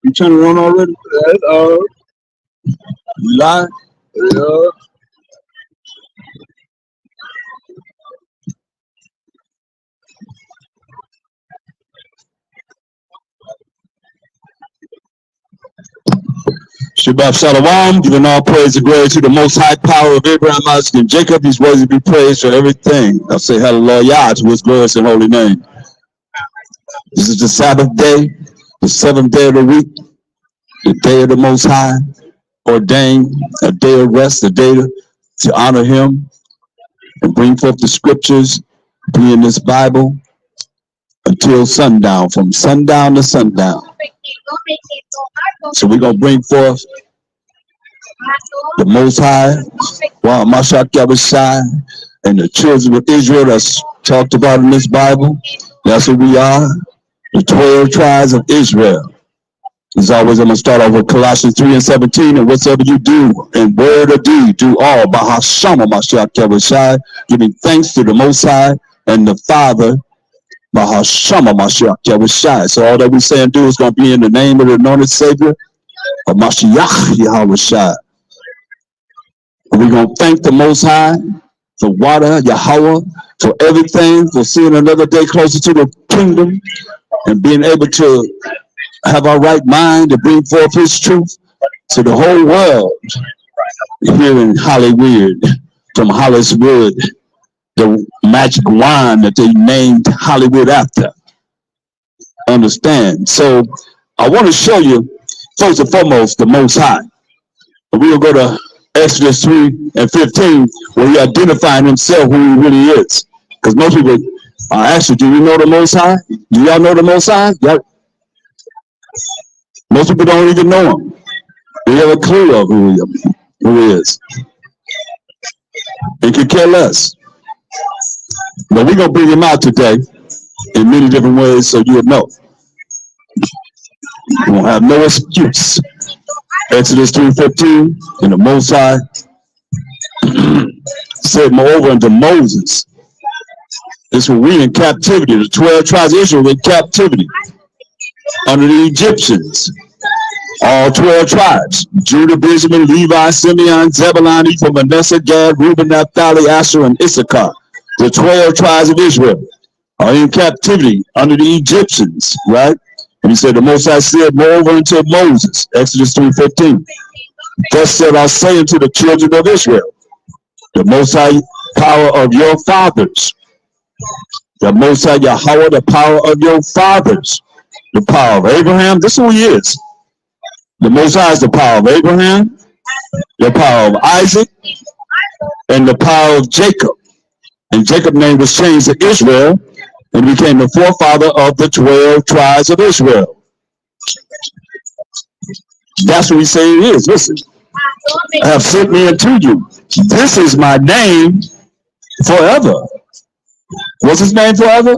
You turn it on already? Live? Yeah. Shabbat Shalom, giving all praise and glory to the most high power of Abraham, Isaac, and Jacob. He's worthy to be praised for everything. I say hallelujah to his glorious and holy name. This is the Sabbath day, the seventh day of the week, the day of the most high, ordained, a day of rest, a day to honor him and bring forth the scriptures, be in this Bible until sundown, from sundown to sundown. So we're going to bring forth the Most High, Mashak Yahushai, and the children of Israel that's talked about in this Bible. That's who we are, the 12 tribes of Israel. As always, I'm going to start off with Colossians 3:17, and whatsoever you do in word or deed, do all by Hashama Mashak Yahushai, giving thanks to the Most High and the Father, by Hashama Mashak Yahushai. So all that we say and do is going to be in the name of the anointed Savior, of Mashiach Yahushai. We're going to thank the Most High, the water, Yahweh, for everything, for seeing another day closer to the kingdom and being able to have our right mind to bring forth his truth to the whole world here in Hollywood, from Hollywood, the magic wine that they named Hollywood after. Understand? So I want to show you, first and foremost, the Most High. We'll go to Exodus 3:15, where he identifying himself who he really is. Because most people ask you, do you know the Most High? Do y'all know the Most High? Most people don't even know him. They have a clue of who he is. They could care less. But we're going to bring him out today in many different ways so you'll know. You won't have no excuse. Exodus 3:15, and the Most High said moreover unto Moses, this was we in captivity, the 12 tribes of Israel in captivity under the Egyptians, all 12 tribes, Judah, Benjamin, Levi, Simeon, Zebulun, Ephraim, Manasseh, Gad, Reuben, Naphtali, Asher, and Issachar. The 12 tribes of Israel are in captivity under the Egyptians, right? And he said, the Most High said moreover unto Moses, Exodus 3:15, thus said I say unto the children of Israel, the Most High power of your fathers, the Most High Yahweh, the power of your fathers, the power of Abraham. This is who he is. The Most High is the power of Abraham, the power of Isaac, and the power of Jacob. And Jacob's name was changed to Israel, and became the forefather of the 12 tribes of Israel. That's what we say it is. Listen, I have sent me unto you. This is my name forever. What's his name forever?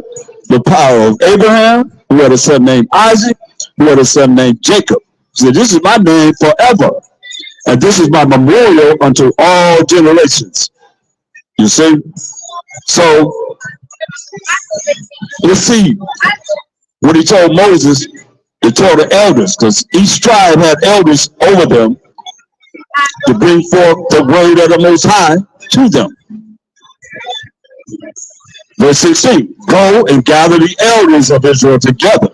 The power of Abraham, who had a son named Isaac, who had a son named Jacob. So this is my name forever. And this is my memorial unto all generations. You see? So, let's see what he told Moses to tell the elders, because each tribe had elders over them to bring forth the word of the Most High to them. Verse 16, go and gather the elders of Israel together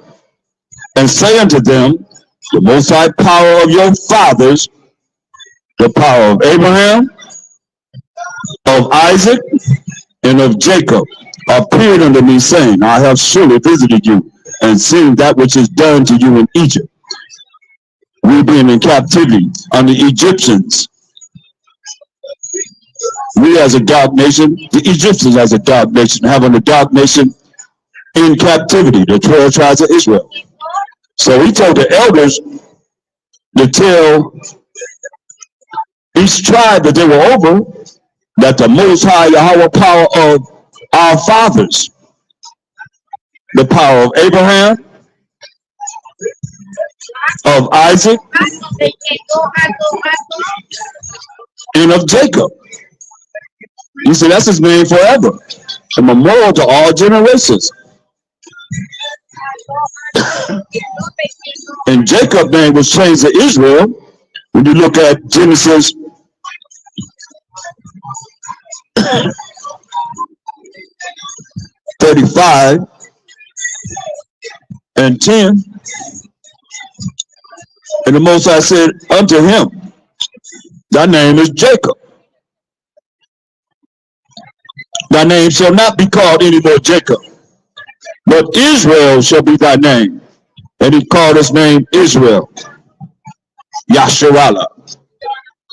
and say unto them, the Most High power of your fathers, the power of Abraham, of Isaac, and of Jacob, appeared unto me, saying, I have surely visited you and seen that which is done to you in Egypt. We being in captivity under the Egyptians. We as a dark nation, the Egyptians as a dark nation, having a dark nation in captivity, the 12 tribes of Israel. So he told the elders to tell each tribe that they were over that the Most High Yahweh power of our fathers, the power of Abraham, of Isaac, and of Jacob. He said that's his name forever, a memorial to all generations. And Jacob's name was changed to Israel. When you look at Genesis 35 and 10, and the Most High said unto him, thy name is Jacob. Thy name shall not be called any more Jacob, but Israel shall be thy name. And he called his name Israel, Yasharallah,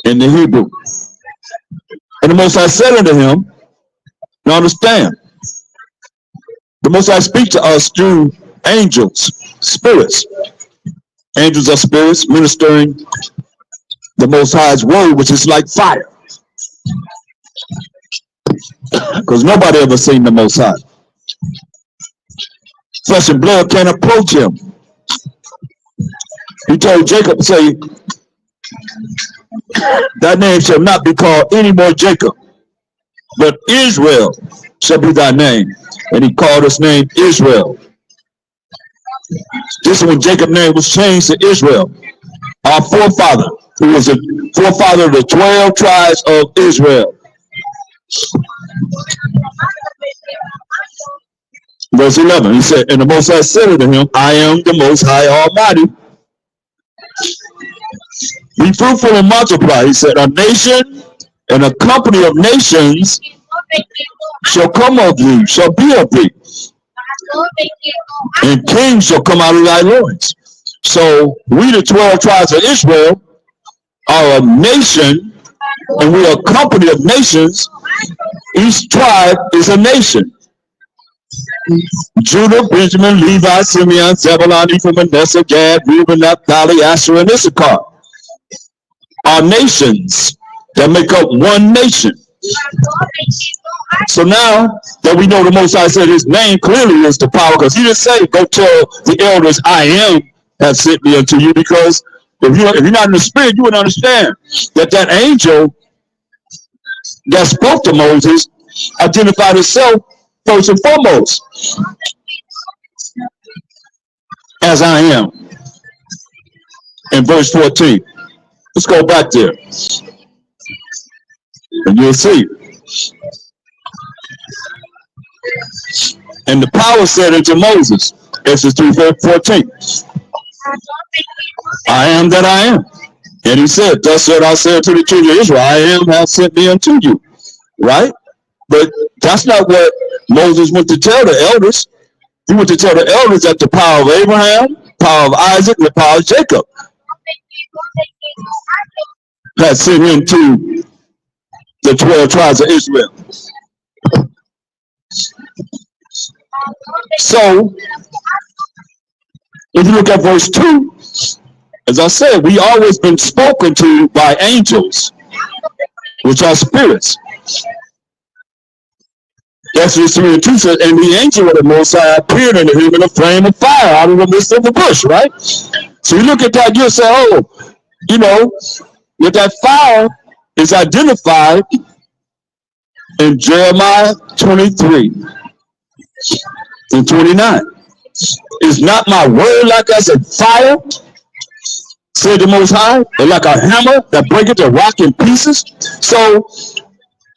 in the Hebrew. And the Most High said unto him, now understand, the Most High speaks to us through angels, spirits. Angels are spirits ministering the Most High's word, which is like fire. Because nobody ever seen the Most High. Flesh and blood can't approach him. He told Jacob, say, thy name shall not be called any more Jacob, but Israel shall be thy name. And he called his name Israel. This is when Jacob's name was changed to Israel, our forefather, who was the forefather of the 12 tribes of Israel. Verse 11, he said, and the Most High said unto him, I am the Most High Almighty. Be fruitful and multiply. He said, a nation and a company of nations shall come of thee, shall be of thee, and kings shall come out of thy loins. So we, the 12 tribes of Israel, are a nation, and we are a company of nations. Each tribe is a nation. Judah, Benjamin, Levi, Simeon, Zebulun, Ephraim, Manasseh, Gad, Reuben, Naphtali, Asher, and Issachar are nations that make up one nation. So now that we know the Most High said his name clearly is the power, because he didn't say, go tell the elders, I am have sent me unto you, because if you're not in the spirit, you would understand that that angel that spoke to Moses identified himself first and foremost as I am. In verse 14. Let's go back there. And you'll see. And the power said unto Moses, Exodus 3:14, I am that I am. And he said, thus said I said to the children of Israel, I am have sent me unto you. Right? But that's not what Moses went to tell the elders. He went to tell the elders that the power of Abraham, power of Isaac, and the power of Jacob had sent him to the 12 tribes of Israel. So, if you look at verse 2, as I said, we always been spoken to by angels, which are spirits. Exodus 3:2 says, and the angel of the Most High appeared unto him in a flame of fire out of the midst of the bush, right? So you look at that, you'll say, oh, you know, that that fire is identified in Jeremiah 23 and 29. Is not my word like as a fire, said the Most High, and like a hammer that breaketh the rock in pieces? So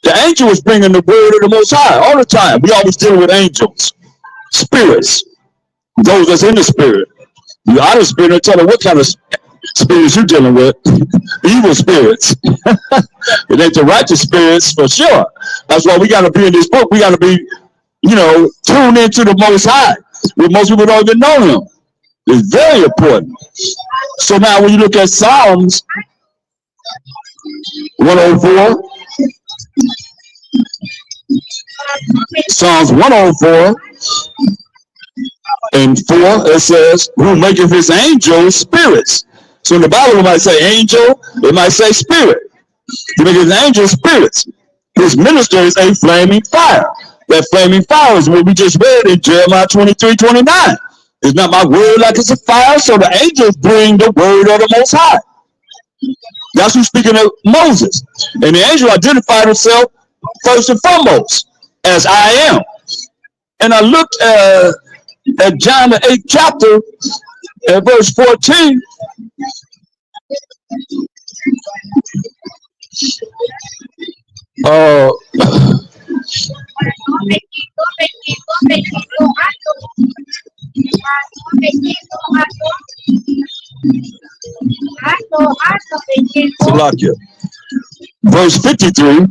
the angel was bringing the word of the Most High all the time. We always deal with angels, spirits, those that's in the spirit. You out of spirit and tell them what kind of spirits you're dealing with. Evil spirits. It ain't the righteous spirits for sure. That's why we got to be in this book. We got to be, you know, tuned into the Most High. Where most people don't even know him. It's very important. So now when you look at Psalms 104, Psalms 104 and 4, it says, who maketh his angels spirits. So in the Bible, it might say angel, it might say spirit. He maketh his angels spirits. His minister is a flaming fire. That flaming fire is what we just read in Jeremiah 23:29. It's not my word like it's a fire, so the angels bring the word of the Most High. That's who's speaking of Moses. And the angel identified himself first and foremost as I am. And I looked at John the 8th chapter, In verse 14, Salakia. Verse 53,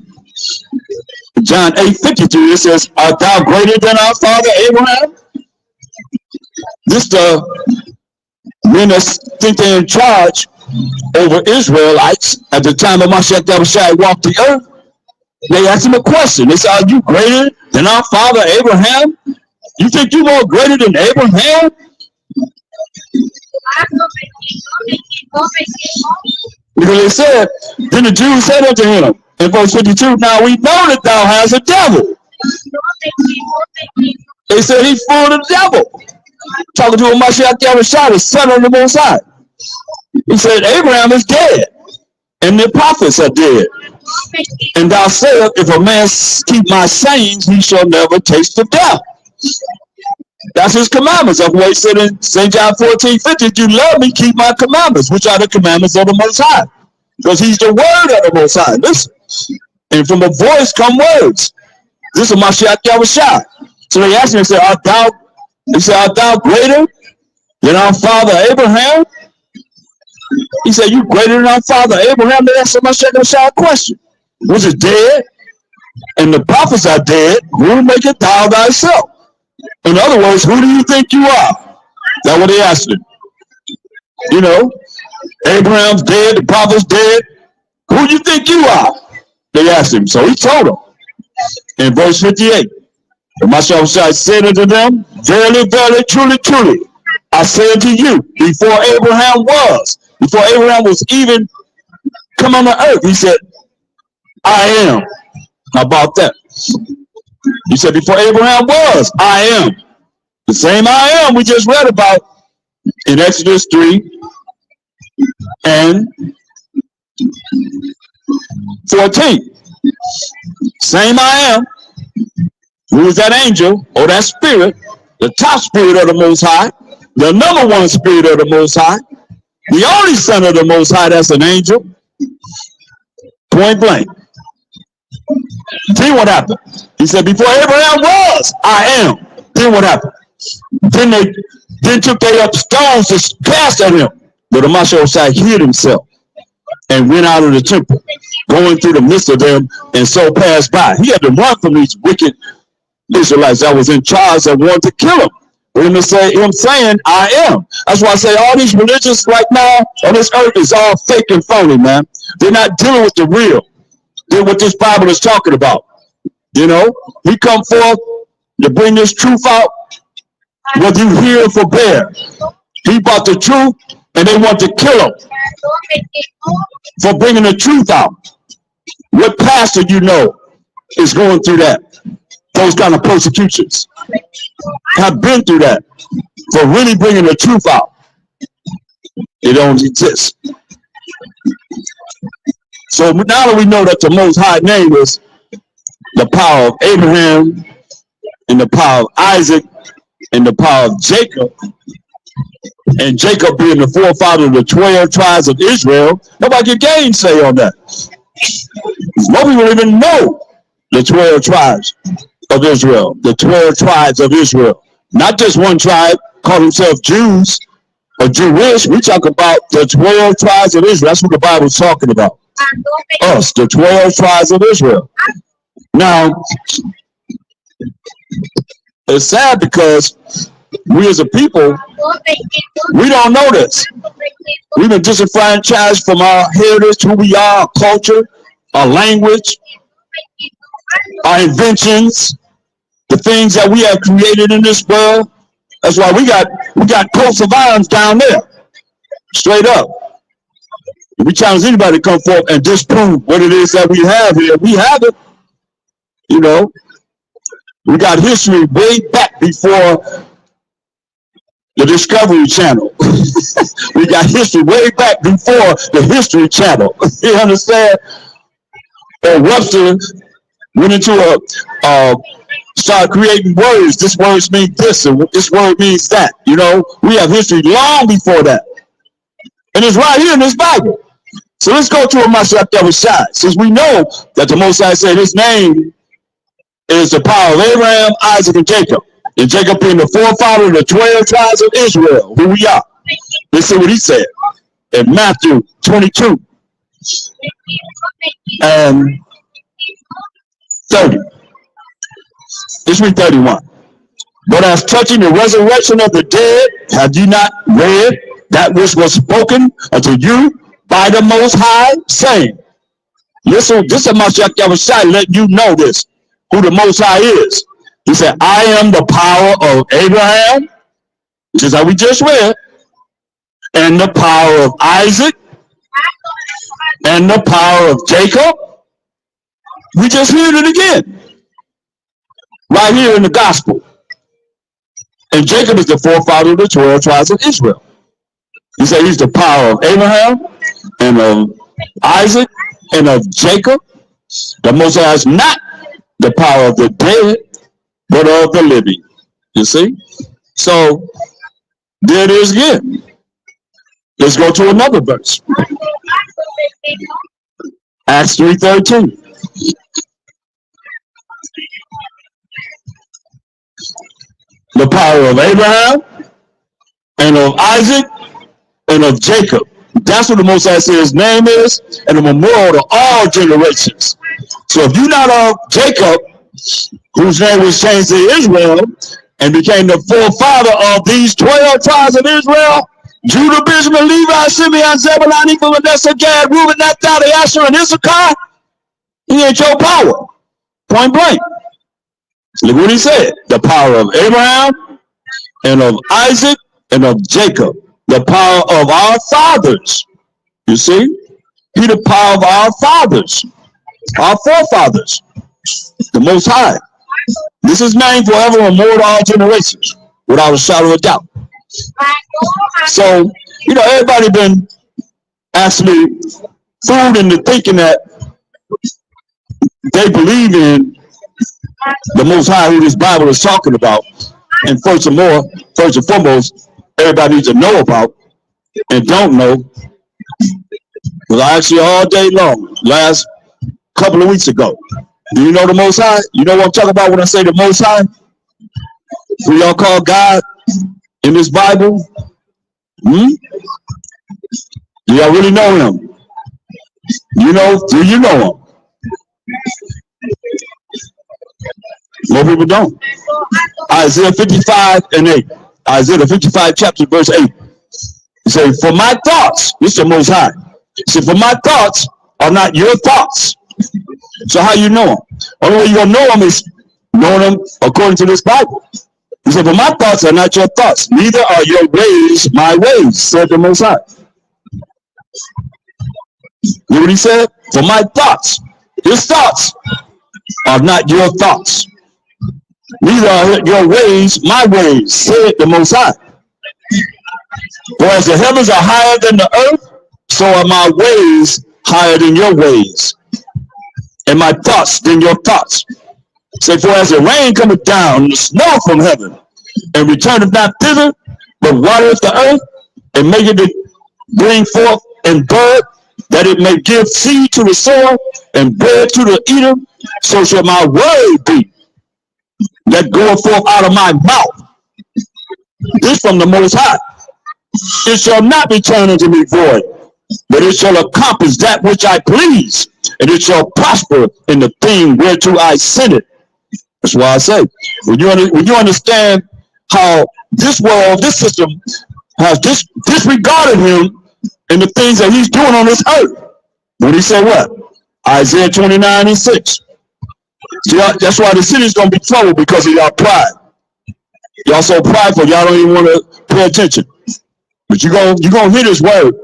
John 8:53, it says, art thou greater than our father Abraham? This the men that think they're in charge over Israelites at the time of Mashiach Yahushua walked the earth. They asked him a question. They said, are you greater than our father Abraham? You think you're more greater than Abraham? Because they said, then the Jews said unto him in verse 52, now we know that thou hast a devil. They said he's full of the devil. Talking to a Mashiach Yahushua, the son of the Most High. He said, Abraham is dead, and the prophets are dead. And thou sayest, if a man keep my sayings, he shall never taste of death. That's his commandments. That's what he said in St. John 14:50. If you love me, keep my commandments, which are the commandments of the Most High. Because he's the word of the Most High. Listen. And from a voice come words. This is Mashiach Yahushua. So they asked him, they said, art thou greater than our father Abraham? He said, you greater than our father Abraham? They asked Mashiach Yahushua a question. Which is dead, and the prophets are dead. Who maketh thou thyself? In other words, who do you think you are? That's what they asked him. You know, Abraham's dead, the prophet's dead. Who do you think you are? They asked him. So he told them in verse 58. And Mashiach said unto them, verily, verily, truly, truly, I say unto you, before Abraham was even come on the earth, he said, I am. How about that? He said, before Abraham was, I am. The same I am we just read about in Exodus 3 and 14. Same I am. Who is that angel or that spirit, the top spirit of the Most High, the number one spirit of the Most High, the only son of the Most High that's an angel? Point blank. Then what happened? He said, before Abraham was, I am. Then what happened? Then took they up stones to cast at him. But the Mashiach hid himself and went out of the temple, going through the midst of them, and so passed by. He had to run from these wicked Israelites that was in charge that wanted to kill him. For him to say, him saying, I am. That's why I say all these religions right now on this earth is all fake and phony, man. They're not dealing with the real. They're what this Bible is talking about. You know, we come forth to bring this truth out, whether you hear or forbear. He brought the truth, and they want to kill him for bringing the truth out. What pastor you know is going through that? Those kind of persecutions. Have been through that for really bringing the truth out. It don't exist. So now that we know that the Most High name is the power of Abraham and the power of Isaac and the power of Jacob, and Jacob being the forefather of the 12 tribes of Israel, nobody can gainsay on that. Most people don't even know the 12 tribes of Israel, the 12 tribes of Israel. Not just one tribe call themselves Jews or Jewish. We talk about the 12 tribes of Israel. That's what the Bible's talking about. Us, the 12 tribes of Israel. Now, it's sad because we as a people, we don't know this. We've been disenfranchised from our heritage, who we are, our culture, our language, our inventions, the things that we have created in this world. That's why we got coats of arms down there, straight up. If we challenge anybody to come forth and disprove what it is that we have here, we have it. You know, we got history way back before the Discovery Channel. We got history way back before the History Channel. You understand? Or Webster Went into start creating words. This word means this, and this word means that. You know, we have history long before that. And it's right here in this Bible. So let's go to a Mashiach Yahushua. Since we know that the Most High said his name is the power of Abraham, Isaac, and Jacob. And Jacob being the forefather of the 12 tribes of Israel, who we are. Let's see what he said in Matthew 22 and 30. Let's read 31. But as touching the resurrection of the dead, have you not read that which was spoken unto you by the Most High, saying, listen, this is Mashiach Yahushua letting you know this, who the Most High is. He said, I am the power of Abraham, just like we just read, and the power of Isaac, and the power of Jacob. We just heard it again, right here in the gospel. And Jacob is the forefather of the 12 tribes of Israel. He said he's the power of Abraham, and of Isaac, and of Jacob. The Most High is not the power of the dead, but of the living. You see? So there it is again. Let's go to another verse. Acts 3:13. The power of Abraham, and of Isaac, and of Jacob. That's what the Most High says his name is, and a memorial to all generations. So if you're not of Jacob, whose name was changed to Israel, and became the forefather of these 12 tribes of Israel, Judah, Benjamin, Levi, Simeon, Zebulun, Ephraim, Manasseh, Gad, Reuben, Naphtali, Asher, and Issachar, he ain't your power. Point blank. Look what he said. The power of Abraham, and of Isaac, and of Jacob. The power of our fathers. You see? He the power of our fathers. Our forefathers. The Most High. This is named forever and more to all generations, without a shadow of a doubt. So, you know, everybody been actually fooled into thinking that they believe in the Most High, who this Bible is talking about. And first and foremost, everybody needs to know about and don't know. Because I asked you all day long, last couple of weeks ago, do you know the Most High? You know what I'm talking about when I say the Most High? Who y'all call God in this Bible? Do y'all really know him? You know, do you know him? Most people don't. Isaiah 55 and 8. Isaiah 55 chapter verse 8. He said, for my thoughts, this is the Most High. He said, for my thoughts are not your thoughts. So how you know him? Only way you're going to know him is knowing him according to this Bible. He said, for my thoughts are not your thoughts, neither are your ways my ways, said the Most High. You know what he said? For my thoughts, his thoughts are not your thoughts. Neither are your ways my ways, said the Most High. For as the heavens are higher than the earth, so are my ways higher than your ways, and my thoughts than your thoughts. Say, for as the rain cometh down, the snow from heaven, and returneth not thither, but watereth the earth, and maketh it bring forth and bud, that it may give seed to the sower, and bread to the eater, so shall my word be that goeth forth out of my mouth. This from the Most High. It shall not return unto me void, but it shall accomplish that which I please, and it shall prosper in the thing whereto I send it. That's why I say, when you understand how this world, this system, has disregarded him and the things that he's doing on this earth. When he said what? Isaiah 29 and 6. See, that's why the city's going to be troubled, because of y'all pride. Y'all so prideful, y'all don't even want to pay attention. But you're gonna hear this word.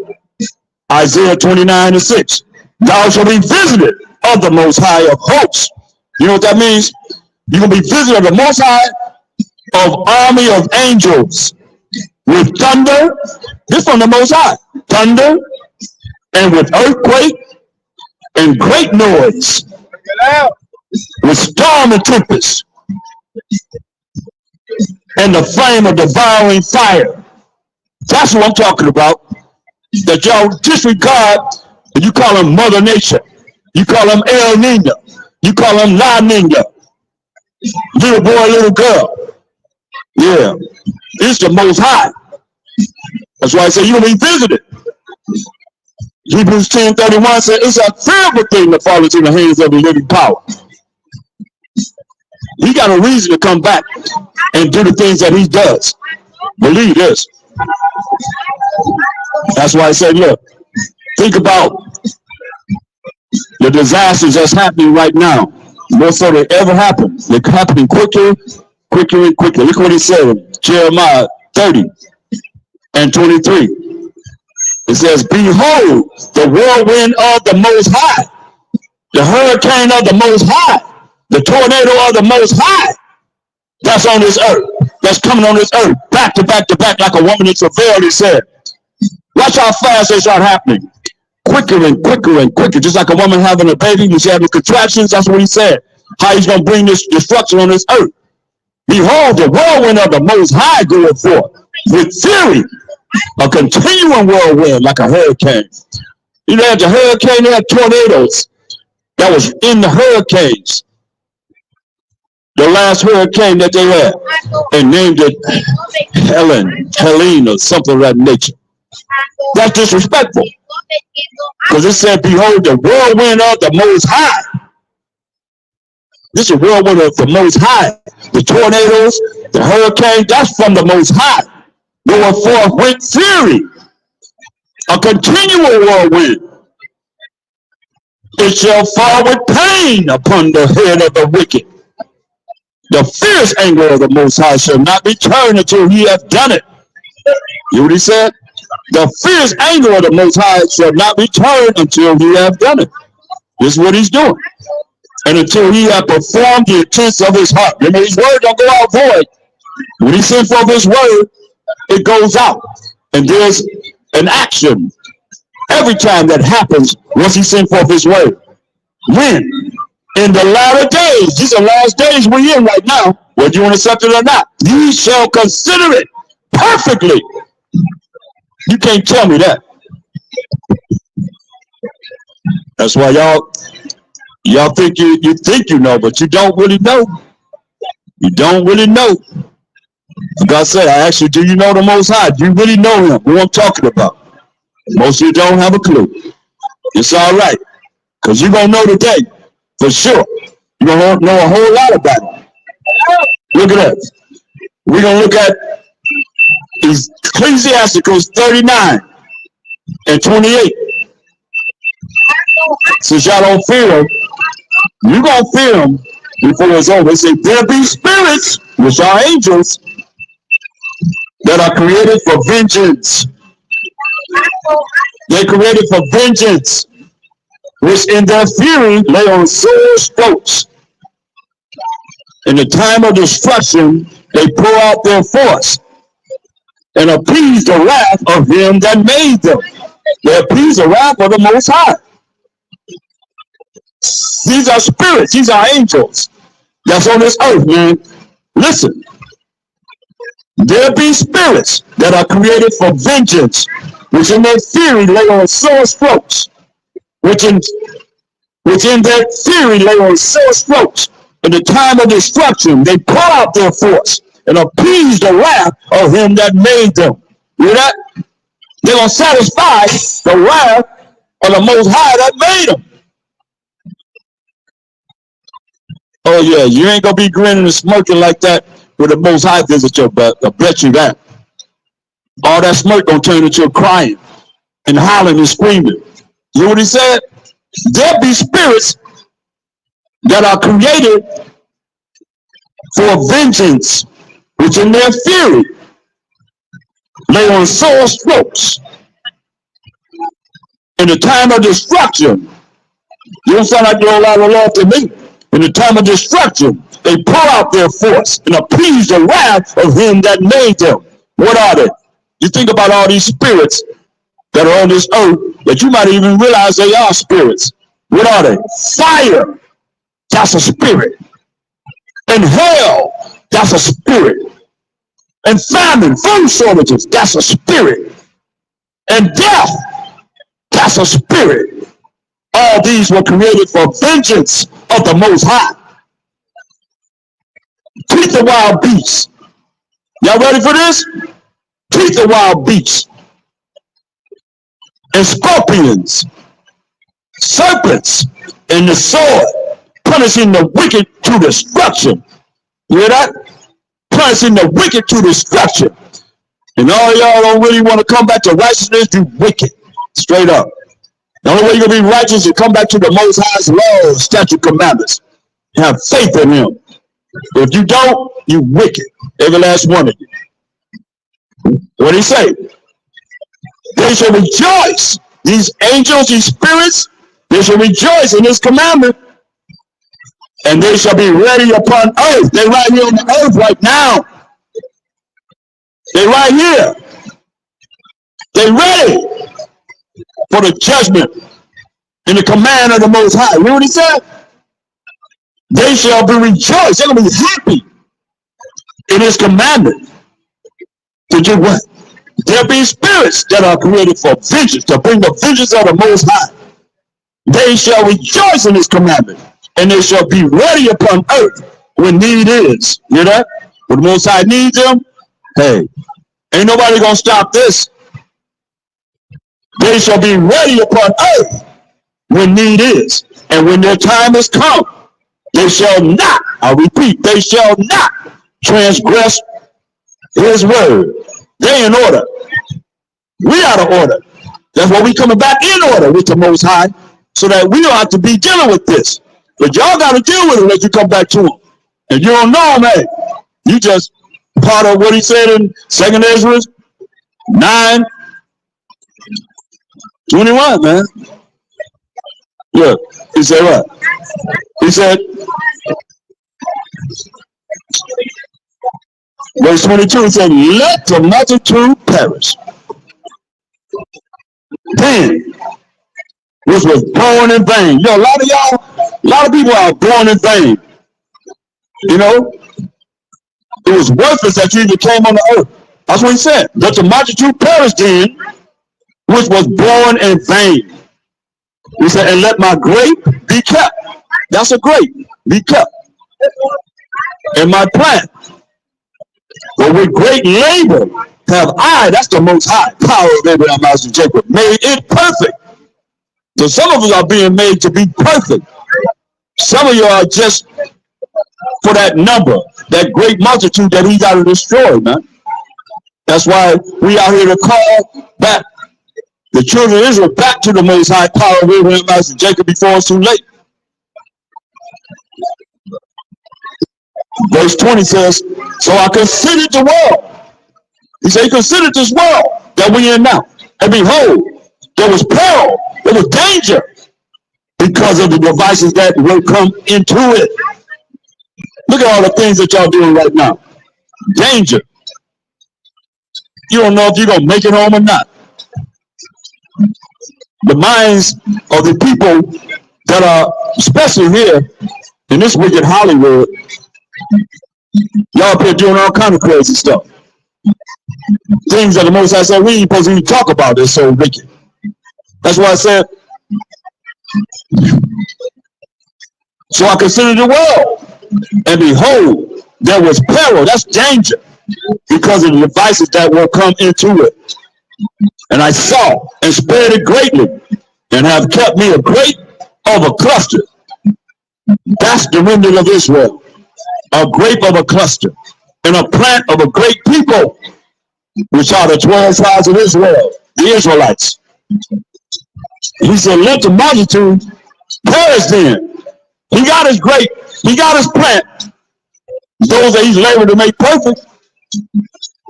Isaiah 29 and 6. Thou shalt be visited of the Most High of hosts. You know what that means? You're going to be visited of the Most High of army of angels with thunder. This from the Most High. Thunder, and with earthquake and great noise. with storm and tempest, and the flame of devouring fire. That's what I'm talking about. That y'all disregard, and you call him Mother Nature. You call him El Nino. You call him La Nina. Little boy, little girl. Yeah. It's the Most High. That's why I say you'll be visited. Hebrews 10:31 says it's a terrible thing to fall into the hands of the living power. He got a reason to come back and do the things that he does. Believe this. That's why I said, look, think about the disasters that's happening right now. More so than ever happened. They're happening quicker, quicker, and quicker. Look what he said in Jeremiah 30:23. It says, behold, the whirlwind of the Most High, the hurricane of the Most High, the tornado of the Most High, that's on this earth. That's coming on this earth, back to back to back, like a woman in travail, he said. Watch how fast they start happening. Quicker and quicker and quicker, just like a woman having a baby when she having contractions. That's what he said. How he's going to bring this destruction on this earth. Behold, the whirlwind of the Most High goeth forth with fury, a continuing whirlwind like a hurricane. You know, they had the hurricane, they had tornadoes that was in the hurricanes. The last hurricane that they had, and named it Helene, or something of that nature. That's disrespectful. Because it said, behold, the whirlwind of the Most High. This is a whirlwind of the Most High. The tornadoes, the hurricane, that's from the Most High. Going forth with fury. A continual whirlwind. It shall fall with pain upon the head of the wicked. The fierce anger of the Most High shall not return until he hath done it. You know what he said? The fierce anger of the Most High shall not return until he hath done it. This is what he's doing. And until he hath performed the intents of his heart. Remember, his word don't go out void. When he sends forth his word, it goes out. And there's an action every time that happens once he sends forth his word. When? In the latter days, these are last days we're in right now, whether you want to accept it or not, ye shall consider it perfectly. You can't tell me that. That's why y'all think you think you know, but you don't really know. You don't really know. God said, I asked you, do you know the Most High? Do you really know him? Who I'm talking about? Most of you don't have a clue. It's all right, because you're going to know today. For sure. You're going to know a whole lot about it. Look at that. We're going to look at Ecclesiasticus 39:28. Since y'all don't fear him, you're going to fear him before it's over. It says, there be spirits, which are angels, that are created for vengeance. They're created for vengeance, which in their fury lay on sore strokes. In the time of destruction, they pour out their force and appease the wrath of him that made them. They appease the wrath of the Most High. These are spirits. These are angels that's on this earth, man. Listen. There be spirits that are created for vengeance, which in their fury lay on sore strokes. Which in their fury lay on sore strokes. In the time of destruction, they pour out their force and appease the wrath of him that made them. You hear that? They're going to satisfy the wrath of the Most High that made them. Oh, yeah, you ain't going to be grinning and smirking like that when the Most High visits your butt. I bet you that. All that smirk going to turn into crying and hollering and screaming. You know what he said? There be spirits that are created for vengeance, which in their fury lay on sore strokes. In the time of destruction, you don't sound like you're a lot of love to me. In the time of destruction, they pour out their force and appease the wrath of him that made them. What are they? You think about all these spirits that are on this earth that you might even realize they are spirits. What are they? Fire, that's a spirit. And hell, that's a spirit. And famine, food shortages, that's a spirit. And death, that's a spirit. All these were created for vengeance of the Most High. Treat the wild beasts. Y'all ready for this? Treat the wild beasts and scorpions, serpents, and the sword, punishing the wicked to destruction. You hear that? Punishing the wicked to destruction. And all y'all don't really want to come back to righteousness, you wicked. Straight up. The only way you're going to be righteous is to come back to the Most High's laws, statute, commandments. Have faith in him. If you don't, you wicked. Every last one of you. What did he say? They shall rejoice. These angels, these spirits, they shall rejoice in his commandment. And they shall be ready upon earth. They're right here on the earth right now. They're right here. They're ready for the judgment and the command of the Most High. You know what he said? They shall be rejoiced. They're going to be happy in his commandment. To do what? There be spirits that are created for vengeance, to bring the vengeance of the Most High. They shall rejoice in his commandment, and they shall be ready upon earth when need is. You know that? When the Most High needs them, hey, ain't nobody gonna stop this. They shall be ready upon earth when need is. And when their time has come, they shall not, I repeat, they shall not transgress his word. They in order. We out of order. That's why we coming back in order with the Most High, so that we don't have to be dealing with this. But y'all got to deal with it as you come back to him. And you don't know him, hey. You just part of what he said in 2nd Ezra 9:21, man. Look, he said what? He said, verse 22, he said, let the multitude perish. Then, which was born in vain. You know, a lot of y'all, a lot of people are born in vain. You know, it was worthless that you even came on the earth. That's what he said. Let the multitude perish then, which was born in vain. He said, and let my grape be kept. That's a grape. Be kept. And my plant. But with great labor have I, that's the Most High, power of Abraham, Isaac, and Jacob, made it perfect. So some of us are being made to be perfect. Some of you are just for that number, that great multitude that he got to destroy, man. That's why we are here to call back the children of Israel back to the Most High, power of Abraham, Isaac, and Jacob before it's too late. Verse 20 says, so I considered the world. He said, he considered this world that we in now. And behold, there was peril, there was danger because of the devices that will come into it. Look at all the things that y'all doing right now. Danger. You don't know if you're going to make it home or not. The minds of the people that are, especially here in this wicked Hollywood, y'all up here doing all kind of crazy stuff. Things that the Most High said we ain't supposed to even talk about. This so wicked. That's why I said, so I considered the world, and behold, there was peril. That's danger because of the devices that will come into it. And I saw and spared it greatly, and have kept me a great of a cluster. That's the remnant of Israel. A grape of a cluster, and a plant of a great people, which are the 12 tribes of Israel, the Israelites. He said, let the multitude perish then. He got his grape, he got his plant. Those that he's labored to make perfect.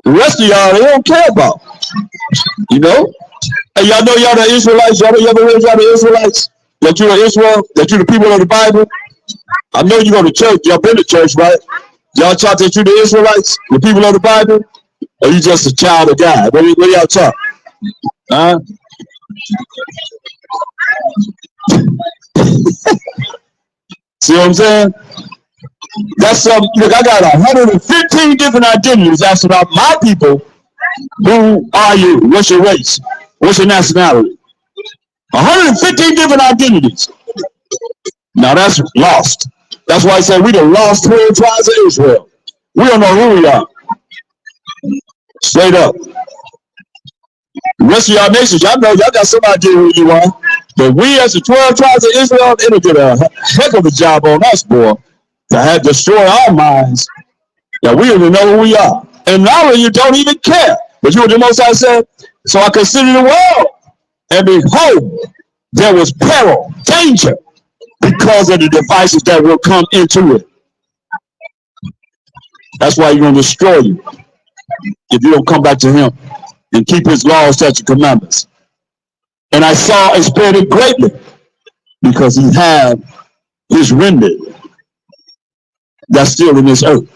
The rest of y'all, they don't care about. You know? And y'all know y'all the Israelites, y'all ever heard y'all the Israelites? That you're Israel, that you're the people of the Bible. I know you go to church, y'all been to church, right? Y'all taught that you the Israelites, the people of the Bible, or you just a child of God? What y'all taught? Huh? See what I'm saying? That's look, I got 115 different identities asked about my people. Who are you? What's your race? What's your nationality? 115 different identities. Now that's lost. That's why I said we the lost 12 tribes of Israel. We don't know who we are. Straight up. The rest of y'all nations, y'all know y'all got some idea who you are. But we as the 12 tribes of Israel, it'll get a heck of a job on us, boy, to have destroy our minds that we don't even know who we are. And now you don't even care. But you know what the Most High said? So I considered the world, and behold, there was peril, danger, because of the devices that will come into it. That's why he's going to destroy you if you don't come back to him and keep his laws, statutes, and commandments. And I saw and spared it greatly, because he had his remnant that's still in this earth,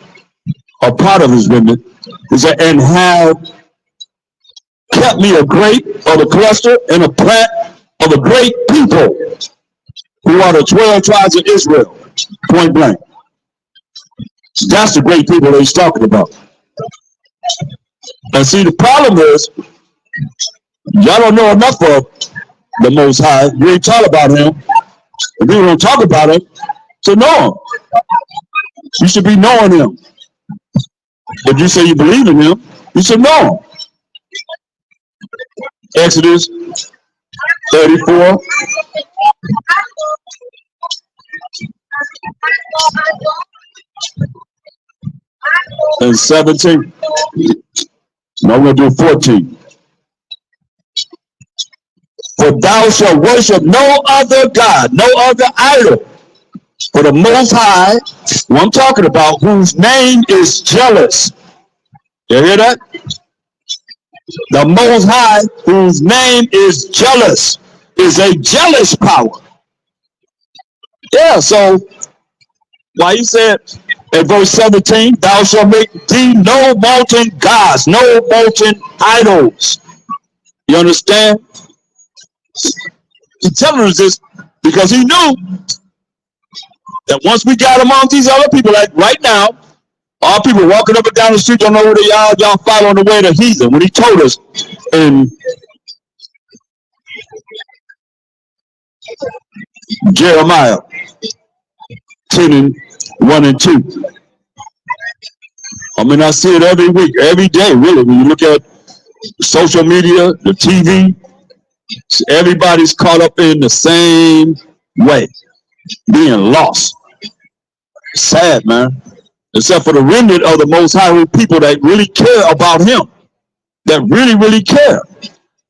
a part of his remnant. He said, and have kept me a grape of the cluster and a plant of a great people, who are the 12 tribes of Israel, point blank. So that's the great people that he's talking about. And see, the problem is, y'all don't know enough of the Most High. You ain't taught about him. And people don't talk about him to know him. You should be knowing him. If you say you believe in him, you should know him. Exodus 34. And 17. No, we're going to do 14. For thou shalt worship no other God, no other idol. For the Most High, who I'm talking about, whose name is jealous. You hear that? The Most High, whose name is jealous, is a jealous power. Yeah, so why you said in verse 17, thou shalt make thee no molten gods, no molten idols. You understand? He's telling us this because he knew that once we got among these other people, like right now, all people walking up and down the street don't know who they are, y'all following the way of the heathen. When he told us in Jeremiah 10 and 1 and 2. I mean, I see it every week, every day, really. When you look at social media, the TV, everybody's caught up in the same way, being lost. Sad, man. Except for the remnant of the Most High, people that really care about him, that really, really care.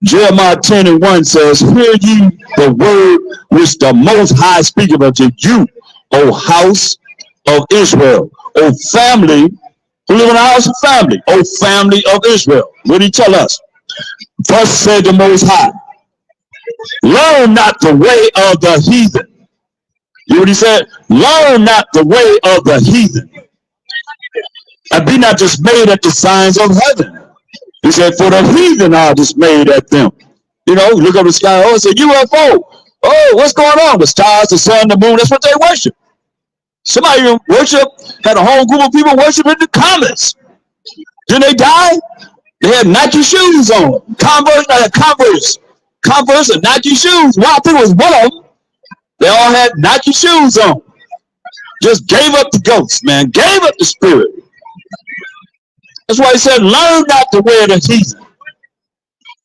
Jeremiah 10 and 1 says, hear ye the word which the Most High speaketh unto you, O house of Israel, O family, who live in a house of family, O family of Israel. What did he tell us? Thus said the Most High, learn not the way of the heathen. You know what he said? Learn not the way of the heathen, and be not dismayed at the signs of heaven. He said, for the heathen are dismayed at them. You know, look up the sky, oh, it's a UFO. Oh, what's going on? The stars, the sun, the moon, that's what they worship. Somebody even had a whole group of people worshiping the comets. Then they die. They had Nike shoes on. Converse and Nike shoes. Well, I think it was one of them. They all had Nike shoes on. Just gave up the ghost, man. Gave up the spirit. That's why he said, learn not the way of the heathen.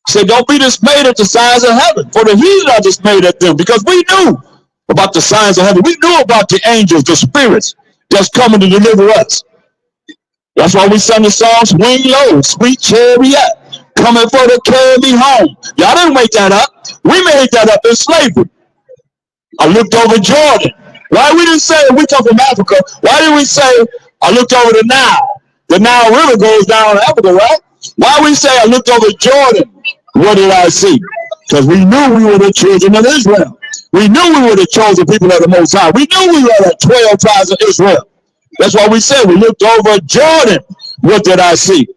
He said, don't be dismayed at the signs of heaven. For the heathen are dismayed at them, because we knew about the signs of heaven. We knew about the angels, the spirits that's coming to deliver us. That's why we sung the song, swing low, sweet chariot, coming for to carry me home. Y'all didn't make that up. We made that up in slavery. I looked over Jordan. Why we didn't say, we come from Africa, why didn't we say, I looked over the Nile? The Nile River goes down to Africa, right? Why we say, I looked over Jordan? What did I see? Because we knew we were the children of Israel. We knew we were the chosen people of the Most High. We knew we were the 12 tribes of Israel. That's why we said, we looked over Jordan. What did I see?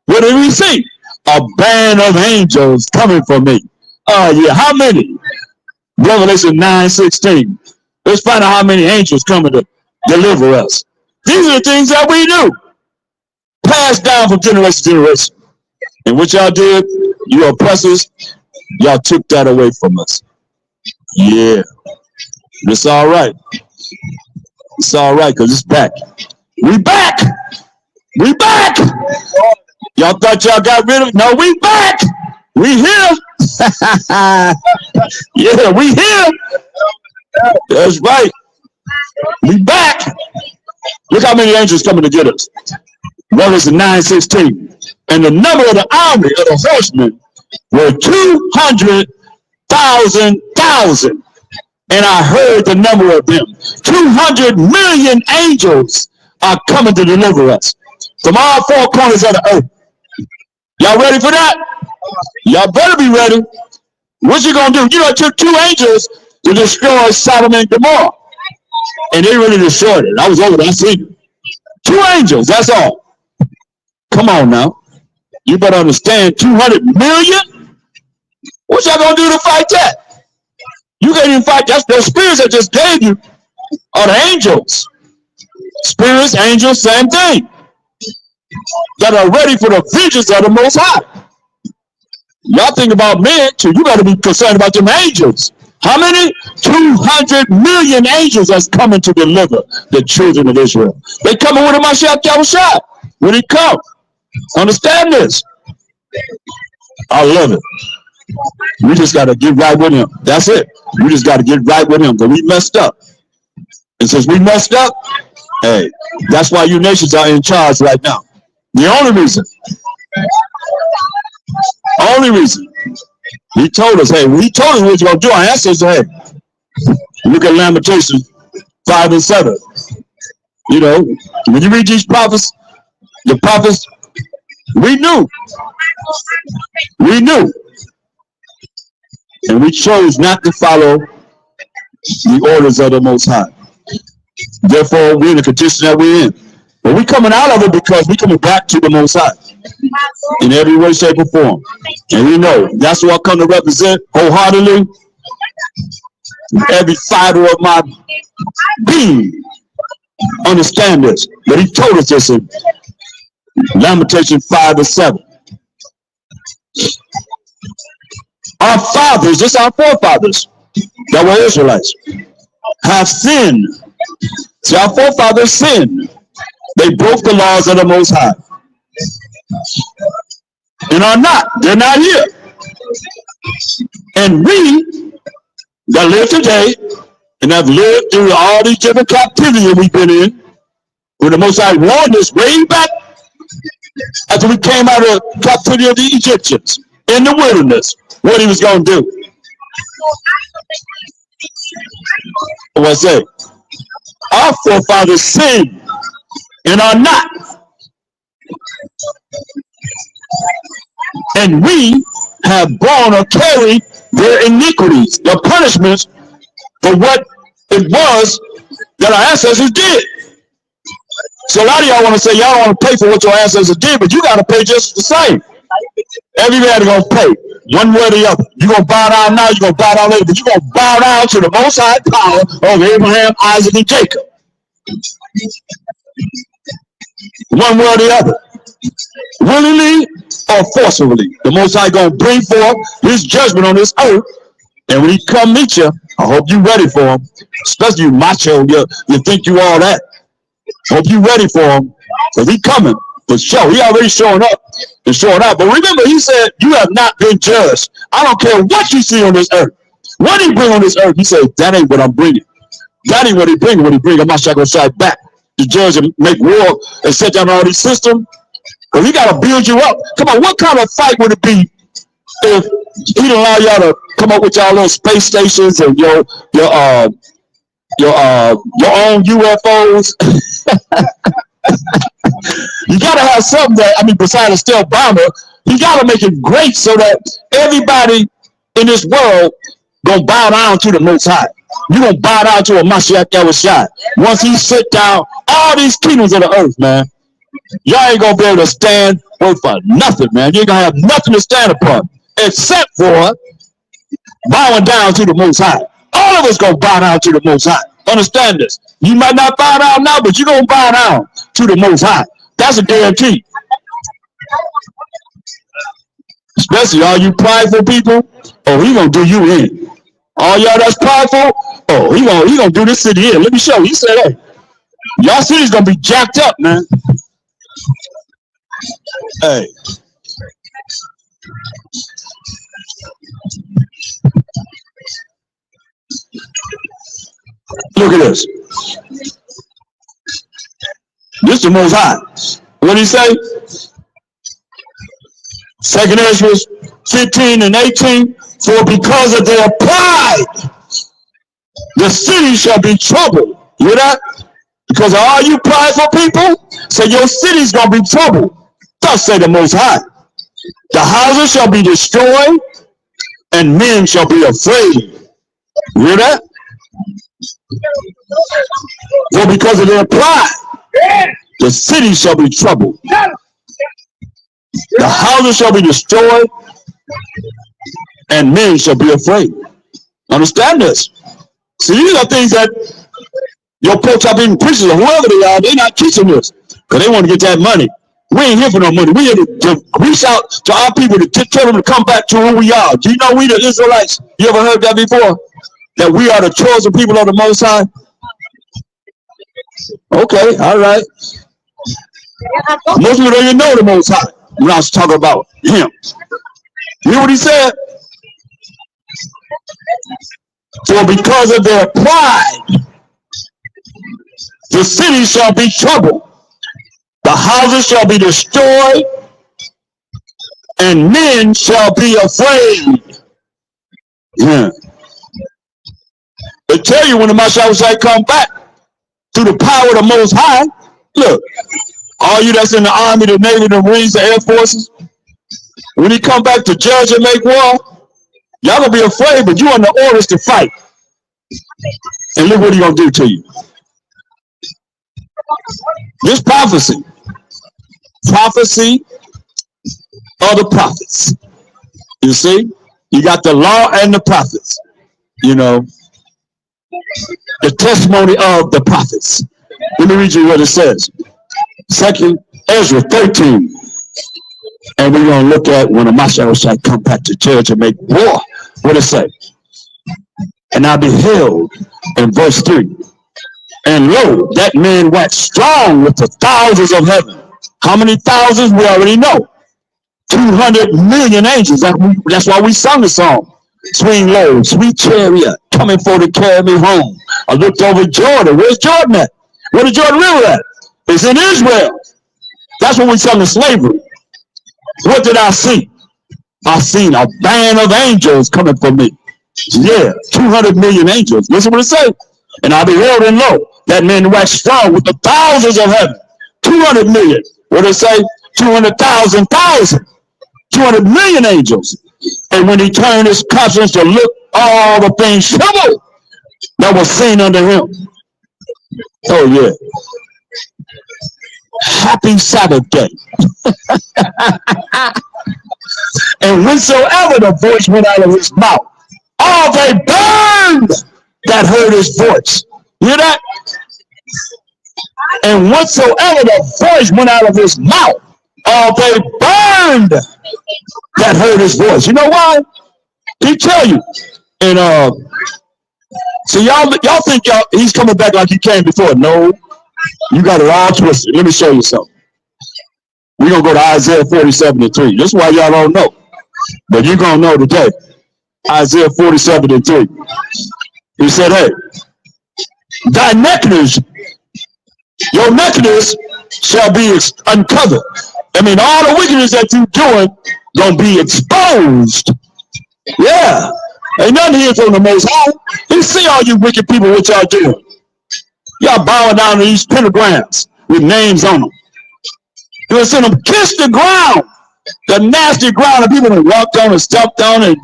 What did we see? A band of angels coming for me. Oh, yeah. How many? Revelation 9:16. Let's find out how many angels coming to deliver us. These are the things that we do. Passed down from generation to generation. And what y'all did, you oppressors, y'all took that away from us. Yeah. It's all right. It's all right, because it's back. We back. We back. Y'all thought y'all got rid of it? No, we back. We here. Yeah, we here. That's right. We back. Look how many angels coming to get us. Revelation 9:16. And the number of the army of the horsemen were 200,000. And I heard the number of them. 200 million angels are coming to deliver us from all four corners of the earth. Y'all ready for that? Y'all better be ready. What you gonna do? You know, it took 2 angels to destroy Sodom and Gomorrah. And they really destroyed it. I was over there, I seen it. 2 angels, that's all. Come on now. You better understand, 200 million? What y'all gonna do to fight that? You can't even fight. That's the spirits I just gave you are the angels. Spirits, angels, same thing. That are ready for the vengeance of the Most High. Y'all think about men too. You got to be concerned about them angels. How many? 200 million angels that's coming to deliver the children of Israel. They coming with a Mashiach Yahushua when he come. Understand this. I love it. We just got to get right with him. That's it. We just got to get right with him because we messed up. And since we messed up, hey, that's why you nations are in charge right now. The only reason. He told us, hey, he told us what you're going to do. Our ancestors, hey, look at Lamentations 5 and 7. You know, when you read these prophets, the prophets, we knew. And we chose not to follow the orders of the Most High. Therefore, we're in the condition that we're in. But we're coming out of it because we're coming back to the Most High in every way, shape, or form. And we know that's what I come to represent wholeheartedly. Every fiber of my being. Understand this. But he told us this in Lamentation 5 and 7. Our fathers, just our forefathers that were Israelites, have sinned. See, our forefathers sinned. They broke the laws of the Most High. And are not. They're not here. And we that live today and have lived through all these different captivity we've been in, when the Most High warned us way back after we came out of captivity of the Egyptians in the wilderness, what he was going to do. What I say? Our forefathers sinned and are not. And we have borne or carried their iniquities, their punishments for what it was that our ancestors did. So a lot of y'all want to say y'all don't want to pay for what your ancestors did, but you got to pay just the same. Everybody going to pay one way or the other. You're going to bow down now, you're going to bow down later, but you're going to bow down to the Most High power of Abraham, Isaac, and Jacob. One way or the other. Willingly or forcibly. The Most High going to bring forth his judgment on this earth. And when he come meet you, I hope you're ready for him. Especially you macho, you think you all that. Hope you're ready for him. Because he coming for sure. He already showing up and showing out. But remember, he said, you have not been judged. I don't care what you see on this earth. What he bring on this earth, he said, that ain't what I'm bringing. That ain't what he bring. What he bring, I'm not going to side back to judge and make war and set down all these systems. Because he got to build you up. Come on, what kind of fight would it be if he didn't allow y'all to come up with y'all little space stations and your own UFOs? You got to have something that, I mean, besides a stealth bomber, you got to make it great so that everybody in this world gonna bow down to the Most High. You gonna bow down to a Mashiach Yahushua. Once he sit down, all these kingdoms of the earth, man, y'all ain't gonna be able to stand for nothing, man. You ain't gonna have nothing to stand upon except for bowing down to the Most High. All of us gonna bow down to the Most High. Understand this. You might not bow down now, but you're going to bow down to the Most High. That's a guarantee. Especially all you prideful people. Oh, he going to do you in. All y'all that's prideful. Oh, he gonna do this city in. Let me show you. He said, hey, y'all city's going to be jacked up, man. Hey. Look at this. This is the Most High. What did he say? 2 Ezra 15 and 18. For because of their pride, the city shall be troubled. You hear that? Because of all you prideful people, so your city's going to be troubled. Thus say the Most High. The houses shall be destroyed, and men shall be afraid. You hear that? For because of their pride, the city shall be troubled. The houses shall be destroyed, and men shall be afraid. Understand this. See, these are things that your pro-chopping preachers or whoever they are, they're not teaching this because they want to get that money. We ain't here for no money. We here to reach out to our people to tell them to come back to who we are. Do you know we the Israelites? You ever heard that before? That we are the chosen people of the Most High? Okay, all right. Most people don't even know the Most High when I was talking about him. You hear what he said? For because of their pride, the city shall be troubled. The houses shall be destroyed, and men shall be afraid. Yeah. They tell you when the Mashiach come back through the power of the Most High. Look, all you that's in the Army, the Navy, the Marines, the Air Forces, when he come back to judge and make war, y'all gonna be afraid, but you under orders to fight. And look what he gonna do to you. This prophecy of the prophets. You see, you got the law and the prophets. You know, the testimony of the prophets. Let me read you what it says. 2 Ezra 13. And we're going to look at when the Mashiach shall come back to judge and make war. What it say? And I beheld in verse 3. And lo, that man waxed strong with the thousands of heaven. How many thousands? We already know. 200 million angels. That's why we sung the song. Swing low, sweet chariot, coming for to carry me home. I looked over Jordan. Where's Jordan at? Where the Jordan River at? It's in Israel. That's when we sung in slavery. What did I see? I seen a band of angels coming for me. Yeah, 200 million angels. Listen what it says. And I beheld and lo, that man waxed strong with the thousands of heaven. 200 million. What did it say? 200,000, 200 million angels. And when he turned his countenance to look, all the things troubled that was seen under him. Oh yeah. Happy Sabbath day. And whensoever the voice went out of his mouth, all they burned that heard his voice. You hear that? And whatsoever the voice went out of his mouth, all they burned that heard his voice. You know why? He tell you. And so y'all think he's coming back like he came before. No, you got it all twisted. Let me show you something. We're gonna go to Isaiah 47:3. This is why y'all don't know. But you're gonna know today. Isaiah 47:3. He said, hey, thy nakedness, your nakedness shall be uncovered. I mean, all the wickedness that you're doing gonna be exposed. Yeah. Ain't nothing here from the Most High. He see all you wicked people, what y'all doing. Y'all bowing down to these pentagrams with names on them. You'll send them kiss the ground. The nasty ground that people have walked on and stepped on and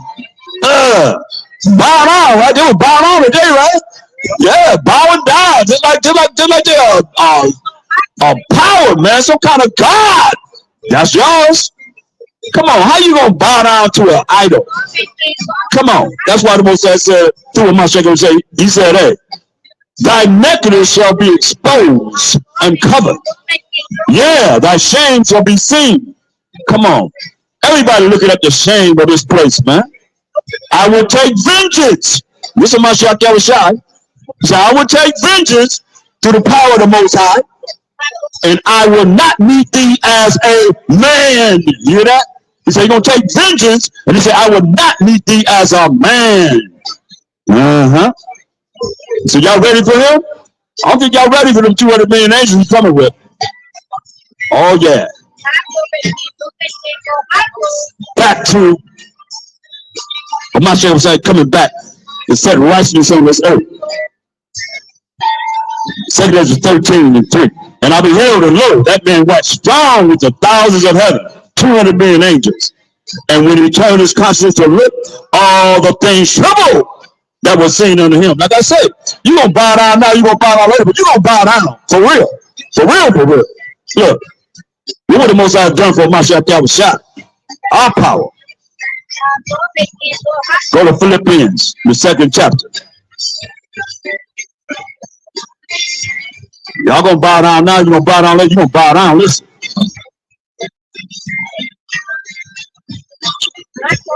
bowing on, right? They were bowing on today, right? Yeah, bowing down. Just like they're a power, man, some kind of God. That's yours. Come on, how you gonna bow down to an idol? Come on. That's why the Most High said, through my shaker, he said, hey, Thy nakedness shall be exposed, uncovered. Yeah, thy shame shall be seen. Come on. Everybody looking at the shame of this place, man. I will take vengeance. This is my shot that was shy. So I will take vengeance to the power of the Most High, and I will not meet thee as a man. You hear that? He said, you're going to take vengeance, and he said, I will not meet thee as a man. So y'all ready for him? I don't think y'all ready for them 200 million angels he's coming with. Oh, yeah. Back to Mashiach was like coming back and set righteousness on this earth. 2 Ezra 13:3. And I beheld, and lo, that man waxed strong with the thousands of heaven, 200 million angels. And when he turned his conscience to look, all the things trembled that was seen unto him. Like I said, you're going to bow down now, you're going to bow down later, but you're going to bow down for real. For real, for real. Look, look what the Most High done for Mashiach Yahushua. Our power. Go to Philippians, the 2nd chapter. Y'all gonna bow down now, you're gonna bow down later, you're gonna bow down. Listen.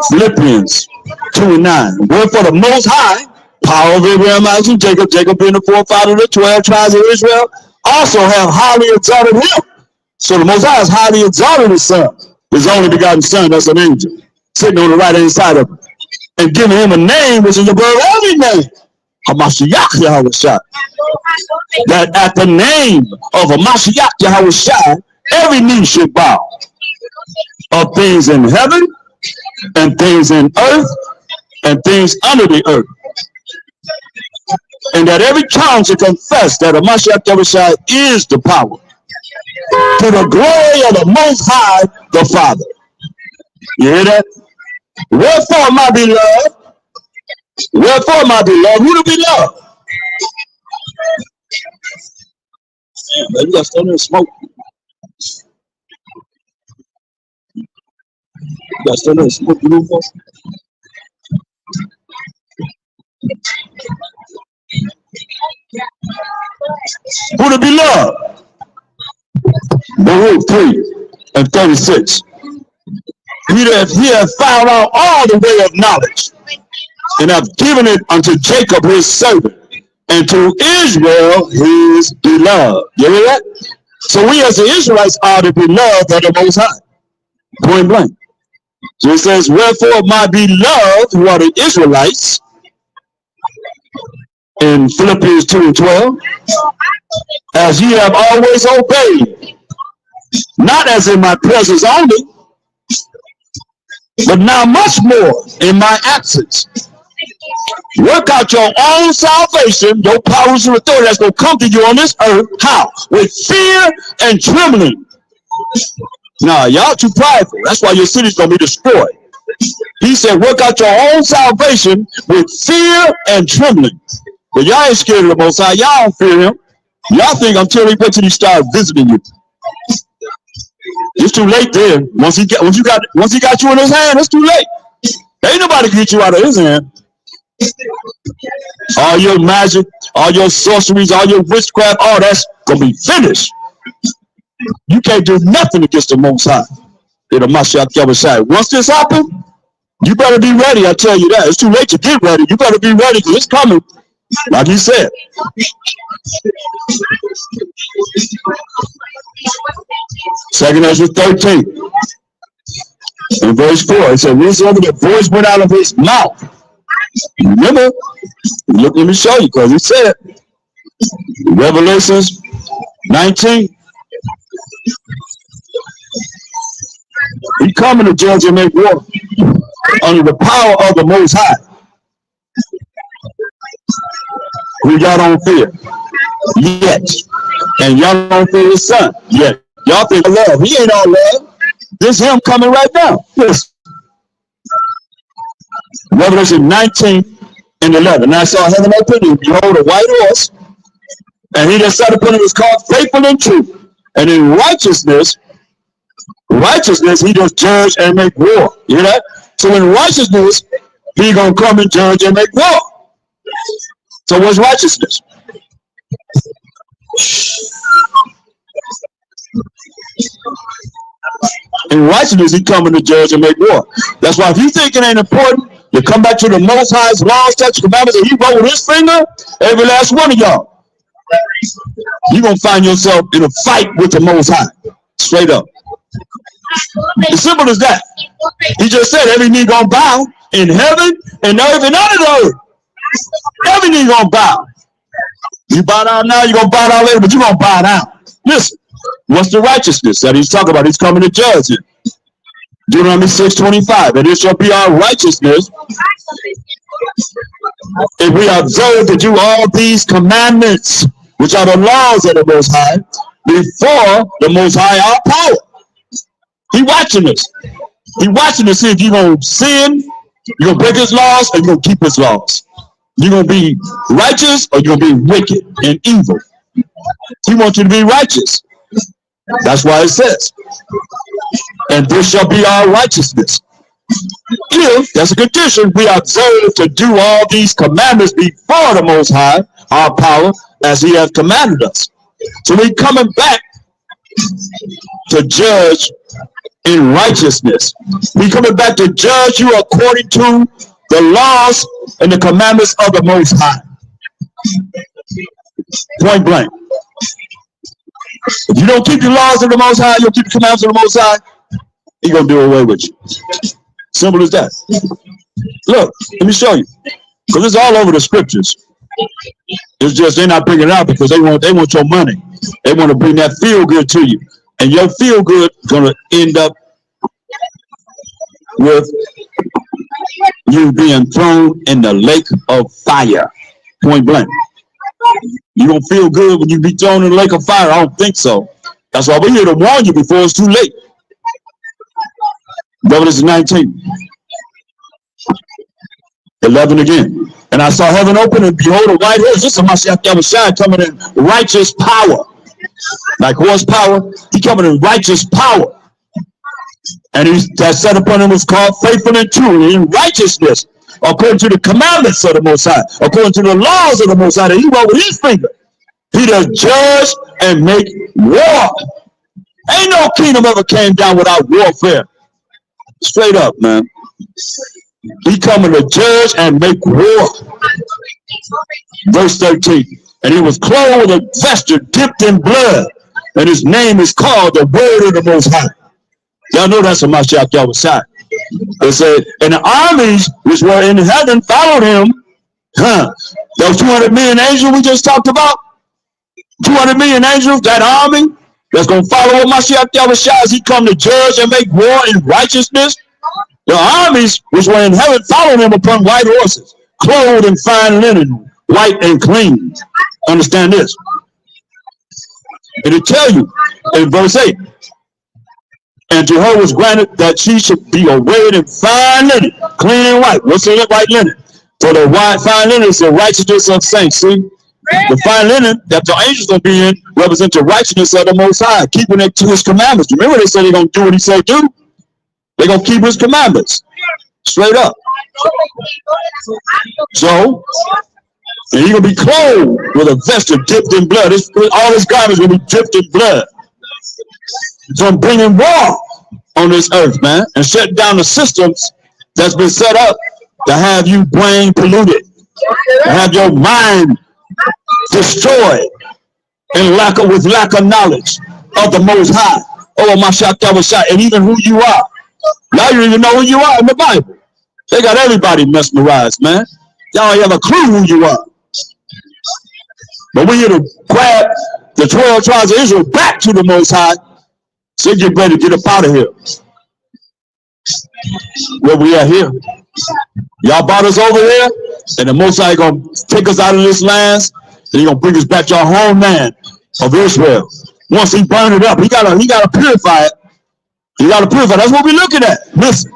Philippians 2:9. Wherefore the Most High, power of Abraham, Isaac, and Jacob, Jacob being the forefather of the 12 tribes of Israel, also have highly exalted him. So the Most High has highly exalted his son, his only begotten son, that's an angel, sitting on the right hand side of him, and giving him a name which is above every name. Hamashiach Yahushua. That at the name of Hamashiach Yahushua, every knee should bow, of things in heaven, and things in earth, and things under the earth. And that every tongue should confess that Hamashiach Yahushua is the power, to the glory of the Most High, the Father. You hear that? Wherefore, my beloved, wherefore, my beloved, who to be loved? Damn, baby, you got still there smoke. You got still there smoke, you know, who to be loved? Baruch 3:36. He hath found out all the way of knowledge, and have given it unto Jacob his servant, and to Israel his beloved. You hear that? So we as the Israelites are the beloved of the Most High. Point blank. So it says, wherefore my beloved, who are the Israelites, in Philippians 2:12, as ye have always obeyed, not as in my presence only, but now much more in my absence. Work out your own salvation, your powers and authority that's going to come to you on this earth. How? With fear and trembling. Nah, y'all too prideful. That's why your city's going to be destroyed. He said, work out your own salvation with fear and trembling. But y'all ain't scared of the Most High. Y'all don't fear him. Y'all think until he he start visiting you. It's too late there. Once he got you in his hand, it's too late. Ain't nobody get you out of his hand. All your magic, all your sorceries, all your witchcraft, all that's gonna be finished. You can't do nothing against the Most High. It'll Mashiach Yahushua. Once this happens, you better be ready. I tell you that. It's too late to get ready. You better be ready because it's coming. Like he said. Second Ezra 13 and verse 4. It said, whensoever the voice went out of his mouth. Remember, look, let me show you, because he said, Revelations 19. He coming to judge and make war under the power of the Most High, who y'all don't fear yet, and y'all don't fear his son yet. Y'all think love. He ain't all love. This him coming right now. Listen. Revelation 19:11. And I saw heaven open, and behold, a white horse, and he that sat upon it was called Faithful and True. And in righteousness, he does judge and make war. You hear that? So in righteousness, he gonna come and judge and make war. So what's righteousness? In righteousness, he coming to judge and make war. That's why if you think it ain't important to come back to the Most High's laws, statutes, commandments, and he wrote with his finger, every last one of y'all, you're going to find yourself in a fight with the Most High. Straight up. As simple as that. He just said every knee going to bow in heaven and earth and under the earth. Every knee going to bow. You bow down now, you're going to bow down later, but you're going to bow down. Listen, what's the righteousness that he's talking about? He's coming to judge it. Deuteronomy 6:25, and it shall be our righteousness if we observe to do all these commandments, which are the laws of the Most High, before the Most High our power. He watching us. He watching to see if you're going to sin, you're going to break his laws, or you're going to keep his laws. You're going to be righteous, or you're going to be wicked and evil. He wants you to be righteous. That's why it says, and this shall be our righteousness. If, that's a condition, we observe to do all these commandments before the Most High, our power, as he has commanded us. So we coming back to judge in righteousness. We coming back to judge you according to the laws and the commandments of the Most High. Point blank. If you don't keep the laws of the Most High, you don't keep the commandments of the Most High, he's going to do away with you. Simple as that. Look, let me show you. Because it's all over the scriptures. It's just they're not bringing it out because they want your money. They want to bring that feel good to you. And your feel good is going to end up with you being thrown in the lake of fire. Point blank. You don't feel good when you be thrown in the lake of fire? I don't think so. That's why we're here to warn you before it's too late. Revelation 19. 11 again. And I saw heaven open, and behold, a white horse. This is Mashiach Yahushua coming in righteous power. Like horsepower, he coming in righteous power. And that set upon him was called faithful and true in righteousness, according to the commandments of the Most High, according to the laws of the Most High that he wrote with his finger. He does judge and make war. Ain't no kingdom ever came down without warfare. Straight up, man. He coming to judge and make war. Verse 13. And he was clothed with a vesture dipped in blood, and his name is called the Word of the Most High. Y'all know that's a Mashiach Yahushua. It said, and the armies which were in heaven followed him. Those 200 million angels we just talked about, 200 million angels, that army that's going to follow Mashiach Yahushua as he come to judge and make war in righteousness. The armies which were in heaven followed him upon white horses, clothed in fine linen, white and clean. Understand this. It'll tell you in verse 8. And to her was granted that she should be arrayed in fine linen, clean and white. What's in it? White linen. For the white fine linen is the righteousness of saints. See? The fine linen that the angels will be in represents the righteousness of the Most High, keeping it to his commandments. Remember, they said they're going to do what he said do? They're going to keep his commandments. Straight up. So, and he's going to be clothed with a vesture dipped in blood. All his garments will be dipped in blood. From bringing war on this earth, man, and shutting down the systems that's been set up to have you brain polluted, to have your mind destroyed and with lack of knowledge of the Most High. Oh, Mashiach Yahushua, and even who you are. Now you don't even know who you are in the Bible. They got everybody mesmerized, man. Y'all ain't have a clue who you are. But we're here to grab the 12 tribes of Israel back to the Most High. So get ready to get up out of here. Where we at here? Y'all brought us over here, and the Most High gonna take us out of this land, and he gonna bring us back to our homeland of Israel. Once he burn it up, he gotta purify it. He gotta purify it. That's what we're looking at. Listen,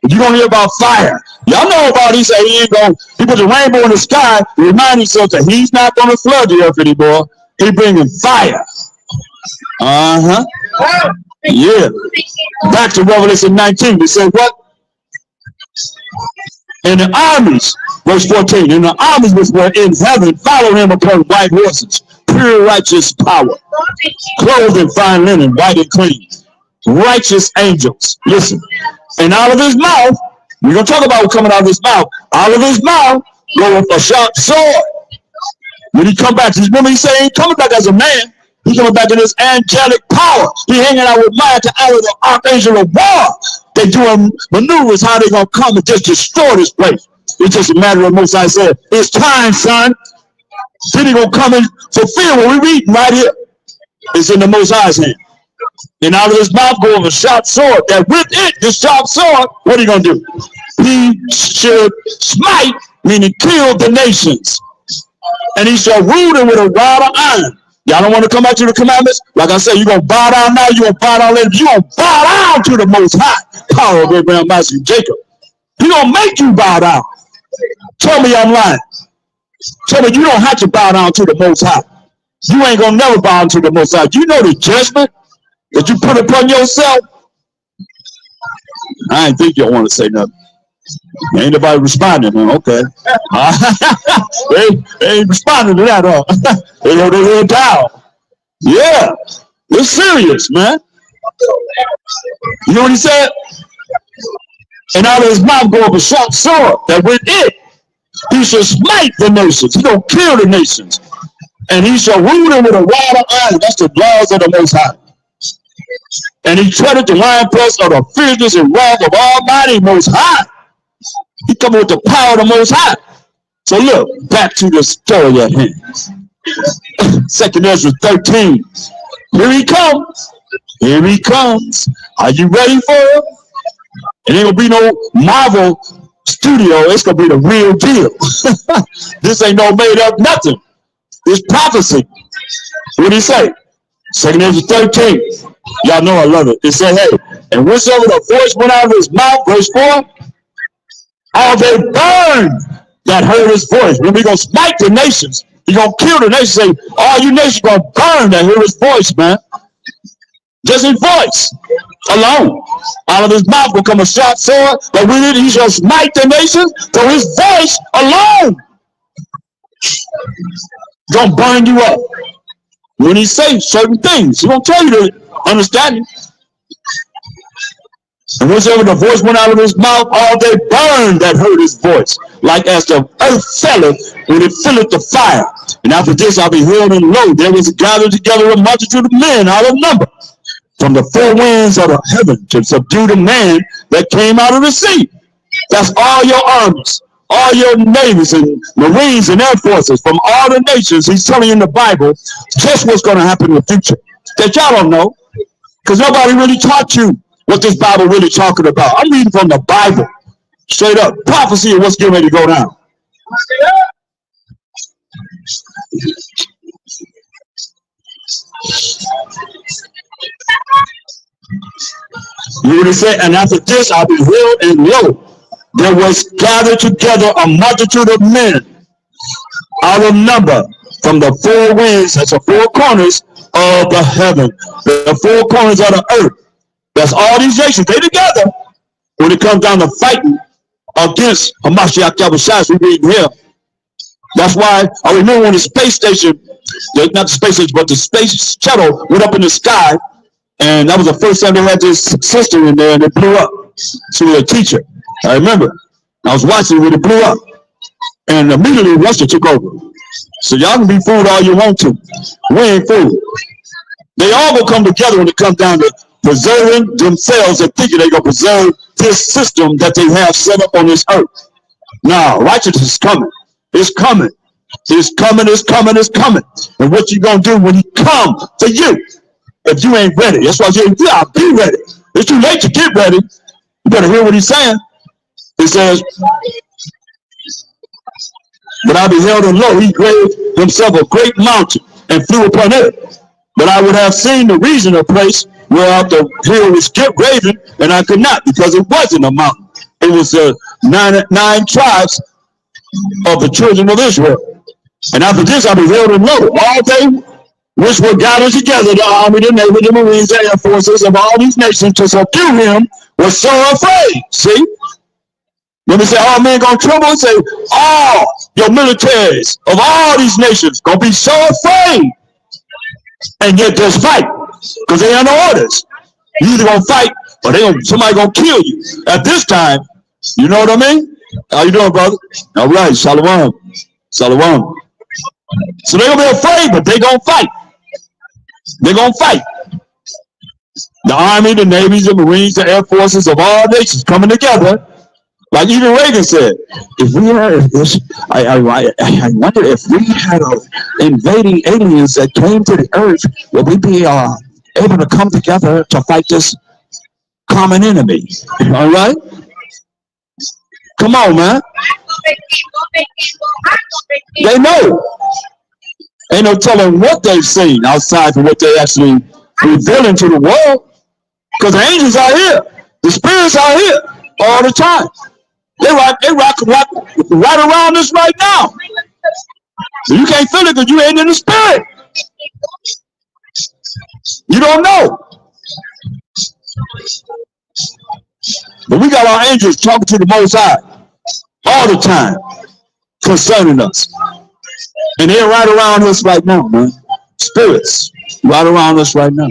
if you're gonna hear about fire, y'all know about he said he put the rainbow in the sky to remind himself that he's not gonna flood the earth anymore. He bringing fire. Yeah. Back to Revelation 19. They said what? And the armies, verse 14, and the armies which were in heaven followed him upon white horses, pure righteous power, clothed in fine linen, white and clean, righteous angels. Listen, and out of his mouth, we're going to talk about what's coming out of his mouth. Out of his mouth goeth a sharp sword. When he come back, remember he said he ain't coming back as a man. He coming back in his angelic power. He hanging out with Michael, out of the archangel of war. They doing maneuvers how they gonna come and just destroy this place. It's just a matter of Most High said, it's time, son. Then he gonna come and fulfill what we reading right here. It's in the Most High's hand. And out of his mouth goes a sharp sword. That with it, this sharp sword, what are you gonna do? He should smite, meaning kill the nations. And he shall rule them with a rod of iron. Y'all don't want to come back to the commandments? Like I said, you're going to bow down now. You're going to bow down later. You're going to bow down to the Most High power of Abraham, Isaac, and Jacob. He's going to make you bow down. Tell me I'm lying. Tell me you don't have to bow down to the Most High. You ain't going to never bow down to the Most High. You know the judgment that you put upon yourself? I didn't think you want to say nothing. Ain't nobody responding, huh? Okay. They ain't responding to that, huh? They hold their head down. Yeah. It's serious, man. You know what he said? And out of his mouth go up a sharp sword, that with it he shall smite the nations. He gonna kill the nations. And he shall rule them with a rod of iron. That's the laws of the Most High. And he treaded the winepress of the fierceness and wrath of Almighty Most High. He come with the power of the Most High. So look, back to the story at hand. 2 Ezra 13. Here he comes. Here he comes. Are you ready for him? It ain't gonna be no Marvel studio. It's gonna be the real deal. This ain't no made up nothing. It's prophecy. What did he say? 2 Ezra 13. Y'all know I love it. It said, hey, and whensoever the voice went out of his mouth, verse 4, all they burned that heard his voice. When we gonna smite the nations, he gonna kill the nations. Say, all you nations gonna burn that hear his voice, man. Just his voice alone. Out of his mouth will come a sharp sword, but with it he shall smite the nations. So his voice alone gonna burn you up. When he say certain things, he gonna tell you to understand it. And whensoever the voice went out of his mouth, all they burned that heard his voice, like as the earth filleth when it filleth the fire. And after this I beheld, and lo, there was gathered together a multitude of men out of number, from the four winds of the heaven, to subdue the man that came out of the sea. That's all your armies, all your navies and marines and air forces from all the nations. He's telling you in the Bible just what's going to happen in the future that y'all don't know, because nobody really taught you what this Bible really talking about. I'm reading from the Bible, straight up prophecy of what's getting ready to go down. You would have said, and after this I beheld, and lo, there was gathered together a multitude of men out of number from the four winds, that's the four corners of the heaven, the four corners of the earth. That's all these nations. They together when it comes down to fighting against Hamashiach Yahushua. We read here. That's why I remember when the space station, not the space station, but the space shuttle went up in the sky, and that was the first time they had this sister in there, and it blew up. She was a teacher. I remember. I was watching when it blew up, and immediately Russia took over. So y'all can be fooled all you want to. We ain't fooled. They all gonna come together when it comes down to preserving themselves and thinking they're gonna preserve this system that they have set up on this earth. Now, righteousness is coming. It's coming. It's coming. It's coming. It's coming. And what you gonna do when he come for you? If you ain't ready, that's why I say, yeah, be ready. It's too late to get ready. You better hear what he's saying. He says, but I beheld, and lo, he graved himself a great mountain and flew upon it. But I would have seen the reason of place whereof the hill was graven, and I could not, because it wasn't a mountain. It was nine tribes of the children of Israel. And after this I beheld, and lo, all they which were gathered together, the army, the navy, the marines, the air forces of all these nations to subdue him, were so afraid. See? Let me say, all men gonna tremble and say, all your militaries of all these nations gonna be so afraid And yet just fight. Because they under orders. You either gonna fight or somebody gonna kill you. At this time, you know what I mean? How you doing, brother? All right, shalom. Shalom. So they're gonna be afraid, but they gonna fight. They're gonna fight. The Army, the Navy, the Marines, the Air Forces of all nations coming together. Like even Reagan said, if we had, I wonder if we had invading aliens that came to the earth, would we be able to come together to fight this common enemy? All right? Come on, man. They know. Ain't no telling what they've seen outside from what they actually revealing to the world. Because the angels are here. The spirits are here all the time. They rock right around us right now. So you can't feel it because you ain't in the spirit. You don't know. But we got our angels talking to the Most High all the time concerning us. And they're right around us right now, man. Spirits right around us right now.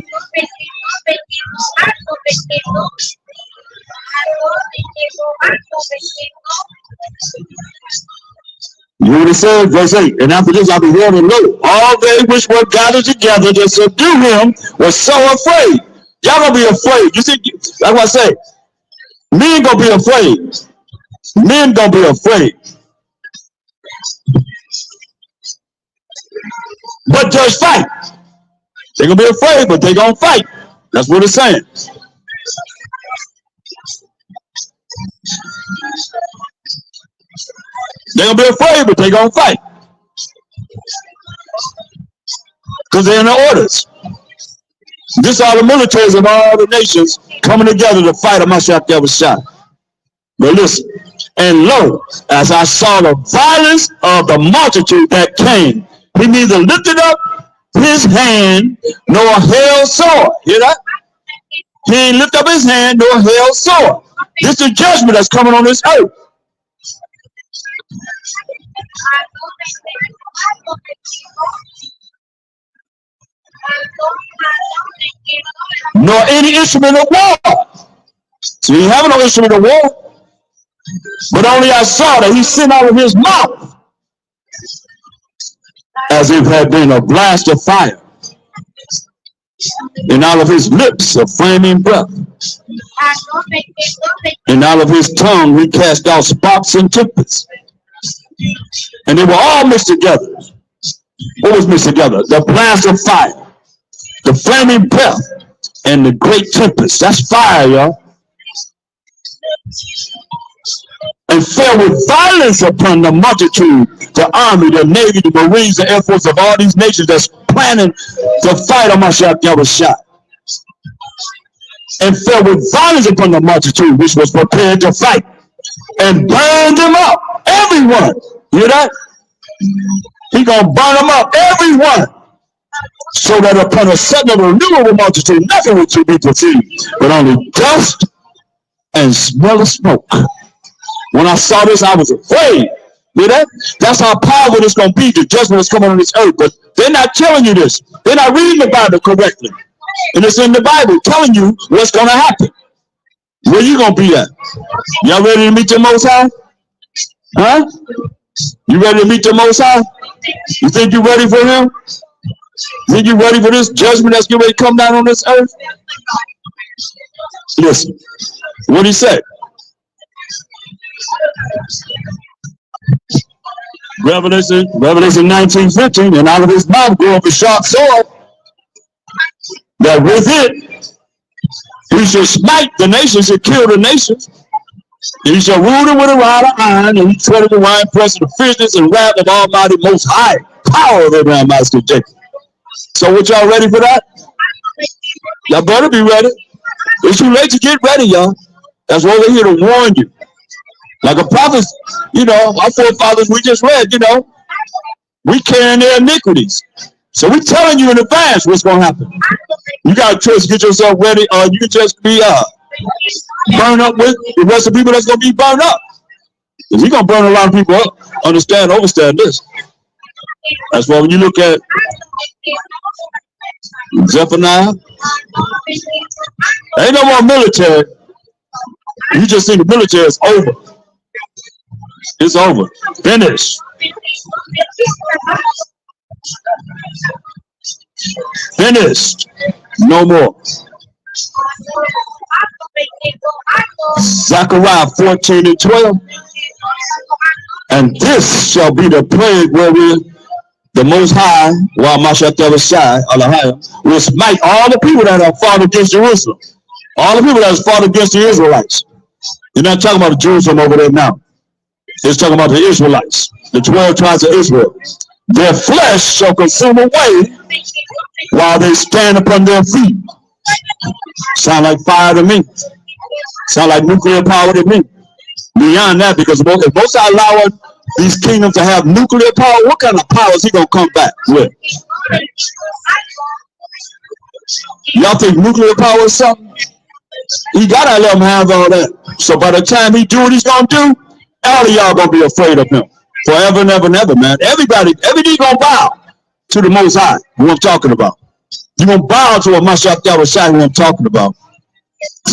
You know what it says, verse 8. And after this, I'll be warned and lo, all they which were gathered together to subdue him were so afraid. Y'all gonna be afraid. You see, like what I say, men gonna be afraid. Men gonna be afraid. But just fight. They're gonna be afraid, but they're gonna fight. That's what it's saying. They're gonna be afraid, but they're gonna fight. Because they're in the orders. This are the militaries of all the nations coming together to fight a Mashiach Yahushua. But listen, and lo, as I saw the violence of the multitude that came, he neither lifted up his hand nor held sword. Hear that? He ain't lift up his hand nor held sword. This is the judgment that's coming on this earth. Nor any instrument of war. So he having no instrument of war. But only I saw that he sent out of his mouth as if it had been a blast of fire, and out of his lips a flaming breath, and out of his tongue he cast out sparks and tempests, and they were all mixed together. What was mixed together? The blast of fire, the flaming breath, and the great tempest. That's fire, y'all. And fell with violence upon the multitude, the army, the navy, the marines, the air force of all these nations that's planning to fight on Mashiach Yahushua. And fell with violence upon the multitude which was prepared to fight, and burned them up, everyone. You hear that? He gonna burn them up, everyone, so that upon a sudden of a innumerable multitude, nothing would to be perceived, but only dust and smell of smoke. When I saw this, I was afraid. Hear that? That's how powerful it's going to be. The judgment is coming on this earth. But they're not telling you this. They're not reading the Bible correctly. And it's in the Bible telling you what's going to happen. Where you going to be at? Y'all ready to meet the Most High? Huh? You ready to meet the Most High? You think you're ready for him? You think you're ready for this judgment that's getting ready to come down on this earth? Listen, what he said. Revelation 19:15, and out of his mouth grew up a sharp sword, that with it he shall smite the nations and kill the nations. And he shall rule them with a rod of iron, and he treaded the wine press of the fierceness and wrath of Almighty Most High, power of Abraham, Master Jacob. So, what y'all ready for that? Y'all better be ready. It's too late to get ready, y'all. That's why we're here to warn you. Like a prophet, you know, our forefathers we just read, you know, we carrying their iniquities. So we're telling you in advance what's going to happen. You got a choice to get yourself ready, or you can just be burned up with the rest of the people that's going to be burned up. Because he's going to burn a lot of people up. Understand this. That's why when you look at Zephaniah. Ain't no more military. You just think the military is over. It's over. Finished. Finished. No more. Zechariah 14:12. And this shall be the plague wherewith the Most High, while Mashiach will smite all the people that have fought against Jerusalem. All the people that have fought against the Israelites. You're not talking about Jerusalem over there now. It's talking about the Israelites, the 12 tribes of Israel. Their flesh shall consume away while they stand upon their feet. Sound like fire to me. Sound like nuclear power to me. Beyond that, because if most are allowing these kingdoms to have nuclear power, what kind of power is he going to come back with? Y'all think nuclear power is something? He got to let him have all that. So by the time he do what he's going to do, all of y'all going to be afraid of him. Forever and ever and ever, man. Everybody going to bow to the Most High, who I'm talking about. You're going to bow to a Mashiach Yahushua, who I'm talking about.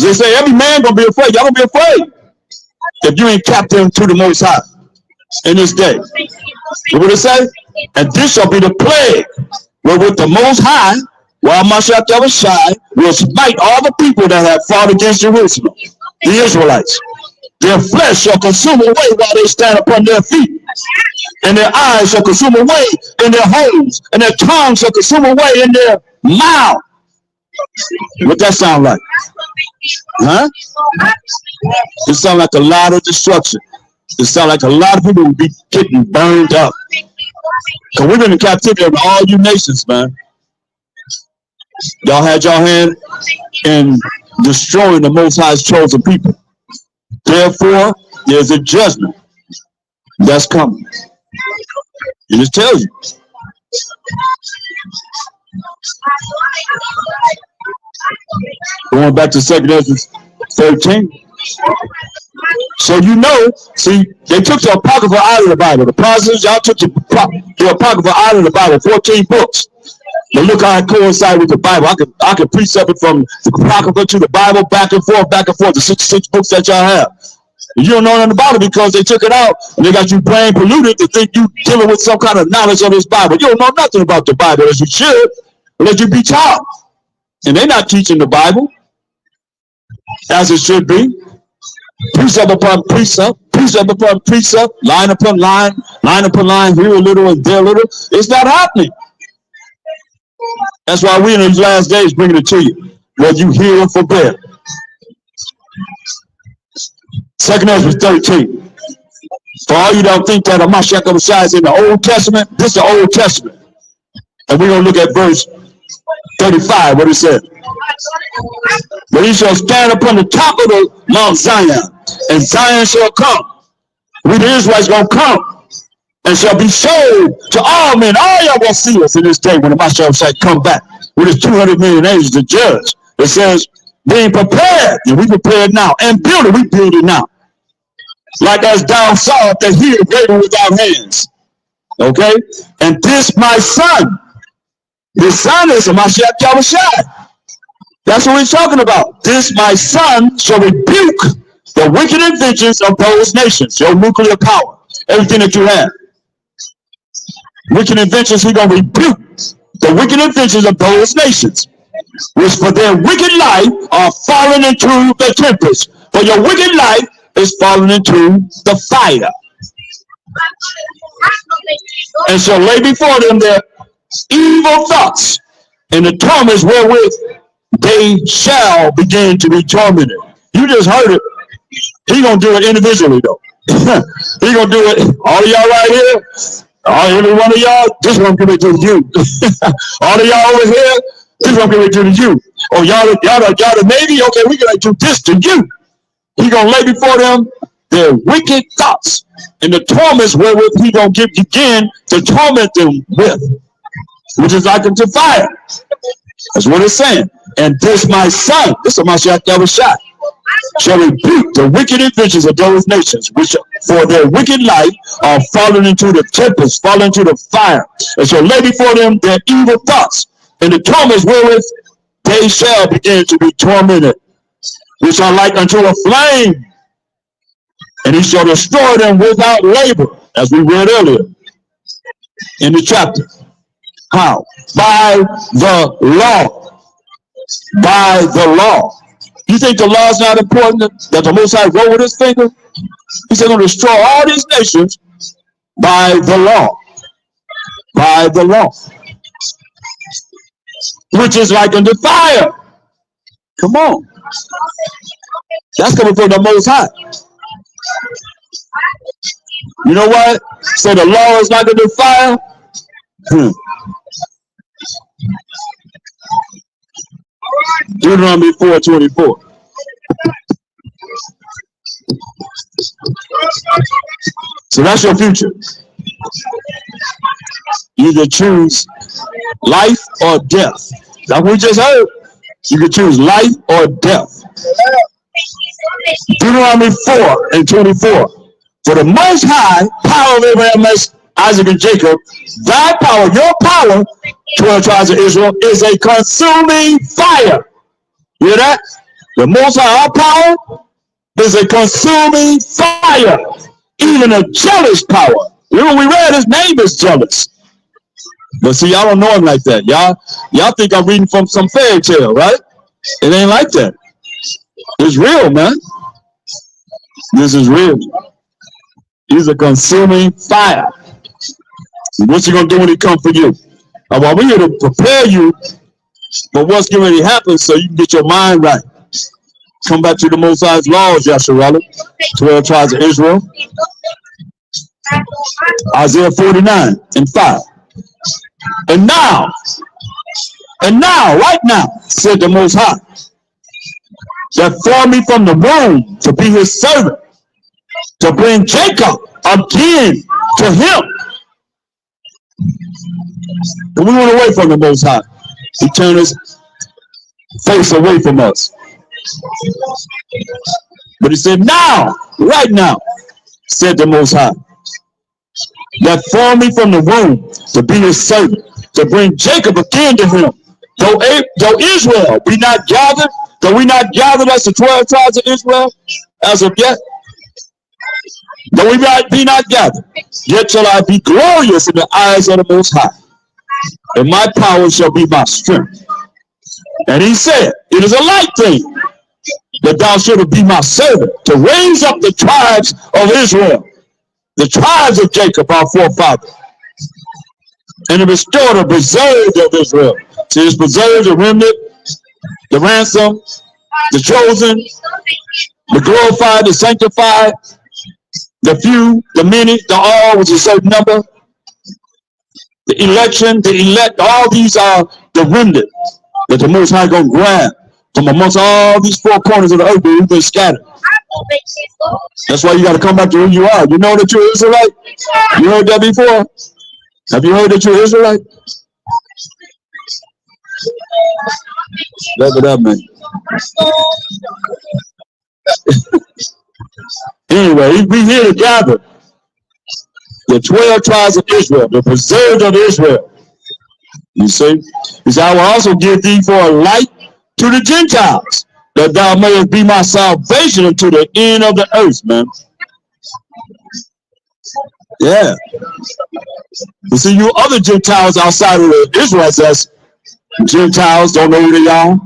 They say every man going to be afraid. Y'all going to be afraid if you ain't captain to the Most High in this day. What would it say? And this shall be the plague wherewith the Most High, while Mashiach Yahushua will smite all the people that have fought against Jerusalem, the Israelites. Their flesh shall consume away while they stand upon their feet, and their eyes shall consume away in their homes, and their tongue shall consume away in their mouth. What that sound like? Huh? It sound like a lot of destruction. It sound like a lot of people will be getting burned up. Because we've been in captivity of all you nations, man. Y'all had your hand in destroying the Most High's chosen people. Therefore, there's a judgment that's coming. It just tells you. Going back to 2 Ezra 13. So you know, see, they took the Apocrypha out of the Bible. The prophets, y'all took the Apocrypha out of the Bible, 14 books. But look how it coincides with the Bible. I could precept it from the Apocrypha to the Bible, back and forth, the 66 books that y'all have. You don't know nothing about it because they took it out and they got you brain polluted to think you dealing with some kind of knowledge of this Bible. You don't know nothing about the Bible as you should, unless you be taught. And they're not teaching the Bible as it should be. Precept upon precept, precept upon precept, line upon line upon line, here a little and there a little. It's not happening. That's why we in these last days bringing it to you, whether you hear or forbid. 2 Ezra 13. For all you don't think that Mashiach Yahushua is in the Old Testament, this is the Old Testament. And we're going to look at verse 35, what it says. But he shall stand upon the top of the Mount Zion, and Zion shall come. We the Israelites going to come, and shall be showed to all men. All y'all going to see us in this day when the Mashiach shall come back with his 200 million angels to judge. It says, being prepared, and we prepared now, and building, we build it now. Like as thou sawest that he is greater without hands. Okay? And this my son, this son is a Mashiach Yahushua. That's what we're talking about. This my son shall rebuke the wicked inventions of those nations, your nuclear power, everything that you have. Wicked inventions, he's going to rebuke the wicked inventions of those nations, which for their wicked life are fallen into the tempest. For your wicked life is fallen into the fire. And shall lay before them their evil thoughts and the torments wherewith they shall begin to be tormented. You just heard it. He gonna do it individually though. He gonna do it. All of y'all right here, every one of y'all, this one give it to you. All of y'all over here, this one give it to you. Oh, y'all the Navy, okay, we gonna do this to you. He gonna lay before them their wicked thoughts and the torments wherewith he gonna begin to torment them with, which is like unto fire. That's what it's saying. And this my son, this is Mashiach Yahushua, shall rebuke the wicked inventions of those nations, which for their wicked life are fallen into the tempest, fallen into the fire, and shall lay before them their evil thoughts And the torments wherewith they shall begin to be tormented, which are like unto a flame, and he shall destroy them without labor, as we read earlier in the chapter. How? By the law. By the law. You think the law is not important, that the Most High wrote with his finger? He said, going to destroy all these nations by the law. By the law. Which is like unto fire. Come on. That's coming from the Most High. You know what? So the law is like unto fire. Deuteronomy 4:24. So that's your future. Either choose life or death. That's what we just heard. You can choose life or death. Deuteronomy 4:24. For the Most High power of Abraham, Isaac, and Jacob, thy power, your power, 12 tribes of Israel, is a consuming fire. You hear that? The Most High, our power, is a consuming fire, even a jealous power. You know, we read his name is jealous. But see, y'all don't know him like that. Y'all think I'm reading from some fairy tale, right? It ain't like that. It's real, man. This is real. He's a consuming fire. What's he gonna do when he comes for you? Well, we're here to prepare you for what's going to happen so you can get your mind right. Come back to the Most High's laws, Yasharala. 12 tribes of Israel. Isaiah 49:5. And now, right now, said the Most High, that formed me from the womb to be his servant, to bring Jacob again to him. And we went away from the Most High. He turned his face away from us. But he said, now, right now, said the Most High, that formed me from the womb to be his servant, to bring Jacob again to him. Though Israel be not gathered, though we not gathered as the 12 tribes of Israel as of yet, though we be not gathered, yet shall I be glorious in the eyes of the Most High, and my power shall be my strength. And he said, it is a light thing that thou shouldst be my servant, to raise up the tribes of Israel, the tribes of Jacob, our forefather, and to restore the preserved of Israel. So it's preserved, the remnant, the ransom, the chosen, the glorified, the sanctified, the few, the many, the all, which is a certain number, the election, the elect. All these are the remnant that the Most High gonna grab from amongst all these four corners of the earth where we've been scattered. That's why you got to come back to who you are. You know that you're Israelite? You heard that before? Have you heard that you're Israelite? Look it up, man. Anyway, we here to gather the 12 tribes of Israel, the preserved of Israel. You see? He said, I will also give thee for a light to the Gentiles, that thou mayest be my salvation unto the end of the earth, man. Yeah. You see, you other Gentiles outside of the Israelites, that's Gentiles, don't know who they are,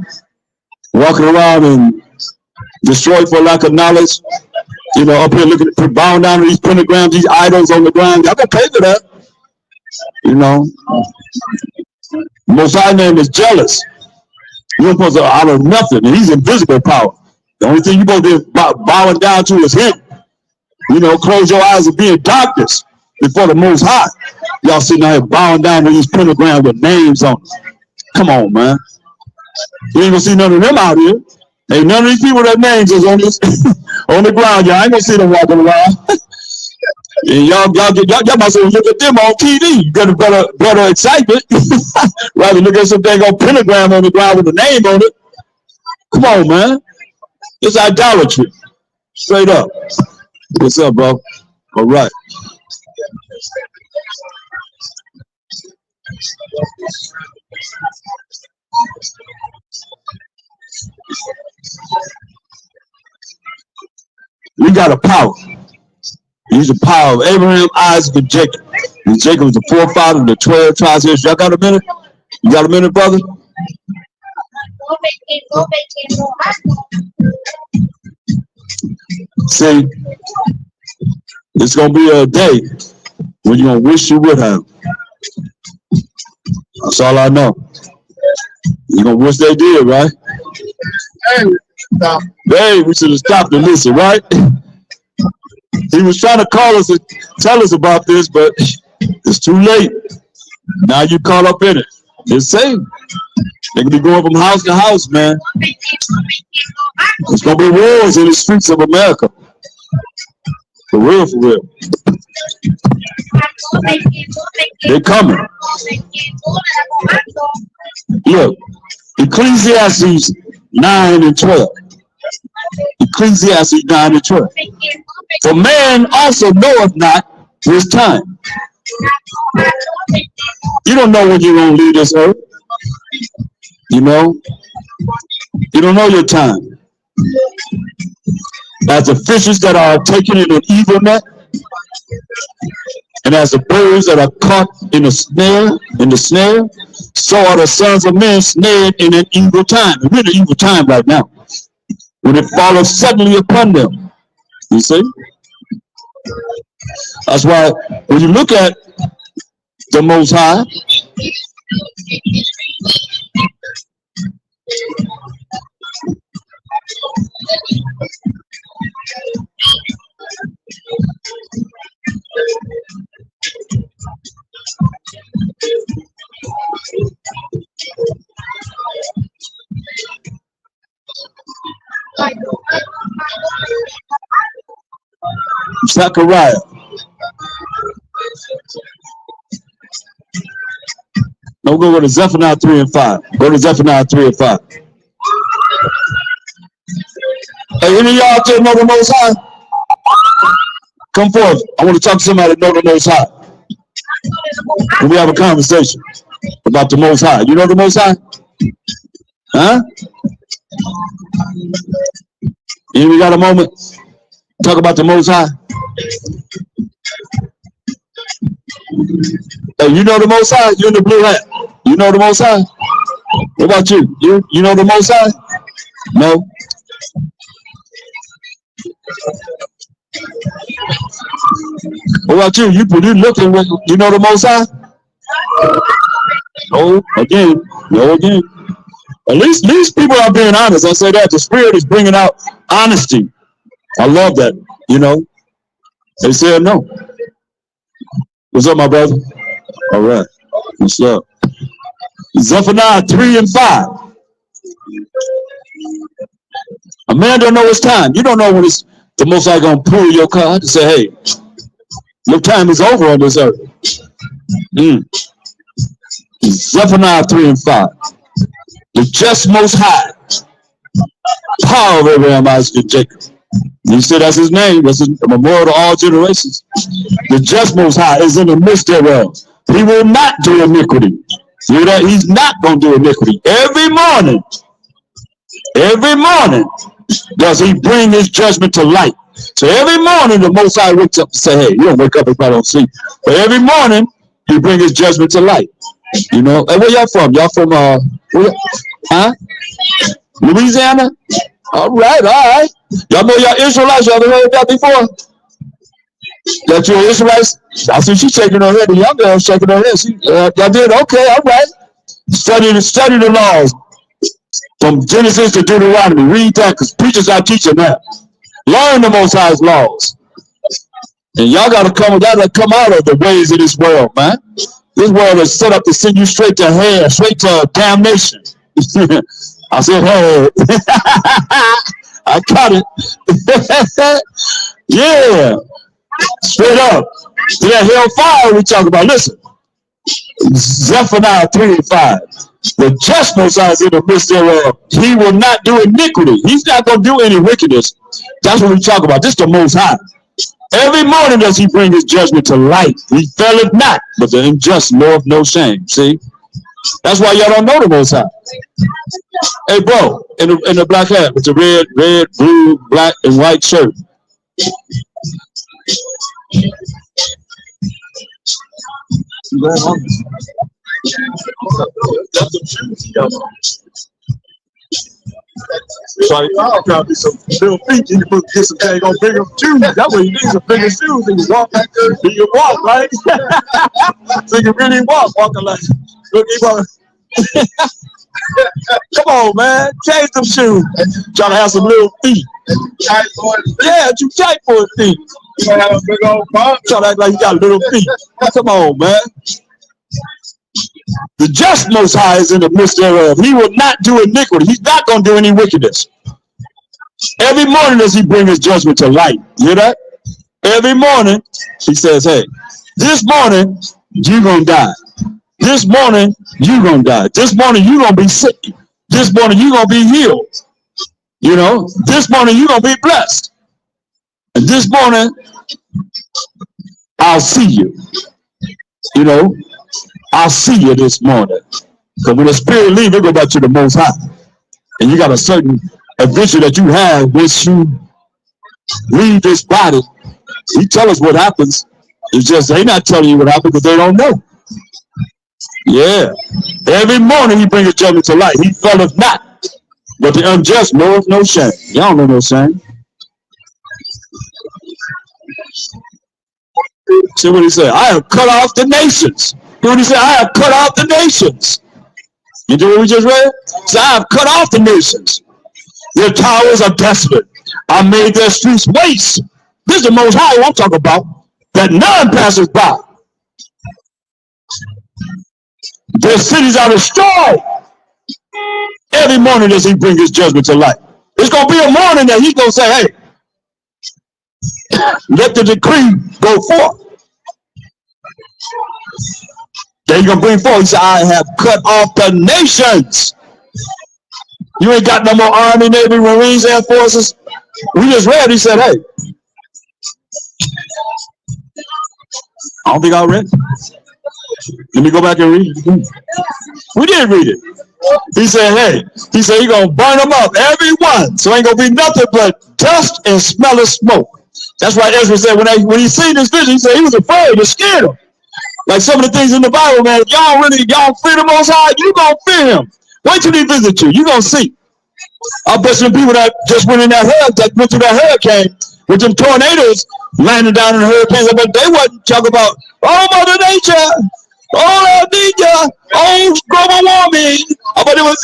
walking around and destroyed for lack of knowledge. You know, up here looking at, bowing down to these pentagrams, these idols on the ground. Y'all gonna pay for that. You know. Most High name is jealous. You're supposed to out of nothing, and he's invisible power. The only thing you're supposed to be bowing down to is him. You know, close your eyes and be in darkness before the Most High. Y'all sitting out here bowing down to these pentagrams with names on them. Come on, man. You ain't gonna see none of them out here. Ain't none of these people that names is on this on the ground. Y'all ain't gonna see them walking around. And y'all might as well look at them on TV. You get a better excitement. Rather look at some dang old pentagram on the ground with a name on it. Come on, man. It's idolatry. Straight up. What's up, bro? All right. got a power. He's the power of Abraham, Isaac, and Jacob. And Jacob was the forefather of the 12 tribes of Israel. Y'all got a minute? You got a minute, brother? See, it's going to be a day when you're going to wish you would have. That's all I know. You're going to wish they did, right? Hey, we should have stopped and listened, right? He was trying to call us and tell us about this, but it's too late. Now you caught up in it. It's safe. They can be going from house to house, man. There's going to be wars in the streets of America. For real, for real. They're coming. Look, Ecclesiastes 9 and 12. Ecclesiastes 9 and 12. For man also knoweth not his time. You don't know when you're going to leave this earth. You know? You don't know your time. As the fishes that are taken in an evil net, and as the birds that are caught in the snare, so are the sons of men snared in an evil time. We're in an evil time right now, when it follows suddenly upon them. You see? That's why when you look at the Most High, Zechariah. No, we'll go to Zephaniah 3 and 5. Go to Zephaniah 3 and 5. Hey, any of y'all out there know the Most High? Come forth. I want to talk to somebody that know the Most High. We have a conversation about the Most High. You know the Most High? Huh? You got a moment? Talk about the Most High. Hey, you know the Most High? You in the blue hat. You know the Most High? What about you? You know the Most High? No? What about you? You looking with, you know the Most High? No, again. No, again. At least people are being honest. I say that. The Spirit is bringing out honesty. I love that, you know. They said no. What's up, my brother? All right. What's up? Zephaniah 3 and 5. A man don't know his time. You don't know when it's the Most High gonna pull your card and say, hey, your time is over on this earth. Zephaniah 3 and 5. The just Most High, power of Abraham, Isaac, and Jacob. You said that's his name. That's his memorial to all generations. The just Most High is in the midst thereof. He will not do iniquity. See that? He's not going to do iniquity. Every morning does he bring his judgment to light. So every morning the Most High wakes up and say, hey, you don't wake up if I don't sleep. But every morning he brings his judgment to light. You know, hey, where y'all from? Y'all from, Louisiana? All right. Y'all know y'all Israelites? Y'all ever heard that before? That you're Israelites? I see she shaking her head. The young girl shaking her head. Y'all did? Okay, all right. Study the laws from Genesis to Deuteronomy. Read that, because preachers are teaching that. Learn the Most High's laws. And y'all gotta come out of the ways of this world, man. This world is set up to send you straight to hell, straight to damnation. I said, hey, I got it. Yeah, straight up. To that hellfire we talk about. Listen, Zephaniah 3 and 5. The just Most High is in the midst thereof. He will not do iniquity. He's not going to do any wickedness. That's what we talk about. This is the Most High. Every morning does he bring his judgment to light. He faileth not, but the unjust knoweth no shame. See? That's why y'all don't know the Most High. Hey, bro, in the black hat with the red, blue, black, and white shirt. So I'll probably some little feet. You can get some thing on bigger shoes. That way you need some bigger shoes and you walk like that. You can walk, right? So you can really walking like look, come on, man. Change them shoes. Trying to have some little feet. Yeah, too tight for his feet. You have a big old bump. Trying to act like you got little feet. Come on, man. The just Most High is in the midst thereof. He will not do iniquity. He's not going to do any wickedness. Every morning does he bring his judgment to light. You hear that? Every morning he says, hey, this morning you're going to die. This morning you're going to die. This morning you're going to be sick. This morning you're going to be healed. You know, this morning you're going to be blessed. And this morning I'll see you. You know, I'll see you this morning. Because when the spirit leaves, it go back to the Most High. And you got a certain adventure that you have once you leave this body. He tell us what happens. It's just they not telling you what happened because they don't know. Yeah. Every morning he brings judgment to light. He felleth not, but the unjust knoweth no shame. Y'all know no shame. See what he said? I have cut off the nations. Hear what he said? I have cut off the nations. You do what we just read? So I have cut off the nations. Their towers are desolate. I made their streets waste. This is the Most High I'm talking about. That none passes by. Their cities are destroyed. Every morning does he bring his judgment to light. It's going to be a morning that he's going to say, hey, let the decree go forth. Then he's going to bring forth, he said, I have cut off the nations. You ain't got no more Army, Navy, Marines, Air Forces. We just read, he said, hey. I don't think I read. Let me go back and read it. We did read it. He said, hey, he said, he's going to burn them up, every one. So ain't going to be nothing but dust and smell of smoke. That's why Ezra said, when he seen this vision, he said he was afraid, it scared him. Like some of the things in the Bible, man, if y'all fear the Most High, you going to fear him. Wait till he visit you. You going to see. I bet some people that just went in that went through that hurricane with them tornadoes landing down in the hurricanes, but they wasn't talking about, oh, Mother Nature, oh, El Nino, oh, global warming. But it was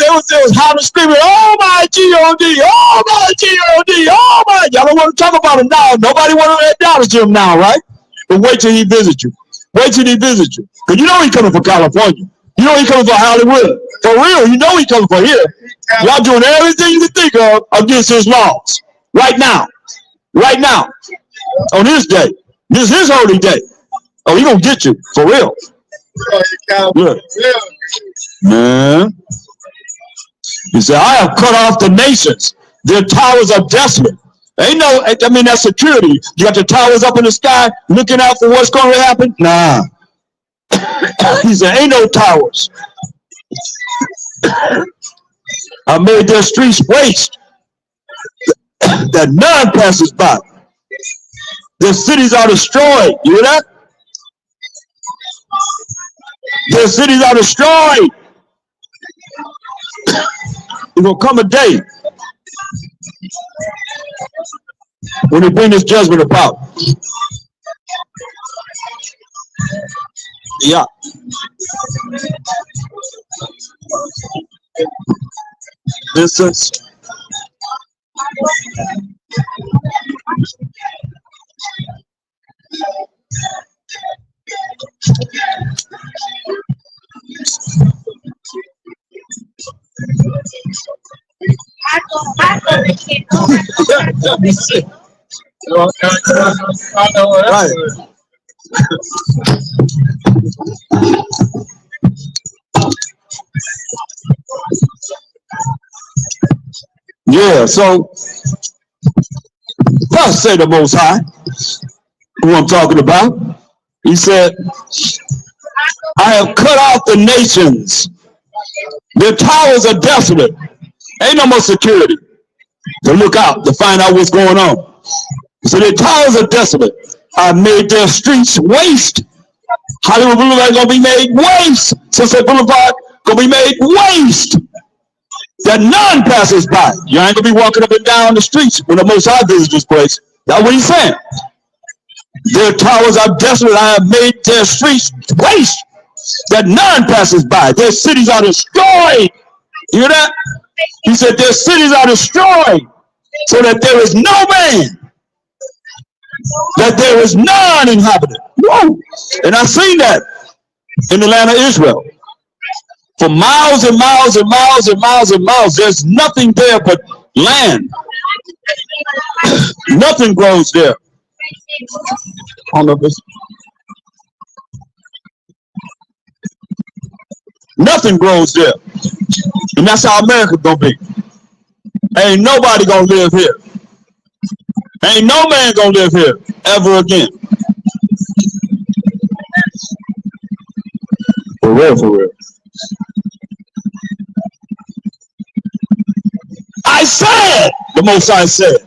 hot and screaming, oh, my God, oh, my God, oh, my. Y'all don't want to talk about him now. Nobody want to acknowledge him now, right? But wait till he visits you. Wait till he visits you. Because you know he's coming for California. You know he's coming for Hollywood. For real, you know he's coming for here. Y'all doing everything you can think of against his laws. Right now. Right now. On this day. This is his holy day. Oh, he gonna get you. For real. Look. Man. He said, I have cut off the nations. Their towers are desolate. Ain't no, I mean, that's security. You got the towers up in the sky looking out for what's going to happen? Nah. He said, ain't no towers. I made their streets waste that none passes by. Their cities are destroyed. You hear that? Their cities are destroyed. It will come a day when he bring this judgment about. Yeah. Instance. Right. Yeah, so thus say the Most High, who I'm talking about. He said, I have cut off the nations. Their towers are desolate. Ain't no more security to look out, to find out what's going on. So their towers are desolate. I made their streets waste. Hollywood Boulevard gonna be made waste. Sunset Boulevard gonna be made waste. That none passes by. You ain't gonna be walking up and down the streets when the Most High visits this place. That's what he's saying. Their towers are desolate. I have made their streets waste. That none passes by. Their cities are destroyed. You hear that? He said their cities are destroyed, so that there is no man, that there is none inhabited. Whoa! And I seen that in the land of Israel. For miles and miles and miles and miles and miles, there's nothing there but land. Nothing grows there. Nothing grows there. And that's how America's gonna be. Ain't nobody gonna live here. Ain't no man gonna live here ever again. For real, for real. I said, the Most High said,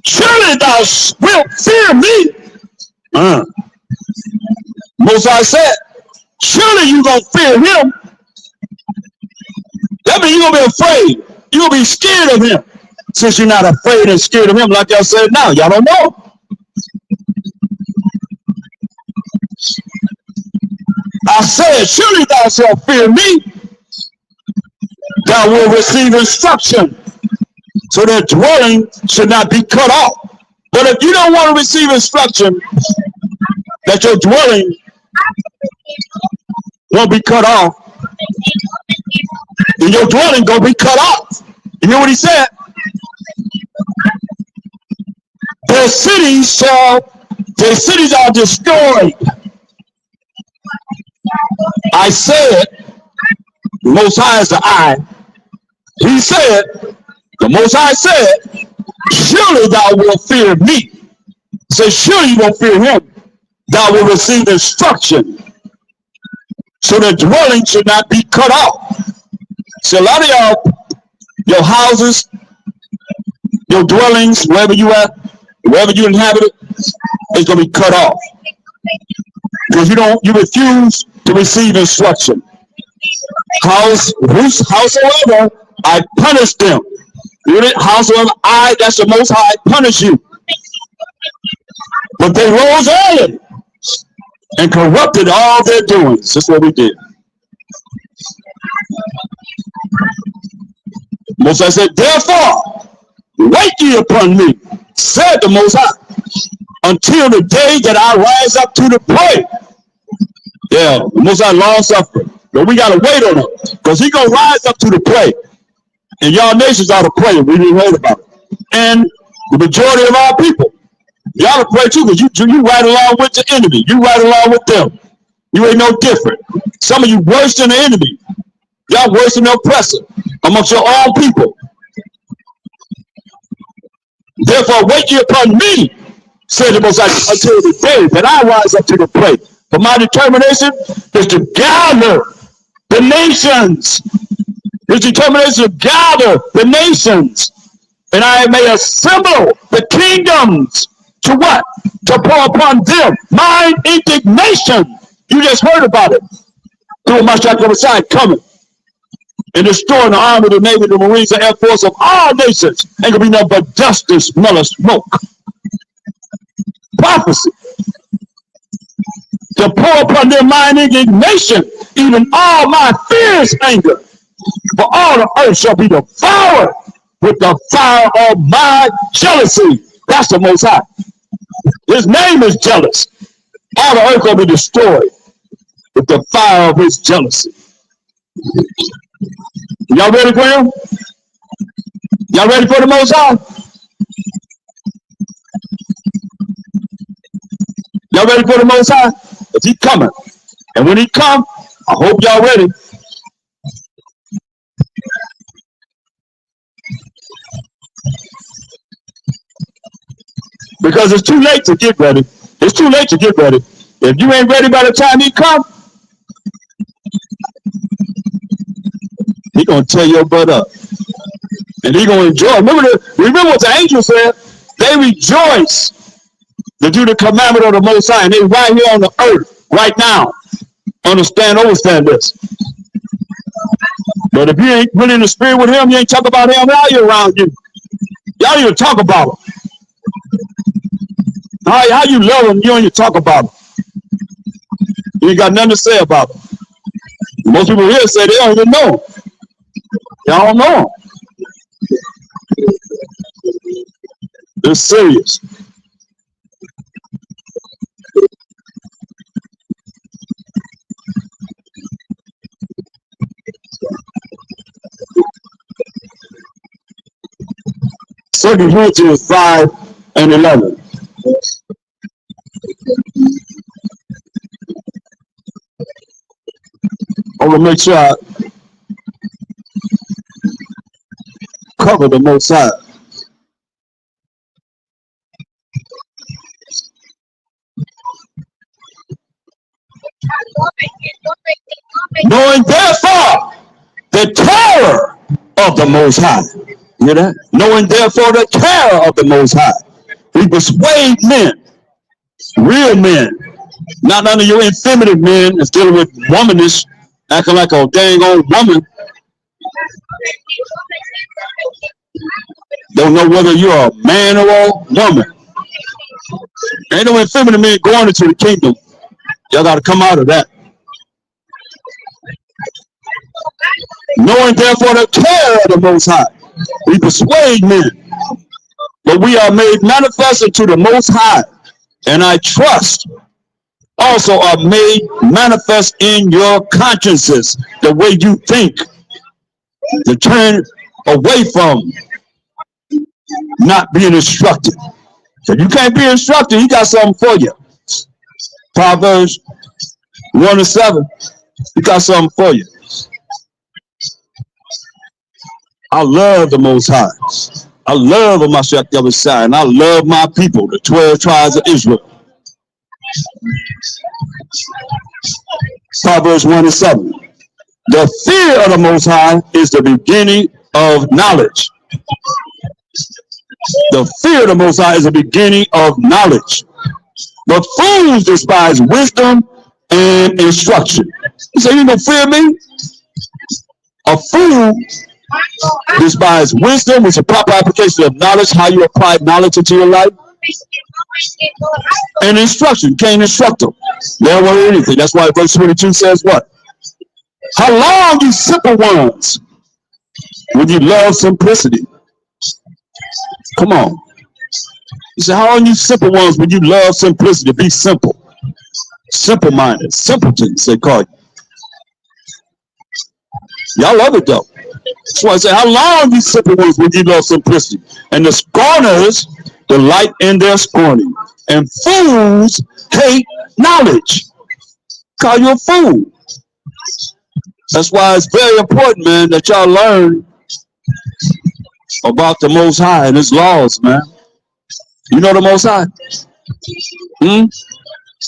surely thou wilt fear me. Most High said, surely you gonna fear him. That means you're gonna be afraid. You're gonna be scared of him. Since you're not afraid and scared of him, like y'all said now, y'all don't know. I said, surely thou shalt fear me. Thou wilt receive instruction, so that dwelling should not be cut off. But if you don't want to receive instruction, that your dwelling won't be cut off, then your dwelling gonna be cut off. You hear what he said? Their cities are destroyed. I said, the Most High is the I. He said, the Most High said, surely thou wilt fear me. Say, surely you won't fear him. Thou will receive instruction, so the dwelling should not be cut off. So a lot of y'all, your houses, your dwellings, wherever you at, wherever you inhabit it, it's gonna be cut off. Because you refuse to receive instruction. Howsoever I punish them. Howsoever that's the Most High, punish you. But they rose early and corrupted all their doings. That's what we did. Most High said, therefore, wait ye upon me, said the Most High, until the day that I rise up to the plate. Yeah, the Most High long suffering. But we got to wait on him, because he going to rise up to the plate. And y'all nations ought to pray. We didn't heard about it. And the majority of our people, y'all to pray too, because you right along with the enemy. You right along with them. You ain't no different. Some of you worse than the enemy. Y'all worse than the oppressor amongst your own people. Therefore, wait ye upon me, said the Most High, until the day that I rise up to the plate. For my determination is to gather the nations. His determination to gather the nations. And I may assemble the kingdoms to what? To pour upon them mine indignation. You just heard about it. Through my Messiah coming and destroying the army, the navy, the marines, the air force of all nations. Ain't gonna be nothing but dust and smell of smoke. Prophecy. To pour upon them mine indignation, even all my fierce anger. For all the earth shall be devoured with the fire of my jealousy. That's the Most High. His name is jealous. All the earth will be destroyed with the fire of his jealousy. Y'all ready for him? Y'all ready for the Most High? Y'all ready for the Most High? Because he's coming. And when he comes, I hope y'all ready. Because it's too late to get ready. It's too late to get ready. If you ain't ready by the time he come, he gonna tear your butt up. And he gonna enjoy. Remember what the angel said? They rejoice to do the commandment of the Most High, and they're right here on the earth right now. Understand this. But if you ain't really in the spirit with him, you ain't talk about him, how you around you? Y'all even talk about him. How you love him, you don't even talk about him. You ain't got nothing to say about him. Most people here say they don't even know him. Y'all don't know him. It's serious. Second Corinthians 5:11. I want to make sure I cover the Most High. Knowing therefore the terror of the Most High. You hear that? Knowing therefore the terror of the Most High. We persuade men, real men, not none of your effeminate men that's dealing with womanish, acting like a dang old woman. Don't know whether you're a man or a woman. Ain't no effeminate men going into the kingdom. Y'all got to come out of that. Knowing therefore the terror of the Most High, we persuade men, but we are made manifest unto the Most High, and I trust also are made manifest in your consciences, the way you think, to turn away from not being instructed. So you can't be instructed, he got something for you. Proverbs 1:7, he got something for you. I love the Most High. I love Mashiach Yahushua, and I love my people, the 12 tribes of Israel. Proverbs 1:7. The fear of the Most High is the beginning of knowledge. The fear of the Most High is the beginning of knowledge. But fools despise wisdom and instruction. You say, you don't fear me? A fool despise wisdom, which is a proper application of knowledge, how you apply knowledge into your life. And instruction, can't instruct them. They don't want anything. That's why verse 22 says what? How long, you simple ones, when you love simplicity? Come on. He said, how long, you simple ones, when you love simplicity? Be simple. Simple-minded. Simpletons, they call you. Y'all love it, though. That's why I say, how long, you simple ones, when you love simplicity? And the scorners delight in their scorning. And fools hate knowledge. Call you a fool. That's why it's very important, man, that y'all learn about the Most High and his laws, man. You know the Most High?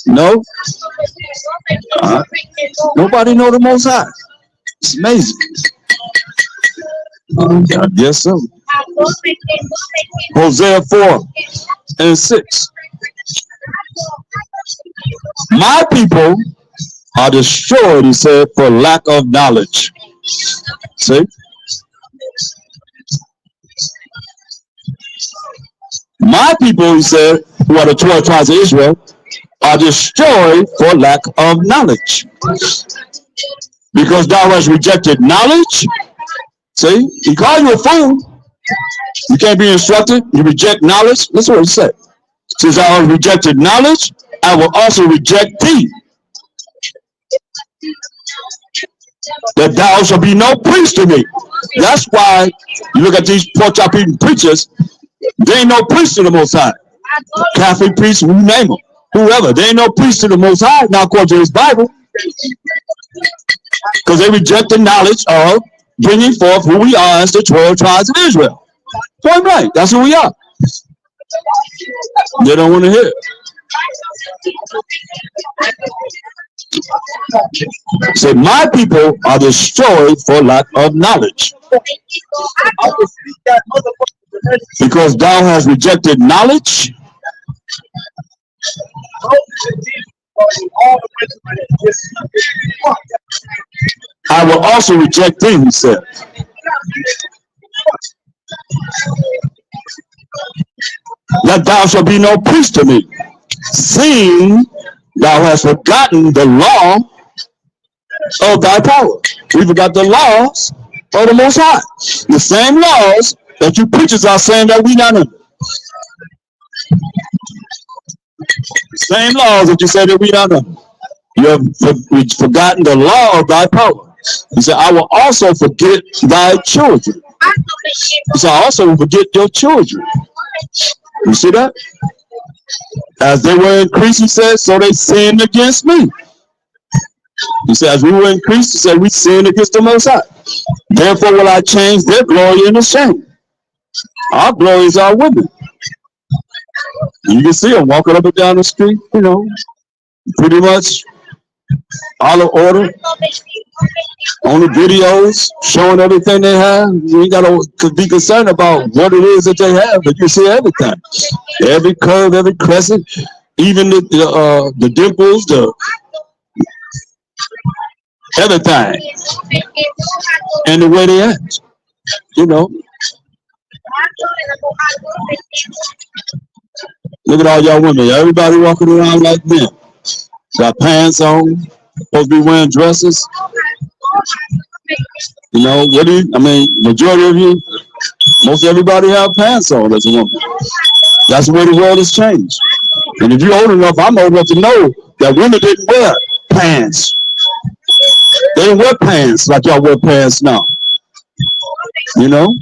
No? Nobody know the Most High. It's amazing. I guess so. Hosea 4:6. My people are destroyed, he said, for lack of knowledge. See? My people, he said, who are the 12 tribes of Israel, are destroyed for lack of knowledge. Because thou hast rejected knowledge. See? He called you a fool. You can't be instructed. You reject knowledge. Listen what he said. Since thou hast rejected knowledge, I will also reject thee. That thou shalt be no priest to me. That's why you look at these pork chop eating preachers, they ain't no priest to the Most High. Catholic priests, you name them, whoever, they ain't no priest to the Most High, now according to his Bible. Because they reject the knowledge of bringing forth who we are as the 12 tribes of Israel. Point blank, that's who we are. They don't want to hear it. Say, my people are destroyed for lack of knowledge. Because thou hast rejected knowledge, I will also reject thee, he said. That thou shalt be no priest to me, seeing thou hast forgotten the law of thy power. We forgot the laws of the Most High. The same laws that you preachers are saying that we not under. The same laws that you say that we not under. You have forgotten the law of thy power. He said, I will also forget thy children. He said, I also will forget your children. You see that? As they were increased, he said, so they sinned against me. He said, as we were increased, he said, we sinned against the Most High. Therefore will I change their glory into shame. Our glory is our women. You can see them walking up and down the street, you know, pretty much all in order. On the videos, showing everything they have. You ain't got to be concerned about what it is that they have, but you see everything. Every curve, every crescent, even the dimples, everything. And the way they act, you know. Look at all y'all women. Everybody walking around like men. Got pants on, supposed to be wearing dresses. You know, majority of you, most everybody have pants on as a woman. That's the way the world has changed. And if you're old enough, I'm old enough to know that women didn't wear pants. They didn't wear pants like y'all wear pants now. You know?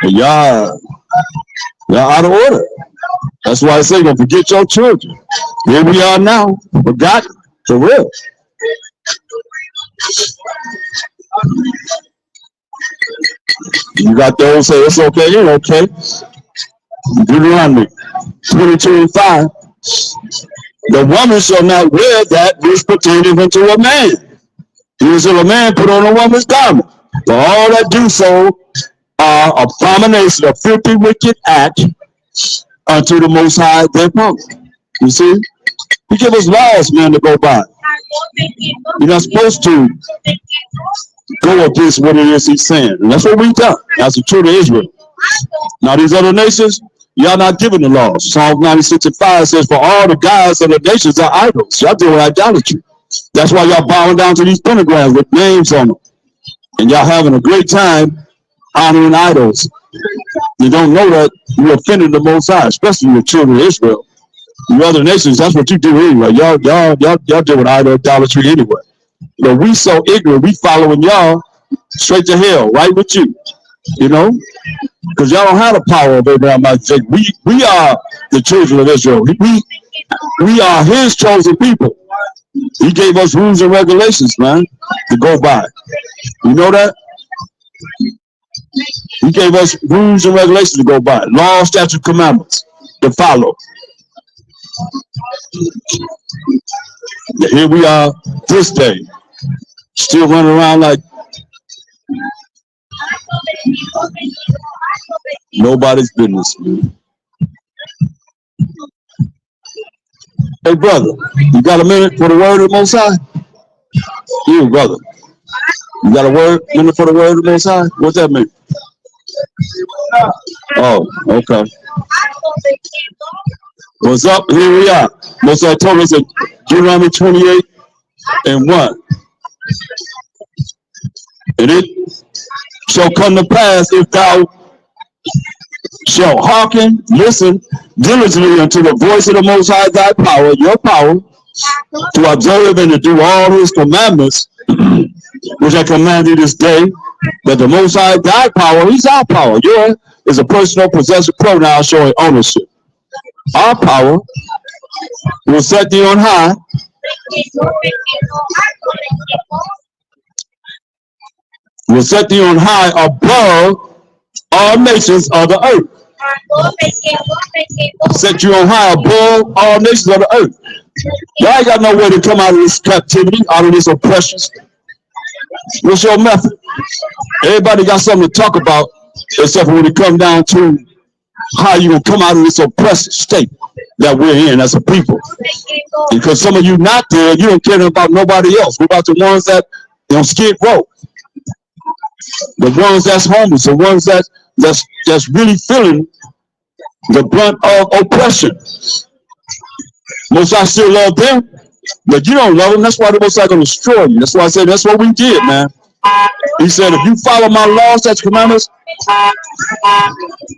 Y'all out of order. That's why I say, don't forget your children. Here we are now, forgotten, for real. You got those say it's okay, it ain't okay. Deuteronomy 22:5. The woman shall not wear that which pertaineth unto a man. Even shall a man put on a woman's garment. For all that do so are abomination, a filthy, wicked act unto the Most High their power. You see? He give us laws, man, to go by. You're not supposed to go against what it is he's saying. And that's what we done as the children of Israel. Now these other nations, y'all not given the laws. Psalm 96:5 says, for all the gods of the nations are idols. Y'all doing idolatry. That's why y'all bowing down to these pentagrams with names on them. And y'all having a great time honoring idols. You don't know that you offended the Most High, especially the children of Israel. You other nations, that's what you do anyway. Y'all doing idolatry anyway. But we so ignorant, we following y'all straight to hell, right with you. You know? Because y'all don't have the power of Abraham, Isaac. We are the children of Israel. We are his chosen people. He gave us rules and regulations, man, to go by. You know that? He gave us rules and regulations to go by. Law, statute, commandments to follow. Here we are this day, still running around like nobody's business. Hey, brother, you got a minute for the word of the Most High? You, brother, you got a minute for the word of the Most High? What's that mean? Oh, okay. What's up? Here we are. Most I told us in Deuteronomy 28:1. And it shall come to pass if thou shalt hearken, listen diligently unto the voice of the Most High thy power, your power, to observe and to do all his commandments, which I command thee this day, that the Most High thy power, he's our power. Yours is a personal possessive pronoun showing ownership. Our power will set thee on high. Will set thee on high above all nations of the earth. Set you on high above all nations of the earth. Y'all ain't got no way to come out of this captivity, out of this oppression. What's your method? Everybody got something to talk about, except for when it comes down to how you gonna come out of this oppressive state that we're in as a people. Because some of you not there, you don't care about nobody else. What about the ones that on Skid Row? The ones that's homeless, the ones that's really feeling the brunt of oppression. Most I still love them, but you don't love them. That's why the Most High gonna destroy you. That's why I said that's what we did, man. He said, if you follow my laws, statutes, commandments,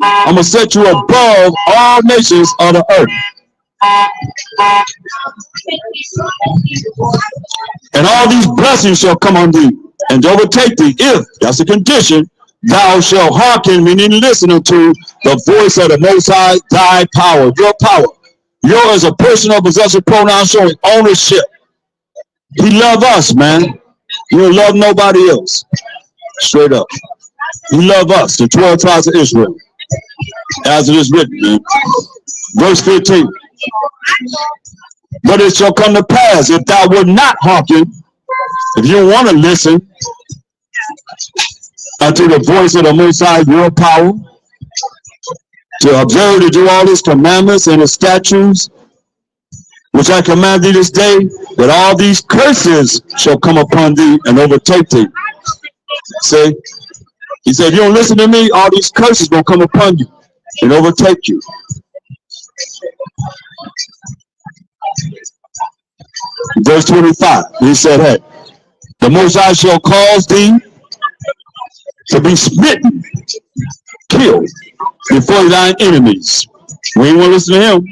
I'm gonna set you above all nations of the earth. And all these blessings shall come on thee and overtake thee if, that's the condition, thou shalt hearken, meaning listen unto the voice of the Most High, thy power, your power. Your is a personal possessive pronoun showing ownership. He love us, man. He don't love nobody else. Straight up. He love us, the 12 tribes of Israel. As it is written, man. Verse 15. But it shall come to pass, if thou wilt not hearken, if you don't want to listen unto the voice of the Most High, your power, to observe to do all his commandments and his statutes, which I command thee this day, that all these curses shall come upon thee and overtake thee. See? He said, if you don't listen to me, all these curses will come upon you and overtake you. Verse 25, he said, hey, the Most High shall cause thee to be smitten, killed before thine enemies. We ain't want to listen to him.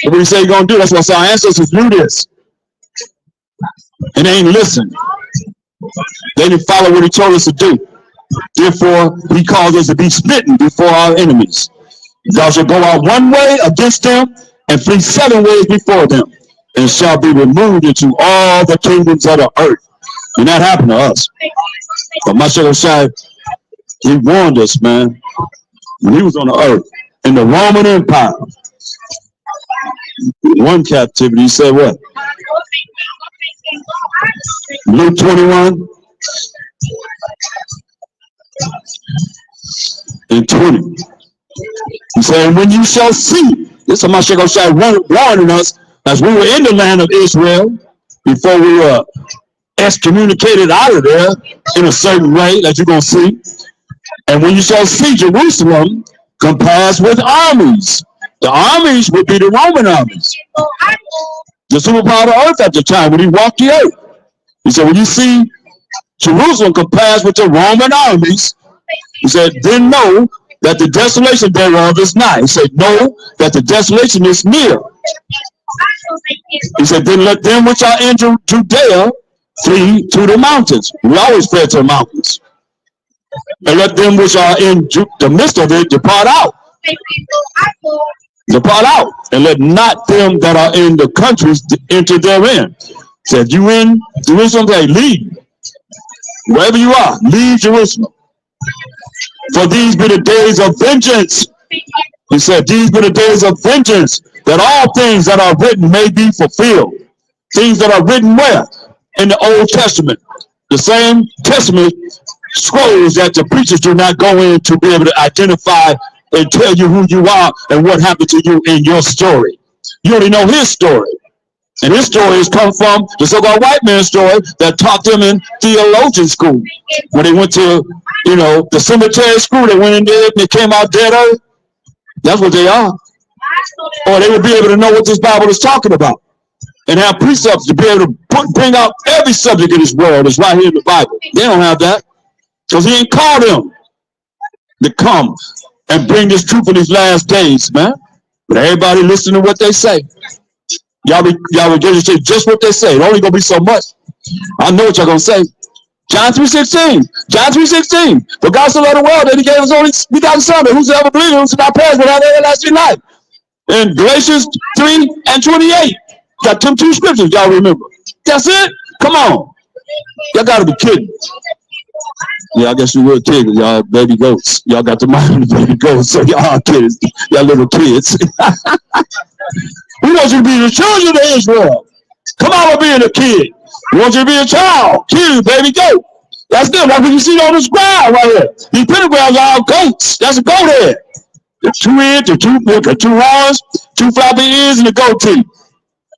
What did he say he's going to do? That's why our ancestors knew this. And they ain't listen. They didn't follow what he told us to do. Therefore, he caused us to be smitten before our enemies. Thou shalt go out one way against them and flee 7 ways before them, and shall be removed into all the kingdoms of the earth. And that happened to us. But Mashiach, he warned us, man, when he was on the earth, in the Roman Empire, one captivity, he said what? Luke 21 and 20. He said, when you shall see, this is Mashiach warning us as we were in the land of Israel before we were excommunicated out of there in a certain way that you're going to see. And when you shall see Jerusalem compassed with armies, the armies would be the Roman armies, the superpower of the earth at the time when he walked the earth. He said, when you see Jerusalem compassed with the Roman armies, he said, then know that the desolation thereof is nigh. He said, know that the desolation is near. He said, then let them which are in Judea flee to the mountains. We always fled to the mountains. And let them which are in the midst of it depart out. Depart out, and let not them that are in the countries enter therein. Said, you in Jerusalem, they leave. Wherever you are, leave Jerusalem. For these be the days of vengeance. He said, these be the days of vengeance, that all things that are written may be fulfilled. Things that are written where? In the Old Testament. The same Testament scrolls that the preachers do not go in to be able to identify and tell you who you are and what happened to you in your story. You only know his story. And his story has come from the so-called white man's story that taught them in theologian school. When they went to, the cemetery school, they went in there and they came out dead earth. That's what they are. Or they would be able to know what this Bible is talking about and have precepts to be able to bring out every subject in this world that's right here in the Bible. They don't have that because he ain't called them to come and bring this truth in these last days, man. But everybody listen to what they say. Y'all regurgitate just what they say. It only gonna be so much. I know what y'all gonna say. John 3:16. John 3:16. For God so loved the world that he gave his only begotten Son, that whosoever believes him should not perish but have everlasting life. In Galatians 3:28. Got them 2 scriptures, y'all remember. That's it? Come on. Y'all gotta be kidding. Yeah, I guess you were kids. Y'all baby goats. Y'all got the mind of baby goats, so y'all kids. Y'all little kids. We want you to be the children of Israel. Come on with being a kid. We want you to be a child. Kid, baby goat. That's good. That's what you see on this ground right here. These pentagrams are all goats. That's a goat head. The 2 ears, the 2 horns, 2 floppy ears, and the goatee.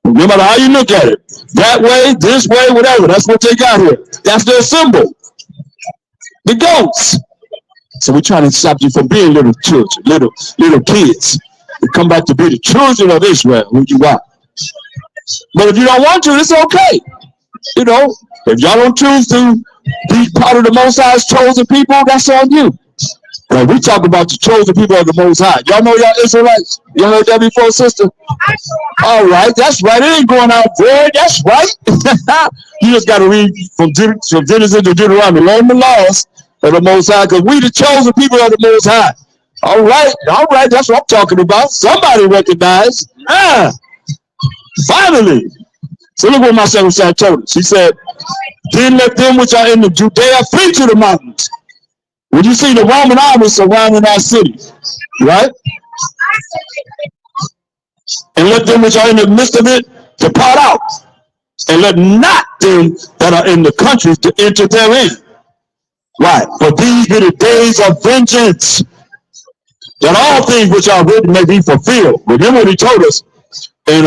No matter how you look at it, that way, this way, whatever. That's what they got here. That's their symbol. The goats. So we're trying to stop you from being little children, little kids. You come back to be the children of Israel, who you are. But if you don't want to, it's okay. You know, if y'all don't choose to be part of the Most High's chosen people, that's on you. But we talk about the chosen people of the Most High. Y'all know y'all Israelites? You heard that before, sister? All right, that's right. It ain't going out there. That's right. You just got to read from Genesis to Deuteronomy. Learn the laws of the Most High, because we the chosen people of the Most High. All right, that's what I'm talking about. Somebody recognized. Finally. So look what my second side told us. He said, then let them which are in the Judea flee to the mountains. When you see the Roman army surrounding our city, right? And let them which are in the midst of it depart out. And let not them that are in the countries to enter therein. Right. For these be the days of vengeance, that all things which are written may be fulfilled. Remember what he told us in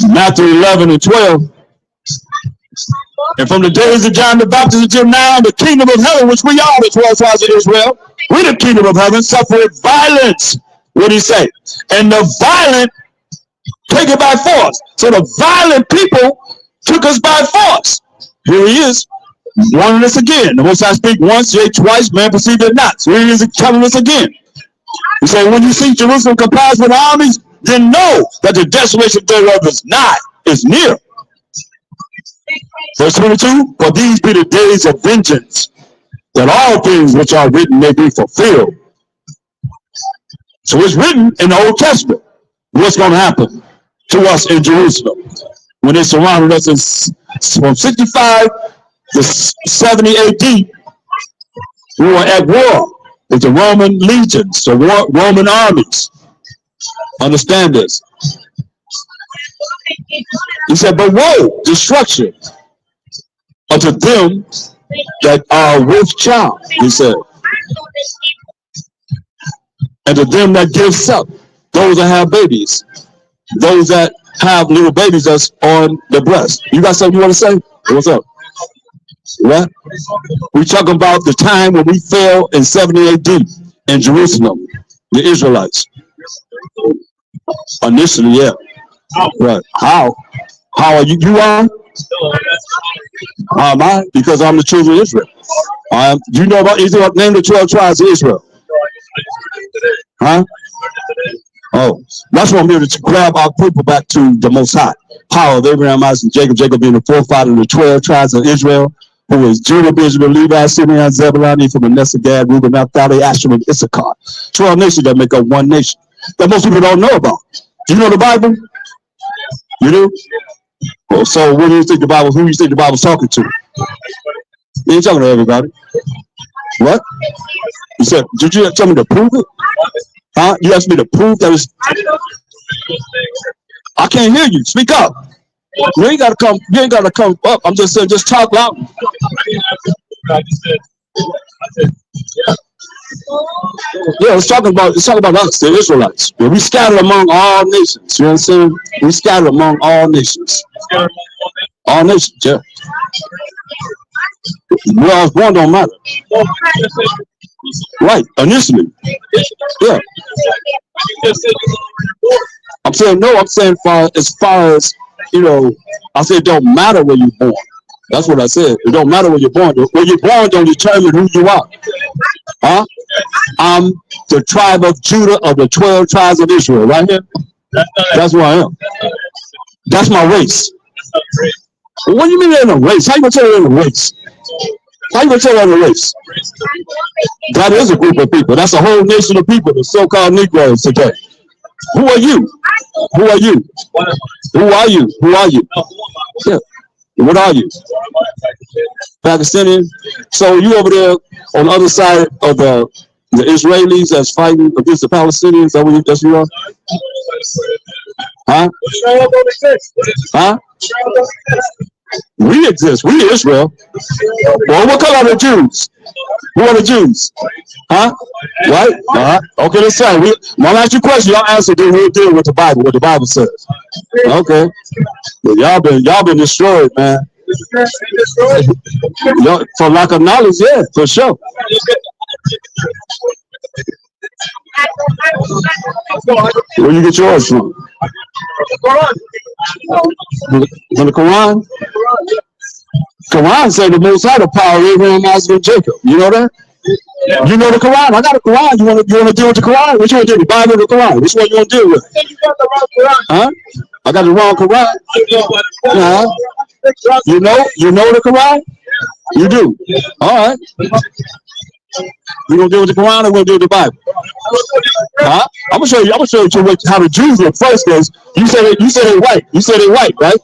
Matthew 11 and 12. And from the days of John the Baptist until now, the kingdom of heaven, which we are, the 12 tribes of Israel, we the kingdom of heaven, suffered violence. What did he say? And the violent take it by force. So the violent people took us by force. Here he is, warning us again. The Most High speak once, yea, twice, man perceive it not. So here he is telling us again. He said, when you see Jerusalem compassed with armies, then know that the desolation thereof is nigh, is near. Verse 22, for these be the days of vengeance, that all things which are written may be fulfilled. So it's written in the Old Testament what's going to happen to us in Jerusalem when they surrounded us from 65 to 70 AD. We were at war with the Roman legions, the Roman armies. Understand this. He said, but woe, destruction unto them that are with child, he said. And to them that give suck, those that have babies, those that have little babies that's on the breast. You got something you want to say? What's up? What? We talking about the time when we fell in 70 AD in Jerusalem, the Israelites. Initially, yeah. Right. How are you? You are? How am I? Because I'm the children of Israel. You know about Israel? Name the 12 tribes of Israel. Huh? Oh, that's what I'm here to grab our people back to the Most High. Power of Abraham, Isaac, and Jacob. Jacob being the forefather of the 12 tribes of Israel, who is Judah, Benjamin, Levi, Simeon, Zebulun, Ephraim, Manasseh, Gad, Reuben, Naphtali, Asher, and Issachar. 12 nations that make up one nation that most people don't know about. Do you know the Bible? You do? Well, so what do you think the Bible? Who do you think the Bible's talking to? You ain't talking to everybody. What? You said, did you tell me to prove it? Huh? You asked me to prove that it's... I can't hear you. Speak up. You ain't gotta come. You ain't gotta come up. I'm just saying, just talk loud. Yeah, it's talking about us, the Israelites. We scattered among all nations. You know what I'm saying? We scattered among all nations. All nations, yeah. Where I was born don't matter. Right, initially. Yeah. I'm saying no, I'm saying as far as, you know, I said it don't matter where you're born. That's what I said. It don't matter where you're born. Where you're born don't determine who you are. Huh? I'm the tribe of Judah of the 12 tribes of Israel, right here. That's who I am. That's my race. What do you mean they're in a race? How you gonna tell they're in a race? How you gonna tell they're in a race? That is a group of people. That's a whole nation of people, the so-called Negroes today. Who are you? Who are you? Who are you? Who are you? Yeah. What are you? Pakistani? So you over there on the other side of the Israelis that's fighting against the Palestinians? Is that what you are? Huh? Huh? We exist. We Israel. Well, what color are the Jews? Who are the Jews? Huh? White? Okay, let's say. I'm going to ask you a question. Y'all answer, then we'll deal with the Bible, what the Bible says. Okay. Well, y'all been destroyed, man. Y'all, for lack of knowledge, yeah, for sure. Where you get yours from? From the Quran? Quran say the Most High, the power of Abraham, Isaac, and Jacob. You know that? You know the Quran. I got a Quran. You want to deal with the Quran? Which one do you want? The Bible or the Quran? Which one you want to deal with? Huh? I got the wrong Quran. You know the Quran? You do. All right. We gonna deal with the Quran or we gonna deal with the Bible? Huh? I'm gonna show you how the Jews look first. Is you said they white. You said they white, right?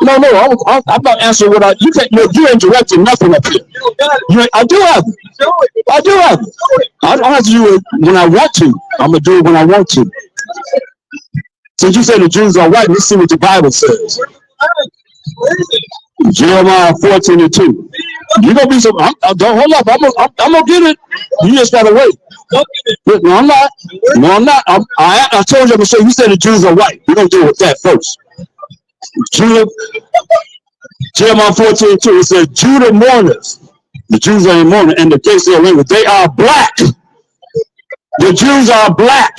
No, I'm not answering what you can't. You ain't directing nothing up here. I do have it. I don't have to do it when I want to. I'm gonna do it when I want to. Since you say the Jews are white, let's see what the Bible says. Jeremiah 14:2. You gonna be some? Don't hold up. I'm gonna get it. You just gotta wait. No, I'm not. I told you I'm gonna show you. You said the Jews are white. We're gonna deal with that first. Jeremiah 14:2. It says Judah mourners. The Jews are in mourning, and the case of language. They are black. The Jews are black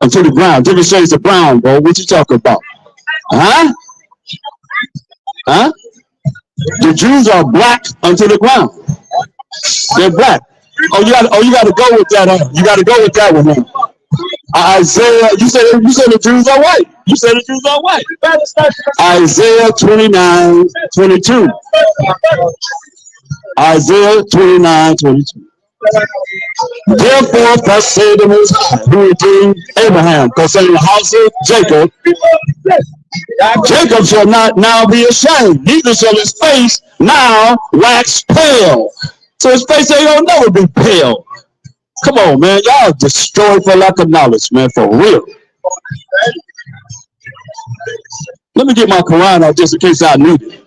unto the ground. Different shades of brown, bro. What you talking about? Huh? The Jews are black unto the ground. They're black. You got to go with that. You got to go with that one. Man. Isaiah, you said the Jews are white. You said the Jews are white. Isaiah 29:22. Isaiah 29:22. Therefore, thus saith the Most High, who redeemed Abraham concerning the house of Jacob. Jacob shall not now be ashamed, neither shall his face now wax pale. So his face ain't gonna never be pale. Come on, man. Y'all destroyed for lack of knowledge, man, for real. Let me get my Quran out just in case I need it.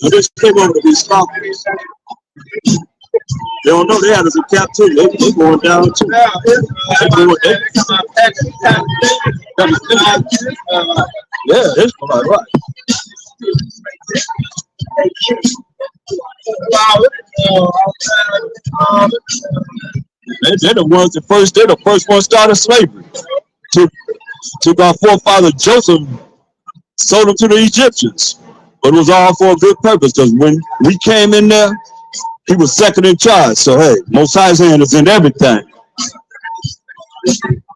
This came over to be stopped. They don't know they had us in captivity. They going down too. Yeah, it's right. They're the first ones started slavery. Took our forefather Joseph, sold him to the Egyptians. But it was all for a good purpose, because when we came in there, he was second in charge. So hey, Most High's hand is in everything.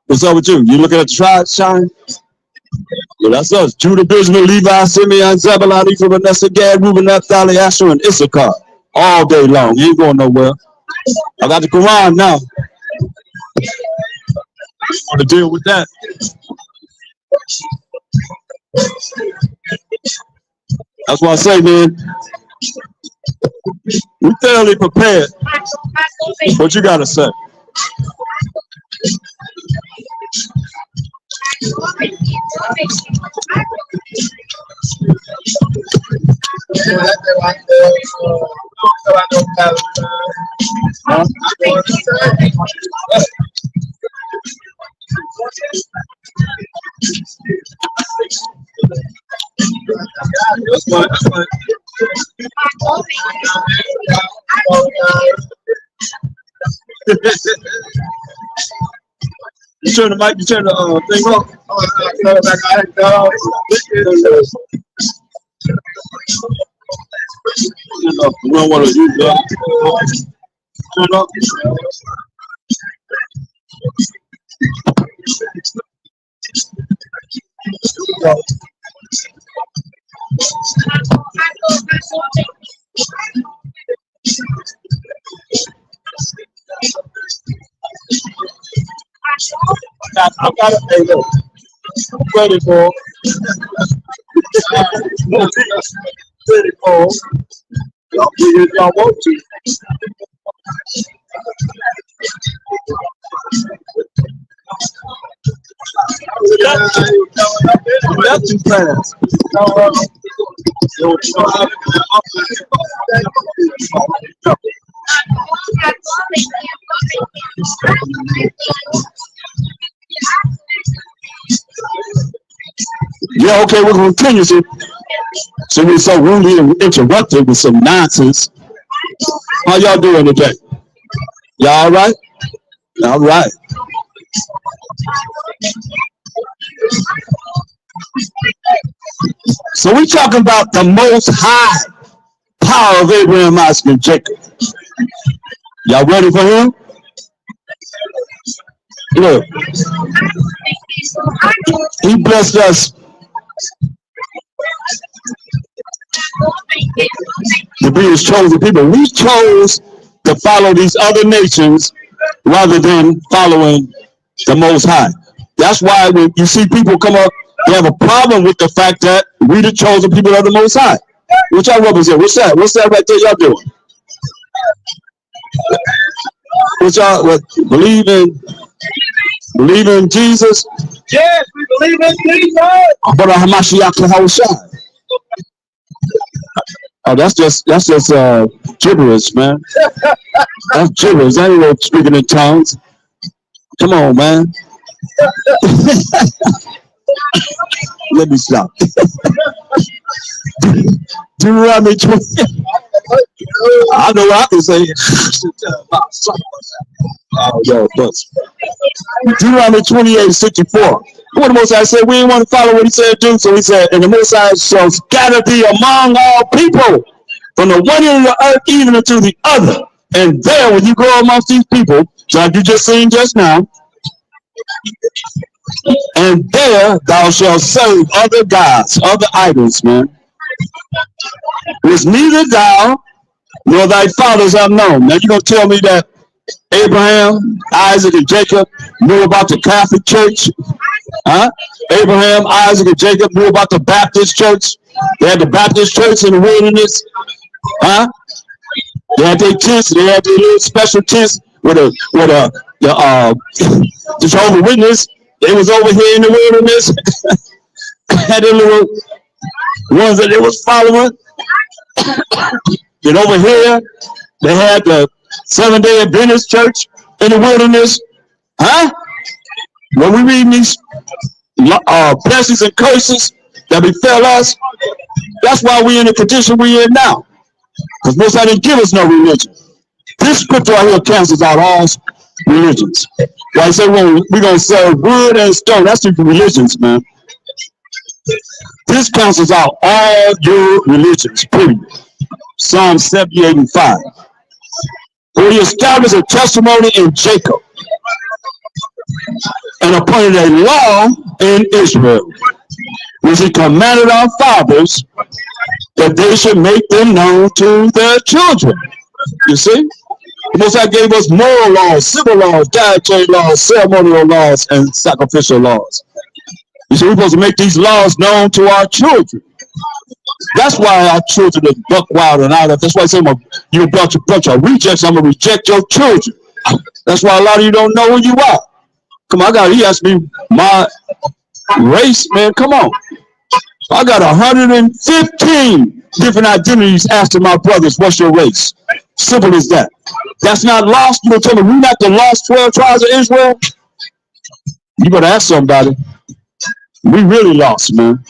What's up with you? You looking at the tribes, Shine? Well, that's us. Judah, Benjamin, Levi, Simeon, Zebulun, Ephraim, Manasseh, Gad, Reuben, Naphtali, Asher, and Issachar. All day long. You ain't going nowhere. I got the Quran now. I want to deal with that. That's why I say, man, we thoroughly prepared. What you got to say? You turn the mic, you turn the thing off. We don't want to use that. Turn off. I got it. Hey, look. I'm ready for. Ready for. Y'all do it if y'all want to. That's too fast. Yeah, okay, we're going to continue. So we're so rudely interrupted with some nonsense. How y'all doing today? Y'all all right? All right. So we're talking about the most high power of Abraham, Isaac, and Jacob. Y'all ready for him? Look, he blessed us to be his chosen people. We chose to follow these other nations rather than following the Most High. That's why when you see people come up, they have a problem with the fact that we the chosen people of the Most High. What y'all represent? What's that? What's that right there y'all doing? What y'all believe in Jesus? Yes, we believe in Jesus. But Hamashiach Yahushua. Oh, that's just gibberish, man. That's gibberish. That ain't no speaking in tongues. Come on, man. Let me stop. Deuteronomy 20. I know what I can say. Oh, yo, but Deuteronomy 28:64. What the Most High said, we didn't want to follow what he said do, so he said, and the Most High shall scatter thee among all people, from the one end of the earth even unto the other. And there, when you go amongst these people, like you just seen just now, and there thou shalt serve other gods, other idols, man, which neither thou nor thy fathers have known. Now you're going to tell me that Abraham, Isaac, and Jacob knew about the Catholic Church? Huh? Abraham, Isaac, and Jacob knew about the Baptist Church. They had the Baptist Church in the wilderness. Huh? They had their tents. They had their little special tents with the Jehovah's Witness. They was over here in the wilderness. Had their little ones that they was following. And over here, they had the Seventh-day Adventist Church in the wilderness. Huh? When we read these blessings and curses that befell us, that's why we're in the condition we're in now. Because most of didn't give us no religion. This scripture right here cancels out all religions. Why I say we're going to serve wood and stone. That's the religions, man. This cancels out all your religions, period. Psalm 78 and 5. For he established a testimony in Jacob and appointed a law in Israel, which he commanded our fathers that they should make them known to their children. You see? The Most High gave us moral laws, civil laws, dietary laws, ceremonial laws, and sacrificial laws. You see, we're supposed to make these laws known to our children. That's why our children are buck wild and out of. That's why I say, you're a bunch of rejects. I'm going to reject your children. That's why a lot of you don't know who you are. Come on, he asked me my race, man. Come on. I got 115 different identities asking my brothers, what's your race? Simple as that. That's not lost. You don't tell me we're not the lost 12 tribes of Israel? You better ask somebody. We really lost, man.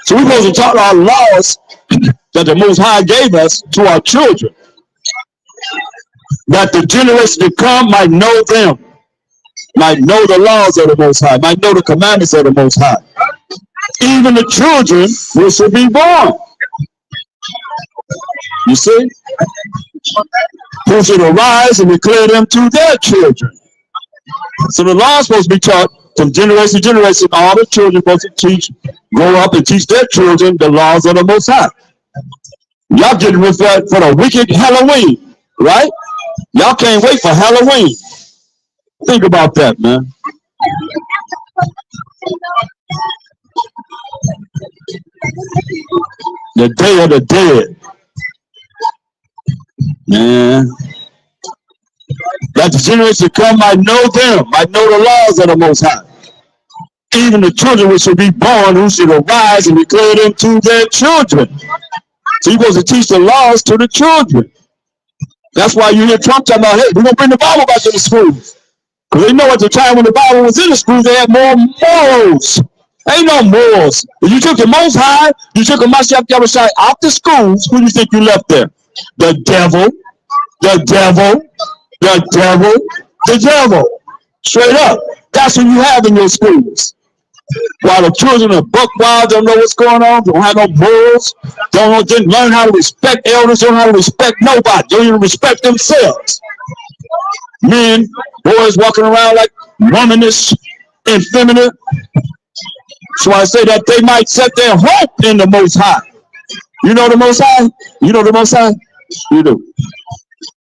So we're supposed to taught our laws that the Most High gave us to our children, that the generations to come might know them, might know the laws of the Most High, might know the commandments of the Most High. Even the children who should be born. You see? Who should arise and declare them to their children. So the law is supposed to be taught from generation to generation. All the children are supposed to grow up and teach their children the laws of the Most High. Y'all getting ready for the wicked Halloween, right? Y'all can't wait for Halloween. Think about that, man. The Day of the Dead. Man, that the generation to come might know them, might know the laws of the Most High. Even the children which shall be born, who should arise and declare them to their children. So you're supposed to teach the laws to the children. That's why you hear Trump talking about, hey, we're going to bring the Bible back to the schools. Because they know at the time when the Bible was in the schools, they had more morals. Ain't no morals. If you took the Most High, you took a Mashiach Yahushua out the schools, who do you think you left there? The devil, the devil, the devil, the devil. Straight up. That's what you have in your schools. While the children are buck wild, don't know what's going on, don't have no morals, didn't learn how to respect elders, don't know how to respect nobody, don't even respect themselves. Men, boys walking around like womanish, effeminate. So I say that they might set their hope in the Most High. You know the Most High? You know the Most High? You do.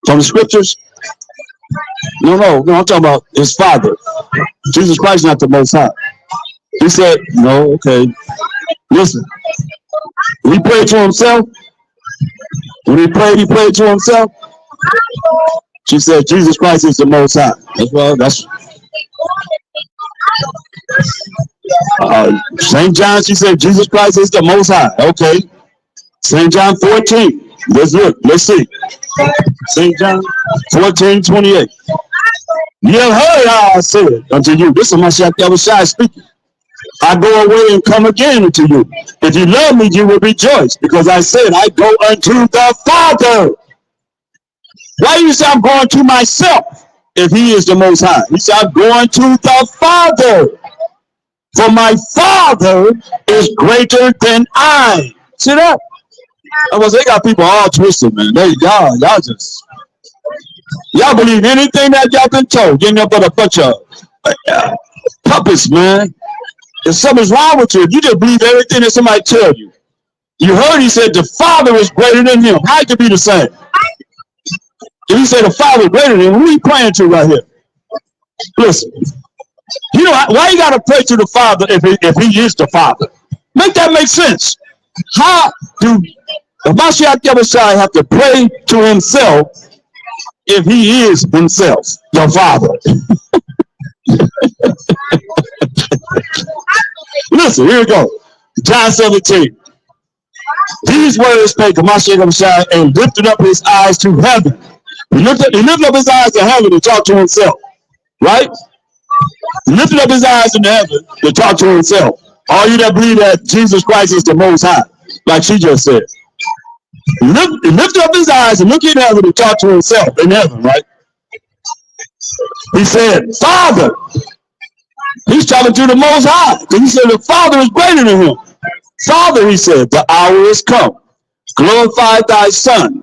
From the scriptures? No, I'm talking about his Father. Jesus Christ, not the Most High. He said, no, okay. Listen. When he prayed to himself, when he prayed to himself. She said, Jesus Christ is the Most High. That's St. John, she said, Jesus Christ is the Most High. Okay. St. John 14. Let's look. Let's see. St. John 14:28. You have heard how I said unto you. This is Mashiach Yahushua speaking. I go away and come again unto you. If you love me, you will rejoice, because I said, I go unto the Father. Why do you say I'm going to myself if he is the Most High? He said, I'm going to the Father. For my Father is greater than I. See that? They got people all twisted, man. Y'all believe anything that y'all been told. Getting up with a bunch of puppets, man. If something's wrong with you, you just believe everything that somebody tells you. You heard he said the Father is greater than him. How can it be the same? If he said the Father is greater than him, who are you praying to right here? Listen, you know why you got to pray to the Father if he is the Father? Make that make sense. How do the Mashiach Yahushua have to pray to himself if he is himself, the Father? Listen, here we go. John 17. These words spake the Mashiach Yahushua and lifted up his eyes to heaven. He lifted up his eyes to heaven to talk to himself. Right? He lifted up his eyes in heaven to talk to himself. All you that believe that Jesus Christ is the Most High, like she just said. He lifted up his eyes and looked in heaven to talk to himself in heaven, right? He said, Father. He's talking to the Most High. He said the Father is greater than him. Father, he said, the hour is come. Glorify thy Son.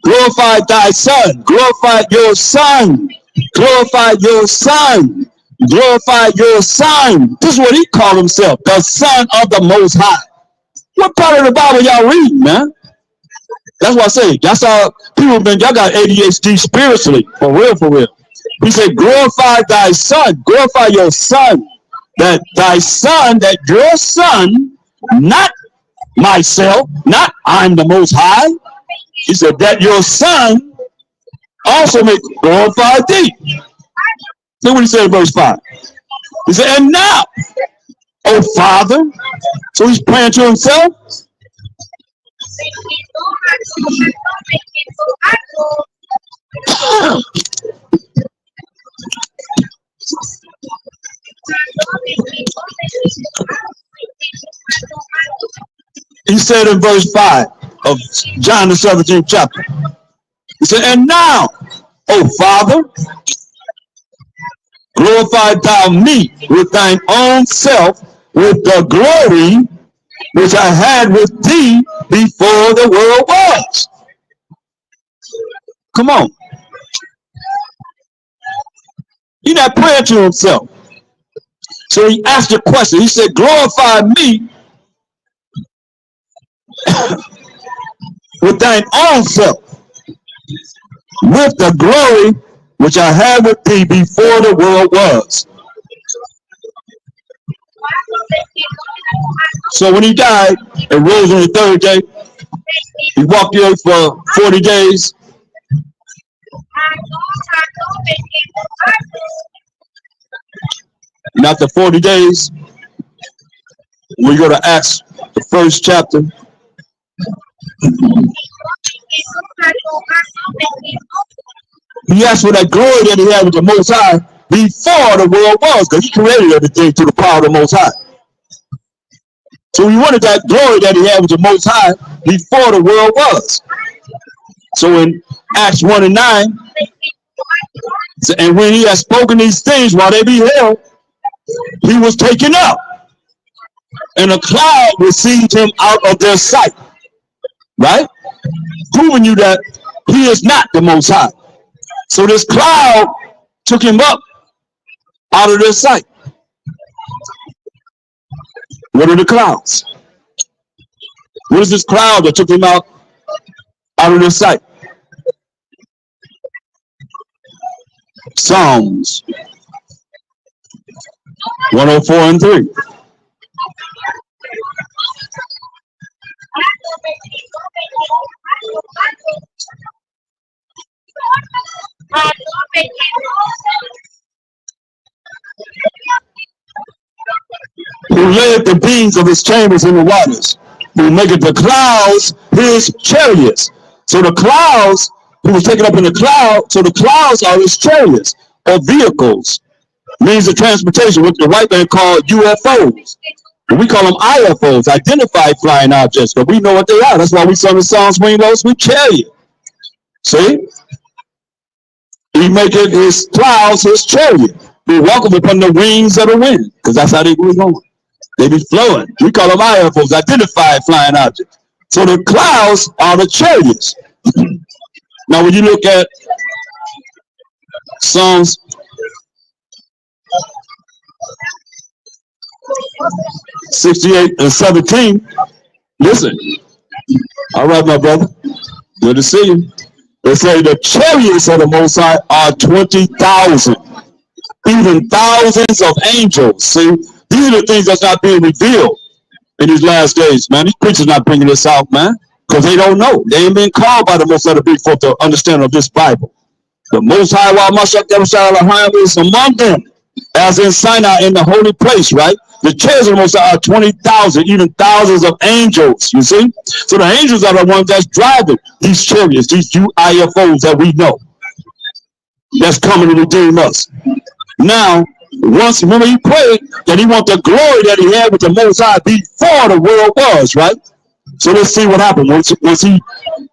Glorify thy Son. Glorify your Son. Glorify your Son. Glorify your Son. This is what he called himself, the Son of the Most High. What part of the Bible y'all reading, man? That's what I say. That's how people been, y'all got ADHD spiritually. For real, for real. He said, glorify thy Son. Glorify your Son. That thy Son, that your Son, not myself, not I'm the Most High. He said that your Son also may glorify thee. Look what he said in verse 5. He said, and now, O Father. So he's praying to himself. He said in verse 5 of John the 17th chapter. He said, and now, O Father, glorify thou me with thine own self, with the glory which I had with thee before the world was. Come on. He's not praying to himself. So he asked a question. He said, glorify me with thine own self, with the glory which I had with thee before the world was. So when he died and rose on the third day, he walked the earth for 40 days. And after 40 days, we go to Acts, the first chapter. He asked for that glory that he had with the Most High before the world was, because he created everything through the power of the Most High. So he wanted that glory that he had with the Most High before the world was. So in Acts 1 and 9, and when he had spoken these things while they beheld, he was taken up, and a cloud received him out of their sight. Right? Proving you that he is not the Most High. So this cloud took him up out of their sight. What are the clouds? What is this cloud that took him out of their sight? Psalms 104 and 3. Who laid the beams of his chambers in the waters, who maketh the clouds his chariots. So the clouds, he was taken up in the cloud, so the clouds are his chariots, or vehicles, means of transportation, what the white man called UFOs. And we call them IFOs, identified flying objects, but we know what they are. That's why we sung the songs, swing low, sweet chariot. See? He maketh his clouds his chariot. They walk upon the wings of the wind, because that's how they be going. They be flowing. We call them IFOs, identified flying objects. So the clouds are the chariots. Now, when you look at Psalms 68 and 17, listen. All right, my brother. Good to see you. They say the chariots of the Most High are 20,000, even thousands of angels. See, these are the things that's not being revealed in these last days, man. These preachers not bringing this out, man, because they don't know. They ain't been called by the Most High to bring forth the understanding of this Bible. The Most High, while Mashiach is among them, as in Sinai in the holy place, right? The chariots of the Most High are 20,000, even thousands of angels, you see? So the angels are the ones that's driving these chariots, these UFOs that we know, that's coming to redeem us. Now, once, remember he prayed that he want the glory that he had with the Most High before the world was, right? So let's see what happened. Once he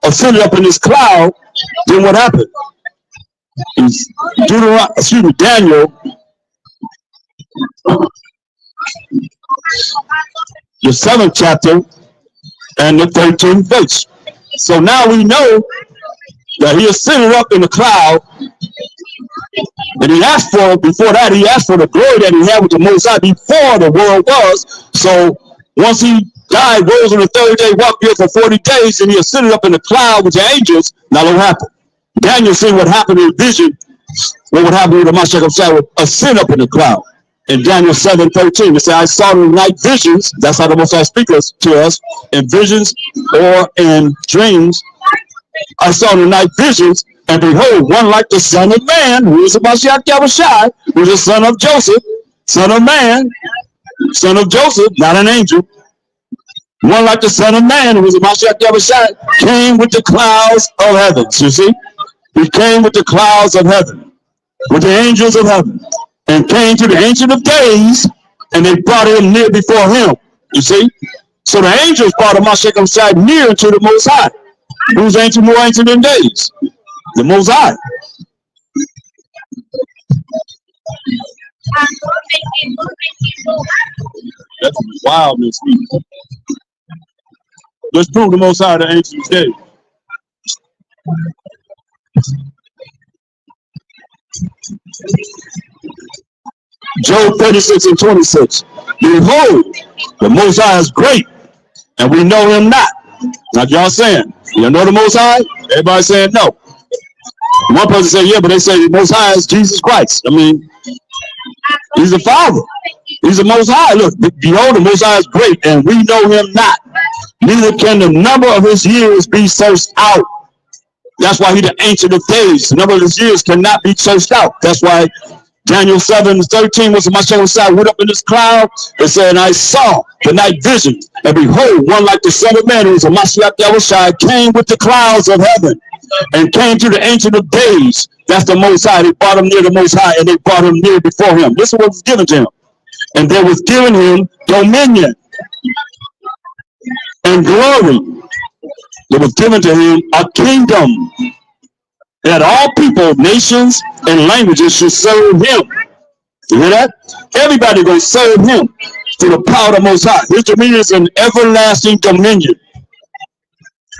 ascended up in this cloud, then what happened? Daniel, the 7th chapter and the 13th verse. So now we know that he ascended up in the cloud, and he asked for, before that, he asked for the glory that he had with the Most High before the world was. So once he died, rose on the 3rd day, walked here for 40 days, and he ascended up in the cloud with the angels. Now what happened? Daniel seen what happened in vision, what would happen with the Mashiach would ascend up in the cloud. In Daniel 7:13, it said, I saw in night visions. That's how the Most High speaks to us, in visions or in dreams. I saw in the night visions, and behold, one like the Son of Man, who is the Mashiach Yahushua, who is the son of Joseph, son of man, son of Joseph, not an angel. One like the Son of Man, who is the Mashiach Yahushua, came with the clouds of heaven. You see? He came with the clouds of heaven, with the angels of heaven, and came to the Ancient of Days, and they brought him near before him. You see? So the angels brought the Mashiach near to the Most High. Who's ancient, more ancient than days? The Most High. That's wildness. Let's prove the Most High the ancient of days. Job 36 and 26. Behold, the Most High is great, and we know him not. Like y'all saying, you know the Most High? Everybody saying no. One person said, yeah, but they say the Most High is Jesus Christ. I mean, he's the Father. He's the Most High. Look, behold, the Most High is great, and we know him not. Neither can the number of his years be searched out. That's why he the ancient of days. The number of his years cannot be searched out. That's why Daniel 7:13 was my shepherd side went up in this cloud and said, and I saw the night vision, and behold, one like the Son of Man, who was a Mashiach Yahushua, came with the clouds of heaven and came to the ancient of days. That's the Most High. They brought him near the Most High, and they brought him near before him. This is what was given to him. And there was given him dominion and glory. There was given to him a kingdom that all people, nations, and languages should serve him. You hear that? Everybody gonna serve him through the power of the Most High. His dominion is an everlasting dominion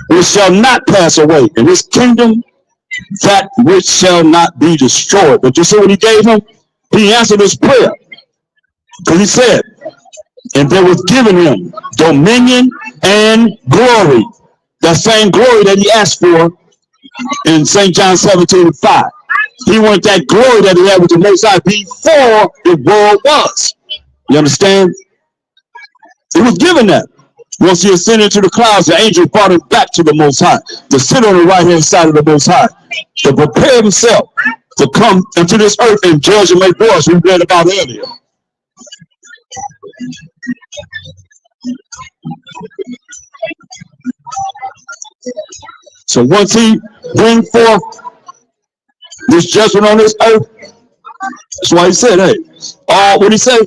which shall not pass away, and his kingdom that which shall not be destroyed. But you see what he gave him? He answered his prayer. Because he said, and there was given him dominion and glory. That same glory that he asked for in St. John 17:5. He wanted that glory that he had with the Most High before the world was. You understand? He was given that. Once he ascended to the clouds, the angel brought him back to the Most High, to sit on the right-hand side of the Most High, to prepare himself to come into this earth and judge and make wars we read about earlier. So once he bring forth this judgment on this earth, that's why he said, hey, what did he say?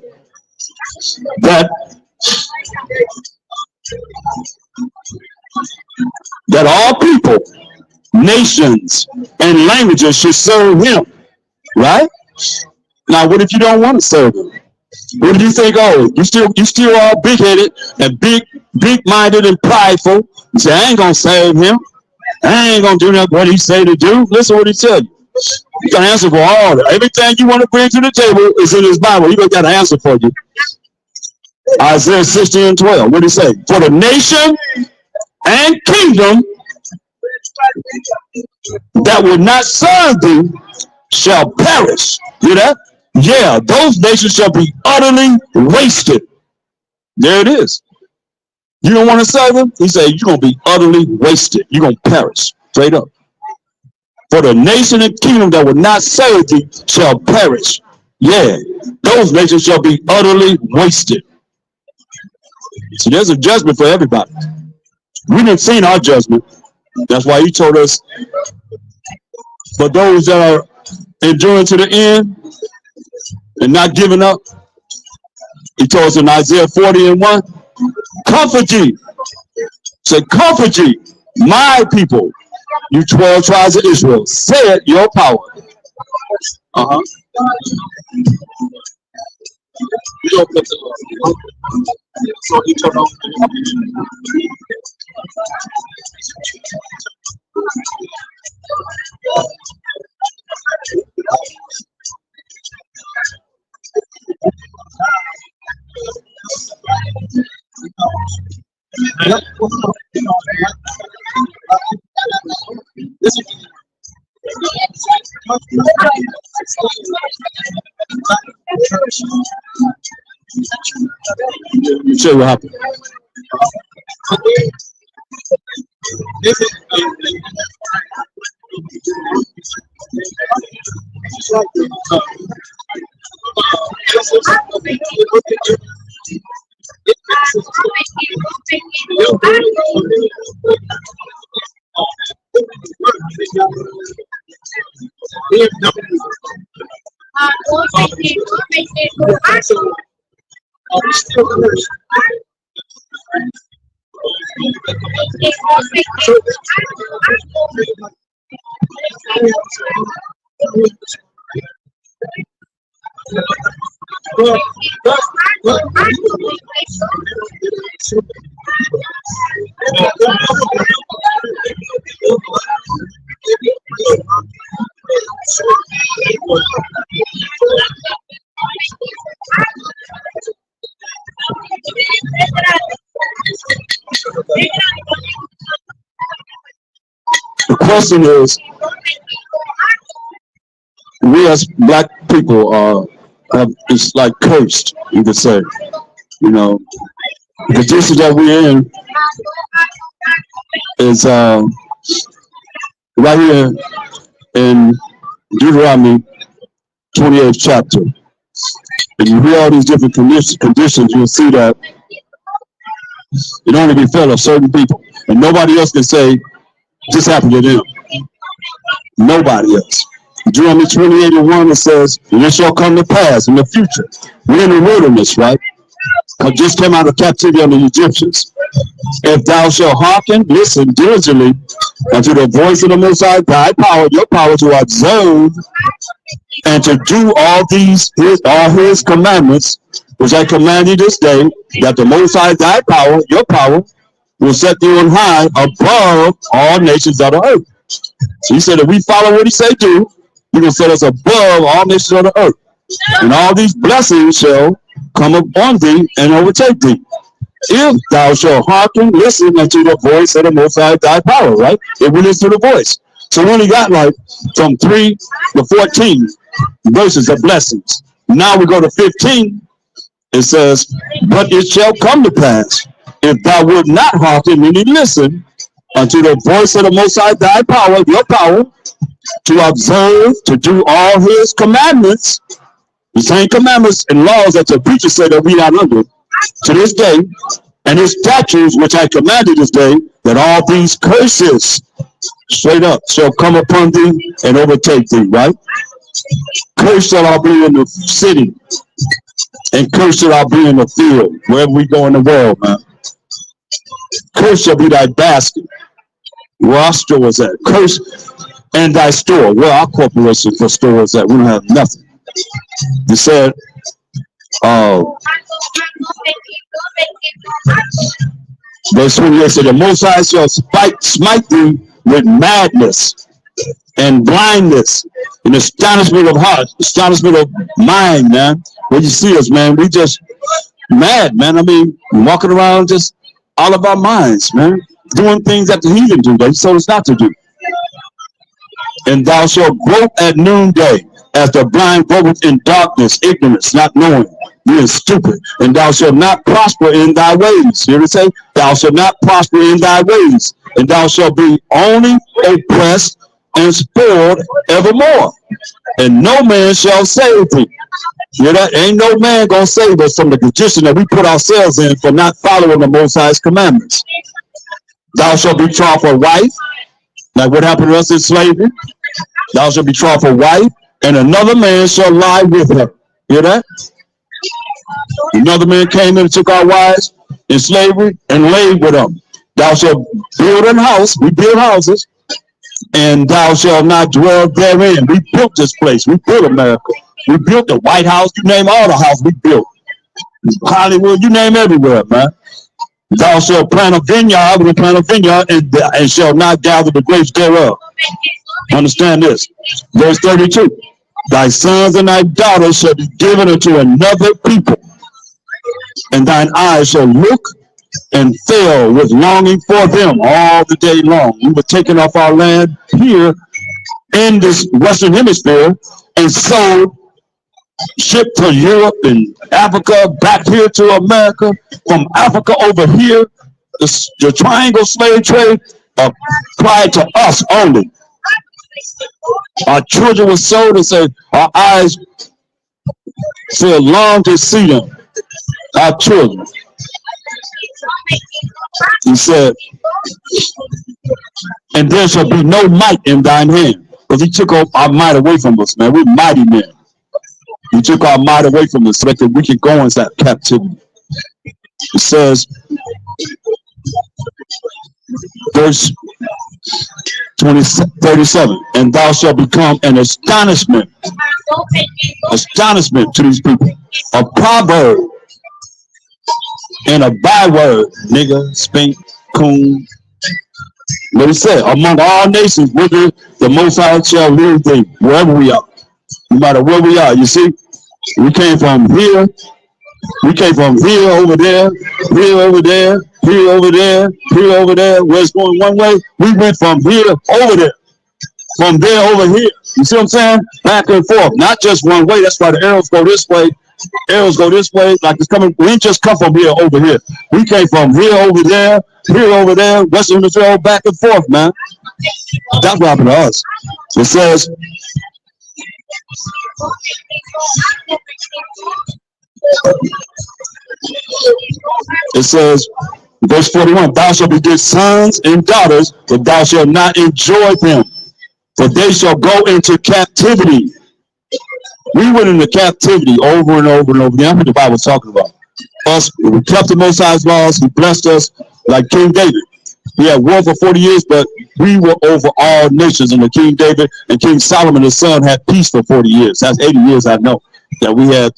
That all people, nations, and languages should serve him, right? Now, what if you don't want to serve him? What do you think? Oh, you still all big-headed and big-minded and prideful. You say, I ain't gonna serve him. I ain't gonna do what he say to do. Listen what he said. You got to answer for all that. Everything you want to bring to the table is in his Bible. He got an answer for you. Isaiah 60:12. What did he say? For the nation and kingdom that will not serve thee shall perish. Hear that? Yeah, those nations shall be utterly wasted. There it is. You don't want to serve him? He said, you're going to be utterly wasted. You're going to perish. Straight up. For the nation and kingdom that will not serve thee shall perish. Yeah, those nations shall be utterly wasted. So there's a judgment for everybody. We didn't see our judgment. That's why he told us, for those that are enduring to the end and not giving up, he told us in Isaiah 40:1, comfort ye. Say, comfort ye, my people, you 12 tribes of Israel, said your power. Show you what happened. The question is, we as black people it's like cursed, you could say. You know, the condition that we're in is right here in Deuteronomy 28th chapter. If you hear all these different conditions, you'll see that it only befell of certain people. And nobody else can say, this happened to them. Nobody else. Deuteronomy 28:1, it says, and it shall come to pass in the future. We're in the wilderness, right? Because just came out of captivity under the Egyptians. If thou shalt hearken, listen diligently unto the voice of the Most High, thy power, your power to observe and to do all his commandments, which I command you this day, that the Most High, thy power, your power, will set thee on high above all nations of the earth. So he said, if we follow what he said do, he will set us above all nations of the earth. And all these blessings shall come upon thee and overtake thee. If thou shalt hearken, listen unto the voice of the Most High, thy power, right? If we listen to the voice. So we only got like from 3 to 14 verses of blessings. Now we go to 15. It says, but it shall come to pass, if thou wilt not hearken, meaning listen, unto the voice of the Most High, thy power, your power, to observe, to do all his commandments, the same commandments and laws that the preacher said that we not under, to this day, and his statutes which I commanded this day, that all these curses, straight up, shall come upon thee and overtake thee, right? Cursed shall I be in the city, and cursed shall I be in the field, wherever we go in the world, man. Cursed shall be thy basket, where our store is at. Cursed and thy store, where our corporation for stores at. We don't have nothing. He said, verse 28 said, the Most High shall smite thee with madness and blindness and astonishment of heart, astonishment of mind, man. When you see us, man, we just mad, man. I mean, walking around just all of our minds, man, doing things that the heathen do that he told us not to do. And thou shalt grope at noonday, as the blind gropeth in darkness, ignorance, not knowing, being stupid. And thou shalt not prosper in thy ways. Hear it say, thou shalt not prosper in thy ways, and thou shalt be only oppressed and spoiled evermore. And no man shall save thee. Hear that? Ain't no man gonna save us from the condition that we put ourselves in for not following the Most High's commandments. Thou shalt be betrothed for a wife, like what happened to us in slavery. Thou shalt be betrothed for a wife, and another man shall lie with her. Hear that? Another man came in and took our wives in slavery and laid with them. Thou shalt build a house. We build houses, and thou shalt not dwell therein. We built this place. We built America. We built the White House. You name all the houses we built. Hollywood, you name everywhere, man. Thou shalt plant a vineyard, we plant a vineyard, and shall not gather the grapes thereof. Understand this. Verse 32. Thy sons and thy daughters shall be given unto another people, and thine eyes shall look and fail with longing for them all the day long. We were taken off our land here in this Western Hemisphere and sold, shipped to Europe and Africa, back here to America, from Africa over here. The triangle slave trade applied to us only. Our children were sold and said, our eyes so long to see them. Our children. He said, and there shall be no might in thine hand. Because he took our might away from us, man. We're mighty men. He took our might away from us so that we can go into that captivity. It says, verse 37, and thou shalt become an astonishment to these people, a proverb and a byword, nigga, spink, coon. What he said, among all nations, whither the Most High shall lead thee, wherever we are, no matter where we are. You see, we came from here. We came from here over there, here over there, here over there, here over there. Where it's going one way, we went from here over there, from there over here. You see what I'm saying? Back and forth, not just one way. That's why the arrows go this way Arrows go this way, like it's coming. We didn't just come from here over here. We came from here over there, Western Israel, back and forth, man. That's what happened to us. It says, verse 41, thou shalt beget sons and daughters, but thou shalt not enjoy them, for they shall go into captivity. We went into captivity over and over and over again. That's what the Bible was talking about. Us, we kept the Most High's laws. He blessed us like King David. He had war for 40 years, but we were over all nations. And the King David and King Solomon, his son, had peace for 40 years. That's 80 years, I know, that we had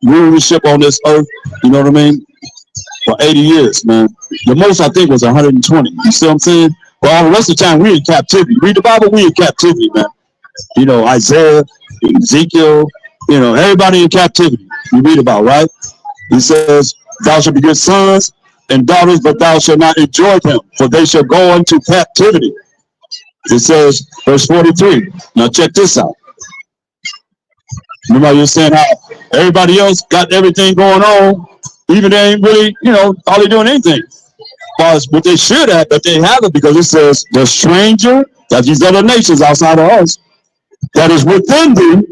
rulership on this earth. You know what I mean? For 80 years, man. The most, I think, was 120. You see what I'm saying? But all the rest of the time, we in captivity. Read the Bible, we in captivity, man. You know, Isaiah, Ezekiel, you know, everybody in captivity. You read about, right? He says, thou shalt beget sons and daughters, but thou shalt not enjoy them, for they shall go into captivity. It says, verse 43. Now check this out. Remember you're saying how everybody else got everything going on, even they ain't really, you know, hardly doing anything. But what they should have, but they haven't, because it says, the stranger, that's these other nations outside of us, that is within thee,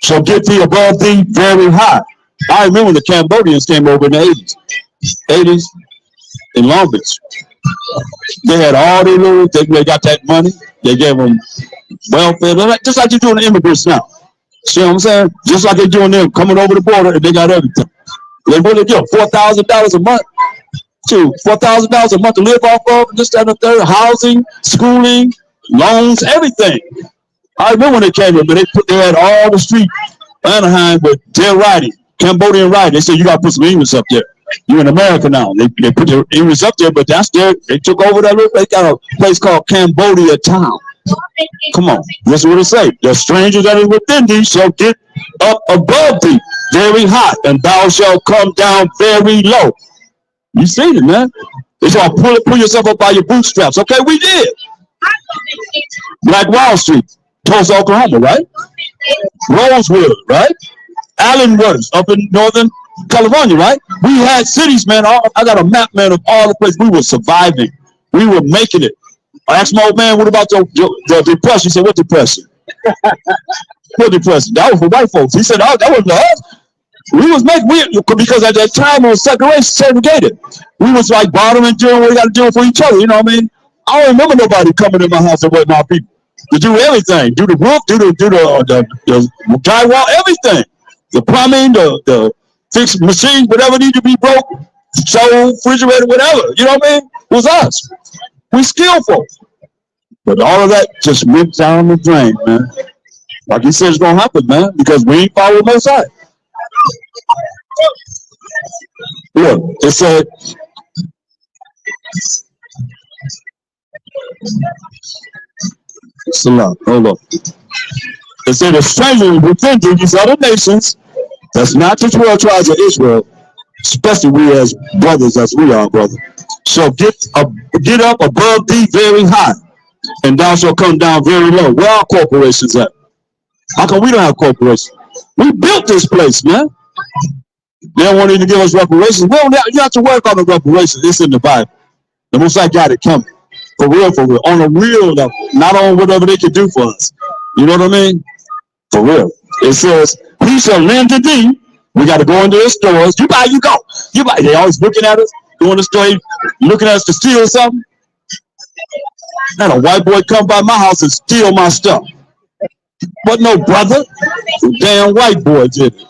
shall get thee above thee very high. I remember when the Cambodians came over in the 80s in Long Beach. They had all their little, they got that money. They gave them welfare, just like you're doing the immigrants now. See what I'm saying? Just like they're doing them coming over the border, and they got everything. They really give $4,000 a month. $4,000 a month to live off of, this, that, and the third, housing, schooling, loans, everything. I remember when they came in, but they had all the street Anaheim with their writing, Cambodian writing. They said you gotta put some English up there. You're in America now. They put their English up there, but that's there. They took over that little. They got a place called Cambodia Town. Come on, this is what it say. The stranger that is within thee shall get up above thee very high, and thou shalt come down very low. You see it, man. It's all pull yourself up by your bootstraps. Okay, we did. Like Wall Street, Tulsa, Oklahoma, right? Rosewood, right? Allen Woods up in Northern California, right? We had cities, man. I got a map, man, of all the places. We were surviving. We were making it. I asked my old man, what about the depression? He said, what depression? What depression? That was for white folks. He said, oh, that wasn't us. We was because at that time it was segregated. We was like bottoming, doing what we got to do for each other. You know what I mean? I don't remember nobody coming in my house and waiting on people to do everything. Do the roof, do the drywall, everything. The plumbing, the fix machines, whatever needed to be broke, stove, refrigerator, whatever. You know what I mean? It was us. We skillful. But all of that just went down the drain, man. Like he said, it's gonna happen, man, because we ain't following no side. Look, it said, hold on. It said, the stranger within these other nations, that's not the 12 tribes of Israel, especially we as brothers, as we are, brother, shall get up above thee very high, and thou shalt come down very low. Where are corporations at? How come we don't have corporations? We built this place, man. They don't want to even give us reparations. Well, you have to work on the reparations. It's in the Bible. The Most High got it coming. For real, on a real level. Not on whatever they can do for us. You know what I mean? For real. It says, he shall lend to thee. We got to go into the stores. You buy, you go. You buy. They always looking at us. Go in the store, looking at us to steal something. Not a white boy come by my house and steal my stuff. But no brother. The damn white boy did it.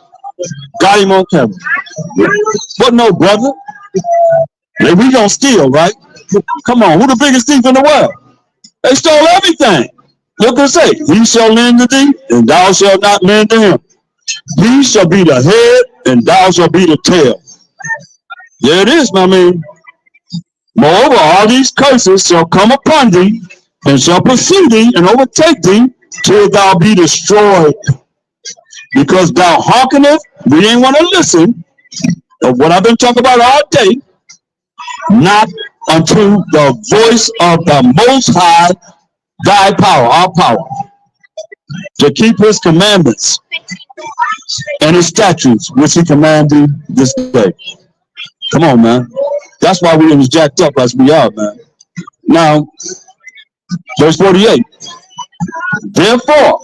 Got him on camera. But no brother. We gonna steal, right? Come on, who the biggest thief in the world? They stole everything. Look what it say. He shall lend to thee, and thou shalt not lend to him. He shall be the head, and thou shalt be the tail. There it is, my man. Moreover, all these curses shall come upon thee, and shall pursue thee, and overtake thee, till thou be destroyed. Because thou hearkeneth, we ain't want to listen of what I've been talking about all day, not unto the voice of the Most High, thy power, our power, to keep his commandments. and his statutes, which he commanded this day. Come on, man. That's why we was jacked up as we are, man. Now, verse 48. Therefore,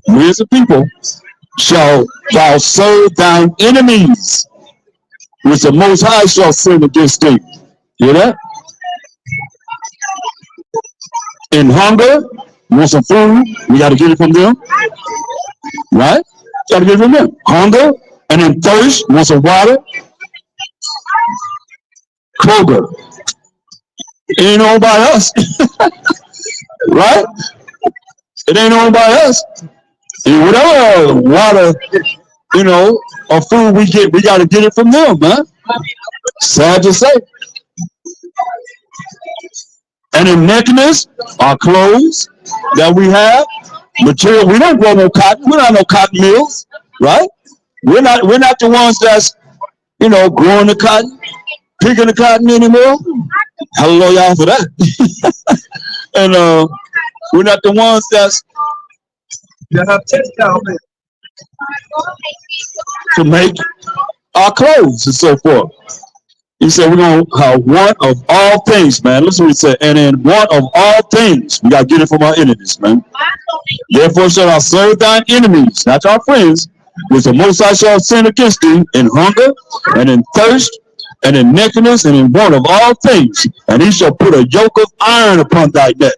we as a people shall thou serve thine enemies, which the Most High shall send against thee. Hear that? In hunger, you want some food, we got to get it from them. Right? Got to get it from them. Hunger, and in thirst, you want some water. Kroger. It ain't owned by us. Right? It ain't owned by us. And whatever water, or food we get, we got to get it from them, man. Sad to say. And in nakedness, our clothes that we have, material. We don't grow no cotton. We're not no cotton mills, right? We're not the ones that's, growing the cotton, picking the cotton anymore. Hallelujah for that. And we're not the ones that's to make our clothes and so forth. He said we're going to have one of all things, man. Listen what he said. And in one of all things, we got to get it from our enemies, man. Therefore shall I serve thine enemies, not our friends, which the Most High shall send against thee in hunger and in thirst and in nakedness and in want of all things. And he shall put a yoke of iron upon thy neck.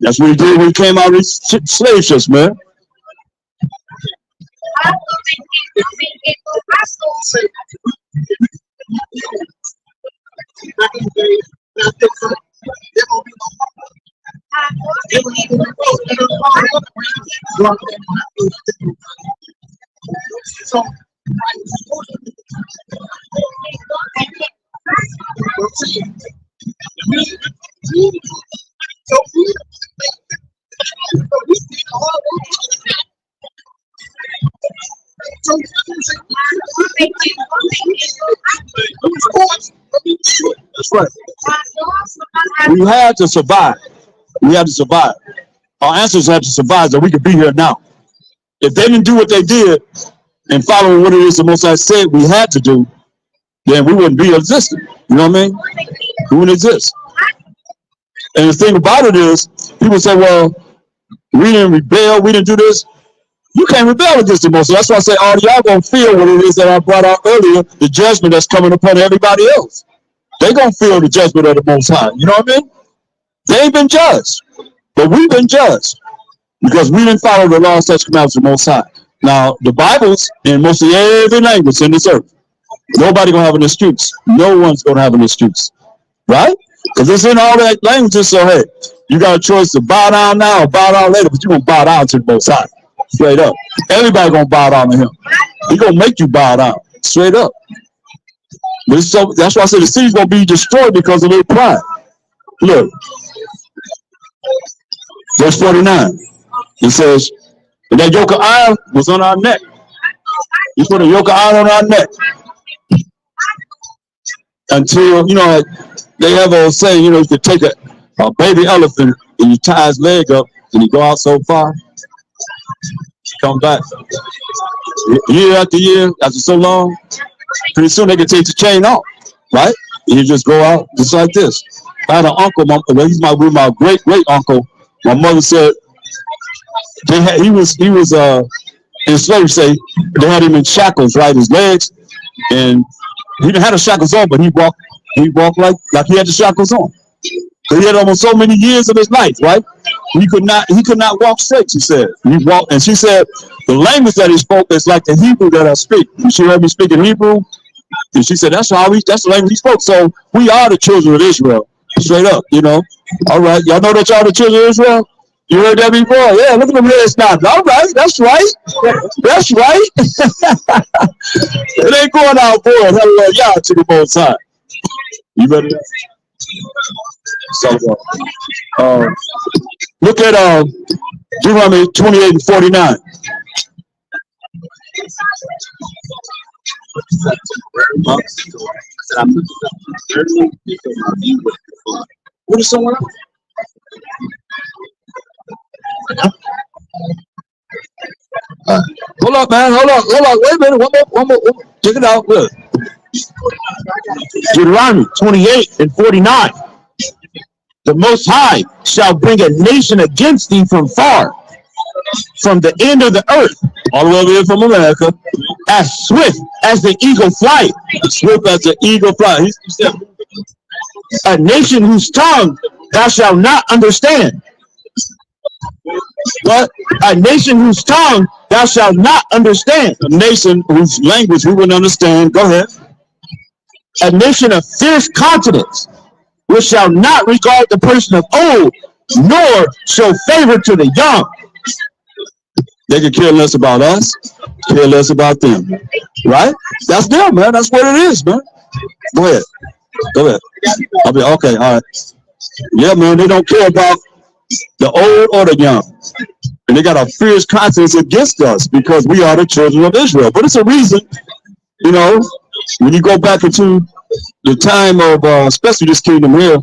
That's what he did when he came out of his slave ships, man. That's right. We had to survive. We had to survive. Our ancestors had to survive so we could be here now. If they didn't do what they did and follow what it is the Most High said we had to do, then we wouldn't be existing. You know what I mean? We wouldn't exist. And the thing about it is, people say, well, we didn't rebel, we didn't do this. You can't rebel against the Most High. That's why I say, all y'all gonna feel what it is that I brought out earlier, the judgment that's coming upon everybody else. They're gonna feel the judgment of the Most High. You know what I mean? They ain't been judged, but we've been judged because we didn't follow the law, such commandments of the Most High. Now, the Bible's in mostly every language in this earth. Nobody gonna have an excuse. No one's gonna have an excuse, right? Because it's in all that languages. So hey, you got a choice to bow down now or bow down later, but you're gonna bow down to the Most High. Straight up. Everybody gonna bow down to him. He gonna make you bow down. Straight up. But so that's why I said the city's gonna be destroyed because of their pride. Look. Verse 49. It says, and that yoke of iron was on our neck. He put a yoke of iron on our neck. Until, they have a saying, you could take a baby elephant and you tie his leg up and you go out so far. Come back year after year, after so long, pretty soon they can take the chain off, right? And you just go out just like this. I had an uncle, he's my great uncle. My mother said he was in slavery. Say they had him in shackles, right? His legs, and he didn't have the shackles on, but he walked like he had the shackles on. So he had almost so many years of his life, right? He could not walk straight, she said. He walked, and she said the language that he spoke is like the Hebrew that I speak. She heard me speaking Hebrew, and she said that's the language he spoke. So we are the children of Israel, straight up, All right, y'all know that y'all the children of Israel? You heard that before? Yeah, look at them heads nodding. All right, that's right. That's right. It ain't going out, boy. Hallelujah to the Most High. You better. So, look at Deuteronomy 28 and 49. What is someone else? Hold Hold up, man. Hold up. Wait a minute. One more. Check it out. Look. Deuteronomy 28:49. The Most High shall bring a nation against thee from far, from the end of the earth, all the way over here from America, as swift as the eagle flight. Swift as the eagle flight. He said, a nation whose tongue thou shalt not understand. But a nation whose tongue thou shalt not understand. A nation whose language we wouldn't understand. Go ahead. A nation of fierce countenance, which shall not regard the person of old, nor show favor to the young. They could care less about us, care less about them. Right? That's them, man. That's what it is, man. Go ahead. I'll be okay. All right. Yeah, man. They don't care about the old or the young. And they got a fierce conscience against us because we are the children of Israel. But it's a reason, you know, when you go back into the time of, especially this kingdom here,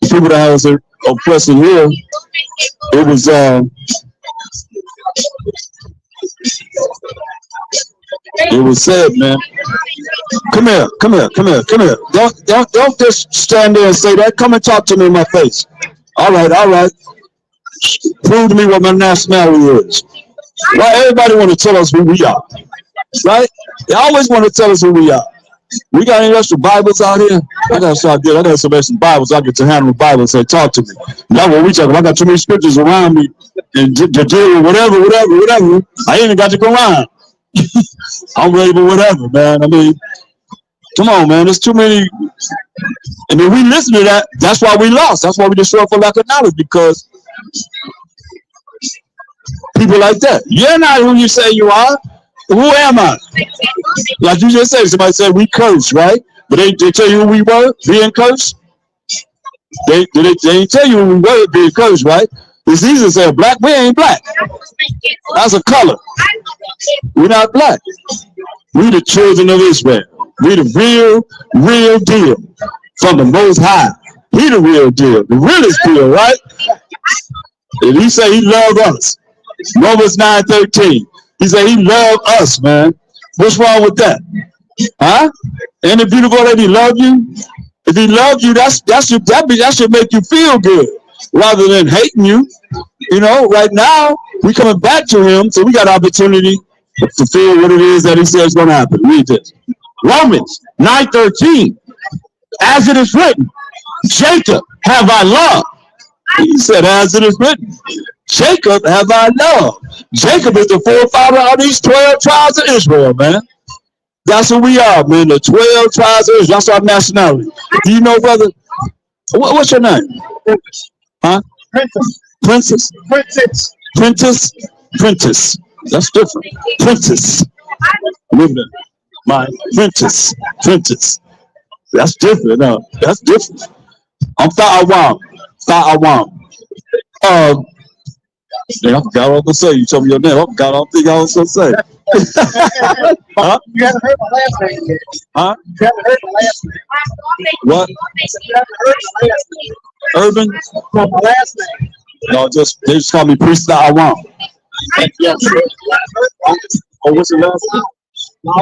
the people that was oppressing here, it was, said, man. Come here. Don't just stand there and say that. Come and talk to me in my face. All right. Prove to me what my nationality is. Why everybody want to tell us who we are, right? They always want to tell us who we are. We got any extra Bibles out here? I got some extra Bibles. I get to handle the Bible and say, talk to me. That's what we talking about. I got too many scriptures around me and to deal with whatever. I ain't even got to go around. I'm ready for whatever, man. I mean, come on, man. There's too many. And then we listen to that. That's why we lost. That's why we destroyed for lack of knowledge, because people like that. You're not who you say you are. Who am I? Like you just said, somebody said we curse, right? But they tell you who we were being cursed. They ain't tell you who we were being cursed, right? It's easy to say black. We ain't black. That's a color. We're not black. We the children of Israel. We the real deal from the Most High. He the real deal, the realest deal, right? And he said he loved us. Romans 9:13. He said he loved us, man. What's wrong with that? Huh? Ain't it beautiful that he loved you? If he loved you, that should make you feel good rather than hating you. You know, right now we coming back to him, so we got opportunity to fulfill what it is that he says is going to happen. Read this. Romans 9:13. As it is written, Jacob have I loved. He said, as it is written, Jacob have I loved. Jacob is the forefather of these 12 tribes of Israel, man. That's who we are, man. The 12 tribes of Israel. That's our nationality. Do you know, brother? What's your name? Huh? Princess. Princess. That's different. Princess. My Princess. That's different. No, that's different. I'm Tha'awam. I forgot what I was gonna say. You told me your name. I forgot. I don't think I was gonna say. Huh? You haven't heard my last name yet. Huh? You haven't heard my last name. What? You haven't heard my last name. Urban? No, my last name. No, they just call me Priest Tha'awam. Yes. Oh, what's your last name? No.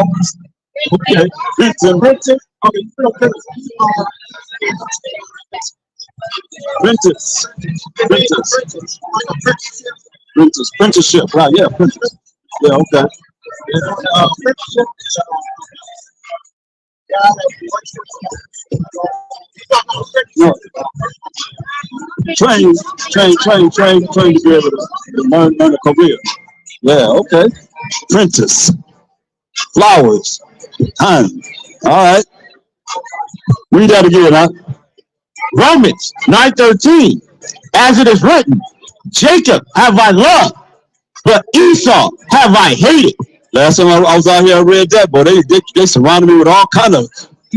Okay. Princeton. Okay, you feel good. Apprenticeship, right? Yeah, apprentice. Yeah, okay. Yeah. Train to be able to learn a career. Yeah, okay. Apprentice. Flowers. Time. All right. Read that again, huh? Romans 9:13. As it is written, Jacob have I loved, but Esau have I hated. Last time I was out here, I read that, but they surrounded me with all kind of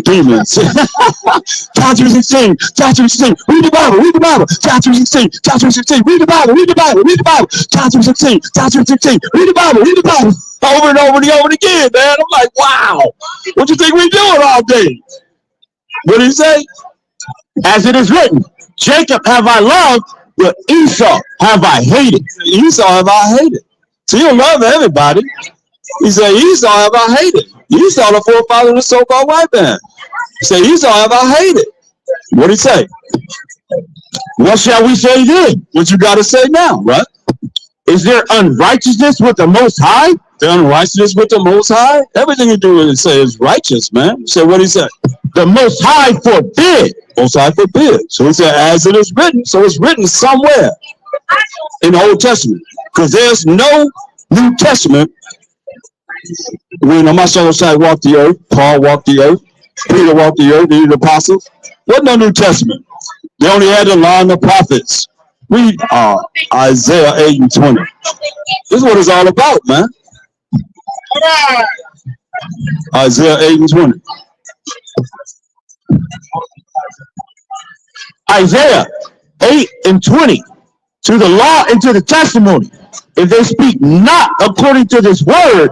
demons. John 3:16. Read the Bible. John 3:16. Read the Bible. John 3:16. Read the Bible. Over and over again, man. I'm like, wow. What you think we doing all day? What did he say? As it is written, Jacob have I loved, but Esau have I hated. Esau have I hated. So you don't love everybody. He said, Esau have I hated. Esau, the forefather of the so-called white man. He said, Esau have I hated. What did he say? What shall we say then? What you got to say now, right? Is there unrighteousness with the Most High? The unrighteousness with the Most High? Everything you do is say is righteous, man. So what he said? The Most High forbid. Most High forbid. So he said, as it is written. So it's written somewhere in the Old Testament. Because there's no New Testament. When my son walked the earth, Paul walked the earth, Peter walked the earth, the apostles. Wasn't no New Testament. They only had the law and the prophets. Read Isaiah 8 and 20. This is what it's all about, man. Isaiah 8 and 20. Isaiah 8 and 20. To the law and to the testimony. If they speak not according to this word,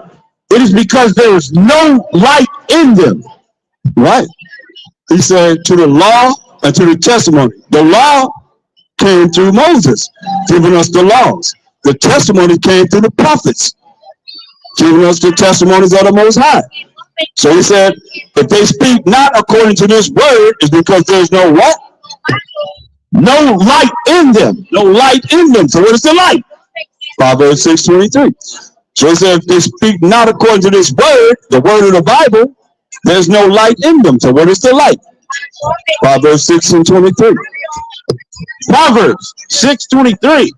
it is because there is no light in them. Right. He said to the law and to the testimony. The law came through Moses, giving us the laws. The testimony came through the prophets, giving us the testimonies of the Most High. So he said, if they speak not according to this word, it's because there's no what? No light in them. No light in them. So what is the light? Proverbs 6:23. So he said, if they speak not according to this word, the word of the Bible, there's no light in them. So what is the light? Proverbs 6 and 23. Proverbs 6:23.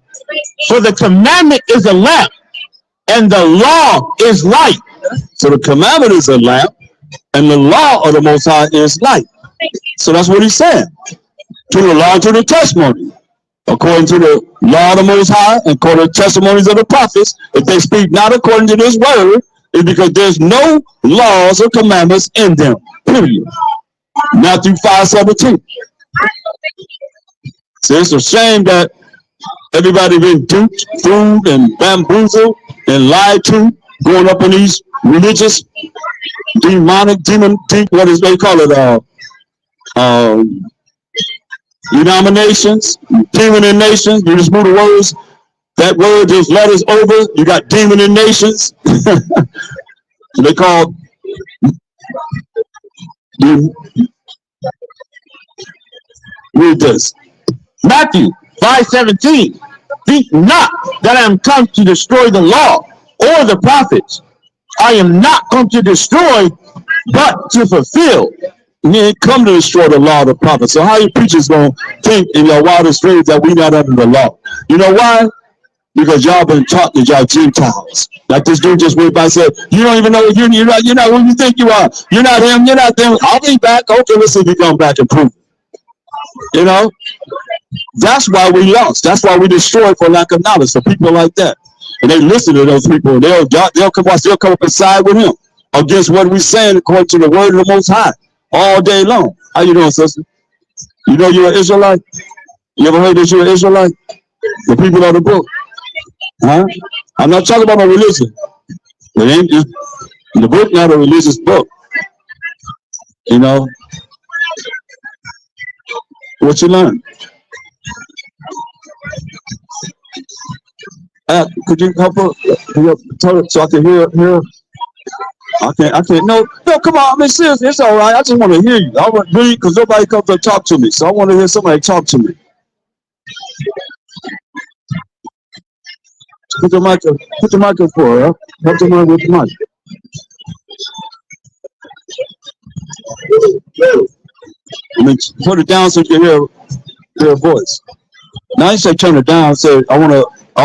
For the commandment is a lamp, and the law is light. So the commandment is a lamp, and the law of the Most High is light. So that's what he's saying. To the law and to the testimony. According to the law of the Most High and according to the testimonies of the prophets, if they speak not according to this word, it's because there's no laws or commandments in them. Period. Matthew 5:17. So it's a shame that everybody been duped, fooled, and bamboozled and lied to, going up in these religious, demonic, what is they call it? Denominations, demon in nations. You just move the words. That word, those letters over. You got demon in nations. They call. Read this. Matthew 5:17. Think not that I am come to destroy the law or the prophets. I am not come to destroy, but to fulfill. You ain't come to destroy the law of the prophets. So how you preachers gonna think in your wildest dreams that we not under the law? You know why? Because y'all been taught that y'all Gentiles. Like this dude just went by and said, you don't even know you're not who you think you are. You're not him, you're not them. I'll be back. Okay, let's see if you come back and prove it. You know? That's why we lost. That's why we destroyed for lack of knowledge. So people like that. And they listen to those people. They'll come up and side with him against what we're saying according to the word of the Most High all day long. How you doing, sister? You know you're an Israelite? You ever heard that you're an Israelite? The people of the book. Huh? I'm not talking about a religion. It ain't just, the book not a religious book. You know? What you learn? Could you help her? Tell her so I can hear? I can't. No, come on. I mean, seriously, it's all right. I just want to hear you. I want to read because nobody comes to talk to me. So I want to hear somebody talk to me. Put the mic for her. Help the mic with the mic. I mean, put it down so you can hear her voice. Now you say turn it down. Say I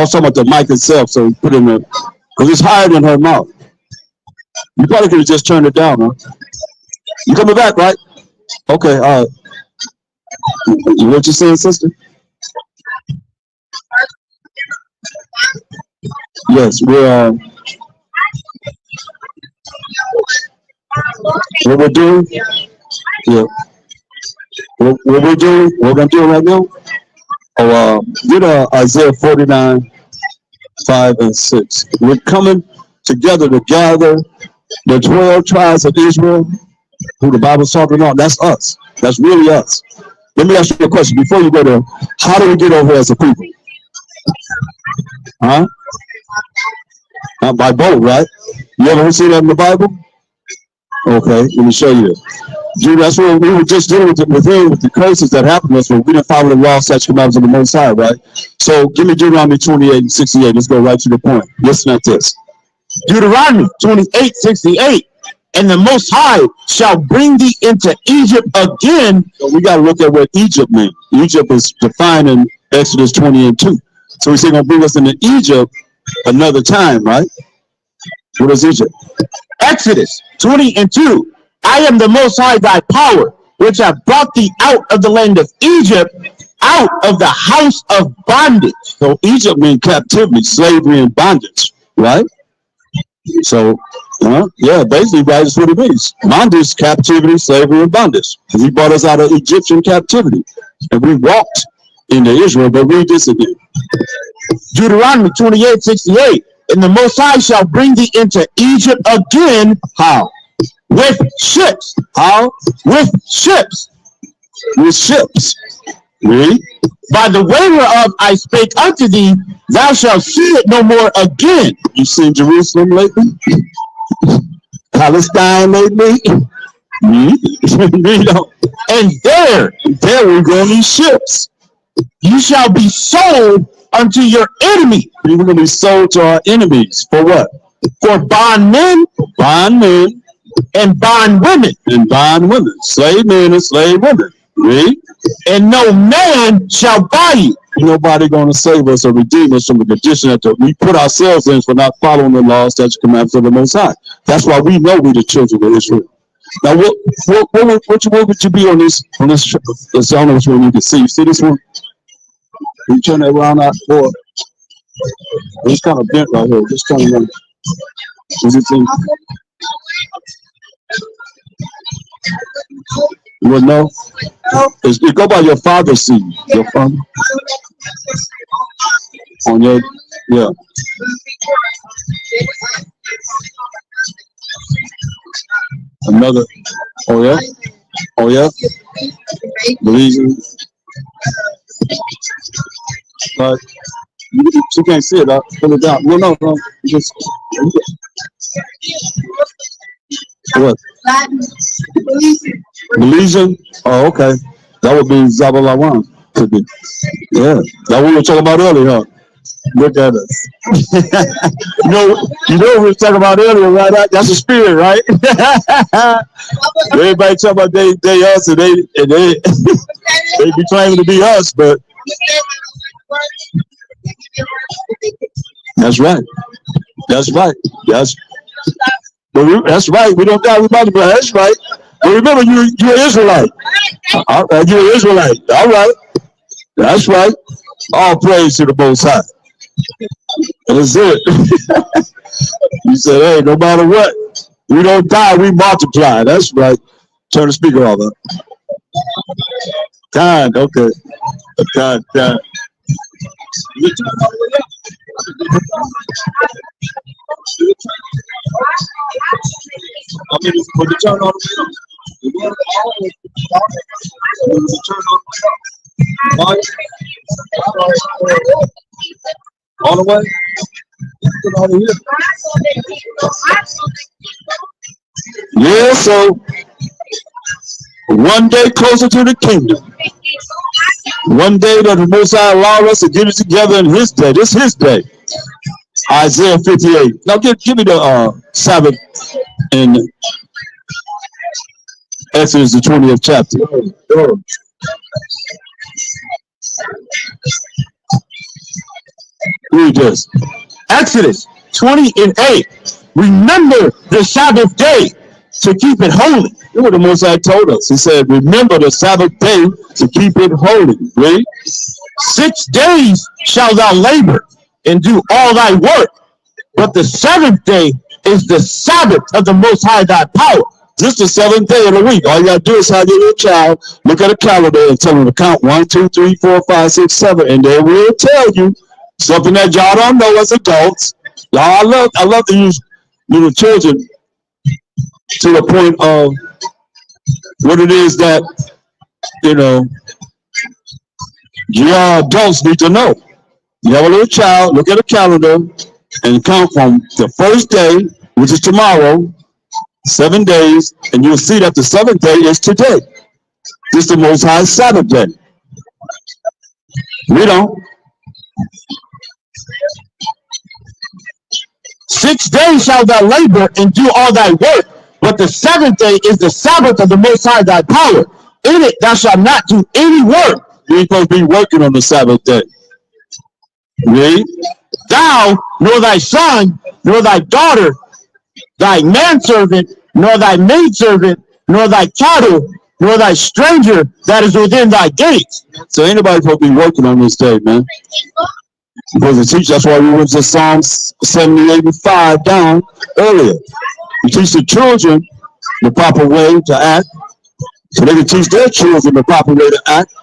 was talking about the mic itself. So put it in there because it's higher than her mouth. You probably could have just turned it down, huh? You coming back, right? Okay, all right. What you saying, sister? Yes, we're what we're doing? Yeah. What we're doing? What we're doing right now? Get Isaiah 49:5-6. We're coming together to gather the 12 tribes of Israel, who the Bible's talking about. That's us. That's really us. Let me ask you a question before you go there. How do we get over as a people? Huh? By boat, right? You ever see that in the Bible? Okay, let me show you. Dude, that's what we were just dealing with with the curses that happened to us when we didn't follow the law, statutes, commandments of the Most High, right? So give me Deuteronomy 28:68. Let's go right to the point. Listen at this. Deuteronomy 28:68. And the Most High shall bring thee into Egypt again. So we got to look at what Egypt means. Egypt is defined in Exodus 20:2. So he's going to bring us into Egypt another time, right? What is Egypt? Exodus 20:2. I am the Most High thy power, which have brought thee out of the land of Egypt, out of the house of bondage. So Egypt means captivity, slavery, and bondage, right? So, yeah, basically, right, that's what it means. Bondage, captivity, slavery, and bondage. And he brought us out of Egyptian captivity. And we walked into Israel, but read this again. Deuteronomy 28:68. And the Most High shall bring thee into Egypt again. How? With ships. How? With ships. With ships. Read. By the way whereof I spake unto thee, thou shalt see it no more again. You seen Jerusalem lately? Palestine lately? Read on. And there we're going these ships. you shall be sold unto your enemy. We're going to be sold to our enemies. For what? For bondmen, Bondmen and bondwomen. and bondwomen. Slave men and slave women. Read. And no man shall buy you. Nobody going to save us or redeem us from the condition that we put ourselves in for not following the laws, statutes, commandments of the Most High. That's why we know we're the children of Israel. Now, what would you be on this? I don't know which one you can see. You see this one? You turn that around out for. It's kind of bent right here. Just turn it around. Is it in? You would know? It go by your father's seed. Your father. On your, yeah. Another. Oh yeah. Oh yeah. Believing. But you can't see it. Pull it down. No. Just. What? Believing. Oh, okay. That would be Zabalawan. Could be. Yeah. That what we were talking about earlier, huh? Look at us. you know what we were talking about earlier, right? That's the spirit, right? Everybody talking about they us and they be claiming to be us, but that's right. That's right. That's right. We don't die. We about to be. That's right. But remember, you're an Israelite. All right, you're an Israelite. All right. That's right. All praise to the Most High. That's it. You said, hey, no matter what, we don't die, we multiply. That's right. Turn the speaker off. Kind, okay. Kind. I mean, when you turn on all the way. Yeah, so one day closer to the kingdom. One day that the Most High allowed us to get it together in His day. This is His day. Isaiah 58. Now give me the Sabbath in Exodus the 20th chapter. Read this. Exodus 20:8. Remember the Sabbath day to keep it holy. Look what the Most High told us. He said, remember the Sabbath day to keep it holy. Read. 6 days shalt thou labor and do all thy work, but the seventh day is the Sabbath of the Most High thy power. This is the seventh day of the week. All you gotta do is have your little child look at a calendar and tell them to count 1, 2, 3, 4, 5, 6, 7, and they will tell you something that y'all don't know as adults. Y'all, I love to use little children to the point of what it is that y'all adults need to know. You have a little child, look at a calendar and count from the first day which is tomorrow, 7 days, and you'll see that the seventh day is today. This is the Most High's Sabbath day. We don't. 6 days shalt thou labor and do all thy work, but the seventh day is the Sabbath of the Most High thy power. In it thou shalt not do any work. You ain't supposed to be working on the Sabbath day. Read. Thou, nor thy son, nor thy daughter, thy manservant, nor thy maidservant, nor thy cattle, nor thy stranger that is within thy gates. So anybody supposed to be working on this day, man. Because it teach, that's why we went to Psalms 78 and 5 down earlier. We teach the children the proper way to act, so they can teach their children the proper way to act,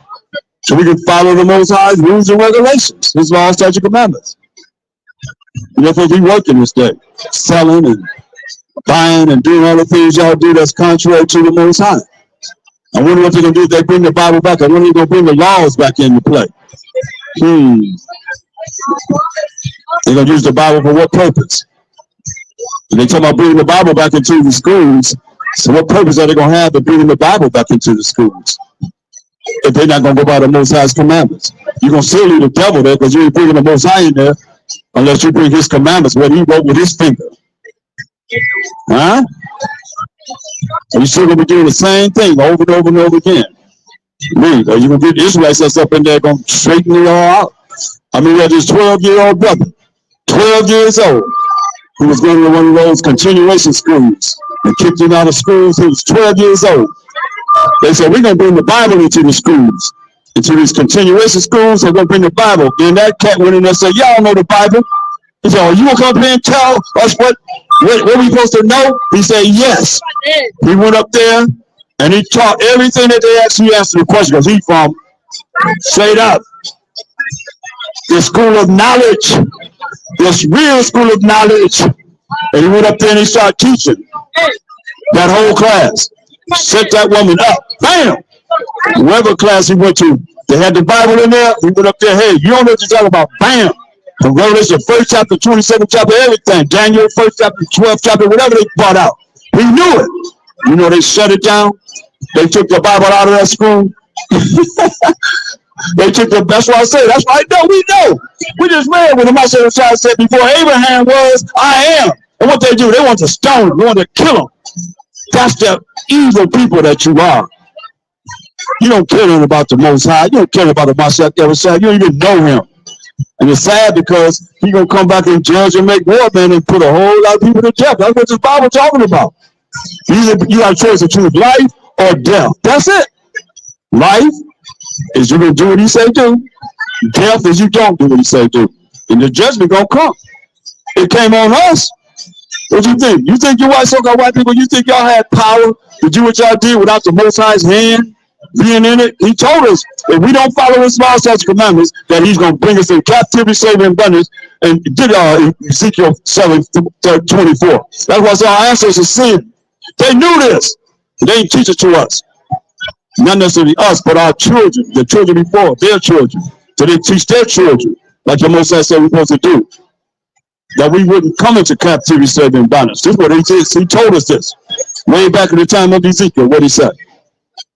so we can follow the Most High's rules and regulations, His laws, statutes, and commandments. You're supposed to be working this day, selling and buying and doing all the things y'all do that's contrary to the Most High. I wonder what they're going to do if they bring the Bible back. I wonder if they're going to bring the laws back into play. They're going to use the Bible for what purpose? And they talk about bringing the Bible back into the schools. So what purpose are they going to have of bringing the Bible back into the schools if they're not going to go by the Most High's commandments? You're going to still leave the devil there because you ain't bringing the Most High in there unless you bring His commandments, what He wrote with His finger. Huh? So you're still going to be doing the same thing over and over and over again. Read, or you're going to get Israelites that's up in there going to straighten it all out. I mean, we had this 12-year-old brother, 12 years old, who was going to one of those continuation schools and kicked him out of schools. He was 12 years old. They said, we're going to bring the Bible into the schools, into these continuation schools. They're going to bring the Bible. Then that cat went in there and said, y'all know the Bible. He said, oh, you going to come up here and tell us what we supposed to know? He said, yes. He went up there and he taught everything that they asked. He answered the question because he's from straight up the school of knowledge, this real school of knowledge. And he went up there and he started teaching that whole class. Set that woman up. Bam! Whatever class he went to, they had the Bible in there. He went up there, hey, you don't know what you're talking about. Bam! From Revelation 1st chapter, 22nd chapter, everything. Daniel 1st chapter, 12th chapter, whatever they brought out. He knew it. You know, they shut it down. They took the Bible out of that school. They took the, that's why I say, that's why I know, we know. We just read when the Messiah said, before Abraham was, I am. And what they do, they want to stone him, they want to kill him. That's the evil people that you are. You don't care nothing about the Most High. You don't care about the Messiah. You don't even know him. And it's sad because he's going to come back and judge and make war, man, and put a whole lot of people to death. That's what this Bible talking about. You got a choice to choose life or death. That's it. Life is you going to do what He say do. Death is you don't do what He say do. And the judgment going to come. It came on us. What you think? You think you white so-called white people, you think y'all had power to do what y'all did without the Most High's hand being in it? He told us if we don't follow His laws, statutes, and commandments, that He's going to bring us in captivity, slavery, and abundance. And did Ezekiel 7:24. That's why our ancestors sinned. They knew this. They didn't teach it to us. Not necessarily us, but our children, the children before, their children. So they teach their children, like the Most High said we're supposed to do. That we wouldn't come into captivity, slavery, and bondage. This is what He did. He told us this. Way back in the time of Ezekiel, what He said.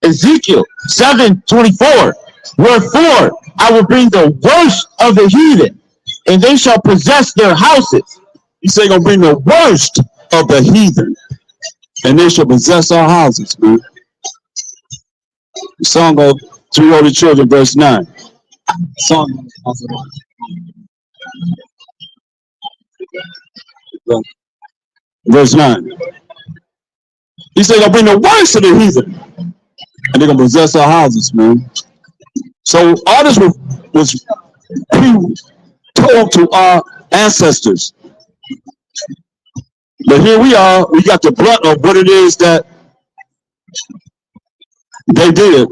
Ezekiel 7:24. Wherefore I will bring the worst of the heathen, and they shall possess their houses. He said He's going to bring the worst of the heathen, and they shall possess our houses, man. The Song of Three Holy Children, verse 9. Song of verse 9. He said, I'll bring the worst of the heathen, and they're going to possess our houses, man. So all this was told to our ancestors. But here we are, we got the brunt of what it is that they did.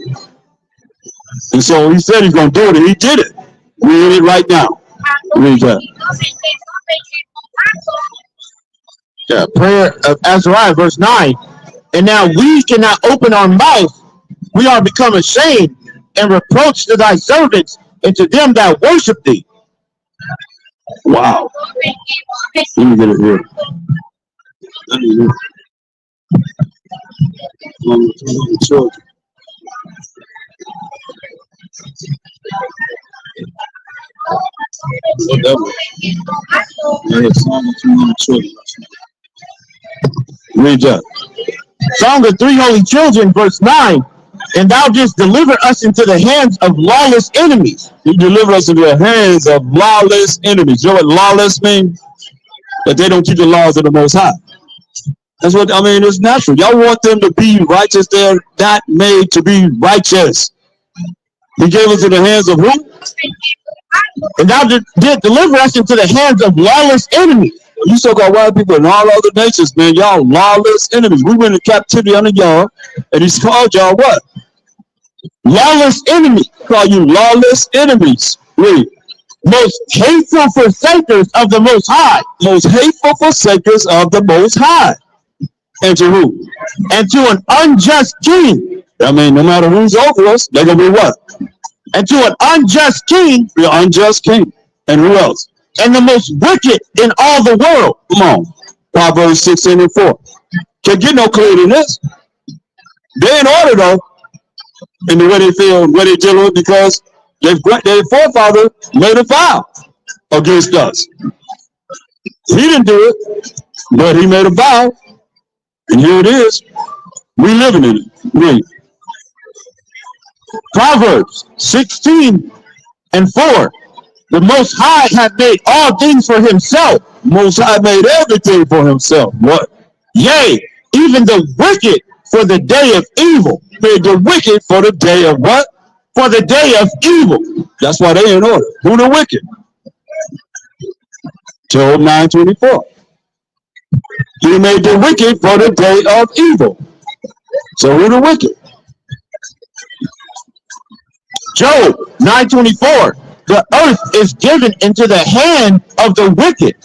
And so He said He's going to do it, and He did it. We're in it right now. Read that. Yeah, prayer of Azariah, verse 9. And now we cannot open our mouth. We are become ashamed and reproach to Thy servants and to them that worship Thee. Wow. Let me get it here. Children. Whatever. Yeah, Psalm of 200 children. Read that. Song of Three Holy Children, verse 9. And thou didst deliver us into the hands of lawless enemies. You deliver us into the hands of lawless enemies. You know what lawless means? That they don't keep the laws of the Most High. That's what, I mean, it's natural. Y'all want them to be righteous. They're not made to be righteous. He gave us in the hands of who? And thou did deliver us into the hands of lawless enemies. You so-called white people and all other nations, man, y'all lawless enemies. We went into captivity under y'all, and he's called y'all what? Lawless enemies. Call you lawless enemies. Read. Most hateful forsakers of the Most High. Most hateful forsakers of the Most High. And to who? And to an unjust king. I mean, no matter who's over us, they're going to be what? And to an unjust king. The unjust king. And who else? And the most wicked in all the world. Come on. Proverbs 16:4. Can't get no clearer than this. They in order, though, in the way they feel, what they dealing with, because their forefather made a vow against us. He didn't do it, but he made a vow. And here it is. We living in it. Read. Proverbs 16:4. The Most High hath made all things for himself. Most High made everything for himself. What? Yea, even the wicked for the day of evil. Made the wicked for the day of what? For the day of evil. That's why they in order. Who the wicked? Job 9:24. He made the wicked for the day of evil. So who the wicked? Job 9:24. The earth is given into the hand of the wicked.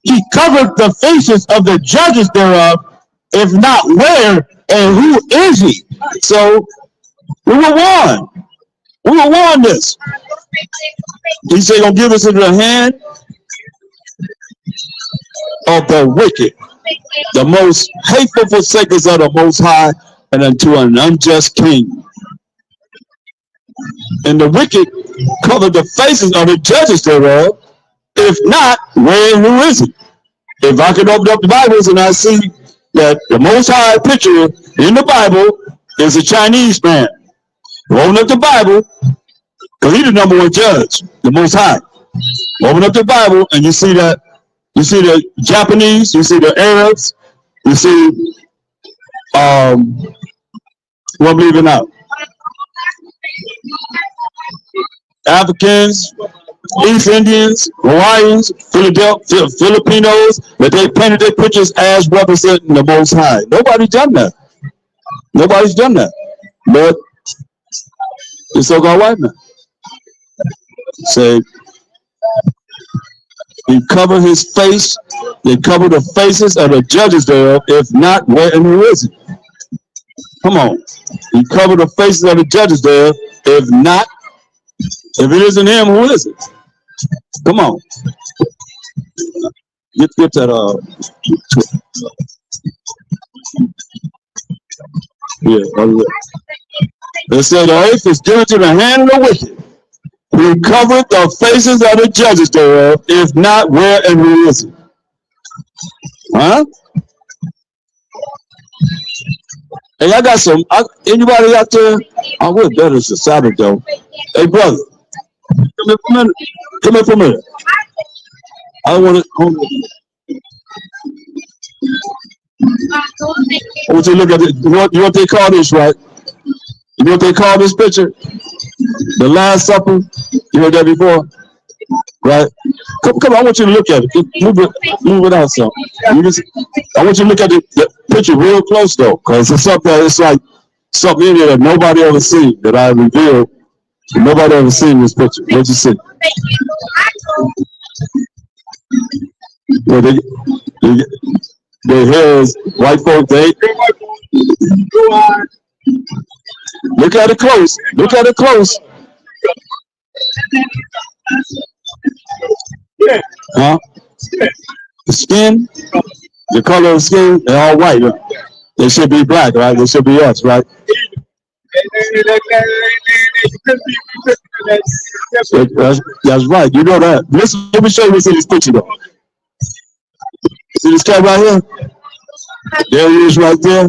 He covered the faces of the judges thereof. If not, where and who is he? So we were warned. We were warned this. He said, gonna give us into the hand of the wicked, the most hateful forsakers of the Most High, and unto an unjust king. And the wicked covered the faces of the judges thereof. If not, where and who is he? If I could open up the Bibles and I see that the Most High picture in the Bible is a Chinese man. Open up the Bible, because he's the number one judge, the Most High. Open up the Bible and you see that, you see the Japanese, you see the Arabs, you see, what believe it now? Africans, East Indians, Hawaiians, Filipinos, that they painted their pictures as representing the Most High. Nobody's done that. Nobody's done that. But the so-called white man say he covered his face, they cover the faces of the judges thereof. If not, where and who is he? Come on. He covered the faces of the judges there. If not, if it isn't him, who is it? Come on. Get that They said the earth is given to the hand of the wicked. He covered the faces of the judges thereof. If not, where and who is it? Huh? Hey, I got some. Anybody out there? I would better it's the Sabbath though. Hey, brother, come here for a minute. Come here for a minute. I want to. I want you to look at it. You know what they call this, right? You know what they call this picture? The Last Supper. You heard that before, right? Come on, I want you to look at it. Move it out, son. I want you to look at the picture real close, though, because it's something. It's like something in there that nobody ever seen that I revealed. Nobody ever seen this picture. What you see? Well, their hairs, white folk, they. Look at it close. Look at it close. Huh? The skin. The color of skin, they're all white. Huh? They should be black, right? They should be us, right? That's right. You know that. Listen, let me show you what's in this picture, though. See this cat right here? There he is right there.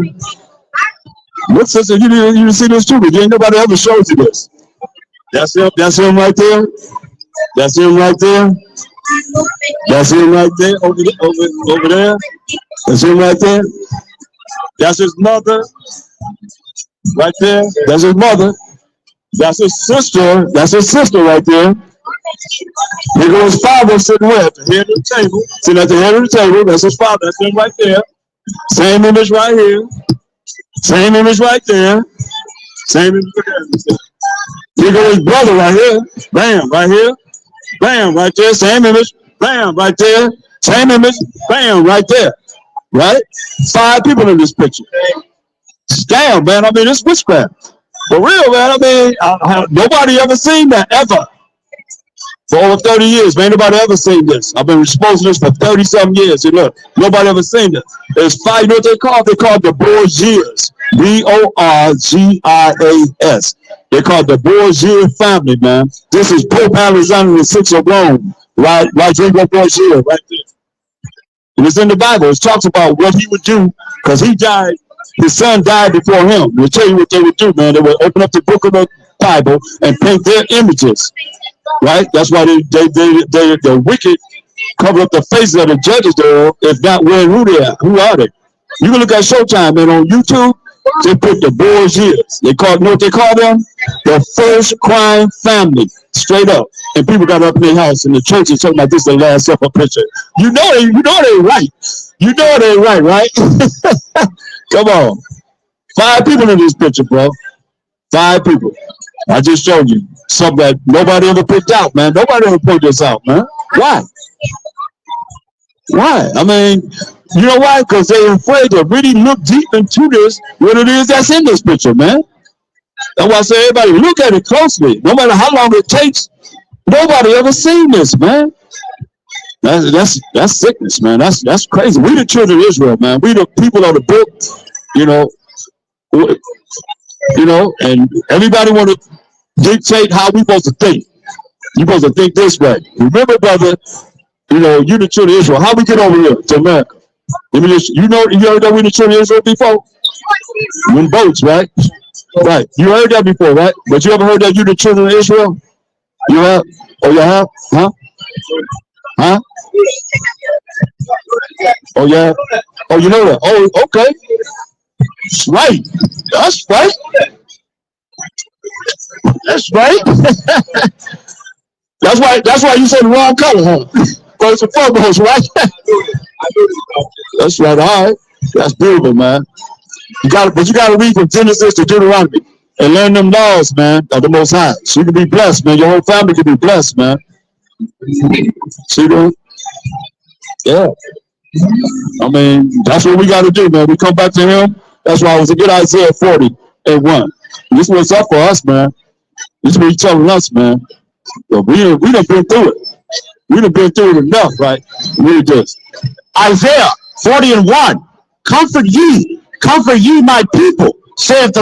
Look, sister, you didn't see this too, but ain't nobody ever showed you this. That's him. That's him right there. That's him right there. That's him right there. Over there. That's him right there. That's his mother. Right there. That's his mother. That's his sister. That's his sister right there. Here goes his father sitting where? At the head of the table. Sitting at the head of the table. That's his father. That's him right there. Same image right here. Same image right there. Same image right there. Here goes his brother right here. Bam, right here. Bam, right there. Same image. Bam, right there. Same image. Bam, right there. Right? 5 people in this picture. Damn, man. I mean, it's witchcraft. For real, man. I mean, nobody ever seen that, ever. For over 30 years, man, nobody ever seen this. I've been exposed to this for 30-something years. And look, nobody ever seen this. There's 5, you know what they call it? They call it the Borgias. Borgias. They call it the Borgia family, man. This is Pope Alexander VI of Rome. Right, Rodrigo Borgia, right there. And it's in the Bible. It talks about what he would do, because he died. His son died before him. They'll tell you what they would do, man. They would open up the book of the Bible and paint their images. Right? That's why the wicked cover up the faces of the judges, though, if not wearing who they are. Who are they? You can look at Showtime, man, on YouTube. They put the Borgias. They call, you know what they call them? The first crime family. Straight up. And people got up in their house, and the church is talking about this their last supper picture. You know they right. You know they right? Come on. 5 people in this picture, bro. 5 people. I just showed you something that nobody ever picked out, man. Nobody ever picked this out, man. Why? Why? I mean, you know why? Because they're afraid to really look deep into this, what it is that's in this picture, man. That's why I say everybody look at it closely. No matter how long it takes, nobody ever seen this, man. That's sickness, man. That's crazy. We the children of Israel, man. We the people of the book, you know, and everybody want to dictate how we supposed to think. You supposed to think this way. Remember, brother, you know, you the children of Israel. How we get over here to America? You heard that we the children of Israel before? In boats, right? Right. You heard that before, right? But you ever heard that you the children of Israel? You have? Oh, you have? Huh? Huh? Oh, yeah. Oh, you know that? Oh, okay. That's right. That's right. That's right. That's why you said the wrong color, huh? First and foremost, right? That's right. All right. That's beautiful, man. But you gotta read from Genesis to Deuteronomy and learn them laws, man, of the Most High. So you can be blessed, man. Your whole family can be blessed, man. See that? Yeah. I mean, that's what we gotta do, man. We come back to him. That's why I was to get Isaiah 40:1. This is what's up for us, man. This is what he's telling us, man. But we done been through it. We done been through it enough, right? Read this. Isaiah 40:1. Comfort ye my people, saith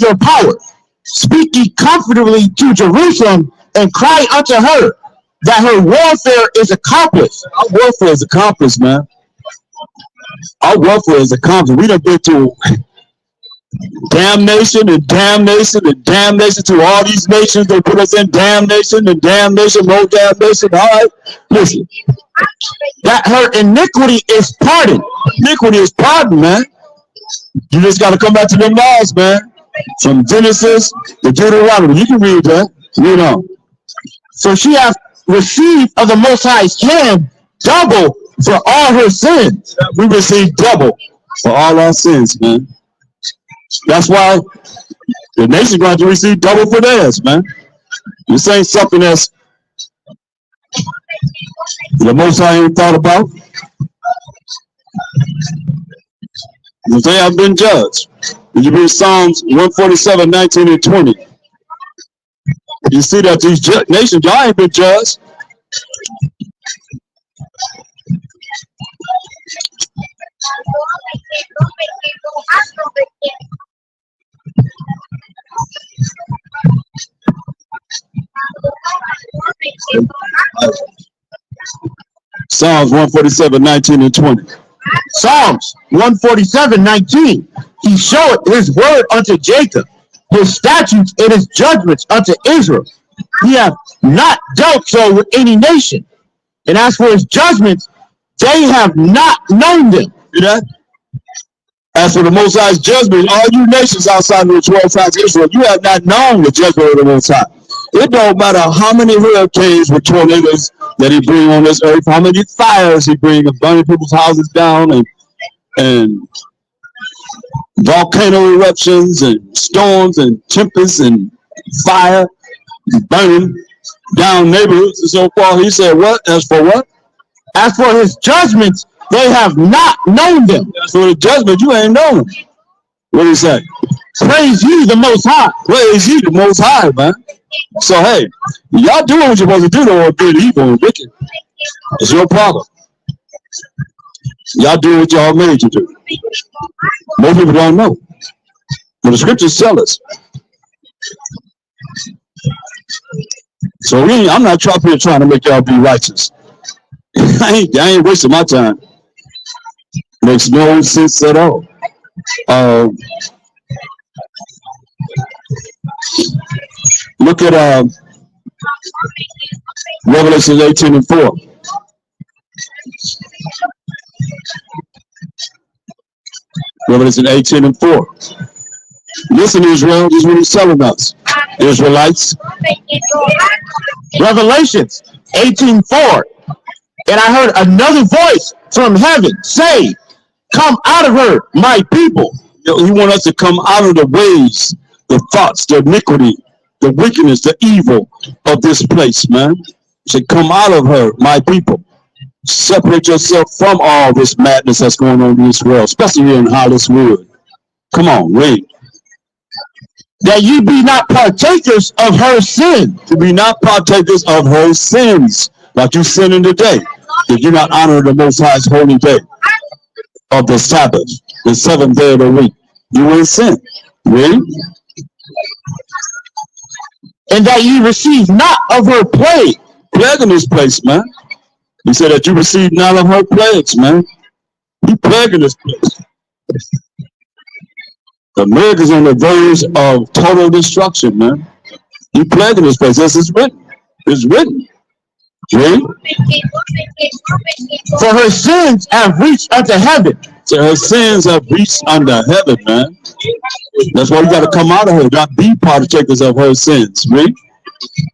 your power. Speak ye comfortably to Jerusalem, and cry unto her that her warfare is accomplished. Our warfare is accomplished, man. Our warfare is accomplished. We done been through damnation and damnation and damnation to all these nations. They put us in damnation and damnation, more damnation. All right, listen. That her iniquity is pardoned. Iniquity is pardoned, man. You just got to come back to them laws, man. From Genesis to Deuteronomy. You can read that. Read on. So she hath received of the Most High's hand double for all her sins. We received double for all our sins, man. That's why the nation's going to receive double for theirs, man. This ain't something that's the Most High ain't thought about. They have been judged. Did you read Psalms 147:19 and 20? You see that these nations, y'all ain't been judged. Psalms 147, 19 and 20. Psalms 147:19. He showeth his word unto Jacob, his statutes and his judgments unto Israel. He hath not dealt so with any nation. And as for his judgments, they have not known them. See that? As for the Most High's judgment, all you nations outside of the 12 tribes of Israel, you have not known the judgment of the Most High. It don't matter how many hurricanes with tornadoes that he bring on this earth, how many fires he bring of burning people's houses down, and volcano eruptions and storms and tempests and fire burning down neighborhoods and so forth. He said, what? As for what? As for his judgments, they have not known them. As for the judgment, you ain't known them. What do you say? Praise ye the Most High. Praise ye the Most High, man. So, hey, y'all doing what you're supposed to do to good, evil, and wicked. It's your problem. Y'all do what y'all made to do. Most people don't know. But the scriptures tell us. So I'm not here trying to make y'all be righteous. I ain't wasting my time. Makes no sense at all. Look at Revelation 18 and 4. Revelation 18 and 4. Listen, Israel, this is what he's telling us. Israelites. Revelations 18:4. And I heard another voice from heaven say, come out of her, my people. He wants us to come out of the ways, the thoughts, the iniquity, the wickedness, the evil of this place, man. He said, come out of her, my people. Separate yourself from all this madness that's going on in this world, especially here in Holliswood. Come on, read. That you be not partakers of her sin. To be not partakers of her sins, like you sinning today. If you're not honoring the Most High's holy day of the Sabbath, the seventh day of the week, you in sin. Read. And that you receive not of her plague. Plague in this place, man. He said that you receive none of her plagues, man. He plaguing this place. America's on the verge of total destruction, man. He plaguing this place. This is written. It's written. Read. For her sins have reached unto heaven. So her sins have reached unto heaven, man. That's why you got to come out of her, not be partakers of her sins. Read.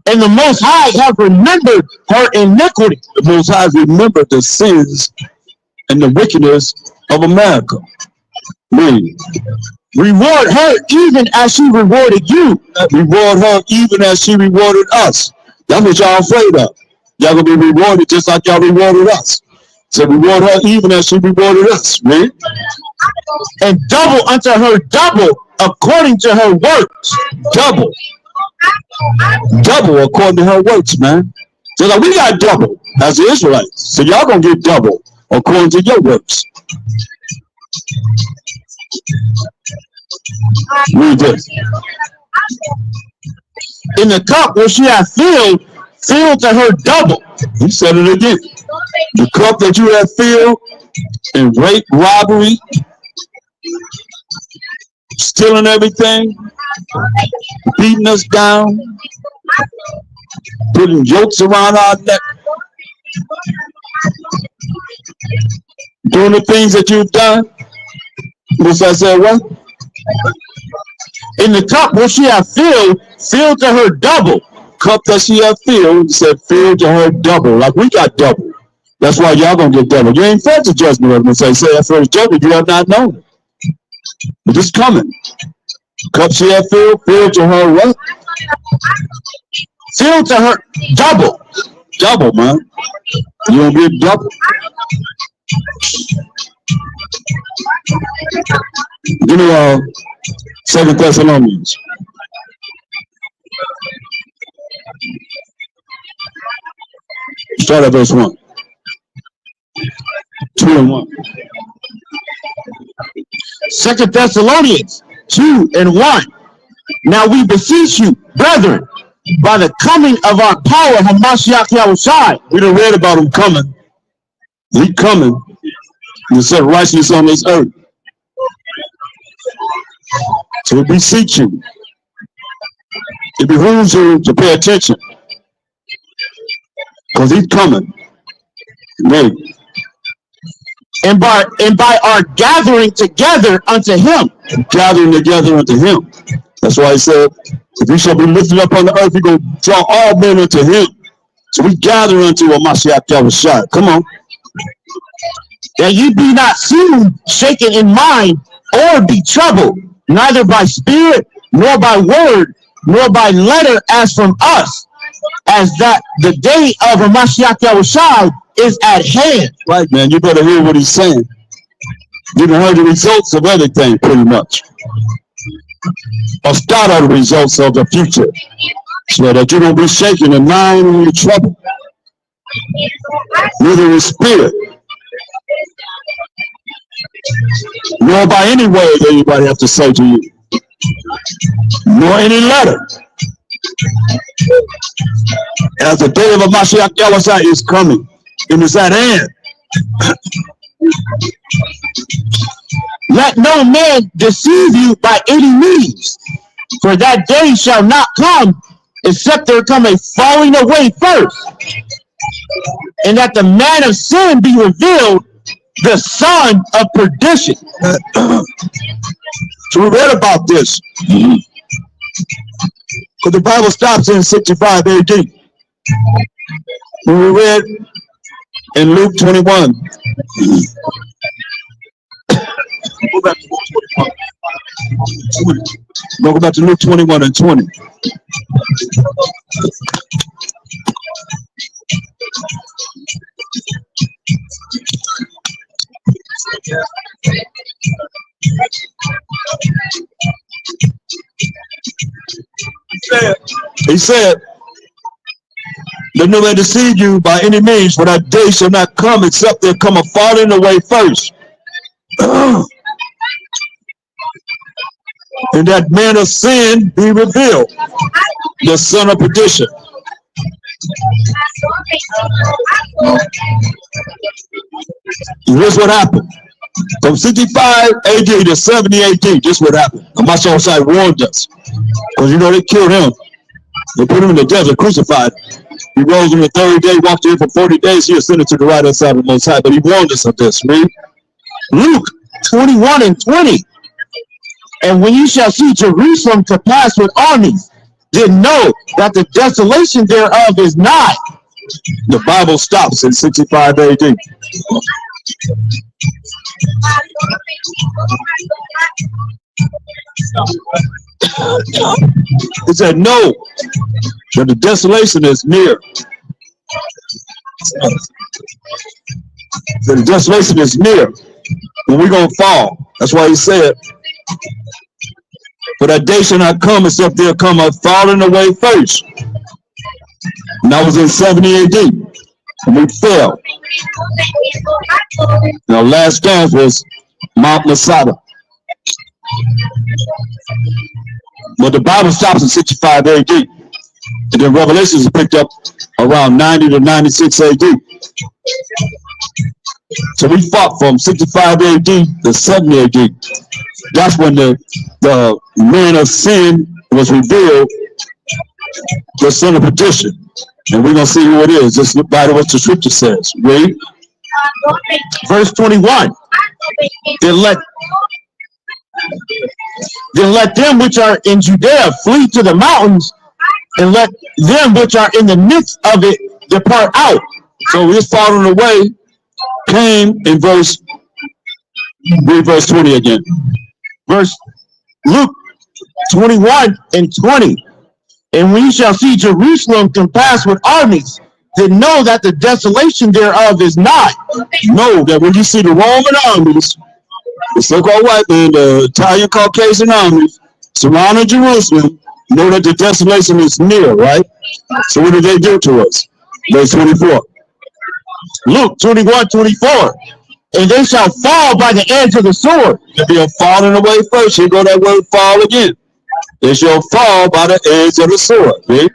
And the Most High have remembered her iniquity. The Most High remembered the sins and the wickedness of America. Read. Reward her even as she rewarded you. Reward her even as she rewarded us. That's what y'all afraid of. Y'all gonna be rewarded just like y'all rewarded us. So reward her even as she rewarded us. Read. And double unto her double according to her works. Double. Double according to her works, man. So like we got double as the Israelites. So y'all gonna get double according to your works. Read this. In the cup where she hath filled to her double. He said it again. The cup that you have filled in rape, robbery, stealing everything, beating us down, putting yokes around our neck, doing the things that you've done. What's that say? What? In the cup where she hath filled to her double. Cup that she had filled, said filled to her double. Like we got double. That's why y'all gonna get double. You ain't felt the judgment of them. Say that first judgment, you have not known it. But it's coming. Cup she had filled to her what? Filled to her double. Double, man. You gonna get double. Give me 2 Thessalonians. Start at verse 1. 2 and 1. 2 Thessalonians 2 and 1. Now we beseech you, brethren, by the coming of our power, Hamashiach Yahushai. We done read about him coming. He coming to set righteousness on this earth. So we beseech you. It behooves you to pay attention. Because he's coming. Right. And by our gathering together unto him. Gathering together unto him. That's why he said, if he shall be lifted up on the earth, he will draw all men unto him. So we gather unto a Mashiach Yahushua. Come on. That ye be not soon shaken in mind, or be troubled, neither by spirit, nor by word, nor by letter as from us, as that the day of a Mashiach Yahushua is at hand. Right, man. You better hear what he's saying. You done heard the results of everything, pretty much. Or start out the results of the future. So that you don't be shaken in mind when you're troubled. Neither in spirit. Nor by any word that anybody have to say to you. Nor any letter. As the day of a Mashiach Yahushua is coming. And is at hand. Let no man deceive you by any means, for that day shall not come, except there come a falling away first, and that the man of sin be revealed, the son of perdition. So we read about this. Because the Bible stops in 65 AD. When we read in Luke 21. Go back to Luke 21. Go back to Luke 21 and 20. He said, let no man deceive you by any means, for that day shall not come except there come a falling away first. And that man of sin be revealed, the son of perdition. Here's what happened. From 65 AD to 70 AD, this what happened. The Mashiach warned us. Because you know they killed him. They put him in the desert, crucified. He rose on the third day, walked in for 40 days. He ascended to the right hand side of the Most High. But he warned us of this. Read. Luke 21 and 20. And when you shall see Jerusalem to pass with armies, then know that the desolation thereof is nigh. The Bible stops in 65 AD. It said, no, that the desolation is near. The desolation is near. And we're going to fall. That's why he said, for that day shall not come except there come a falling away first. And that was in 70 AD. And we fell. And our last stand was Mount Masada. But the Bible stops in 65 AD. And then Revelations is picked up around 90 to 96 AD. So we fought from 65 AD to 70 AD. That's when the man of sin was revealed, the son of perdition. And we're going to see who it is. Just look by what the scripture says. Read. Verse 21. Then let them which are in Judea flee to the mountains, and let them which are in the midst of it depart out. So this falling away came in verse 20 again. Verse Luke 21 and 20. And when you shall see Jerusalem compassed with armies, then know that the desolation thereof is nigh. Know that when you see the Roman armies, the so-called white men, the Italian Caucasian armies surrounding Jerusalem, know that the desolation is near, right? So what did they do to us? Verse 24. Luke 21, 24. And they shall fall by the edge of the sword. There'll be a falling away first. Here go that word fall again. They shall fall by the edge of the sword. Right?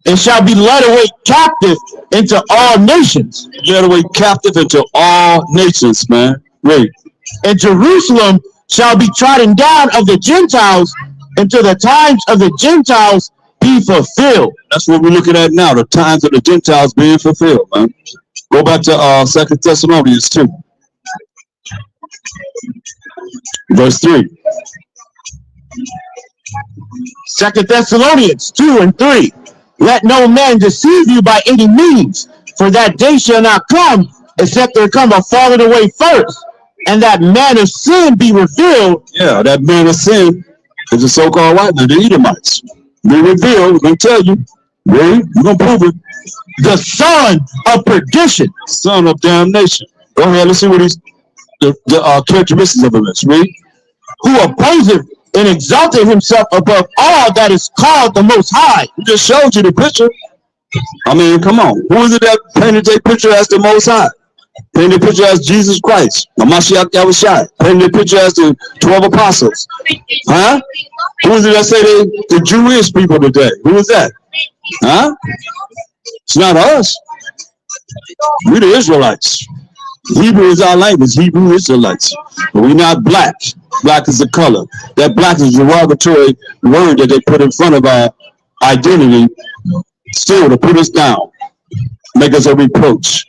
and shall be led away captive into all nations. Led away captive into all nations, man. Wait. And Jerusalem shall be trodden down of the Gentiles until the times of the Gentiles be fulfilled. That's what we're looking at now, the times of the Gentiles being fulfilled, man. Go back to 2 Thessalonians 2. Verse 3. 2 Thessalonians 2 and 3. Let no man deceive you by any means, for that day shall not come, except there come a falling away first, and that man of sin be revealed. Yeah, that man of sin is the so-called white man, the Edomites. Be revealed, we're going to tell you. Ready? We're going to prove it. The son of perdition. Son of damnation. Go ahead, let's see what the characteristics of him is. Read. Who opposeth and exalted himself above all that is called the Most High. We just showed you the picture. I mean, come on. Who is it that painted their picture as the Most High? Painted the picture as Jesus Christ, Mashiach Yahushua. Painted the picture as the 12 apostles. Huh? Who is it that say the Jewish people today? Who is that? Huh? It's not us. We the Israelites. Hebrew is our language, Hebrew Israelites. But we're not black. Black is the color. That black is a derogatory word that they put in front of our identity, still to put us down, make us a reproach.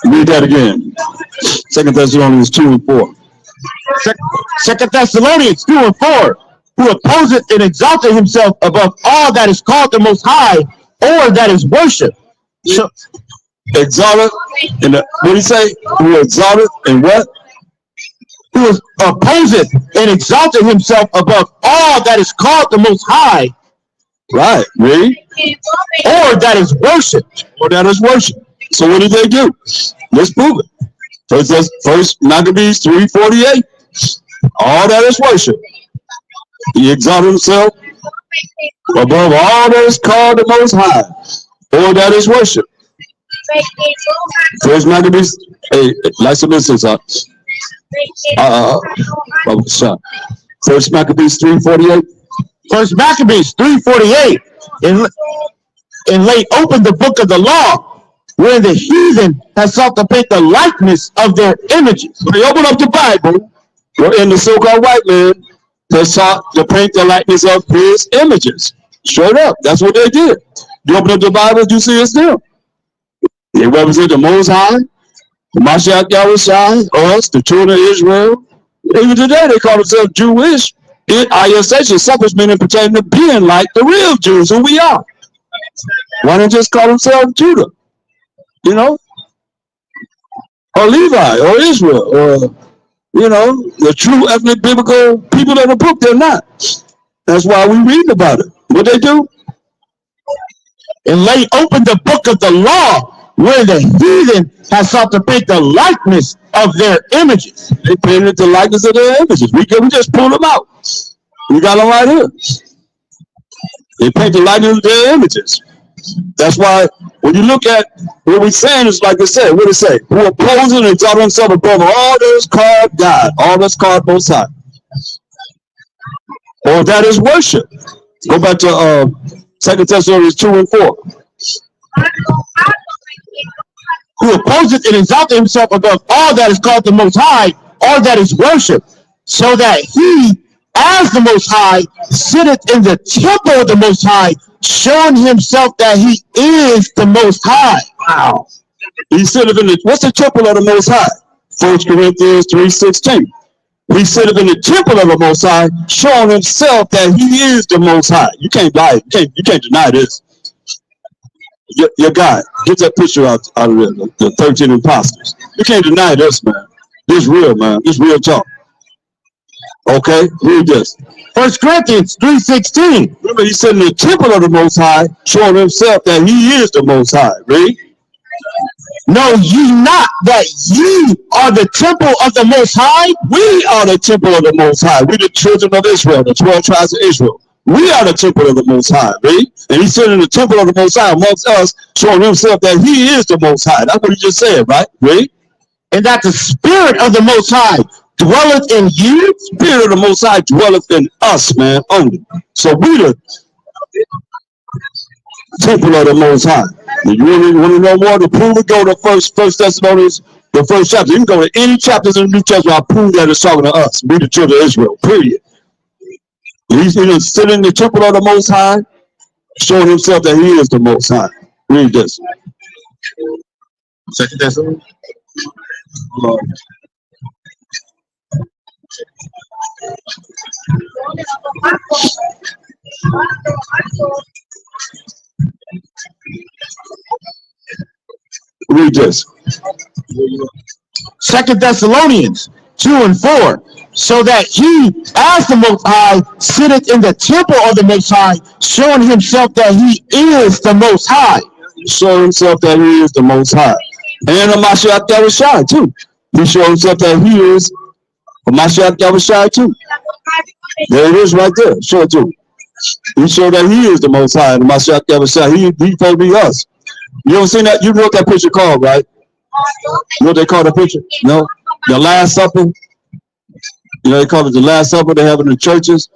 Read that again. 2 Thessalonians 2 and 4. 2 Thessalonians 2 and 4. Who opposeth and exalted himself above all that is called the Most High, or that is worship. So, exalted, and what do you say? Who exalted and what? Who opposeth and exalted himself above all that is called the Most High. Right, read. Or that is worship. Or that is worship. So what did they do? Let's prove it. First Maccabees 3:48. All that is worship. He exalted himself above all that is called the Most High, or that is worship. First Maccabees, hey, like some instance, First Maccabees 3:48. First Maccabees 3:48. And laid open the book of the law, where the heathen has sought to paint the likeness of their images. So they open up the Bible, and the so-called white man they sought to paint the likeness of his images. Straight up. That's what they did. You open up the Bible, you see it's them. They represent the Most High, the Mashiach Yahushua, us, the children of Israel. Even today, they call themselves Jewish. ISH is selfish meaning pertaining to being like the real Jews, who we are. Why don't just call themselves Judah? You know? Or Levi, or Israel, or the true ethnic biblical people of the book. They're not. That's why we read about it. What they do? And lay open the book of the law, where the heathen has sought to paint the likeness of their images. They painted the likeness of their images. We just pull them out. We got them right here. They paint the likeness of their images. That's why when you look at what we're saying, is like I said, what it say? Who opposes and exalt himself above all that is called God, all that's called Most High. Or that is worship. Go back to 2 Thessalonians 2 and 4. Who opposeth and exalted himself above all that is called the Most High, or that is worship, so that he, as the Most High, sitteth in the temple of the Most High, showing himself that he is the Most High. Wow. He sitteth in the, what's the temple of the Most High? 1 Corinthians 3:16. He sitteth in the temple of the Most High, showing himself that he is the Most High. You can't lie. You can't deny this. Your guy, get that picture out of the 13 imposters. You can't deny this, man. This real, man. This real talk. Okay, read this. 1 Corinthians 3:16. Remember, he said in the temple of the Most High, showing himself that he is the Most High. Read. Know ye not that ye are the temple of the Most High? We are the temple of the Most High. We the children of Israel, the 12 tribes of Israel. We are the temple of the Most High. Read. And he said in the temple of the Most High amongst us, showing himself that he is the Most High. That's what he just said, right? Read. And that the Spirit of the Most High dwelleth in you? Spirit of the Most High dwelleth in us, man, only. So we the temple of the Most High. If you really want to know more to prove it, go to First Thessalonians, the first chapter. You can go to any chapters in the New Testament. I'll prove that it's talking to us. We the children of Israel, period. He's sitting in the temple of the Most High, showing himself that he is the Most High. Read this. Second Thessalonians. Read this. 2 Thessalonians 2:4. So that he, as the Most High, sitteth in the temple of the Most High, showing himself that he is the Most High. Show himself that he is the Most High. And Mashiach Yahushua too. He showed himself that he is Mashiach Yahushua too. There it is right there. Show it to him. He showed that he is the Most High. And Mashiach Yahushua, he supposed to be us. You ever seen that? You know what that picture called, right? You know what they call the picture? No? The Last Supper. You know, they call it the Last Supper they have in the churches.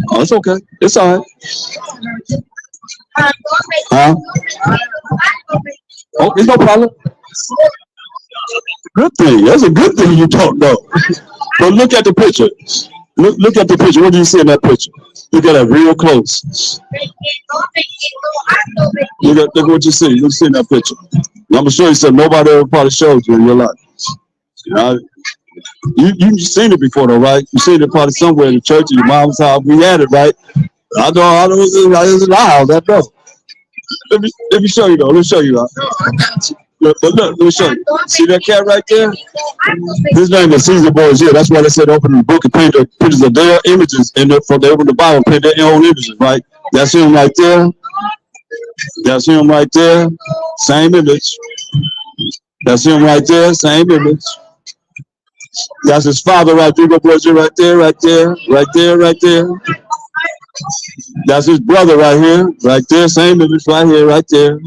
Oh, it's okay. It's all right. Huh? Oh, it's no problem. Good thing. That's a good thing you don't know. But look at the picture. Look at the picture. What do you see in that picture? Look at that real close. Look what you see. You see in that picture. I'm gonna show you something nobody ever probably showed you in your life. You know, you've seen it before though, right? You seen it probably somewhere in the church, in your mom's house. We had it, right? I know it was in our house. That though. Let me show you though. Let me show you. Look, let me show you. See that cat right there? His name is Caesar Borgia. That's why they said open the book and paint the pictures of their images, and from they open the Bible and paint their own images, right? That's him right there. That's him right there. Same image. That's him right there. Same image. That's his father right there, Borgia, right there, right there, right there, right there. That's his brother right here, right there. Same image right here, right there.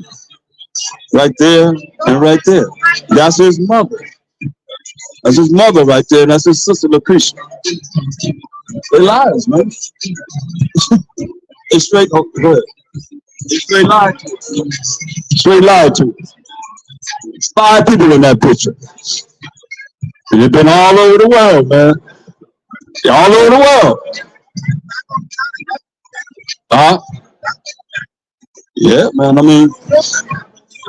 Right there and right there. That's his mother. That's his mother right there. And that's his sister Lucretia. They lies, man. It's straight. Oh, go ahead. It's straight lied to it. Straight lied to it. 5 people in that picture. And they've been all over the world, man. They're all over the world. Yeah, man. I mean,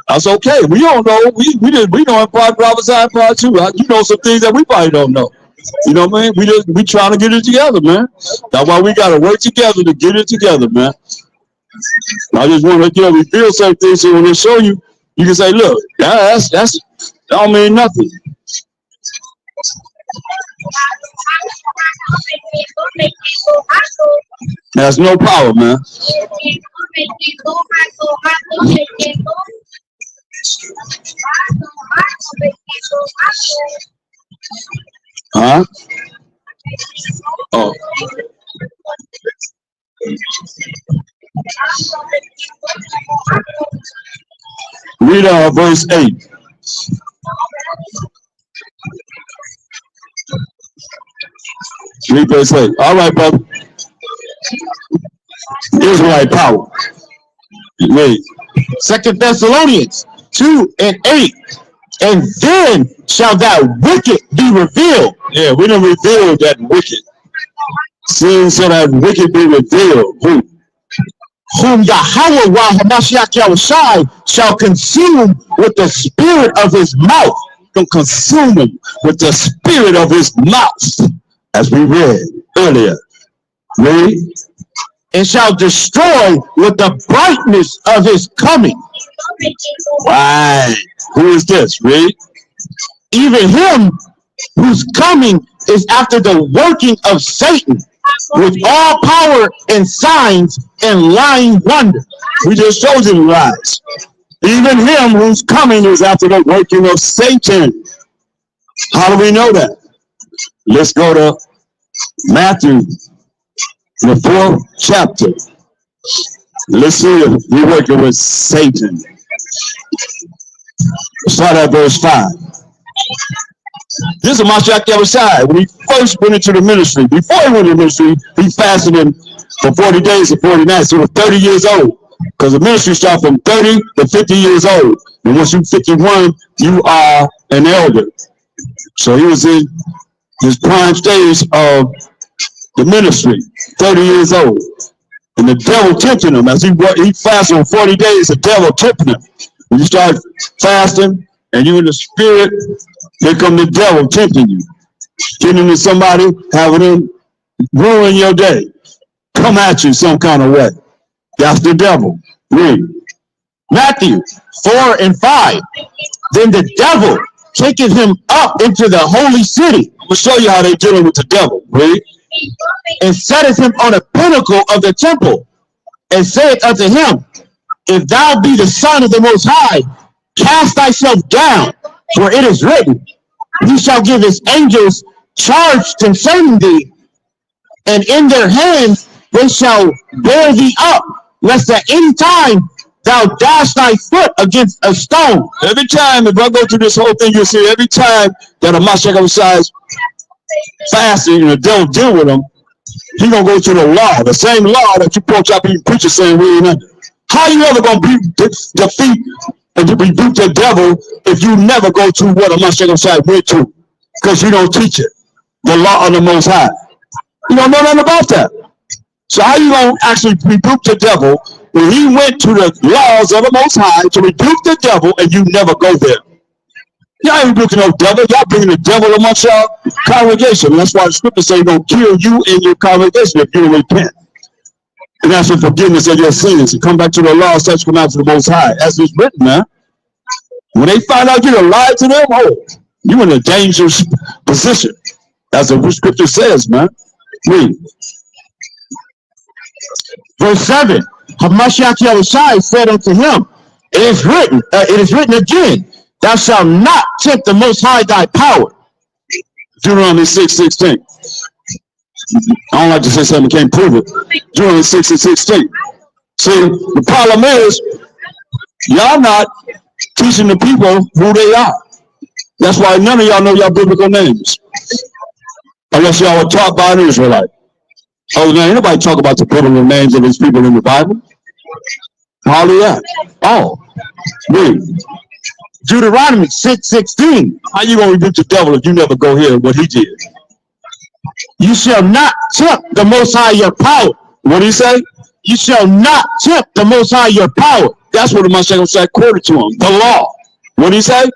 that's okay. We don't know. We know in part prophesy in part too. You know some things that we probably don't know. You know what I mean? We trying to get it together, man. That's why we gotta work together to get it together, man. I just want to reveal certain things so when they show you, you can say, look, that don't mean nothing. There's no power, man. Huh? Oh. Read verse 8. Read verse 8. All right, brother. Israelite power. Wait. 2 Thessalonians 2:8. And then shall that wicked be revealed. Yeah, we done revealed that wicked. Soon shall that wicked be revealed. Who? Whom Yahweh Hamashiach Yahushai shall consume with the spirit of his mouth. Gonna consume him with the spirit of his mouth, as we read earlier. Read. And shall destroy with the brightness of his coming. Right. Who is this? Read. Even him whose coming is after the working of Satan with all power and signs and lying wonders. We just told you the lies. Even him who's coming is after the working of Satan. How do we know that? Let's go to Matthew, the 4th chapter. Let's see if we're working with Satan. Start at verse 5. This is Mashiach Yahushua. When he first went into the ministry, before he went into the ministry, he fasted him for 40 days and 40 nights. So he was 30 years old. Because the ministry starts from 30 to 50 years old. And once you're 51, you are an elder. So he was in his prime stage of the ministry, 30 years old. And the devil tempted him. As he fasted for 40 days, the devil tempted him. When you start fasting and you're in the spirit, here come the devil tempting you. Getting into somebody, having them ruin your day. Come at you some kind of way. That's the devil. Read. Matthew 4 and 5. Then the devil taketh him up into the holy city. I'm going to show you how they're dealing with the devil. Read. And setteth him on a pinnacle of the temple, and saith unto him, If thou be the Son of the Most High, cast thyself down, for it is written, He shall give his angels charge concerning thee, and in their hands they shall bear thee up, lest at any time thou dash thy foot against a stone. Every time, if I go through this whole thing, you'll see every time that a Mashiach Yahushua is fasting and the devil deal with him, he gonna go to the law, the same law that you pork chop eating preachers saying we ain't under. How you ever gonna defeat and rebuke the devil if you never go to what a Mashiach Yahushua went to? Because you don't teach it, the law of the Most High. You don't know nothing about that. So how you gonna actually rebuke the devil when he went to the laws of the Most High to rebuke the devil and you never go there? Y'all ain't rebuking no devil. Y'all bringing the devil amongst y'all congregation. And that's why the scripture say gonna kill you in your congregation if you don't repent. And that's for forgiveness of your sins. And come back to the law, such come out to the Most High. As it's written, man. When they find out you lied to them, oh, you in a dangerous position. That's what the scripture says, man. Read. Verse 7. Hamashiach Yahushua said unto him, It is written again, Thou shalt not tempt the Most High thy power. Deuteronomy 6:16. I don't like to say something, can't prove it. Deuteronomy 6:16. See, the problem is, y'all not teaching the people who they are. That's why none of y'all know y'all biblical names. Unless y'all were taught by an Israelite. Oh, man, ain't nobody talk about the biblical names of these people in the Bible. Hardly that. Oh, read. Deuteronomy 6:16. How you gonna rebuke the devil if you never go hear what he did? You shall not tempt the Most High your power. What did he say? You shall not tempt the Most High your power. That's what the Mashiach quoted to him. The law. What did he say?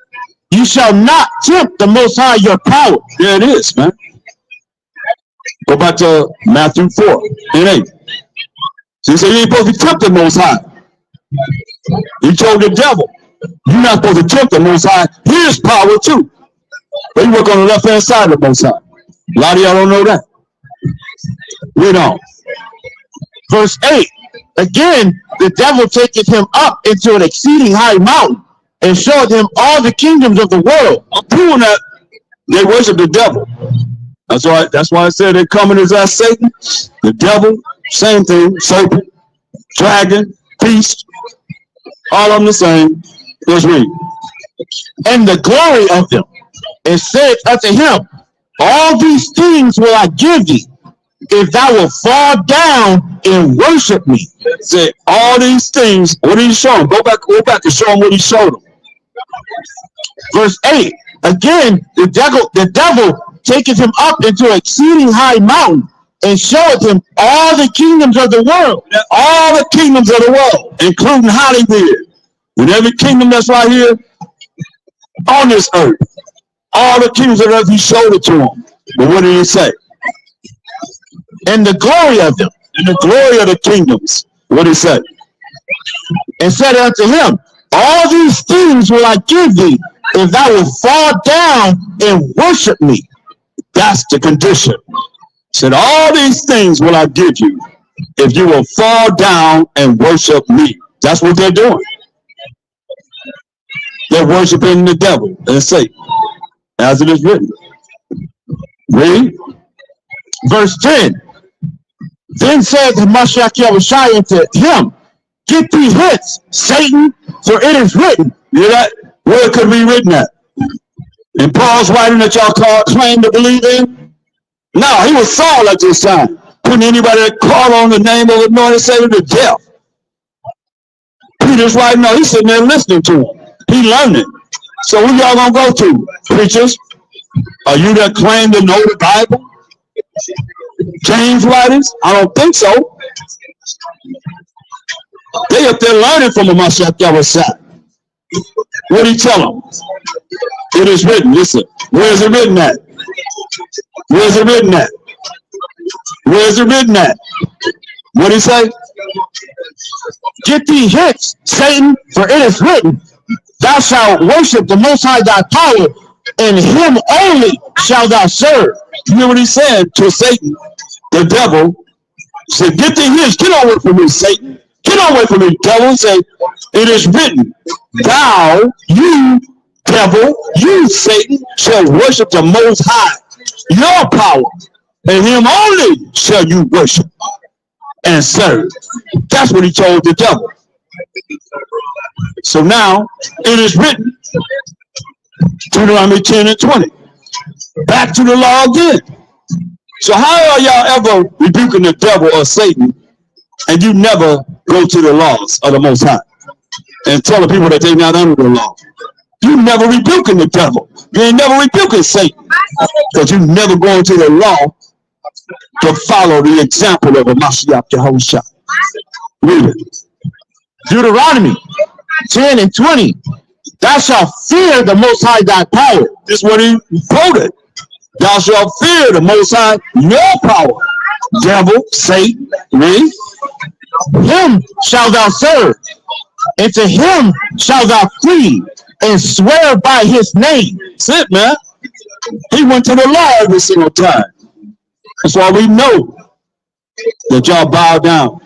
You shall not tempt the Most High your power. There it is, man. Go back to Matthew 4 and 8. So he said you ain't supposed to tempt the Most High. He told the devil, you're not supposed to tempt the Most High. His power too. But he work on the left hand side of the Most High. A lot of y'all don't know that. Read on. Verse 8. Again, the devil taketh him up into an exceeding high mountain, and showed him all the kingdoms of the world. I'm proving that they worship the devil. That's why I said they're coming as Satan, the devil, same thing, serpent, dragon, beast, all of them the same. Let's read. And the glory of them, and said unto him, All these things will I give thee, if thou wilt fall down and worship me. Say all these things. What did he show him? Go back and show him what he showed him. Verse 8. Again, the devil taketh him up into an exceeding high mountain, and showeth him all the kingdoms of the world. All the kingdoms of the world, including Hollywood. And every kingdom that's right here on this earth. All the kingdoms of the earth, he showed it to him. But what did he say? And the glory of them. And the glory of the kingdoms. What did he say? And said unto him, All these things will I give thee, if thou wilt fall down and worship me. That's the condition. Said, all these things will I give you if you will fall down and worship me. That's what they're doing. They're worshiping the devil and Satan, as it is written. Read. Verse 10. Then said the Mashiach Yahushua unto him, Get thee hence, Satan, for it is written. You hear that? Where could be written at? In Paul's writing that y'all claim to believe in? No, he was Saul at this time. Putting anybody that called on the name of the anointed Savior to death. Peter's writing, no, he's sitting there listening to him. He learned it. So who y'all gonna go to? Preachers? Are you that claim to know the Bible? James writers? I don't think so. They up there learning from the Mashiach Yahushua. What did he tell them? It is written. Listen, where is it written at? Where is it written at? Where is it written at? What did he say? Get thee hence, Satan, for it is written, Thou shalt worship the Most High thy power, and him only shalt thou serve. You hear what he said to Satan, the devil? He said, get thee hence, get away from me, Satan. Get away from me, devil. He said, it is written, thou, you, devil, you, Satan, shall worship the Most High, your power, and him only shall you worship and serve. That's what he told the devil. So now, it is written, Deuteronomy 10 and 20. Back to the law again. So how are y'all ever rebuking the devil or Satan, and you never go to the laws of the Most High and tell the people that they're not under the law? You never rebuking the devil. You ain't never rebuking Satan, because you never go into the law to follow the example of a Mashiach Yahushua. Read it. Deuteronomy 10 and 20. Thou shalt fear the Most High thy power. This is what he quoted. Thou shalt fear the Most High, your power. Devil, Satan, read. Him shalt thou serve, and to him shalt thou cleave, and swear by his name. That's it, man. He went to the law every single time. That's why we know that y'all bow down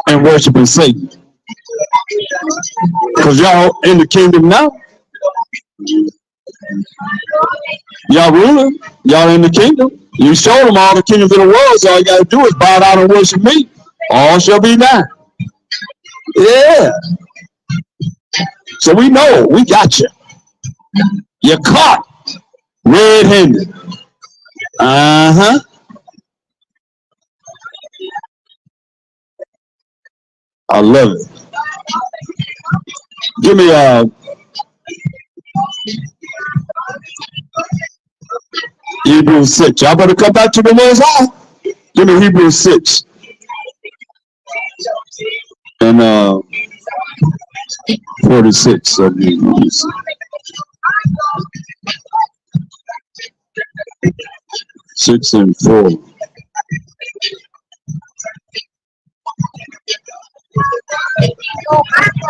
and worshiping Satan. Because y'all in the kingdom now. Y'all ruling. Y'all in the kingdom. You showed them all the kingdoms of the world, so all you got to do is bow down and worship me. All shall be done. Yeah. So we know. We got you. You're caught red-handed. Uh-huh. I love it. Give me Hebrews 6. Y'all better come back to the Most High. Give me Hebrews 6. And 46 of these. 6 and 4.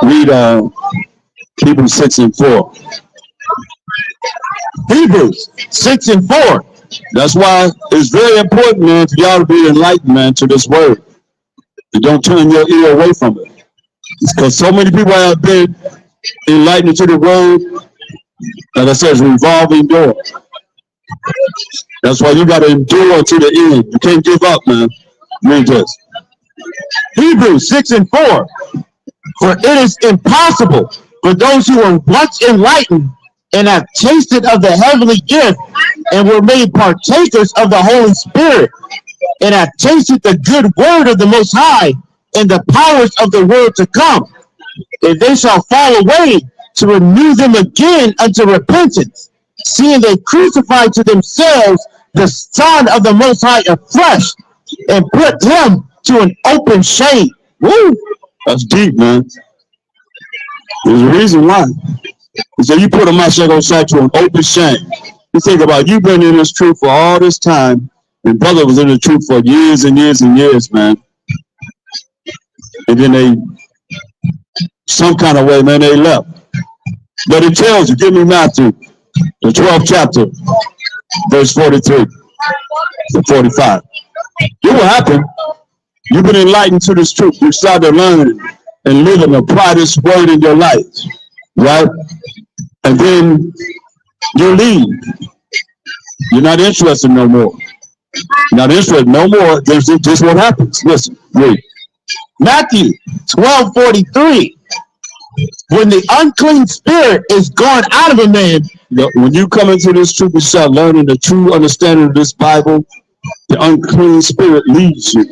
Read Hebrews 6 and 4. Hebrews 6 and 4. That's why it's very important, man, for y'all to be enlightened, man, to this word. And don't turn your ear away from it. Because so many people have been enlightened to the word, like I said, it's a revolving door. That's why you got to endure to the end. You can't give up, man. Read this. Hebrews 6 and 4. For it is impossible for those who are once enlightened and have tasted of the heavenly gift and were made partakers of the Holy Spirit and have tasted the good word of the Most High and the powers of the world to come, if they shall fall away, to renew them again unto repentance, seeing they crucify to themselves the Son of the Most High afresh and put him to an open shame. Woo! That's deep, man. There's a reason why. He said, you put a Mashiach to an open shame. You think about, you've been in this truth for all this time, and brother was in the truth for years and years and years, man. And then they, some kind of way, man, they left. But it tells you, give me Matthew The 12th chapter, verse 43 to 45. It will happen. You've been enlightened to this truth. You start to learn and live and apply this word in your life, right? And then you leave. You're not interested no more. You're not interested no more. This is what happens. Listen, read. Matthew 12:43. When the unclean spirit is gone out of a man, When you come into this truth, you start learning the true understanding of this Bible, the unclean spirit leaves you.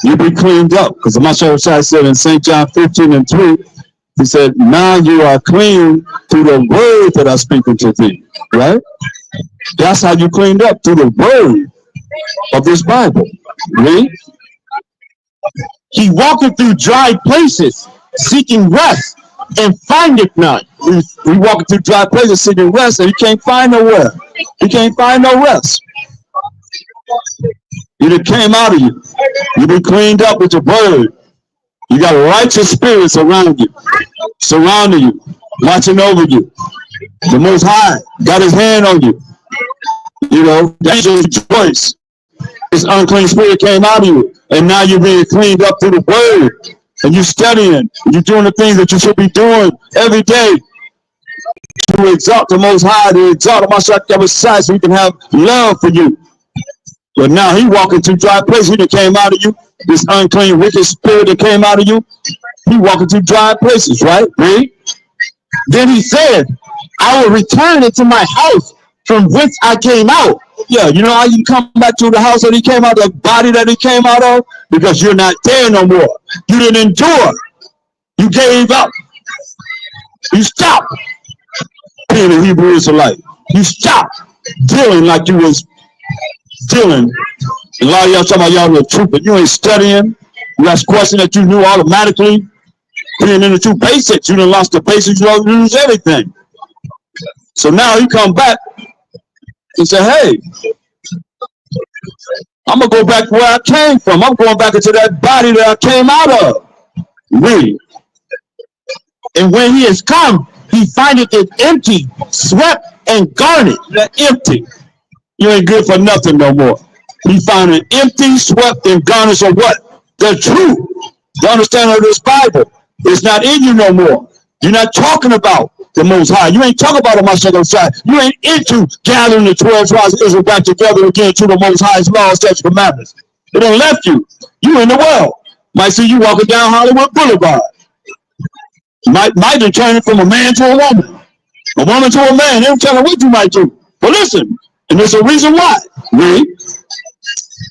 You be cleaned up. Because the Master said in St. John 15:3, he said, now you are clean through the word that I speak unto thee. Right? That's how you cleaned up, through the word of this Bible. Read. he walketh through dry places, seeking rest, and findeth none. We walking through dry places seeking rest, and he can't find nowhere. He can't find no rest. It came out of you. You been cleaned up with your word. You got righteous spirits around you, surrounding you, watching over you. The Most High got his hand on you. You know, that's your choice. This unclean spirit came out of you, and now you're being cleaned up through the word. And you're studying, and you're doing the things that you should be doing every day to exalt the Most High, to exalt the Messiah, so he can have love for you. But now he walking through dry places. He that came out of you, this unclean, wicked spirit that came out of you, he walking through dry places, right? Read. Then he said, I will return into my house from whence I came out. Yeah, you know how you come back to the house that he came out, the body that he came out of? Because you're not there no more. You didn't endure. You gave up. You stopped being a Hebrew Israelite. You stopped dealing like you was dealing. A lot of y'all talking about y'all the truth, but you ain't studying. You ask questions that you knew automatically. Being in the two basics, you done lost the basics, you don't lose everything. So now he come back and say, hey, I'm going to go back where I came from. I'm going back into that body that I came out of. Read. And when he is come, he findeth it empty, swept, and garnished. That empty. You ain't good for nothing no more. He found it empty, swept, and garnished of what? The truth. The understanding of this Bible. It's not in you no more. You're not talking about the Most High. You ain't talking about the Messiah. You ain't into gathering the 12 tribes of Israel back together again to the Most High's laws, statutes, commandments. It done left you. You in the world. Might see you walking down Hollywood Boulevard. Might turn it from a man to a woman to a man. They don't tell what you might do. But listen, and there's a reason why. Read.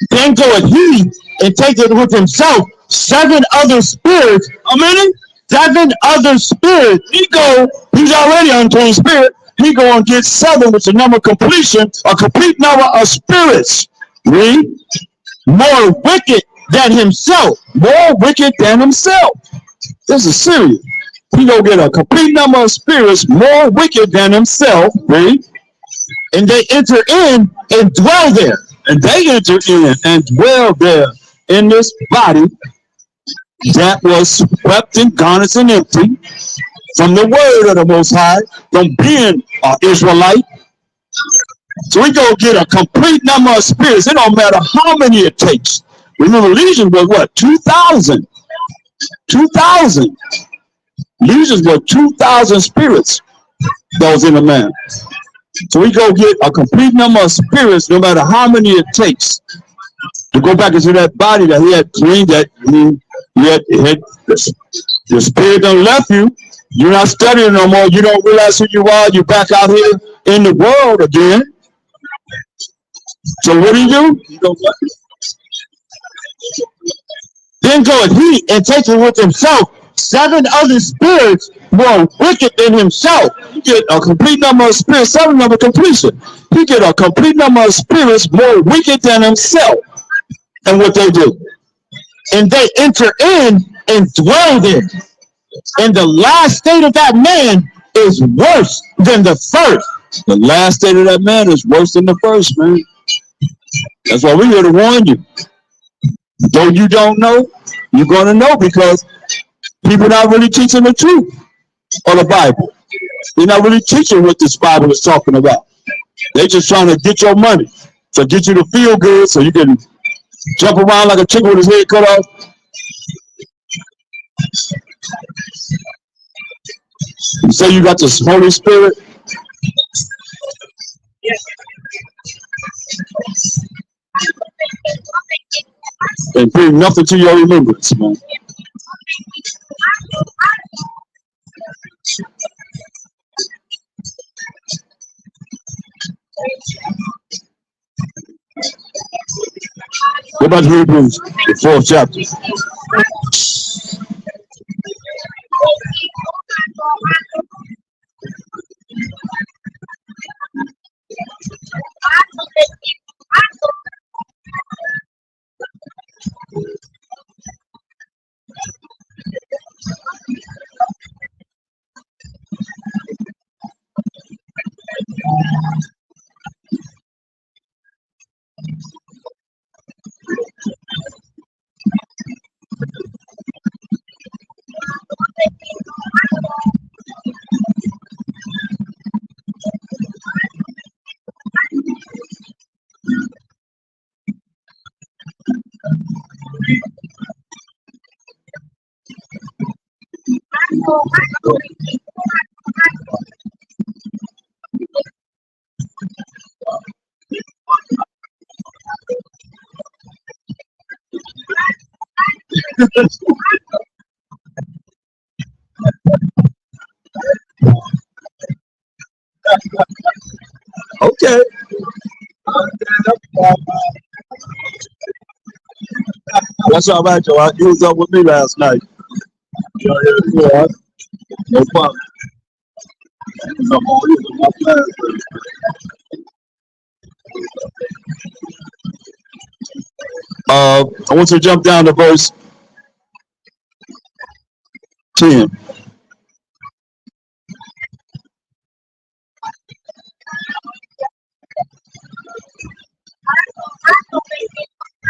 Then goeth he and taketh with himself 7 other spirits. How many? 7 other spirits. He's already unclean spirit. He go and get 7, which is the number of completion, a complete number of spirits. Read. More wicked than himself. More wicked than himself. This is serious. He go get a complete number of spirits more wicked than himself. Read. And they enter in and dwell there. And they enter in and dwell there in this body that was swept and garnished and empty from the word of the Most High, from being an Israelite. So we go get a complete number of spirits. It don't matter how many it takes. Remember, legions was what? 2,000. 2,000. Legions were 2,000 spirits that was in a man. So we go get a complete number of spirits, no matter how many it takes, to go back into that body that he had cleaned. That the spirit done left you. You're not studying no more. You don't realize who you are. You're back out here in the world again. So what do? You go back. Then goeth he and taketh with himself 7 other spirits more wicked than himself. You get a complete number of spirits, 7 number completion. He get a complete number of spirits more wicked than himself. And what they do? And they enter in and dwell there. And the last state of that man is worse than the first. The last state of that man is worse than the first, man. That's why we're here to warn you. Though you don't know, you're going to know, because people not really teaching the truth of the Bible. They're not really teaching what this Bible is talking about. They're just trying to get your money, to get you to feel good so you can jump around like a chicken with his head cut off. You say you got the Holy Spirit? And bring nothing to your remembrance, man. What about Hebrews, the 4th chapter? Okay. That's all right, Joe. You was up with me last night. Yeah, no problem. I want you to jump down to verse 10.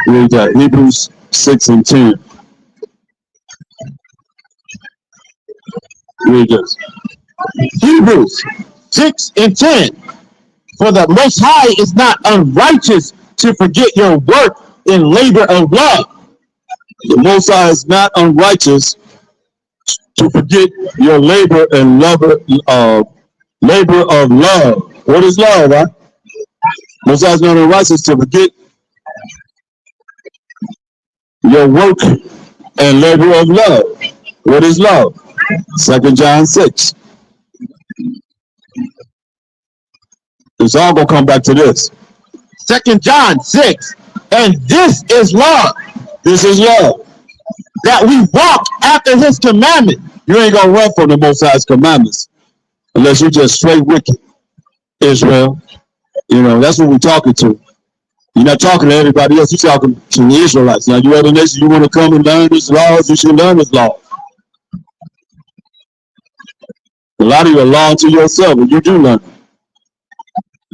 Read that. Hebrews 6 and 10. Read this. Hebrews 6 and 10. For the Most High is not unrighteous to forget your work and labor of love. The Most High is not unrighteous to forget your labor and labor of love. What is love, huh? Most High is not unrighteous to forget your work and labor of love. What is love? 2 John 6. It's all gonna come back to this. 2 John 6. And this is love, This is love. that we walk after his commandment. You ain't gonna run from the Most High's commandments unless you just straight wicked, Israel. You know, that's what we're talking to. You're not talking to everybody else. You're talking to the Israelites. Now, you other nation, you want to come and learn these laws, you should learn this law. A lot of you are lying to yourself, and you do learn.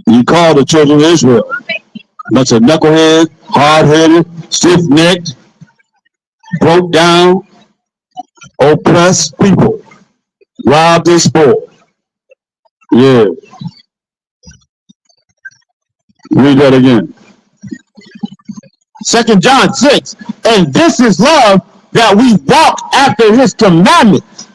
You call the children of Israel a bunch of knuckleheads, hard-headed, stiff-necked, broke down, oppressed people. Robbed and spoiled. Yeah. Read that again. 2 John 6. And this is love, that we walk after his commandments.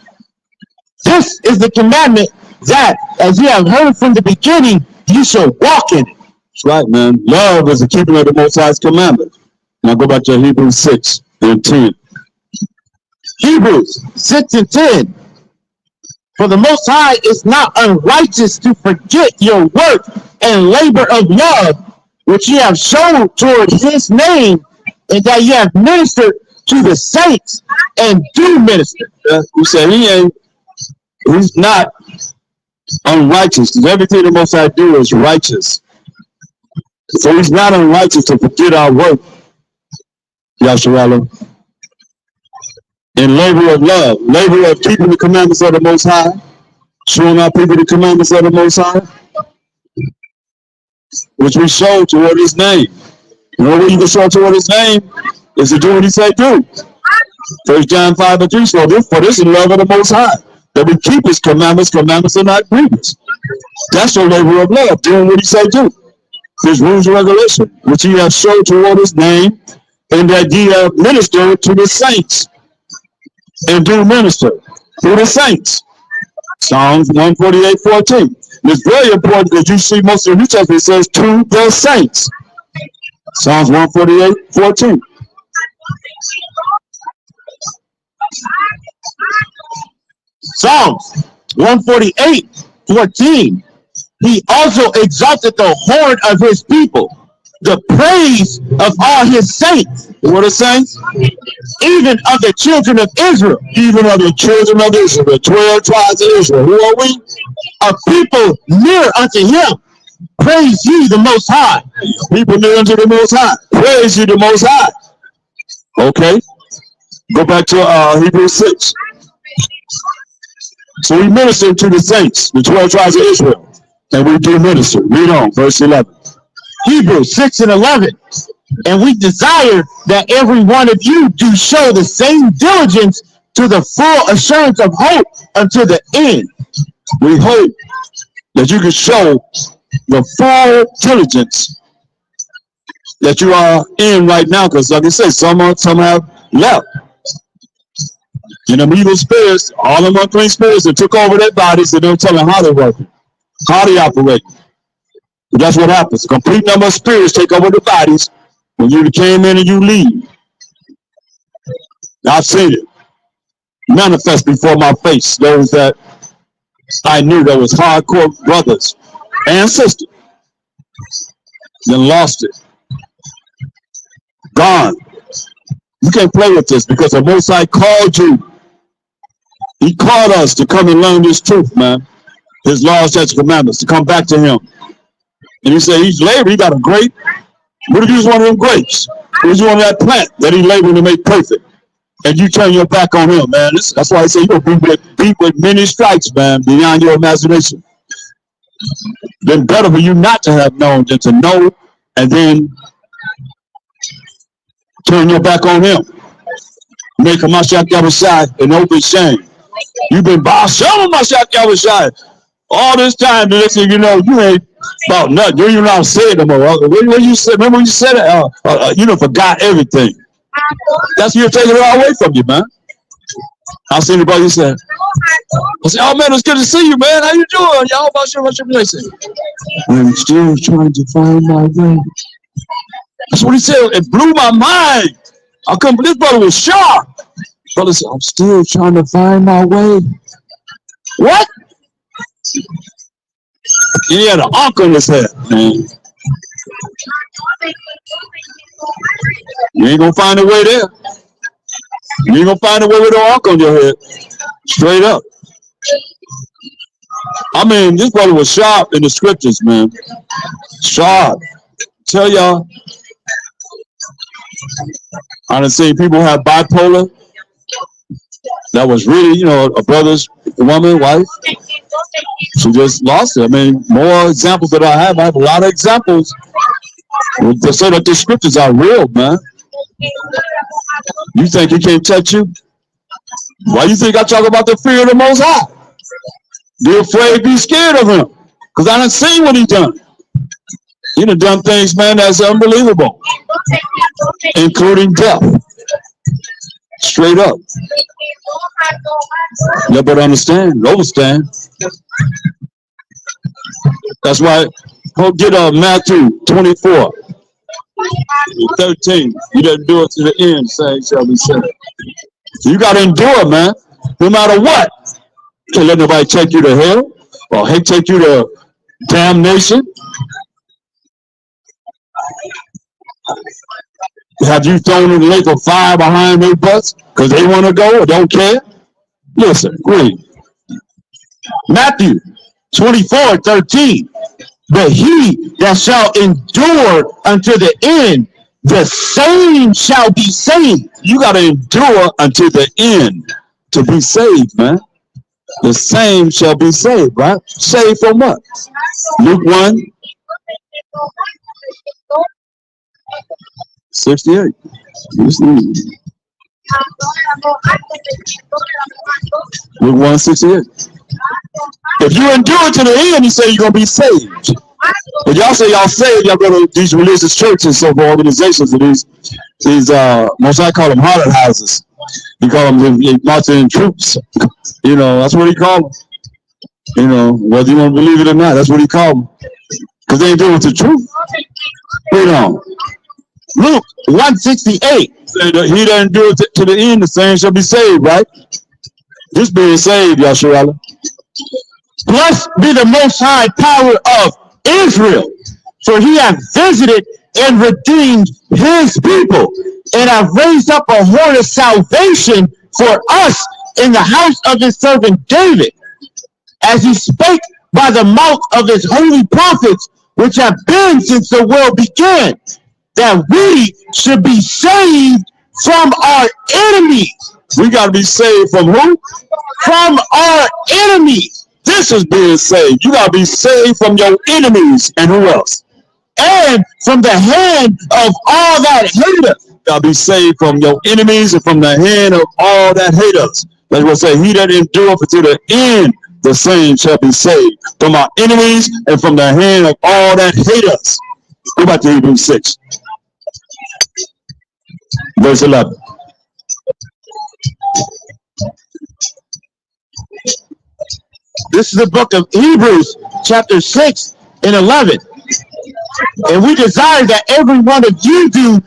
This is the commandment that, as you have heard from the beginning, you shall walk in it. That's right, man. Love is the keeping of the Most High's commandment. Now go back to Hebrews 6 and 10. Hebrews 6 and 10. For the Most High is not unrighteous to forget your work and labor of love, which you have shown toward his name, and that you have ministered to the saints and do minister. You say he's not unrighteous, because everything the Most High do is righteous. So he's not unrighteous to forget our work, Yasharala. In labor of love, labor of keeping the commandments of the Most High, showing our people the commandments of the Most High, which we show toward his name. You know what you can show toward his name is to do what he said do. 1 John 5 and 3, so for this is love of the Most High, that we keep his commandments. Commandments are not grievous. That's the labor of love, doing what he said do. His rules and regulations, which he has showed toward his name, and that ye have ministered to the saints, and do minister to the saints. Psalms 148:14. It's very important because you see most of the New Testament says to the saints. Psalms 148:14. Psalms 148:14. He also exalted the horn of his people, the praise of all his saints. What are saints? Even of the children of Israel. Even of the children of Israel, the 12 tribes of Israel. Who are we? A people near unto him. Praise ye the Most High. People near unto the Most High. Praise ye the Most High. Okay. Go back to Hebrews 6. So we minister to the saints, the 12 tribes of Israel. And we do minister. Read on, verse 11. Hebrews 6:11. And we desire that every one of you do show the same diligence to the full assurance of hope unto the end. We hope that you can show the full diligence that you are in right now, because like I said, some have left. And them evil spirits, all them unclean spirits that took over their bodies, and they don't tell them how they work, how they operate. But that's what happens. A complete number of spirits take over the bodies when you came in and you leave. I've seen it manifest before my face. Those that I knew that was hardcore brothers and sisters, then lost it. Gone. You can't play with this because the Most High called you. He called us to come and learn this truth, man. His laws, statutes, commandments, to come back to him. And he said he's laboring. He got a grape. What if you just one of them grapes? What if you want that plant that he laboring to make perfect? And you turn your back on him, man. That's why I say you're going to be beat with many stripes, man, beyond your imagination. Then better for you not to have known than to know and then turn your back on him. Make a Mashiach Yahushua an open shame. You've been boss of Mashiach Yahushua all this time. They say, you know, you ain't about nothing. You don't even know how to say it no more. When you said, remember when you said it? You know, forgot everything. That's you're taking it all away from you, man. I see anybody say, I said, oh man, it's good to see you, man. How you doing? Y'all about your place? I'm still trying to find my way. That's what he said. It blew my mind. I couldn't believe this brother was shocked. Brother said, I'm still trying to find my way. What? He had an arc on his head, man. You ain't gonna find a way there. You ain't gonna find a way with an arc on your head. Straight up. I mean, this brother was sharp in the scriptures, man. Sharp. Tell y'all. I done seen people have bipolar. That was really, you know, a brother's woman, wife. She just lost it. I mean, more examples that I have a lot of examples to say that the scriptures are real, man. You think he can't touch you? Why you think I talk about the fear of the Most High? Be afraid, be scared of him. Because I done seen what he done. He done things, man, that's unbelievable. Including death. Straight up. You better understand, overstand. That's why, get Matthew 24, 13. You didn't do it to the end, saying shall be said. So you got to endure, man, no matter what. Can't let nobody take you to hell or take you to damnation. Have you thrown in the lake of fire behind their butts because they want to go or don't care? Listen, read. Matthew 24:13. But he that shall endure unto the end, the same shall be saved. You got to endure until the end to be saved, man. The same shall be saved, right? Saved from what? Luke 1:68. Luke 1:68. If you endure to the end, he said you're gonna be saved. But y'all say y'all saved, y'all go to these religious churches, so organizations, and these most I call them haunted houses. He call them marching troops. You know, that's what he call them. You know, whether you want to believe it or not, that's what he call them. Because they ain't doing the truth. Read on. Luke 1:68. He that endures to the end, the same shall be saved, right? Just being saved, Yahshua. Blessed be the most high power of Israel, for he hath visited and redeemed his people, and hath raised up a horn of salvation for us in the house of his servant David, as he spake by the mouth of his holy prophets, which have been since the world began, that we should be saved from our enemies. We got to be saved from who? From our enemies. This is being saved. You got to be saved from your enemies. And who else? And from the hand of all that hate us. You got to be saved from your enemies and from the hand of all that hate us. That's what say, he that endureth to the end, the same shall be saved from our enemies and from the hand of all that hate us. Go back to Hebrews 6. Verse 11. This is the book of Hebrews, chapter 6 and 11. And we desire that every one of you do,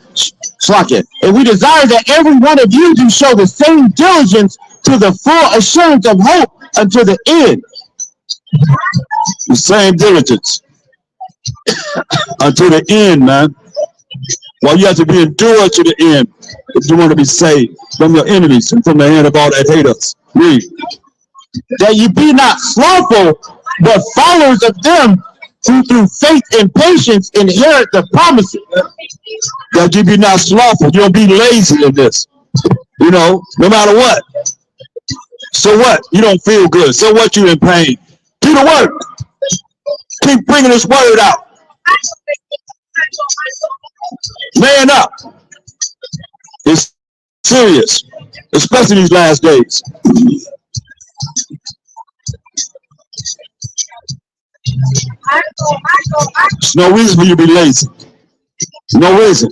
and we desire that every one of you do show the same diligence to the full assurance of hope unto the end. The same diligence unto the end, man. Well, you have to be endured to the end if you want to be saved from your enemies and from the hand of all that hate us. Read. That you be not slothful, but followers of them who through faith and patience inherit the promises. That you be not slothful. You don't be lazy in this. You know, no matter what. So what? You don't feel good. So what? You in pain. Do the work. Keep bringing this word out. Man up. It's serious, especially these last days. There's no reason for you to be lazy. No reason.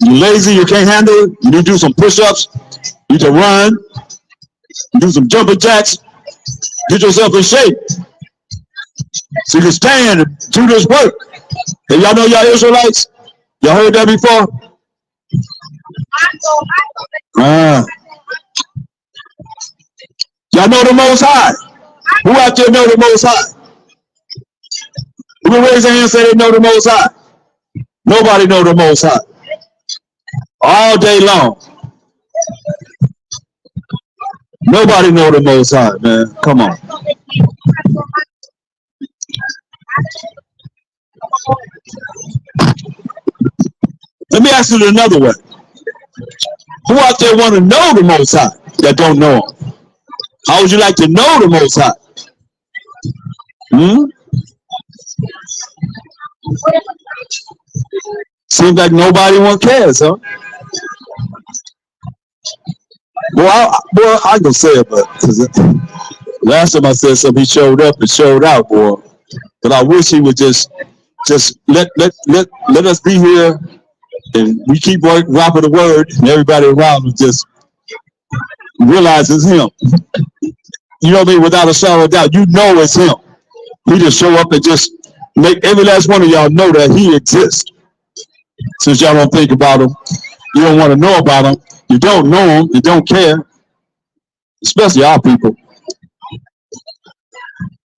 You're lazy, you can't handle it. You need to do some push-ups. You need to run. Do some jumping jacks. Get yourself in shape. So you can stand and do this work. And y'all know y'all Israelites? Y'all heard that before? Y'all know the Most High. Who out there know the Most High? Who can raise their hand and say they know the Most High? Nobody know the Most High. All day long. Nobody know the Most High, man. Come on. Let me ask it another way. Who out there want to know the Most High that don't know him? How would you like to know the Most High? Seems like nobody cares, huh? Boy, I can say it, but last time I said something, he showed up and showed out, boy. But I wish he would just let us be here, and we keep dropping the word, and everybody around us just realizes him. You know what I mean? Without a shadow of doubt, you know it's him. He just show up and just make every last one of y'all know that he exists. Since y'all don't think about him, you don't want to know about him, you don't know him, you don't care, especially our people.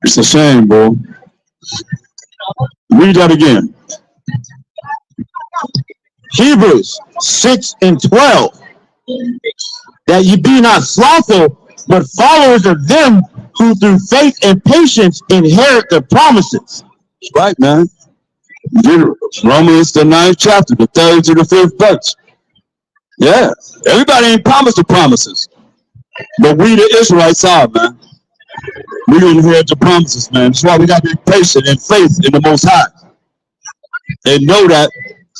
It's a shame, boy. Read that again. Hebrews 6 and 12. That ye be not slothful, but followers of them who through faith and patience inherit the promises. Right, man. Romans, the 9th chapter, the 3rd to the 5th verse. Yeah, everybody ain't promised the promises, but we the Israelites are, man. We inherit the promises, man. That's why we got to be patient and faith in the Most High, and know that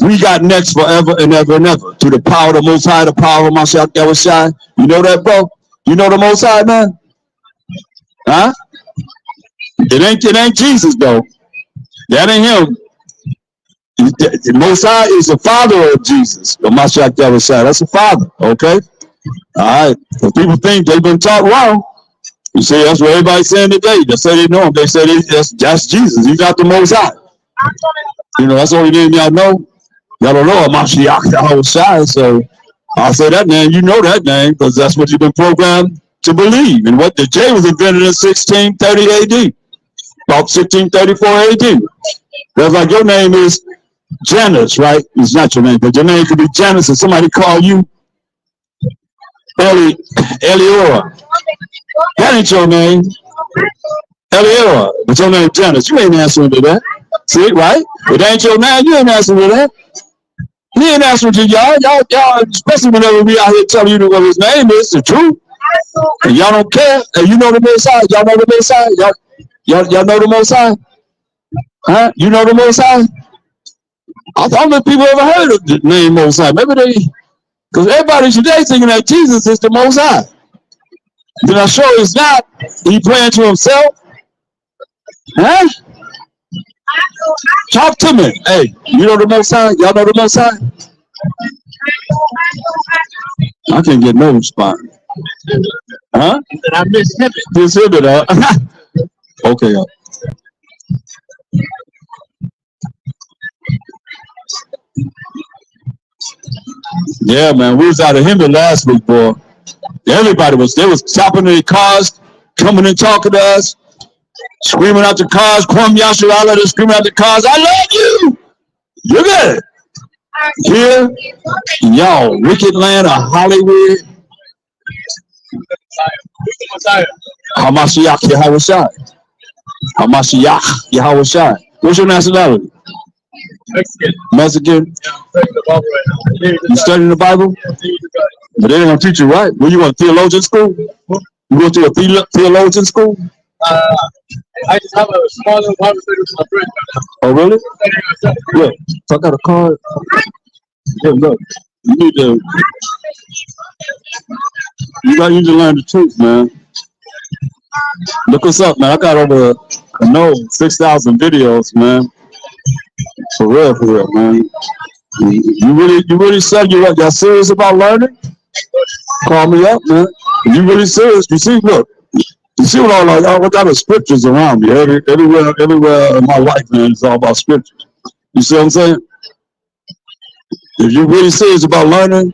We got next forever and ever and ever. Through the power of the Most High, the power of Mashiach Yahushua. You know that, bro? You know the Most High, man? Huh? It ain't Jesus, though. That ain't him. The Most High is the father of Jesus. The Mashiach Yahushua. That's the father, okay? All right. So people think they've been taught wrong. You see, that's what everybody's saying today. They say they know him. They say that's Jesus. He's not the Most High. You know, that's the only name y'all know. Y'all don't know Mashiach Yahushua. So I'll say that name. You know that name because that's what you've been programmed to believe. And what the J was invented in 1630 AD. About 1634 AD. That's like your name is Janus, right? It's not your name, but your name could be Janus and somebody call you Eliora. That ain't your name. Eliora. But your name is Janus. You ain't answering to that. See, right? It ain't your name. You ain't answering to that. He ain't answering to y'all. Y'all, especially whenever we out here telling you what his name is, the truth. And y'all don't care. And you know the Most High. Y'all know the Most High. Y'all know the Most High? Huh? You know the Most High? I don't know if people ever heard of the name Most High. Maybe they, because everybody today thinking that Jesus is the Most High. Then I show it's not. He playing to himself. Huh? Talk to me. Hey, you know the Most High? Y'all know the Most High? I can't get no response. Huh? I miss him. Miss him, huh? Okay. Yeah, man, we was out of Himmel last week, boy. Everybody was, they was stopping their cars, coming and talking to us, screaming out the cars, Kwam Yasharala, they're screaming out the cars, I love you! Look at it! Here, in y'all, wicked land of Hollywood, Hamashiach Yahushua. Hamashiach Yahushua. What's your nationality? Mexican. Mexican? Yeah, I'm studying the Bible right now. You studying the Bible? But they ain't gonna teach you right. Where you want theologian school? You go to a theologian school? I just have a small little Bible study with my friend right now. Oh, really? Studying myself. Yeah. So I got a card. Yeah, look. You need to learn the truth, man. Look us up, man. I got over 6,000 videos, man. For real, man. You really said y'all serious about learning? Call me up, man. You really serious? You see, look. You see what all got of scriptures around me. Everywhere in my life, man, it's all about scriptures. You see what I'm saying? If you're really serious about learning,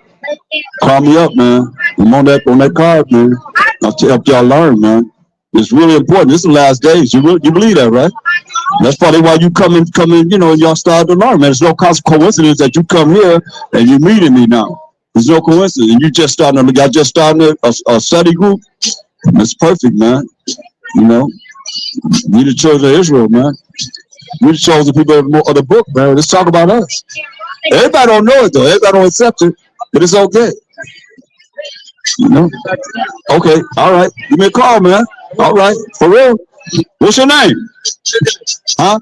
call me up, man. I'm on that card, man. I'll help y'all learn, man. It's really important. This is the last days. You believe that, right? That's probably why you come in, y'all start to learn, man. It's no coincidence that you come here and you meeting me now. There's no coincidence. And y'all just starting a study group. That's perfect, man. You know, we the children of Israel, man. We the chosen people of the book, man. Let's talk about us. Everybody don't know it, though. Everybody don't accept it, but it's okay. You know? Okay, all right. Give me a call, man. All right, for real. What's your name? Huh?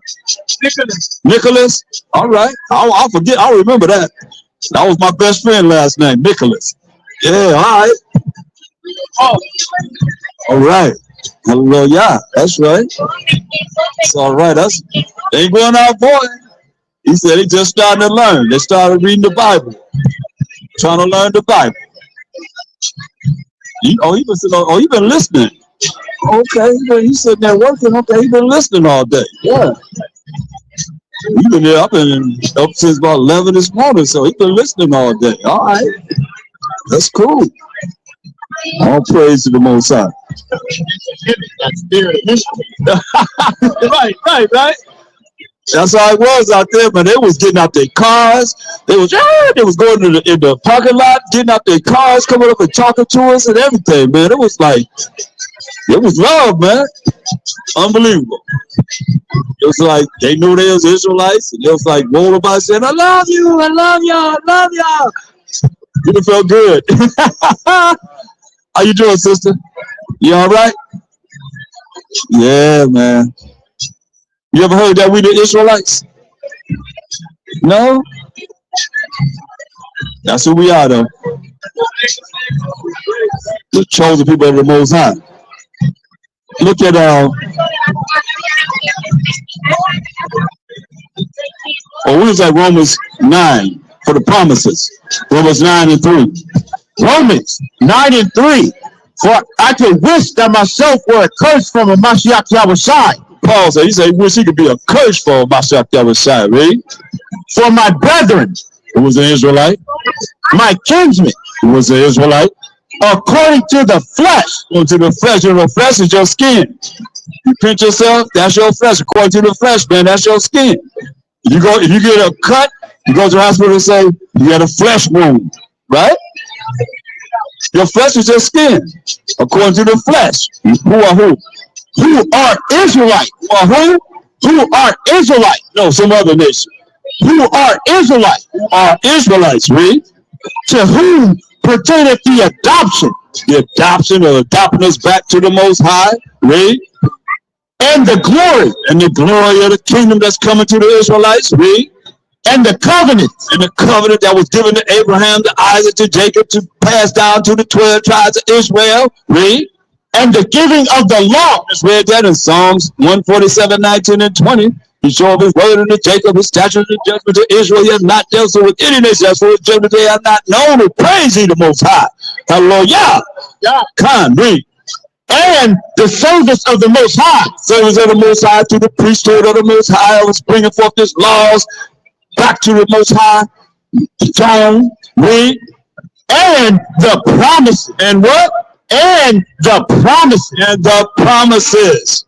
Nicholas. All right. I'll forget. I'll remember that. That was my best friend last name, Nicholas. Yeah, all right. Oh. All right. Hallelujah. That's right. It's all right. They ain't going out, boy. He said he just started to learn. They started reading the Bible. Trying to learn the Bible. He been listening. Okay, he's sitting there working. Okay, he been listening all day. Yeah. He been there up since about 11 this morning, so he been listening all day. All right. That's cool. All praise to the Most High. Right. That's how it was out there, man. They was getting out their cars. They was going in the parking lot, getting out their cars, coming up and talking to us and everything, man. It was love, man. Unbelievable. It was like they knew they was Israelites, and it was like rolling about saying, I love you, I love y'all, I love y'all. You felt good. How you doing, sister? You all right? Yeah, man. You ever heard that we the Israelites? No? That's who we are, though. The chosen people of the Most High. Look at we was at Romans 9 for the promises. Romans 9:3. Romans 9:3. For I could wish that myself were accursed from a Mashiach Yahushai. Paul said, he said he wish he could be a curse for Mashiach Yahushai, right? For my brethren, Who was an Israelite? my kinsmen, Who was an Israelite? according to the flesh. According to the flesh, the flesh is your skin. You pinch yourself, that's your flesh. According to the flesh, man, that's your skin. If you get a cut, you go to the hospital and say you had a flesh wound, right? Your flesh is your skin. According to the flesh. Who are who? Who are Israelite? Who are who? Who are Israelite? No, some other nation. Who are Israelite? Who are Israelites, read? To whom pertaineth the adoption, The adoption of adopting us back to the Most High, read? and the glory, And the glory of the kingdom that's coming to the Israelites, read? and the covenant, And the covenant that was given to Abraham, to Isaac, to Jacob, to pass down to the 12 tribes of Israel, read? and the giving of the law. Just read that in Psalms 147, 19, and 20. He showed his word unto Jacob, his statutes and judgment to Israel. He has not dealt so with any nation, as for his judgment they have not known. And praise ye the Most High. Hallelujah. Yeah. Come, read. And the service of the Most High, Service of the Most High to the priesthood of the Most High. I was bringing forth his laws back to the Most High. John, read. and the promises, And what? and the promises, And the promises.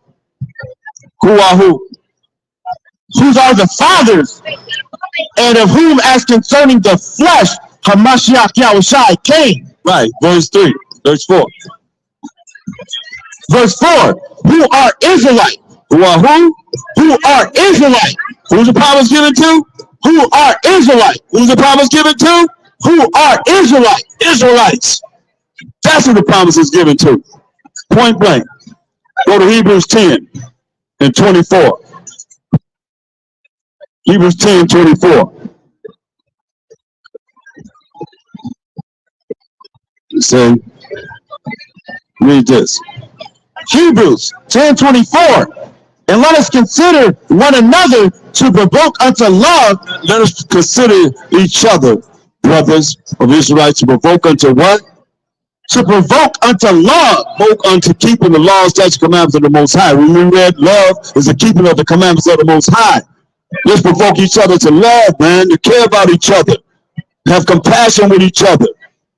Who are who? whose are the fathers, and of whom, as concerning the flesh, Hamashiach Yahushai came. Right. Verse 3. Verse 4. Verse 4, who are Israelite? Who are who? Who are Israelite? Who's the promise given to? Who are Israelite? Who's the promise given to? Who are Israelite? Israelites. That's who the promise is given to. Point blank. Go to Hebrews 10 and 24. Hebrews 10, 24. Say, read this. Hebrews 10:24. And let us consider one another to provoke unto love. Let us consider each other, brothers of Israelites, to provoke unto what? To provoke unto love. Provoke unto keeping the laws, statutes, commandments of the Most High. When we read love is the keeping of the commandments of the Most High. Let's provoke each other to love, man, to care about each other, have compassion with each other,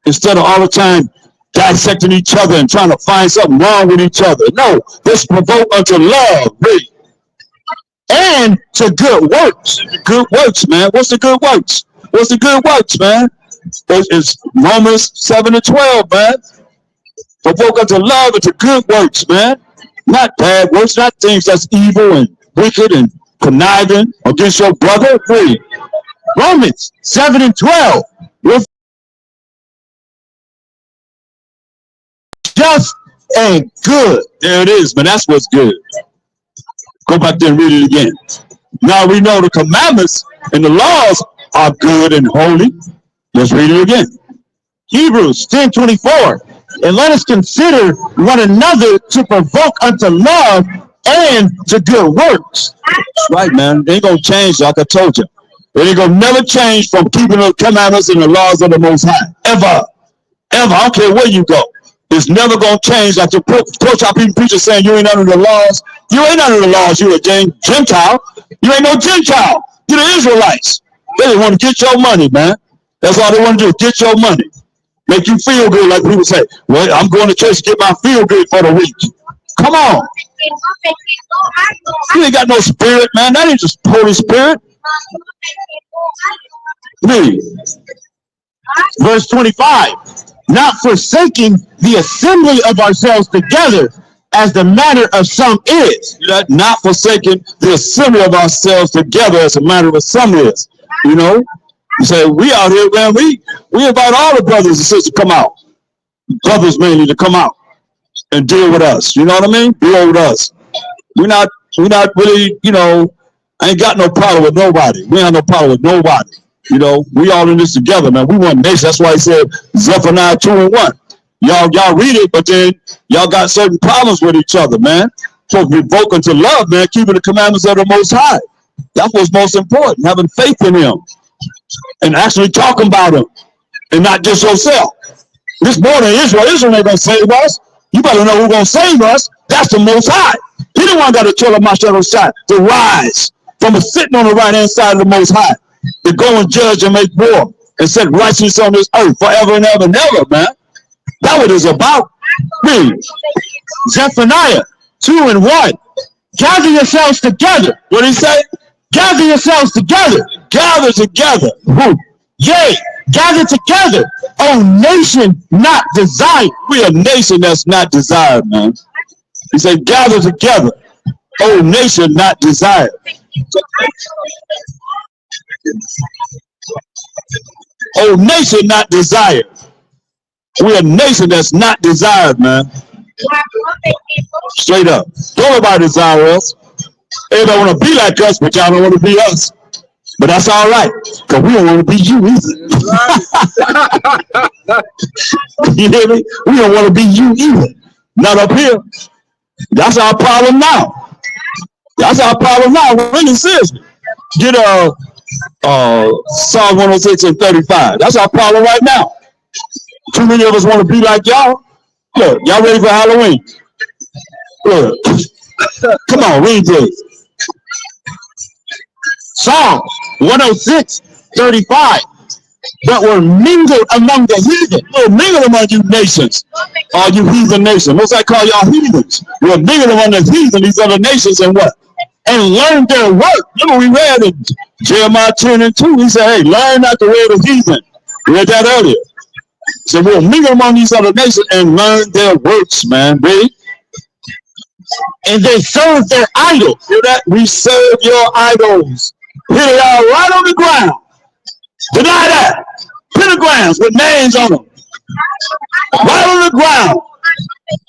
instead of all the time dissecting each other and trying to find something wrong with each other. No, let's provoke unto love, read. And to good works. Good works, man. What's the good works? What's the good works, man? It's Romans 7 and 12, man. Provoke unto love and to good works, man. Not bad works, not things that's evil and wicked and conniving against your brother. Read. Romans 7 and 12. With just and good. There it is, man. That's what's good. Go back there and read it again. Now we know the commandments and the laws are good and holy. Let's read it again. Hebrews 10:24. And let us consider one another to provoke unto love and to good works. That's right, man. They ain't gonna change, like I told you. It ain't gonna never change from keeping the commandments and the laws of the Most High. Ever. Ever. I don't care where you go. It's never gonna change. Like the pro-chop preacher saying you ain't under the laws. You ain't under the laws. You a Gentile. You ain't no Gentile. You're the Israelites. They just want to get your money, man. That's all they want to do. Get your money. Make you feel good, like people say. Well, I'm going to church to get my feel good for the week. Come on. You ain't got no spirit, man. That ain't just Holy Spirit. Read. Verse 25. Not forsaking the assembly of ourselves together, as the manner of some is. Not forsaking the assembly of ourselves together, as a matter of some is. You know, you say we out here, man. We invite all the brothers and sisters to come out. Brothers mainly to come out and deal with us. You know what I mean? Deal with us. We're not really, you know. I ain't got no problem with nobody. We ain't have no problem with nobody. You know, we all in this together, man. We one nation. That's why he said Zephaniah 2:1. Y'all read it, but then y'all got certain problems with each other, man. So revoke unto love, man, keeping the commandments of the Most High. That's what's most important, having faith in him and actually talking about him and not just yourself. This more than Israel. Israel ain't gonna save us. You better know who's gonna save us. That's the Most High. He the one got to tell my shadow shot to rise from a sitting on the right hand side of the Most High, to go and judge and make war and set righteousness on this earth forever and ever and ever, man. That's what it's about. Read Zephaniah 2:1. Gather yourselves together. what he say? Gather yourselves together. Gather together. Who? Yea, gather together, O nation not desired. We a nation that's not desired, man. He said, gather together, O nation not desired. O nation not desired. We a nation that's not desired, man. Straight up. Don't nobody desire us. Everybody want to be like us, but y'all don't want to be us. But that's all right, because we don't want to be you either. You hear me? We don't want to be you either. Not up here. That's our problem now. That's our problem now. Really seriously. Get Psalm 106:35. That's our problem right now. Too many of us want to be like y'all. Look, y'all ready for Halloween? Look. Come on, read this. Psalms 106:35. But were mingled among the heathen. We're mingled among you nations. All you heathen nations. Most I call y'all heathens. We're mingled among the heathen, these other nations, and what? And learned their work. Remember we read in Jeremiah 10:2. He said, hey, learn not the way of the heathen. We read that earlier. So we'll mingle among these other nations and learn their works, man. Read. And they serve their idols. Hear that? We serve your idols. Here they are right on the ground. Deny that. Pentagrams with names on them. Right on the ground.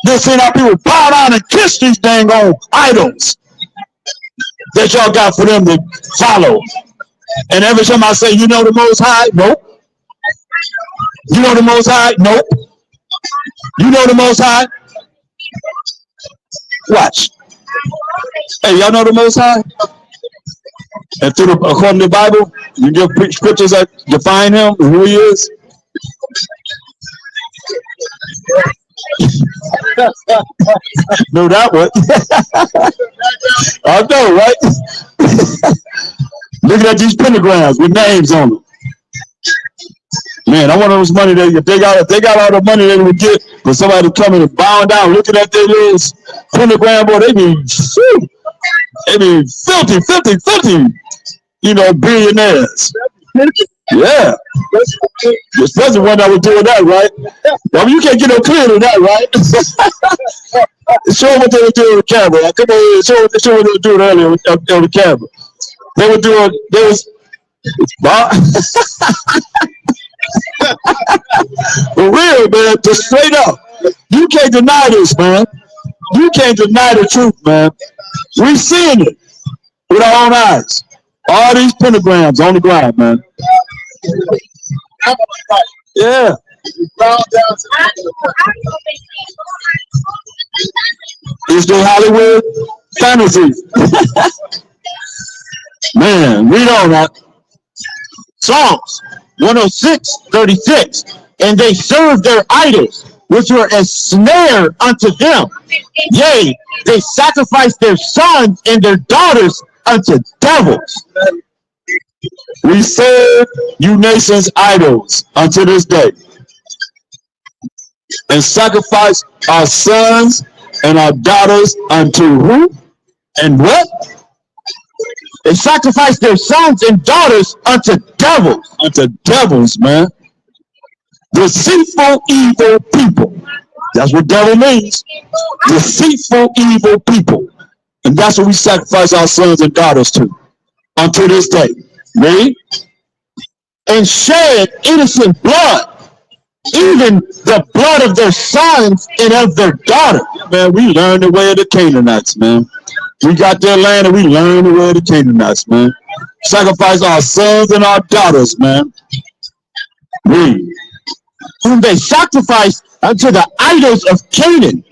You'll see how people bow down and kiss these dang old idols that y'all got for them to follow. And every time I say, you know the Most High? Nope. You know the Most High? Nope. You know the Most High? Watch. Hey, y'all know the Most High? And according to the Bible, you give scriptures that define him, who he is. Know that one. I know, right? Looking at these pentagrams with names on them. Man, I want those money that if they got all the money they would get for somebody to come in and bow down, looking at their little pentagram, boy, they be filthy, you know, billionaires. Yeah. Especially one that was doing that, right? I mean, you can't get no clear to that, right? Show them what they were doing on the camera. Come on, show what they were doing earlier on the camera. For real, man, just straight up. You can't deny this, man. You can't deny the truth, man. We've seen it with our own eyes. All these pentagrams on the ground, man. Yeah. It's the Hollywood fantasy. Man, read on that. Psalms 106:36. And they served their idols, which were a snare unto them. Yea, they sacrificed their sons and their daughters unto devils. We serve you nations idols unto this day, and sacrifice our sons and our daughters unto who? And what? They sacrificed their sons and daughters unto devils. Unto devils, man. Deceitful, evil people. That's what devil means. Deceitful, evil people. And that's what we sacrifice our sons and daughters to unto this day. Read. And shed innocent blood, even the blood of their sons and of their daughters. Man, we learned the way of the Canaanites, man. We got their land and we learned the way of the Canaanites, man. Sacrifice our sons and our daughters, man. Whom they sacrificed unto the idols of Canaan.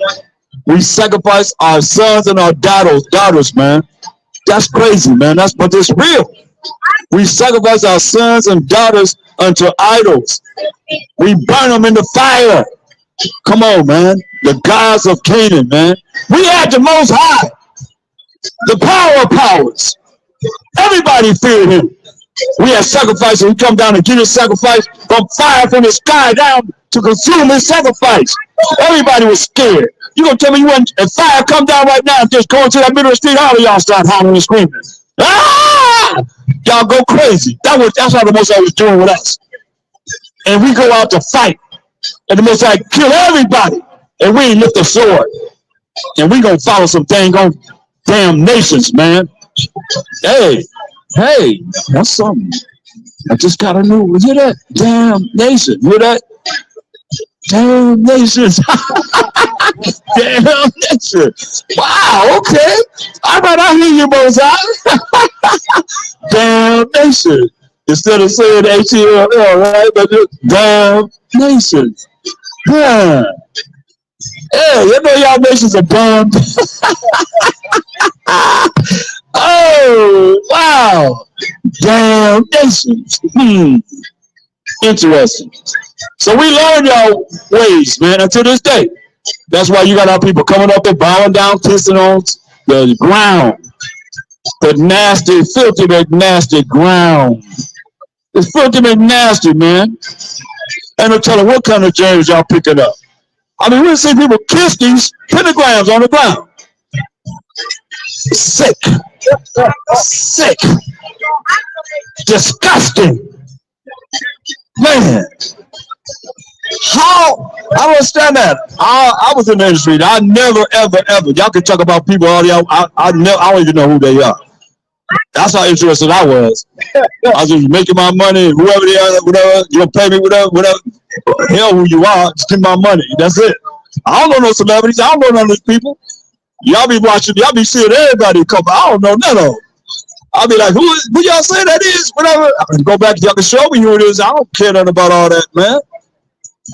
We sacrifice our sons and our daughters, man. That's crazy, man. But it's real. We sacrifice our sons and daughters unto idols. We burn them in the fire. Come on, man. The gods of Canaan, man. We had the Most High, the power of powers. Everybody feared him. We had sacrifices. We come down and give his sacrifice from fire from the sky down to consume his sacrifice. Everybody was scared. You gonna tell me you want if fire come down right now and just go into that middle of the street, all of y'all start hollering and screaming. Ah! Y'all go crazy. That's how the Most High was doing with us. And we go out to fight. And the Most High kill everybody. And we ain't lift a sword. And we gonna follow some dang nations, man. Hey, that's something. I just got a new, hear that? Damn nation. Hear that? Damn nations. Damn nation. Wow, okay. All right, I hear you, Most High. Damn nation. Instead of saying H-E-L-L, right? But just damn nation. Yeah. Hey, you know y'all nations are dumb. Oh, wow. Damn nations. Interesting. So we learned y'all ways, man, until this day. That's why you got our people coming up and bowing down, kissing on the ground. The nasty, filthy, nasty ground. It's filthy, nasty, man. And I'm telling what kind of germs y'all picking up. I mean, we'll see people kiss these pentagrams on the ground. Sick. Sick. Disgusting. Man. How? I don't understand that. I was in the industry. I never, ever. Y'all can talk about people all y'all. I don't even know who they are. That's how interested I was. I was just making my money. Whoever they are, whatever, you gonna pay me, whatever. Hell, who you are, just give my money. That's it. I don't know no celebrities. I don't know none of these people. Y'all be watching. Y'all be seeing everybody come. I don't know none of them. I'll be like, who y'all say that is? Whatever. I can go back. Y'all can show me who it is. I don't care nothing about all that, man.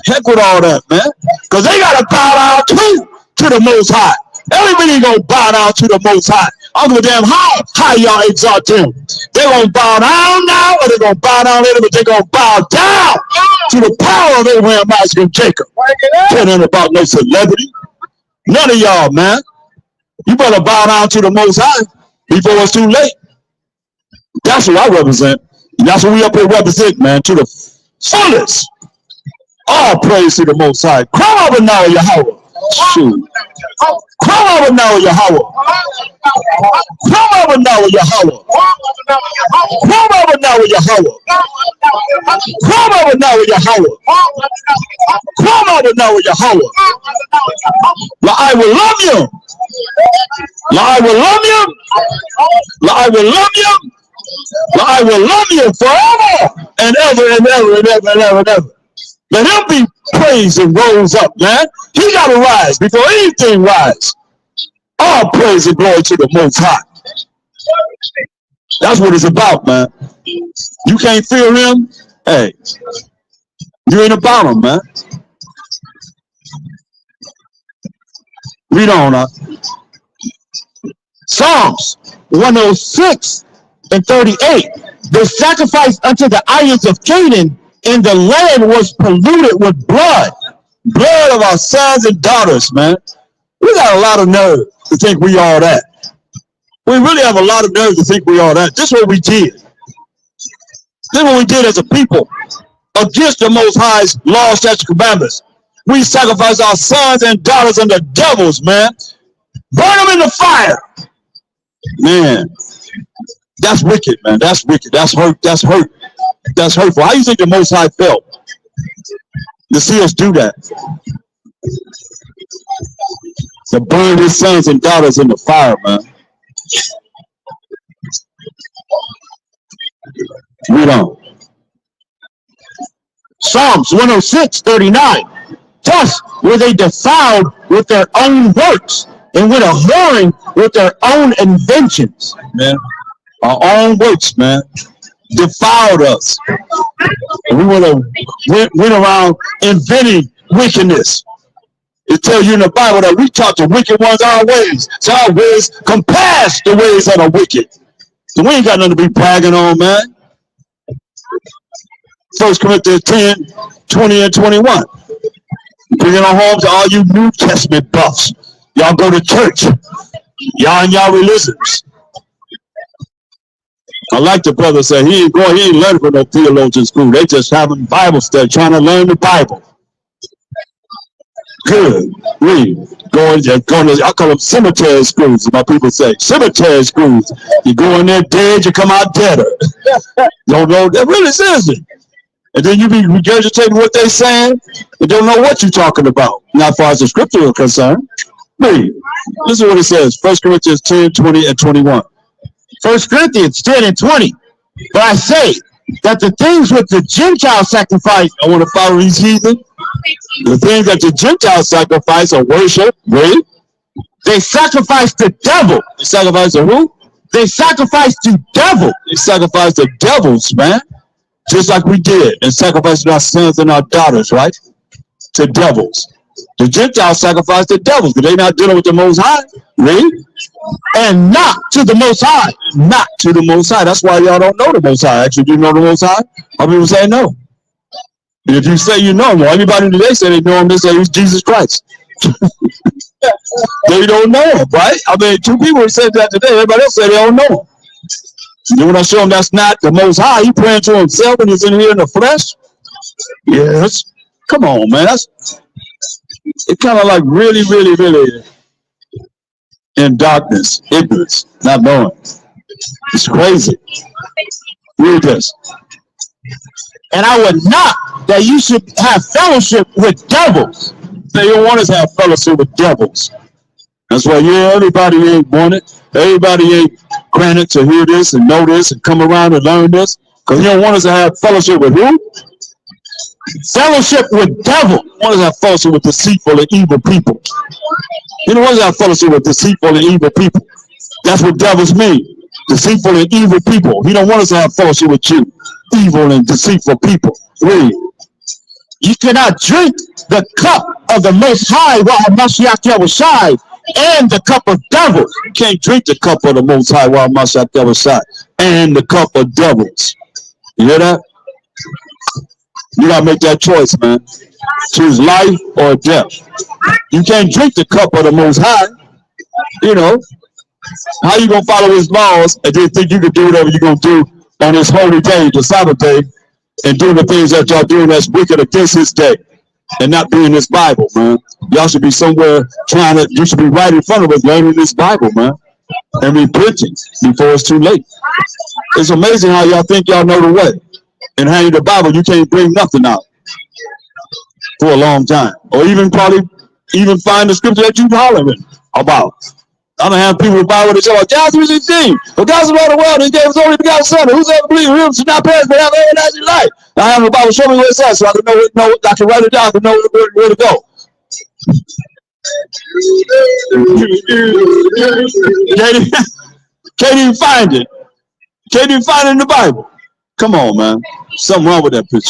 Heck with all that, man. Because they got to bow down to the Most High. Everybody gonna bow down to the Most High. I don't give a damn how high y'all exalt him. They're gonna bow down now, or they're gonna bow down later, but they're gonna bow down to the power of Abraham, Isaac, and Jacob. Care nothing about no celebrity. None of y'all, man. You better bow down to the Most High before it's too late. That's what I represent. And that's what we up here represent, man, to the fullest. All praise to the Most High. Come over now, Yahweh. Shoot. Come over now, Yahweh. Come over now, Yahweh. Come over now, Yahweh. Come over now, Yahweh. Come over now, Yahweh. I will love you. I will love you. I will love you. I will love you forever and ever and ever and ever and ever and ever. Let him be praised and rose up, man. He got to rise before anything rise. All praise and glory to the Most High. That's what it's about, man. You can't fear him. Hey, you ain't about him, man. Read on, Psalms 106 and 38. The sacrifice unto the idols of Canaan in the land was polluted with blood. Blood of our sons and daughters, man. We got a lot of nerve to think we all that. We really have a lot of nerve to think we all that. This is what we did. This is what we did as a people against the Most High's law, statutes, commandments. We sacrificed our sons and daughters unto devils, man. Burn them in the fire. Man, that's wicked, man. That's wicked. That's hurt. That's hurt. That's hurtful. How do you think the Most High felt to see us do that? To burn his sons and daughters in the fire, man. Read on. Psalms 106, 39. Thus were they defiled with their own works. and went a whoring with their own inventions. Man, our own works, man, defiled us. And we went around inventing wickedness. It tells you in the Bible that we taught the wicked ones our ways. So our ways compass the ways of the wicked. So we ain't got nothing to be bragging on, man. 1 Corinthians 10, 20 and 21. Bringing it home to all you New Testament buffs. Y'all go to church. Y'all and y'all religions. I like the brother say he ain't learning from no theologian school. They just having Bible study, trying to learn the Bible. Good. Read. Going to, I call them cemetery schools, my people say. Cemetery schools. You go in there dead, you come out deader. Don't know, that really says it. And then you be regurgitating what they saying, and don't know what you're talking about. Not as far as the scripture is concerned. Read. Listen to what it says. 1 Corinthians 10, 20 and 21. 1 Corinthians 10 and 20. But I say that the things which the Gentiles sacrifice, I want to follow these heathen. The things that the Gentiles sacrifice are worship. Read. they sacrifice the devil. They sacrifice to who? They sacrifice to devil. They sacrifice to devils, man. Just like we did, and sacrificing our sons and our daughters, right? To devils. The Gentiles sacrifice to devils, but they're not dealing with the Most High. Read. And not to the Most High. Not to the Most High. That's why y'all don't know the Most High. Actually, do you know the Most High? How people say no? And if you say you know him, well, everybody today say they know him, they say he's Jesus Christ. They don't know him, right? I mean, two people said that today. Everybody else say they don't know him. Then when I show him that's not the Most High, he praying to himself and he's in here in the flesh. Yes. Come on, man. That's it's kind of like really in darkness, ignorance, not knowing. It's crazy. Read this. And I would not that you should have fellowship with devils. They don't want us to have fellowship with devils. That's why, yeah, everybody ain't wanted. Everybody ain't granted to hear this and know this and come around and learn this. Because you don't want us to have fellowship with who? Fellowship with devil. You want us to have fellowship with deceitful and evil people. You don't want us to have fellowship with deceitful and evil people. That's what devils mean. Deceitful and evil people. He don't want us to have fellowship with you. Evil and deceitful people. Read. You cannot drink the cup of the Most High while Mashiach Yahushai and the cup of devils. You can't drink the cup of the Most High while Mashiach Yahushai and the cup of devils. You hear that? You gotta make that choice, man. Choose life or death. You can't drink the cup of the Most High. You know, how you gonna follow his laws and then think you can do whatever you're gonna do on this holy day, the Sabbath day, and doing the things that y'all doing that's wicked against his day, and not being this Bible, man. Y'all should be somewhere you should be right in front of us learning this Bible, man, and repenting before it's too late. It's amazing how y'all think y'all know the way. And hang the Bible, you can't bring nothing out for a long time. Or even probably find the scripture that you're hollering about. I'm gonna have people in the Bible that say, well, John 3:16, for God so loved the world, he gave his only begotten Son, whosoever believes in him should not perish but have everlasting life. I have the Bible, show me where it says, so I can know I can write it down, I can know where to go. Can't even find it. Can't even find it in the Bible. Come on, man. Something wrong with that picture.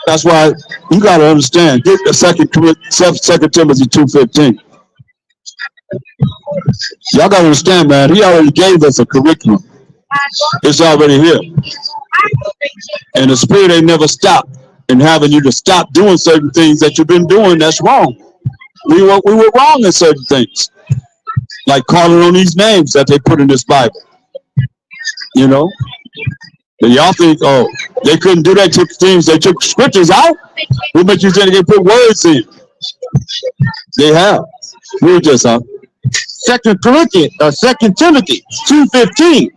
That's why you got to understand. Get the 2 Timothy 2:15. Y'all got to understand, man. He already gave us a curriculum. It's already here. And the Spirit ain't never stopped in having you to stop doing certain things that you've been doing. That's wrong. We were wrong in certain things. Like calling on these names that they put in this Bible. You know, and y'all think, oh, they couldn't do that. They took scriptures out. What makes you think they put words in? They have. Read this, huh? 2 Timothy 2:15.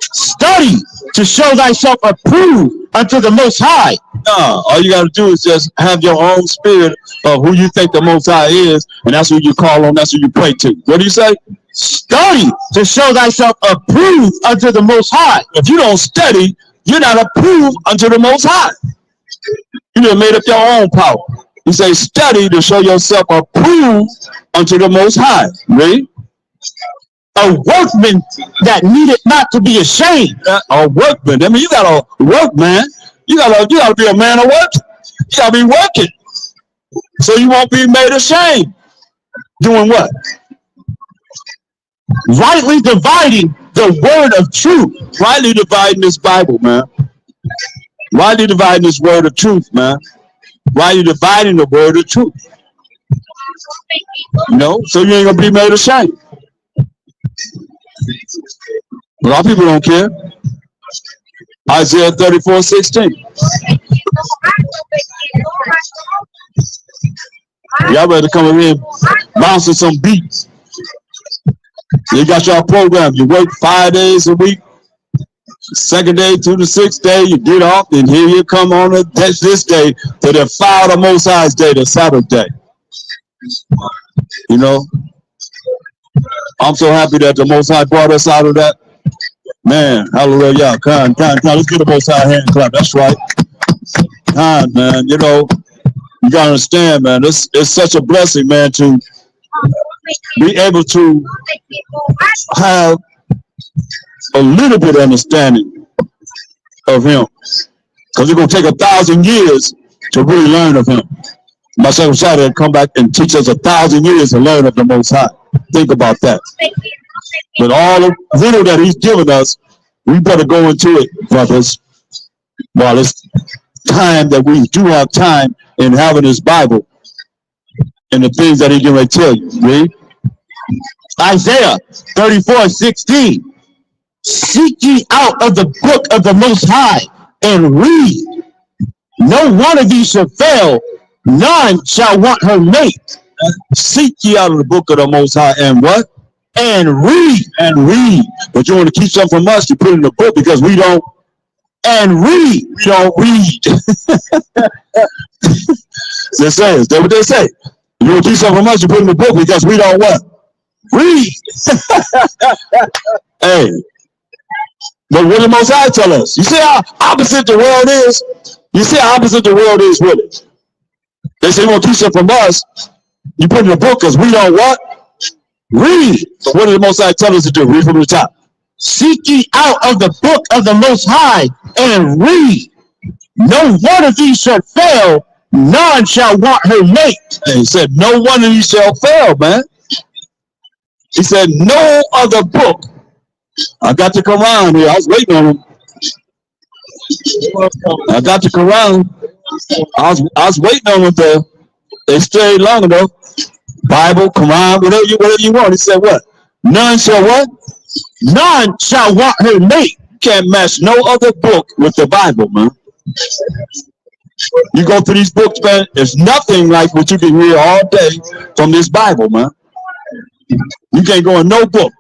Study to show thyself approved unto the Most High. No, all you got to do is just have your own spirit of who you think the Most High is, and that's who you call on. That's who you pray to. What do you say? Study to show thyself approved unto the Most High. If you don't study, you're not approved unto the Most High. You done made up your own power. He says, study to show yourself approved unto the Most High. Read. A workman that needed not to be ashamed. A workman. I mean, you gotta work, man. You gotta be a man of work. You gotta be working, so you won't be made ashamed. Doing what? Rightly dividing the word of truth. Rightly dividing this Bible, man. Rightly dividing this word of truth, man. Rightly dividing the word of truth. You know, so you ain't gonna be made ashamed. A lot of people don't care. Isaiah 34:16. Y'all better come in here bouncing some beats. You got your program. You work 5 days a week. Second day to the 6th day, you get off, and here you come on this day to defile the Most High's day, the Sabbath day. You know, I'm so happy that the Most High brought us out of that. Man, hallelujah. Come on. Let's get the Most High hand clap. That's right. Man. You know, you gotta understand, man. It's such a blessing, man, to be able to have a little bit of understanding of him, because it's going to take 1,000 years to really learn of him. My second Saturday will come back and teach us 1,000 years to learn of the Most High. Think about that. But all the little that he's given us, we better go into it, brothers, while it's time that we do have time in having this Bible and the things that he can tell you. Read. Isaiah 34:16. Seek ye out of the book of the Most High and read. No one of you shall fail, none shall want her mate. Seek ye out of the book of the Most High and what? And read. And read. But you want to keep something from us, you put it in the book because we don't. And read. We don't read. They say, that's what they say. You want to keep something from us, you put it in the book because we don't what? Read. Hey. But what did the Most High tell us? You see how opposite the world is? You see how opposite the world is with it? They say, you want to teach it from us, you put it in the book because we don't what? Read. So what did the Most High tell us to do? Read from the top. Seek ye out of the book of the Most High and read. No one of these shall fail, none shall want her mate. And he said, no one of you shall fail, man. He said, no other book. I got the Quran here. I was waiting on him. I got the Quran. I was waiting on them to. They stayed long enough. Bible, Quran, whatever you want. He said what? None shall what? None shall want her mate. You can't match no other book with the Bible, man. You go through these books, man. There's nothing like what you can read all day from this Bible, man. You can't go in no book,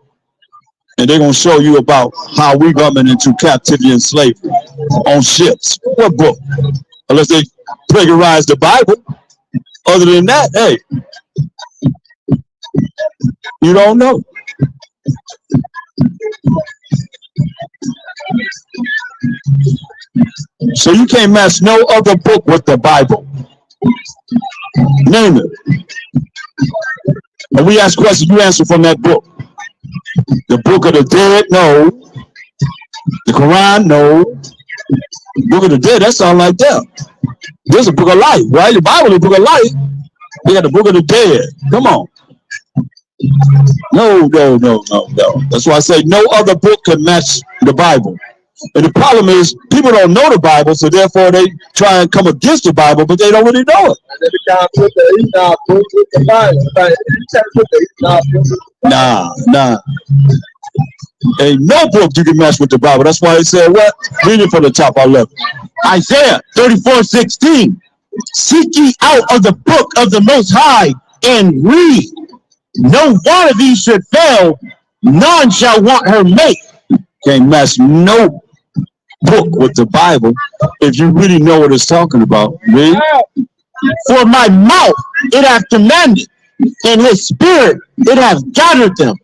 and they're gonna show you about how we coming into captivity and slavery on ships. What book? Unless they plagiarize the Bible. Other than that, hey, you don't know. So you can't match no other book with the Bible. Name it. And we ask questions, you answer from that book. The Book of the Dead, no. The Quran, no. The Book of the Dead, that sounds like that. There's a book of life, right? The Bible is a book of life. We got the Book of the Dead. Come on. No. That's why I say no other book can match the Bible. And the problem is people don't know the Bible, so therefore they try and come against the Bible, but they don't really know it. And then we can't put the Enoch book with the Bible. You can't put the Enoch book with the Bible. Nah. Ain't no book you can match with the Bible. That's why he said what? Read it from the top. I love it. Isaiah 34:16. Seek ye out of the book of the Most High and read. No one of these should fail, none shall want her mate. Can't match no book with the Bible if you really know what it's talking about. Read. For my mouth it hath commanded, and his spirit it hath gathered them.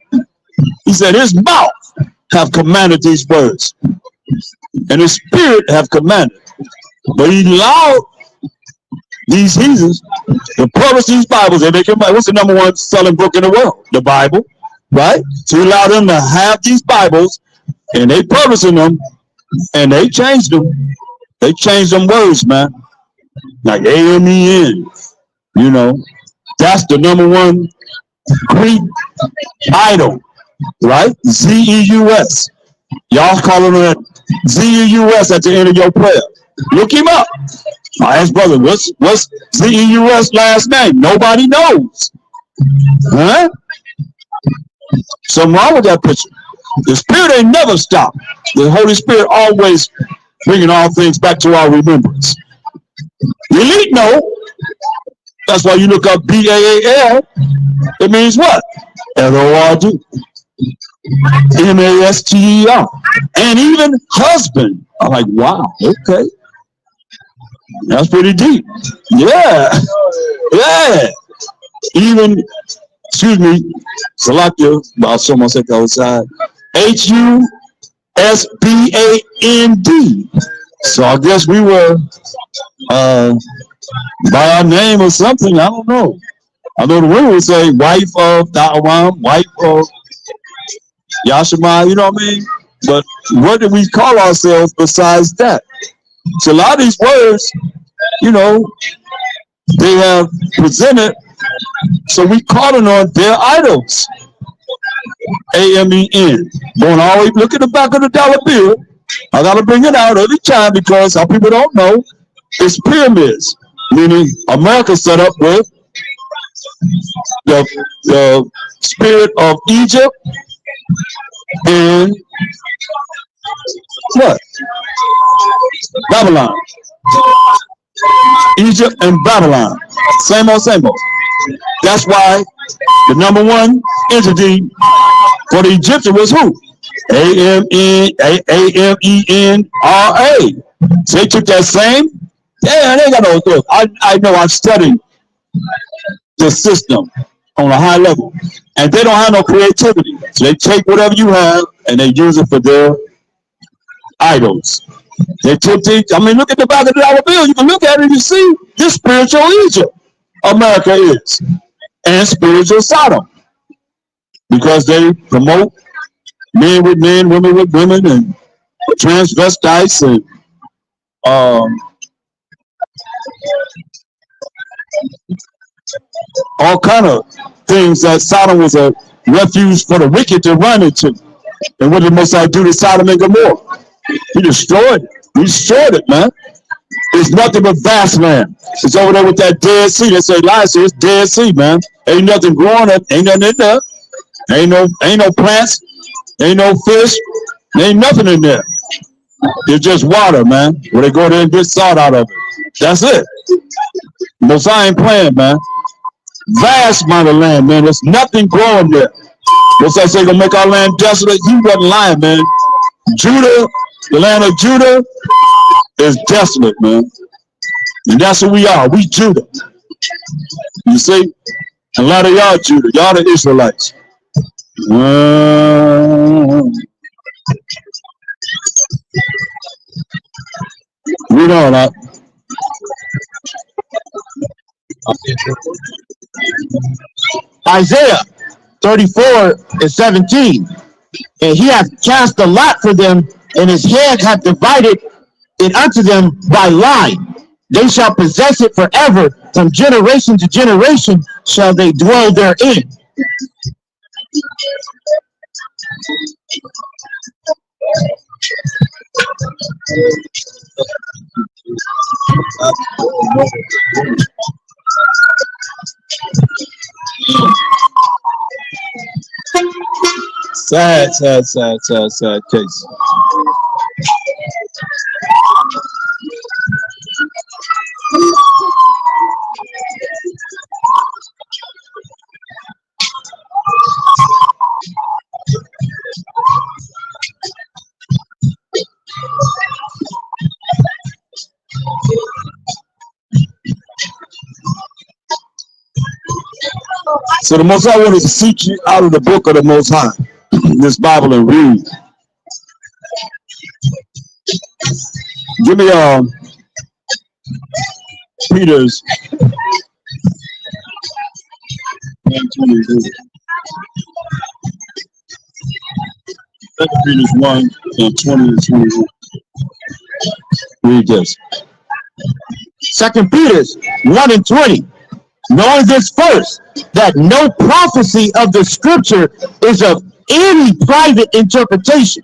He said his mouth have commanded these words, and his spirit have commanded. But he allowed These heathens, to publish these Bibles, they make it. What's the number one selling book in the world? The Bible, right? So you allow them to have these Bibles, and they publishing them, and they changed them. They changed them words, man. Like AMEN, you know. That's the number one Greek idol, right? Zeus. Y'all calling it Zeus at the end of your prayer. Look him up. I asked brother, what's Zeus last name? Nobody knows. Huh? Something wrong with that picture. The Spirit ain't never stopped. The Holy Spirit always bringing all things back to our remembrance. The elite know. That's why you look up BAAL. It means what? LORD. MASTER. And even husband. I'm like, wow, okay. That's pretty deep. Yeah. Yeah. Even, excuse me, Salakia, about someone said outside. HUSBAND. So I guess we were by our name or something. I don't know. I know the women would say wife of Dawam, wife of Yashima, you know what I mean? But what do we call ourselves besides that? So a lot of these words, you know, they have presented, so we calling on their idols. AMEN. Going all the way, look at the back of the dollar bill. I gotta bring it out every time because some people don't know. It's pyramids, meaning America set up with the spirit of Egypt and what? Babylon. Egypt and Babylon. Same old, same old. That's why the number one entity for the Egyptian was who? AMENRA. So they took that same. Yeah, they got no look. I know I've studied the system on a high level, and they don't have no creativity. So they take whatever you have and they use it for their idols. They took the, I mean, look at the back of the dollar bill. You can look at it and you see this spiritual Egypt America is, and spiritual Sodom, because they promote men with men, women with women, and transvestites and all kind of things that Sodom was a refuge for the wicked to run into. And what did the Most High do to Sodom and Gomorrah? He destroyed it. He destroyed it, man. It's nothing but vast land. It's over there with that Dead Sea. They say, Elias, it's Dead Sea, man. Ain't nothing growing up. Ain't nothing in there. Ain't no plants. Ain't no fish. Ain't nothing in there. It's just water, man. Where they go there and get salt out of it. That's it. Most I ain't playing, man. Vast amount of land, man. There's nothing growing there. What's that say? Gonna make our land desolate? He wasn't lying, man. Judah, the land of Judah, is desolate, man. And that's who we are. We Judah. You see? A lot of y'all Judah. Y'all the Israelites. We know that. Isaiah 34:17. And he hath cast a lot for them, and his hand hath divided it unto them by line. They shall possess it forever. From generation to generation shall they dwell therein. Sad case. So the Most High wanted to seek you out of the book of the Most High, this Bible, and read. Give me Peter's 2 Peter's 1 and 20 and 21. Read this. 2 Peter's 1 and 20. Knowing this first, that no prophecy of the scripture is of any private interpretation.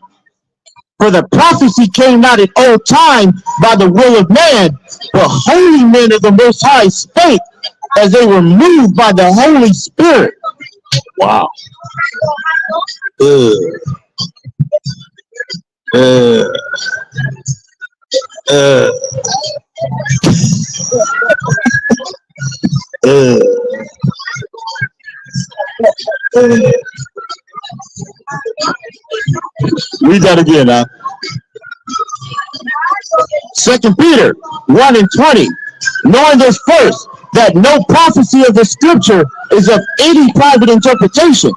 For the prophecy came not in old time by the will of man, but holy men of the Most High spake as they were moved by the Holy Spirit. Wow. Read that again, huh? 2 Peter 1 and 20. Knowing this first, that no prophecy of the scripture is of any private interpretation.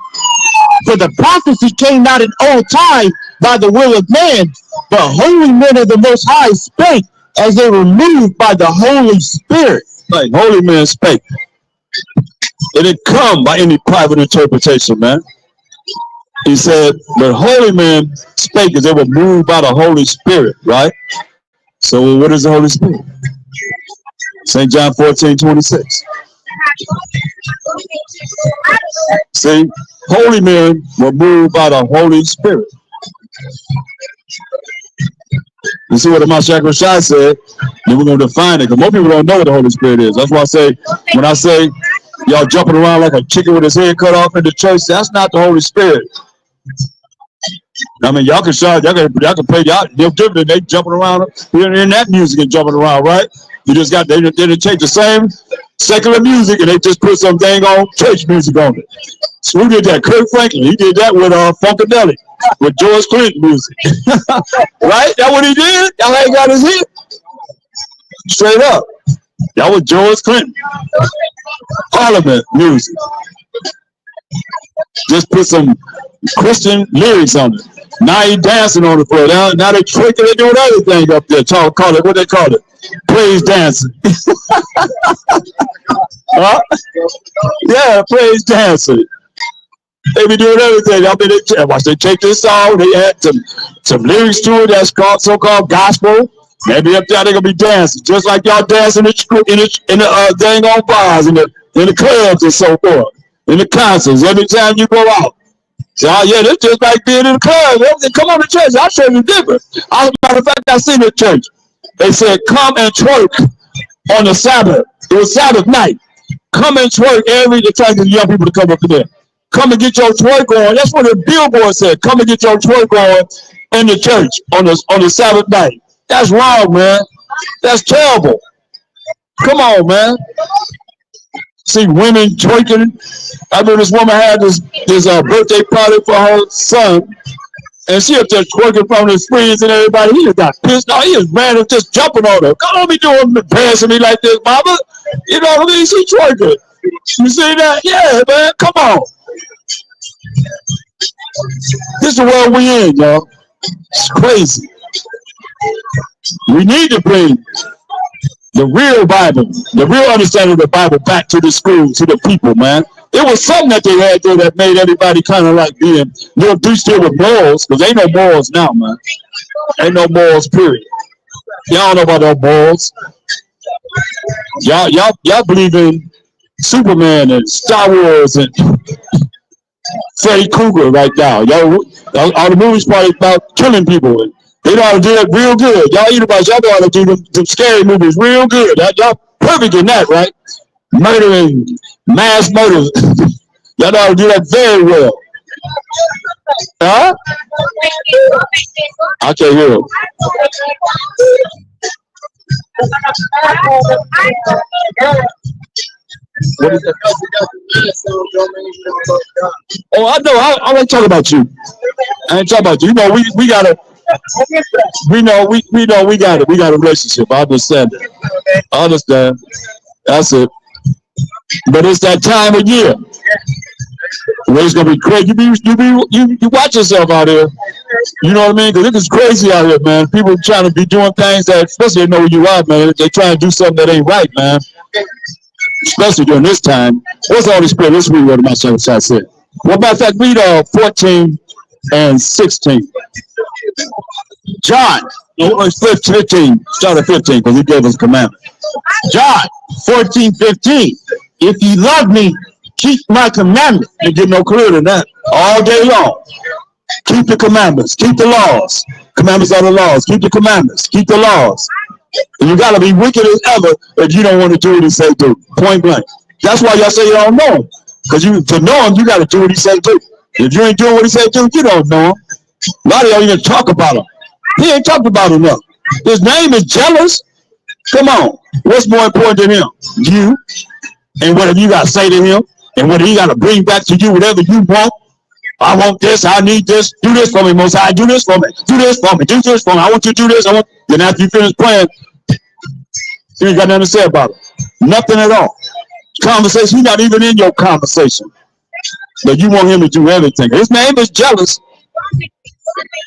For the prophecy came not in old time by the will of man, but holy men of the Most High spake as they were moved by the Holy Spirit. Like holy men spake. It didn't come by any private interpretation, man. He said, but holy men spake as they were moved by the Holy Spirit, right? So what is the Holy Spirit? St. John 14:26. See, holy men were moved by the Holy Spirit. You see what the Mashiach Rashai said, then we're going to define it, because most people don't know what the Holy Spirit is. That's why I say, when I say y'all jumping around like a chicken with his head cut off in the church, that's not the Holy Spirit. I mean, y'all can shout, y'all can play, y'all different. They jumping around, hearing that music and jumping around, right? You just got, they take the same secular music and they just put some dang on church music on it. So who did that? Kirk Franklin. He did that with Funkadelic, with George Clinton music. Right? That what he did? Y'all ain't got his hit. Straight up. That was George Clinton. Parliament music. Just put some Christian lyrics on it. Now he dancing on the floor. Now they tricking, they doing everything up there. Call it what they call it. Praise dancing. Huh? Yeah, praise dancing. They be doing everything. I mean, they take this song, they add some lyrics to it that's called so-called gospel. Maybe up there they're gonna be dancing, just like y'all dancing in the dang on bars, in the clubs and so forth, in the concerts. Every time you go out, so yeah, it's just like being in the club. Come on to church. I'll show you different. As a matter of fact, I seen the church. They said, "Come and twerk on the Sabbath." It was Sabbath night. Come and twerk. They're trying to get young people to come up to there. Come and get your twerk on. That's what the billboard said. Come and get your twerk on in the church on the Sabbath night. That's wrong, man. That's terrible. Come on, man. See women twerking. I remember this woman had this birthday party for her son, and she up there twerking from the screens and everybody. He just got pissed off. He was random, just jumping on her. Don't be doing embarrassing me like this, mama. You know what I mean? She twerking. You see that? Yeah, man. Come on. This is the world we in, y'all. It's crazy. We need to bring the real Bible, the real understanding of the Bible back to the school, to the people, man. It was something that they had there that made everybody kind of like being little douche there with morals, because ain't no morals now, man. Ain't no morals, period. Y'all know about those morals. Y'all believe in Superman and Star Wars and Freddy Krueger right now. Y'all, all the movies probably about killing people. They know how to do that real good. Y'all know how to do them scary movies real good. Y'all perfect in that, right? Murdering, mass murder. Y'all know how to do that very well. Huh? I can't hear him. What is that? Oh, I know. I ain't talking about you. I ain't talking about you. You know, we gotta. We know we got it. We got a relationship. I understand that. I understand. That's it. But it's that time of year. Well, it's gonna be crazy. You watch yourself out here. You know what I mean? Because it is crazy out here, man. People trying to be doing things that, especially they know who you are, man. They trying to do something that ain't right, man. Especially during this time. What's the Holy Spirit? Let's read what my son said. Well, matter of fact, read 14 and 16. John, No, it's 15. Start at 15 because he gave us a commandment. John 14:15. If ye love me, keep my commandments. You get no clearer than that. All day long. Keep the commandments. Keep the laws. Commandments are the laws. Keep the commandments. Keep the laws. And you gotta be wicked as ever if you don't want to do what he say do. Point blank. That's why y'all say you don't know him. Because to know him, you gotta do what he say do. If you ain't doing what he say do, you don't know him. A lot of y'all even talk about him. He ain't talked about him enough. His name is jealous. Come on. What's more important than him? You. And whatever you gotta say to him, and whether he gotta bring back to you whatever you want. I want this, I need this, do this for me, Most High, do this for me, do this for me, do this for me, I want you to do this, then after you finish praying, you ain't got nothing to say about it. Nothing at all. Conversation, he's not even in your conversation. But you want him to do everything. His name is jealous.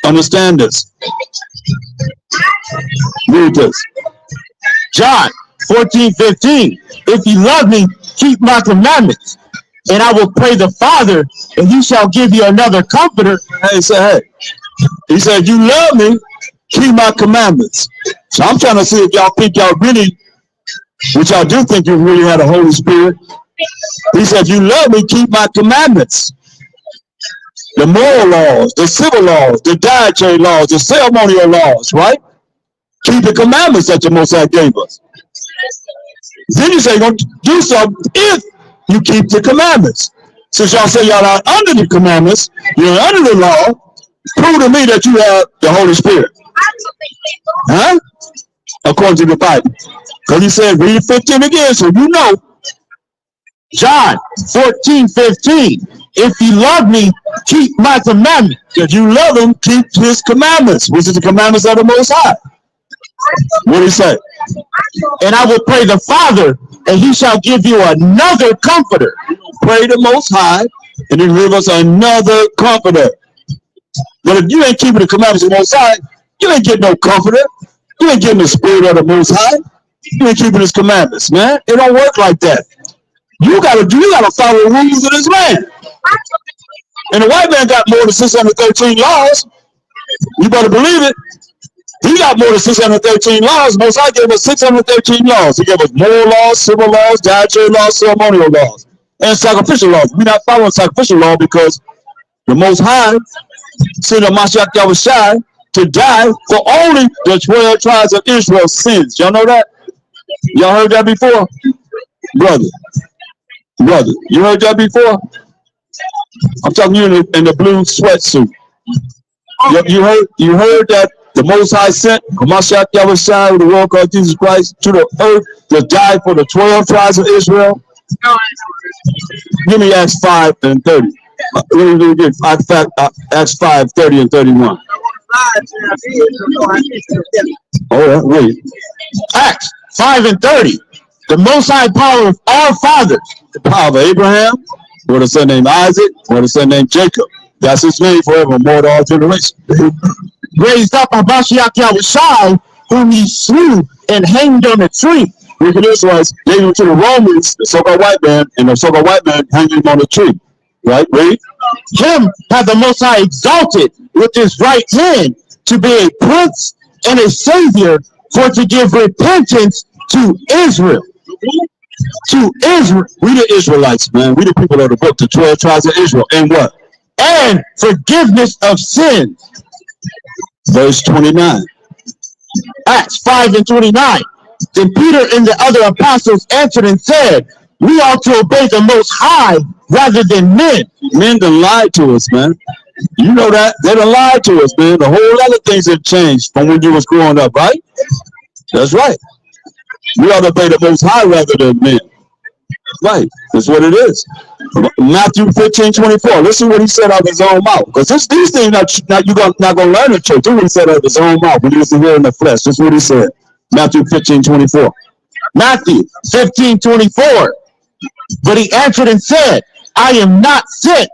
Understand this. Read this. John 14:15. If ye love me, keep my commandments. And I will pray the Father, and he shall give you another comforter. Hey, he said, you love me, keep my commandments. So I'm trying to see if y'all think y'all really, which y'all do think you really had a Holy Spirit. He said, you love me, keep my commandments. The moral laws, the civil laws, the dietary laws, the ceremonial laws, right? Keep the commandments that the Most High gave us. Then you say you're going to do something if you keep the commandments. Since y'all say y'all are under the commandments, you're under the law, prove to me that you have the Holy Spirit. Huh? According to the Bible. Because he said, read 15 again, so you know. John 14:15. If you love me, keep my commandments. If you love him, keep his commandments, which is the commandments of the Most High. What did he say? And I will pray the Father, and he shall give you another comforter. Pray the Most High, and he will give us another comforter. But if you ain't keeping the commandments of the Most High, you ain't getting no comforter. You ain't getting the spirit of the Most High. You ain't keeping his commandments, man. It don't work like that. You gotta follow the rules of this land. And the white man got more than 613 laws. You better believe it. He got more than 613 laws. Most High gave us 613 laws. He gave us moral laws, civil laws, dietary laws, ceremonial laws, and sacrificial laws. We're not following sacrificial law because the Most High sent a Mashiach Yahushua to die for only the 12 tribes of Israel's sins. Y'all know that? Y'all heard that before? Brother, you heard that before? I'm talking to you in the blue sweatsuit. You heard that the Most High sent Mashiach Yahushua, the Lord called Jesus Christ, to the earth to die for the 12 tribes of Israel? Give me Acts 5 and 30. Acts 5, 30 and 31. Oh, wait. Acts 5 and 30. The Most High power of our fathers. The power of Abraham, with a son named Isaac, with a son named Jacob. That's his name forevermore to all generations. Raised up Mashiach Yahushua, whom he slew and hanged on a tree. Wicked Israelites gave him to the Romans, the so-called white man, and the so-called white man hanged him on a tree. Right? Read. Him hath the Most High exalted with his right hand to be a prince and a savior, for to give repentance to Israel. To Israel. We the Israelites, man. We the people of the book, the 12 tribes of Israel. And what? And forgiveness of sins. Verse 29. Acts 5 and 29. Then Peter and the other apostles answered and said, we ought to obey the Most High rather than men. Men done lied to us, man. You know that. They done lied to us, man. The whole other things have changed from when you was growing up, right? That's right. We ought to obey the Most High rather than men. Right. That's what it is. Matthew 15:24. Listen what he said out of his own mouth. Because these things you're not going to learn in church. This is what he said out of his own mouth when he was here in the flesh. That's what he said. Matthew 15:24. Matthew 15:24. But he answered and said, I am not sent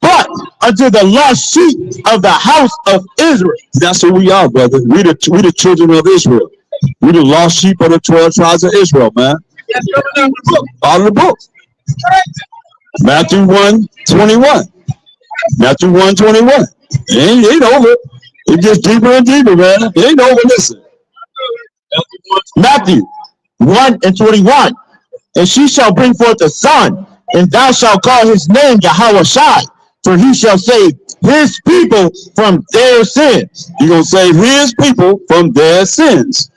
but unto the lost sheep of the house of Israel. That's who we are, brother. We the children of Israel. We the lost sheep of the 12 tribes of Israel, man. All of the book. Matthew 1:21. Matthew 1:21. It ain't over. It gets deeper and deeper, man. It ain't over. Listen. Matthew 1:21. And she shall bring forth a son, and thou shalt call his name Yahushua, for he shall save his people from their sins. He's going to save his people from their sins.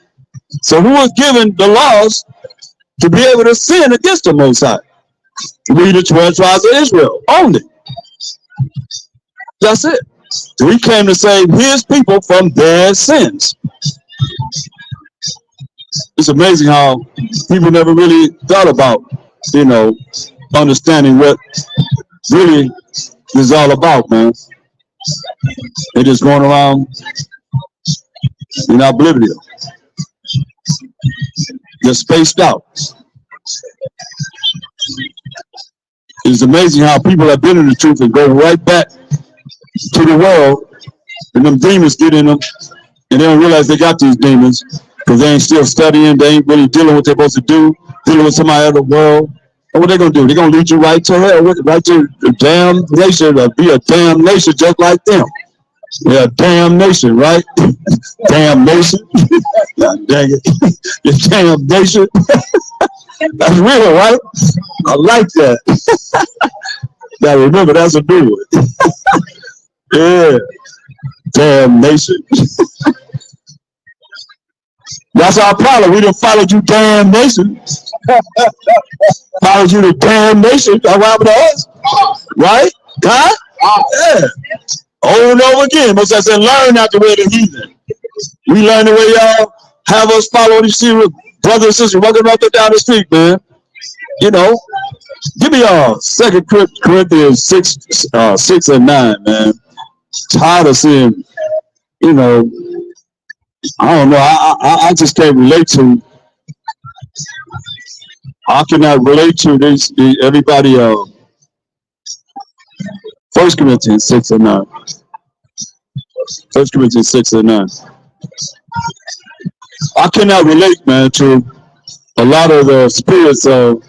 So who was given the laws to be able to sin against the Most High? We the 12 tribes of Israel only. That's it. So he came to save his people from their sins. It's amazing how people never really thought about, understanding what really is all about, man. They're just going around in oblivion. They're spaced out. It's amazing how people have been in the truth and go right back to the world, and them demons get in them, and they don't realize they got these demons because they ain't still studying, they ain't really dealing with what they're supposed to do, dealing with somebody out of the world. And what they gonna do? They're gonna lead you right to hell, right to the damn nation, to be a damn nation just like them. They're a damn nation, right? Damn nation. God dang it. You damn nation. That's real, right? I like that. Now remember, that's a new one. Yeah. Damn nation. That's our problem. We done followed you, damn nation. Followed you to damn nation. That's what happened to us. Right? Huh? Yeah. Over and over again. Most I said, learn not the way of the heathen. We learn the way y'all have us follow these brothers and sisters walking up and down the street, man. Give me 2 Corinthians 6 and 9, man. Tired of seeing, I don't know. I just can't relate to. I cannot relate to this. Everybody. 1 Corinthians 6 and 9. 1 Corinthians 6 and 9. I cannot relate, man, to a lot of the spirits of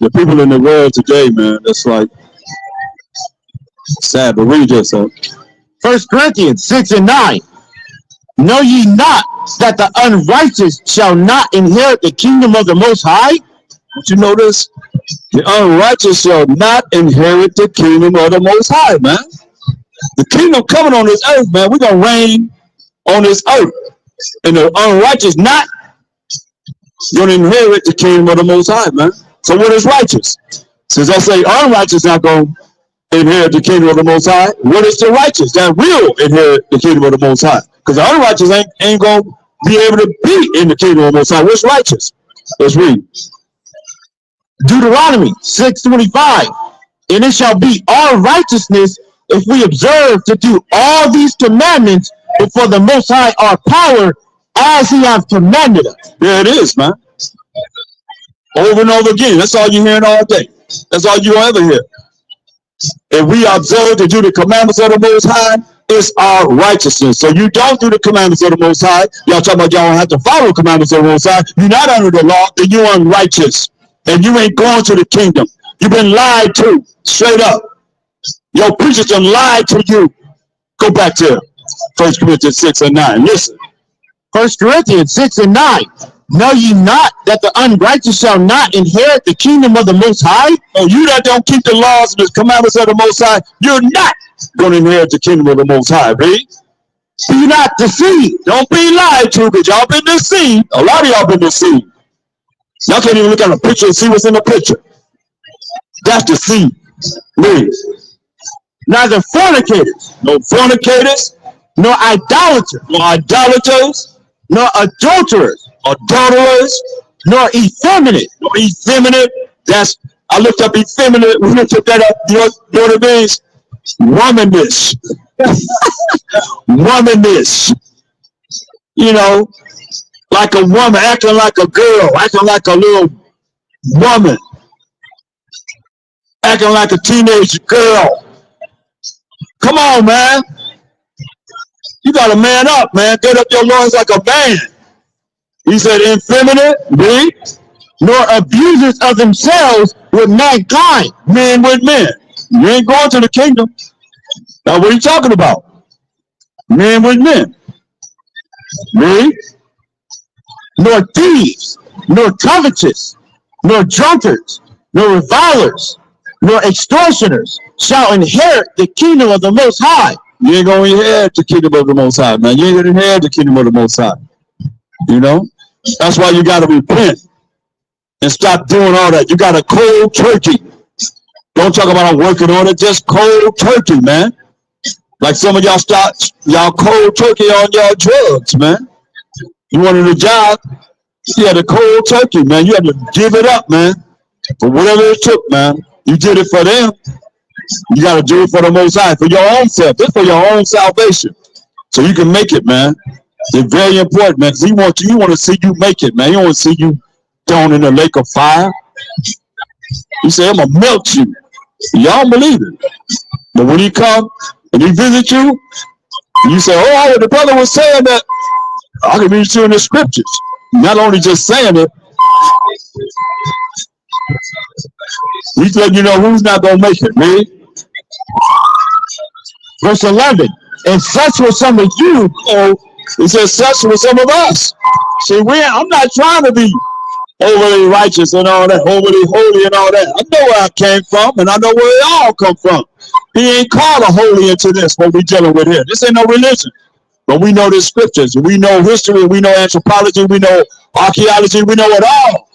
the people in the world today, man. That's like sad, but read this. 1 Corinthians 6 and 9. Know ye not that the unrighteous shall not inherit the kingdom of the Most High? Don't you know this? The unrighteous shall not inherit the kingdom of the Most High, man. The kingdom coming on this earth, man. We're going to reign on this earth. And the unrighteous not going to inherit the kingdom of the Most High, man. So what is righteous? Since I say unrighteous not going to inherit the kingdom of the Most High, what is the righteous that will inherit the kingdom of the Most High? Because the unrighteous ain't going to be able to be in the kingdom of the Most High. What's righteous? Let's read. Deuteronomy 6:25. And it shall be our righteousness if we observe to do all these commandments before the Most High our power, as he hath commanded us. There it is, man. Over and over again. That's all you're hearing all day. That's all you'll ever hear. If we observe to do the commandments of the Most High, it's our righteousness. So you don't do the commandments of the Most High. Y'all talking about y'all don't have to follow the commandments of the Most High. You're not under the law, then you're unrighteous. And you ain't going to the kingdom. You've been lied to, straight up. Your preachers done lied to you. Go back to 1 Corinthians 6 and 9. Listen. 1 Corinthians 6 and 9. Know ye not that the unrighteous shall not inherit the kingdom of the Most High? Oh, you that don't keep the laws and the commandments of the Most High, you're not going to inherit the kingdom of the Most High, read. Be not deceived. Don't be lied to, because y'all been deceived. A lot of y'all been deceived. Y'all can't even look at a picture and see what's in the picture. That's deceit. Read. Neither fornicators, No fornicators, nor idolaters, no idolaters, nor adulterers, adulterers, nor effeminate. no effeminate. That's, I looked up effeminate. We looked that up. You know what it means? Womanish. Womanish. Like a woman, acting like a girl, acting like a little woman, acting like a teenage girl. Come on, man. You got to man up, man. Get up your loins like a man. He said, effeminate, read, nor abusers of themselves with mankind. Men with men. You ain't going to the kingdom. Now, what are you talking about? Men with men. Read. Nor thieves, nor covetous, nor drunkards, nor revilers, nor extortioners shall inherit the kingdom of the Most High. You ain't going to inherit the kingdom of the Most High, man. You ain't going to inherit the kingdom of the Most High. You know? That's why you got to repent and stop doing all that. You got a cold turkey. Don't talk about I'm working on it. Just cold turkey, man. Like some of y'all y'all cold turkey on y'all drugs, man. You wanted a job, you had a cold turkey, man. You had to give it up, man. For whatever it took, man. You did it for them. You got to do it for the Most High, for your own self. This for your own salvation. So you can make it, man. It's very important, man, because he want to see you make it, man. He don't want to see you thrown in the lake of fire. He said, I'm going to melt you. Y'all believe it. But when he come and he visit you, you say, oh, the brother was saying that. I can read you in the scriptures. Not only just saying it, he's letting you know who's not going to make it, man. Verse 11, and such were some of you. He says, such were some of us. See, I'm not trying to be overly righteous and all that, overly holy and all that. I know where I came from, and I know where it all come from. He ain't called a holy into this, what we dealing with here. This ain't no religion. But we know the scriptures, we know history, we know anthropology, we know archaeology, we know it all.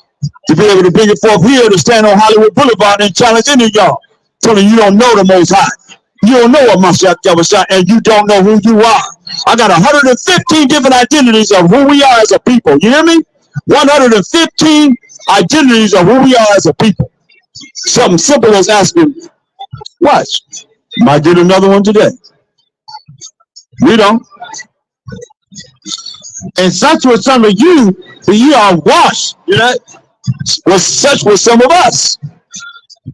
To be able to bring it forth here to stand on Hollywood Boulevard and challenge any of y'all. Telling you don't know the Most High. You don't know what Mashiach Yahushua, and you don't know who you are. I got 115 different identities of who we are as a people. You hear me? 115 identities of who we are as a people. Something simple as asking, watch, might get another one today. We don't. And such were some of you, but ye are washed. You know, such were some of us,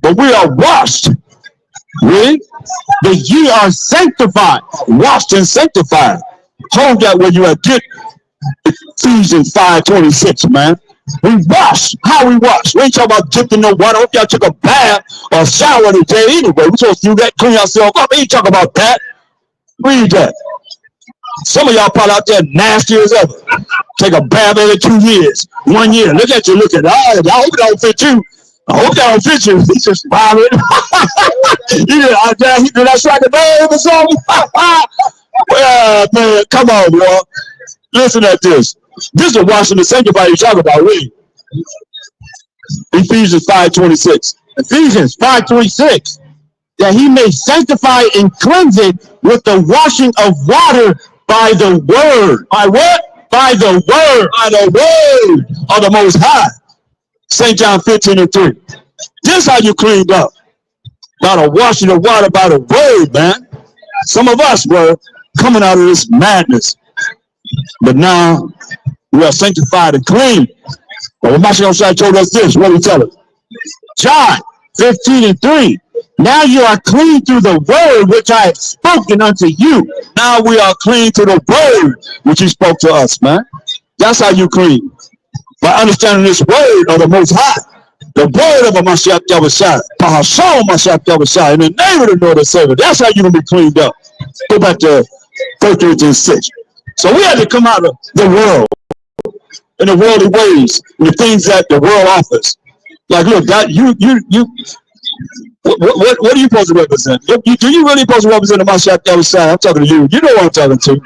but we are washed. Read. But ye are sanctified. Washed and sanctified. Hold that when you are get Ephesians 5:26, man. We wash. How we wash? We ain't talking about dipping no water. Hope y'all took a bath or shower today anyway. We supposed to do that, clean ourselves up. We ain't talking about that. Read that. Some of y'all probably out there nasty as ever. Take a bath every 2 years, 1 year. Look at you looking. I hope it don't fit you. I hope that don't fit you. He's just smiling. Did I strike a nerve or something? Well, man, come on, bro. Listen at this. This is washing the sanctified you talk about. Read. Ephesians 5:26. Ephesians 5:26. That he may sanctify and cleanse it with the washing of water by the word. By what? By the word. By the word of the Most High. St. John 15:3. This is how you cleaned up. By the washing of water by the word, man. Some of us were coming out of this madness. But now we are sanctified and clean. But when Mashiach told us this, what did he tell us? John 15:3. Now you are clean through the word which I have spoken unto you. Now we are clean through the word which he spoke to us, man. That's how you clean. By understanding this word of the Most High. The word of a Mashiach Yahushua. Bahasham Mashiach Yahushua. In the name of the Lord and Savior. That's how you're going to be cleaned up. Go back to 1 Corinthians 6. So we had to come out of the world. In the worldly ways. And the things that the world offers. Like, look, God, what are you supposed to represent? Do you really supposed to represent the Mashiach Yahushua? I'm talking to you. You know what I'm talking to.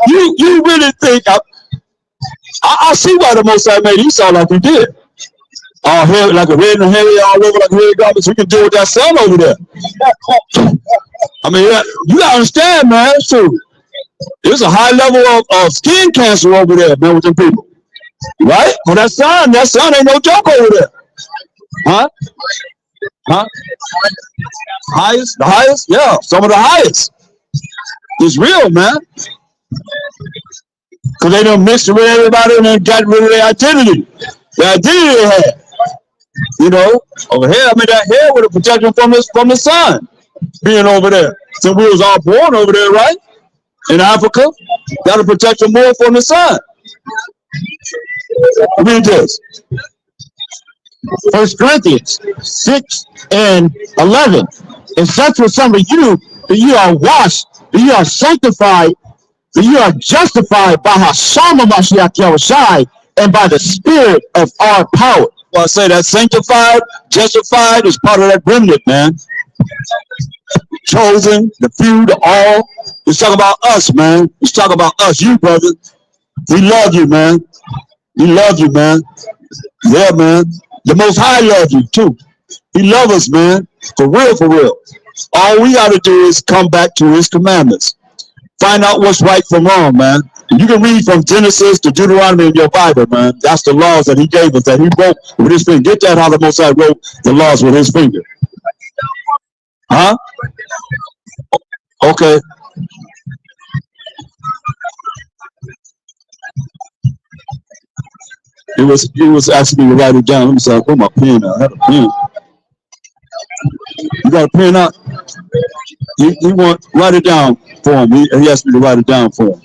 you really think I see why the Most High made Esau like he did. All hair, like a red and hairy all over like red garments. We can deal with that sun over there. I mean, you gotta understand, man. It's true. There's a high level of skin cancer over there, man, with them people. Right? Well, that sun ain't no joke over there. Huh? Highest? The highest? Yeah, some of the highest. It's real, man. Because they done mixed it with everybody and then got rid of their identity. The identity they had. You know, over here, I mean, that hair would have protected them from the sun. being over there. So we was all born over there, right? In Africa. Got to protect them more from the sun. Read this. 1 Corinthians 6 and 11. And such were some of you, that you are washed, that you are sanctified, that you are justified by Hashem Mashiach Yahushai and by the Spirit of our power. Well, I say that sanctified, justified is part of that remnant, man. Chosen, the few, the all. Let's talk about us, man. Let's talk about us, you brother. We love you, man. We love you, man. Yeah, man. The Most High love you too. He love us, man. For real, for real. All we got to do is come back to his commandments. Find out what's right from wrong, man. You can read from Genesis to Deuteronomy in your Bible, man. That's the laws that he gave us, that he wrote with his finger. Get that how the Most High wrote the laws with his finger. Huh? Okay. He was asking me to write it down. Let me say, I put my pen out. I had a pen. You got a pen out? He want write it down for him. He asked me to write it down for him.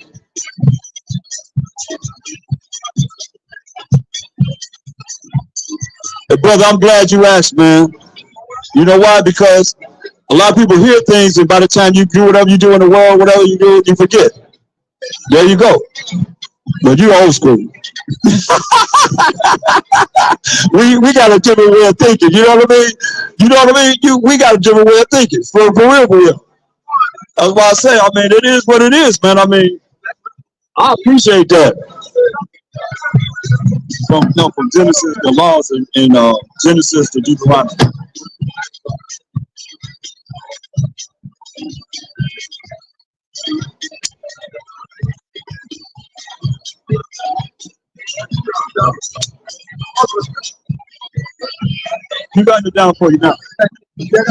Hey, brother, I'm glad you asked, man. You know why? Because a lot of people hear things, and by the time you do whatever you do in the world, whatever you do, you forget. There you go. But you old school. we got a different way of thinking. You know what I mean? You know what I mean? We got a different way of thinking. For real, for real. That's why I say, I mean, it is what it is, man. I mean, I appreciate that. From Genesis, the laws in Genesis to Deuteronomy. You got it down for you now. Yeah.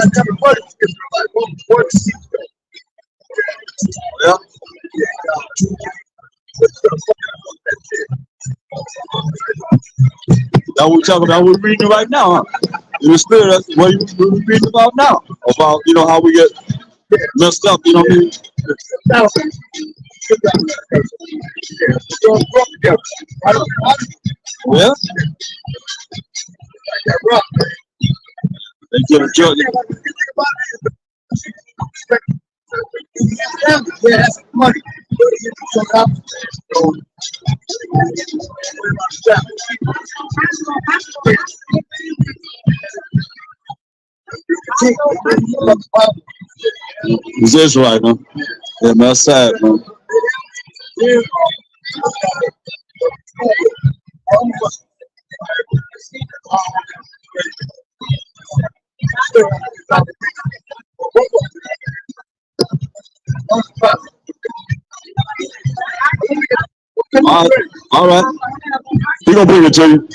That's what we're talking about. We're reading right now, huh? In the spirit, that's what we're reading about now. About, you know, how we get messed up, you know what I mean? Yeah. They get a judge. Is this right, huh? Yeah, man, that's sad, man. All right. He gonna bring it to you.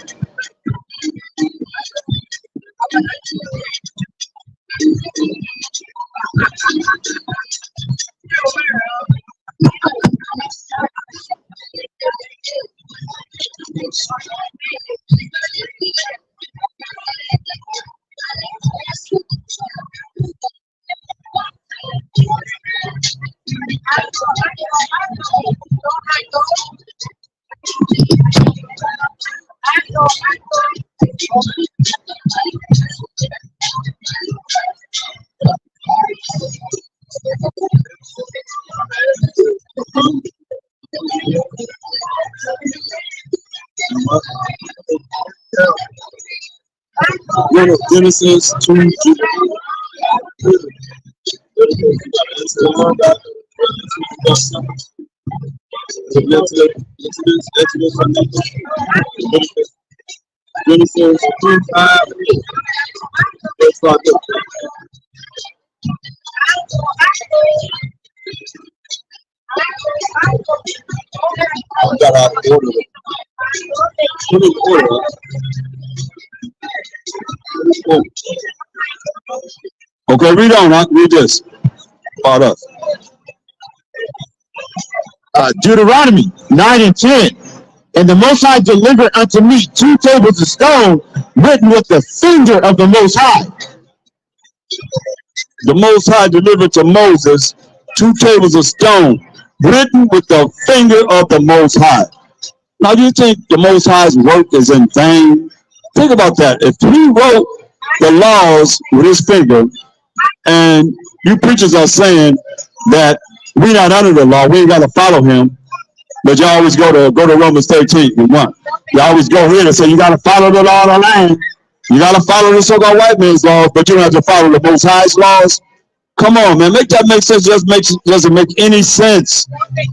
Genesis 2. Genesis 2:5. Got out of order. Put in order. Okay, read on. Huh? Read this. About us. Deuteronomy 9 and 10. And the Most High delivered unto me 2 tables of stone written with the finger of the Most High. the Most High delivered to Moses 2 tables of stone written with the finger of the Most High. Now, you think the Most High's work is in vain? Think about that. If he wrote the laws with his finger, and you preachers are saying that we're not under the law, we ain't got to follow him, but you always go to Romans 13:1. You always go here and say you got to follow the law of the land. You got to follow the so-called white man's laws, but you don't have to follow the Most High's laws. Come on, man, make that make sense. Doesn't make any sense.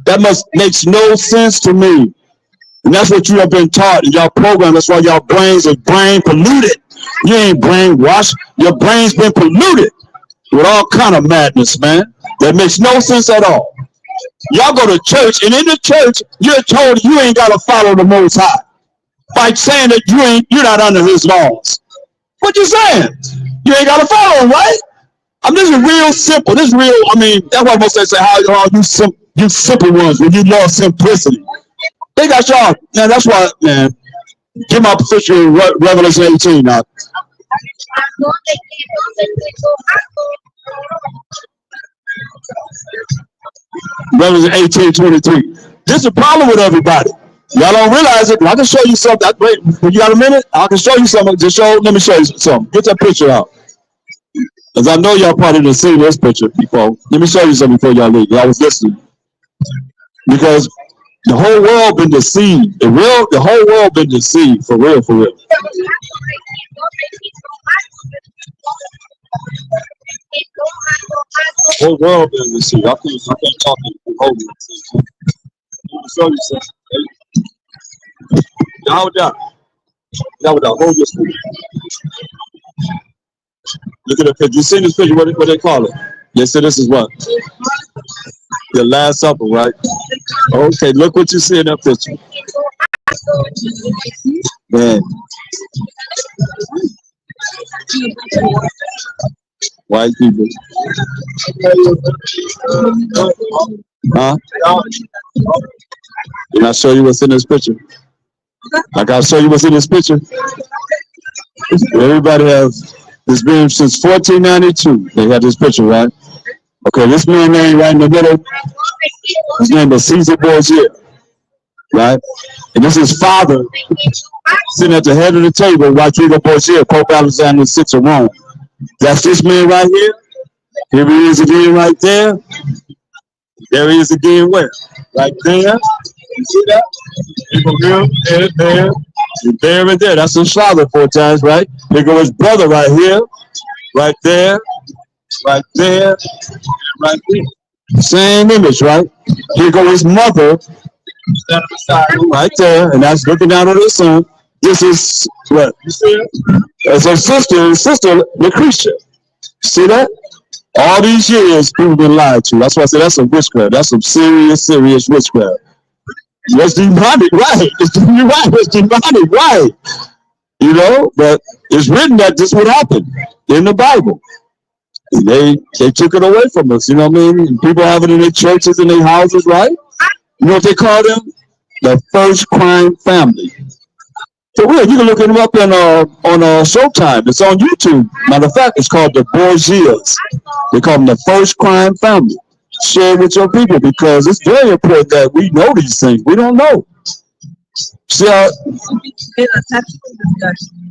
That makes no sense to me. And that's what you have been taught in y'all program. That's why y'all brains are brain polluted. You ain't brainwashed. Your brain's been polluted with all kind of madness, man. That makes no sense at all. Y'all go to church, and in the church, you're told you ain't got to follow the Most High by saying that you're not under his laws. What you saying? You ain't got to follow him, right? I mean, this is real simple. This is real. I mean, that's why most say how you simple ones when you lost simplicity. They got y'all. Man, that's why, man. Give my position in Revelation 18 now. Revelation 18:23. This is a problem with everybody. Y'all don't realize it. I can show you something. Wait, you got a minute? I can show you something. Let me show you something. Get that picture out. Because I know y'all probably didn't see this picture before. Let me show you something before y'all leave. I was listening. Because the whole world been deceived. The whole world been deceived. For real, for real. The whole world been deceived. I can't talk to you. Hold on. Let me show you something. Hold down. Hold this thing. Look at the picture. You seen this picture? What they call it? They said this is what? The Last Supper, right? Okay, look what you see in that picture. Man. White people. Huh? Can I show you what's in this picture? Like I'll show you what's in this picture. Everybody has. It's been since 1492. They had this picture, right? Okay, this man name right in the middle. His name is Caesar Borgia, right? And this is his father sitting at the head of the table, Rodrigo Borgia, Pope Alexander VI of Rome. That's this man right here. Here he is again right there. There he is again where? Right there. You see that? There and there. That's his father 4 times, right? Here goes his brother right here. Right there. Right there. Right there. Same image, right? Here goes his mother. Right there. And that's looking down on his son. This is what? You see it? That's her sister, Lucretia. See that? All these years, people been lied to. That's why I say that's some witchcraft. That's some serious witchcraft. It's demonic, right? It's demonic, right? You know, but it's written that this would happen in the Bible. And they took it away from us, you know what I mean? And people have it in their churches and their houses, right? You know what they call them? The first crime family. For real, you can look them up on Showtime. It's on YouTube. Matter of fact, it's called the Borgias. They call them the first crime family. Share with your people because it's very important that we know these things. We don't know. See how?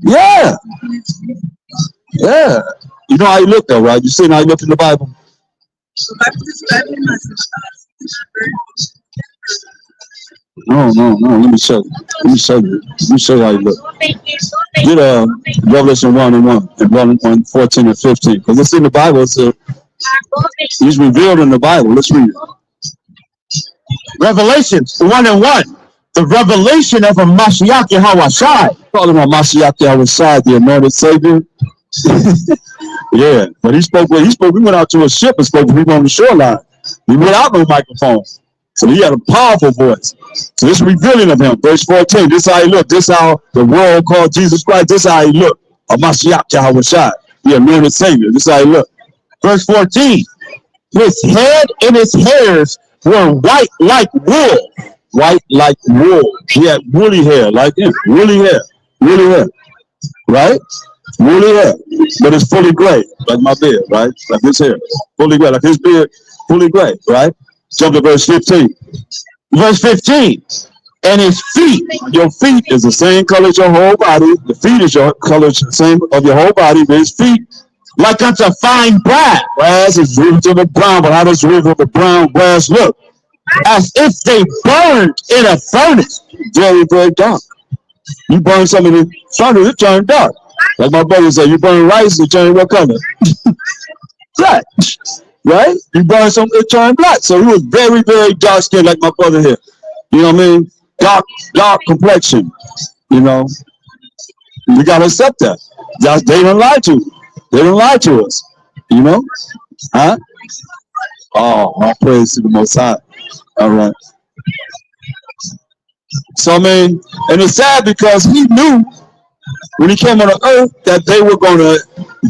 Yeah. Yeah. You know how you look though, right? You see how you look in the Bible? No. Let me show you how you look. Get Revelation 1:1 and 1:14 and 15. Because it's in the Bible. He's revealed in the Bible. Let's read it. Revelations 1:1. The revelation of a Mashiach Yahawashi. Call him a Mashiach Yahawashi, the anointed Savior. Yeah, but he spoke. We went out to a ship and spoke to people on the shoreline. He went out no microphone. So he had a powerful voice. So this revealing of him. Verse 14. This is how he looked. This is how the world called Jesus Christ. This is how he looked. A Mashiach Yahawashi, the anointed Savior. This is how he looked. Verse 14, his head and his hairs were white like wool. White like wool. He had woolly hair like him. Woolly hair. Right? Woolly hair, but it's fully gray, like my beard, right? Like his hair, fully gray, like his beard, fully gray, right? Jump to verse 15. Verse 15. And his feet, Your feet is the same color as your whole body. The feet is your color, same of your whole body. But his feet, like unto fine brass, grass is driven to the brown. But how does the river of the brown grass look? as if they burned in a furnace. Very, very dark. You burn some of the furnace, it turned dark. Like my brother said, you burn rice, it turned what color? Black. Right? You burn some, it turned black. So he was very, very dark skinned, like my brother here. You know what I mean? Dark complexion. You know, we gotta accept that. They don't lie to you. They don't lie to us. You know? Huh? Oh, my praise to the Most High. All right. So I mean, and it's sad because he knew when he came on the earth that they were going to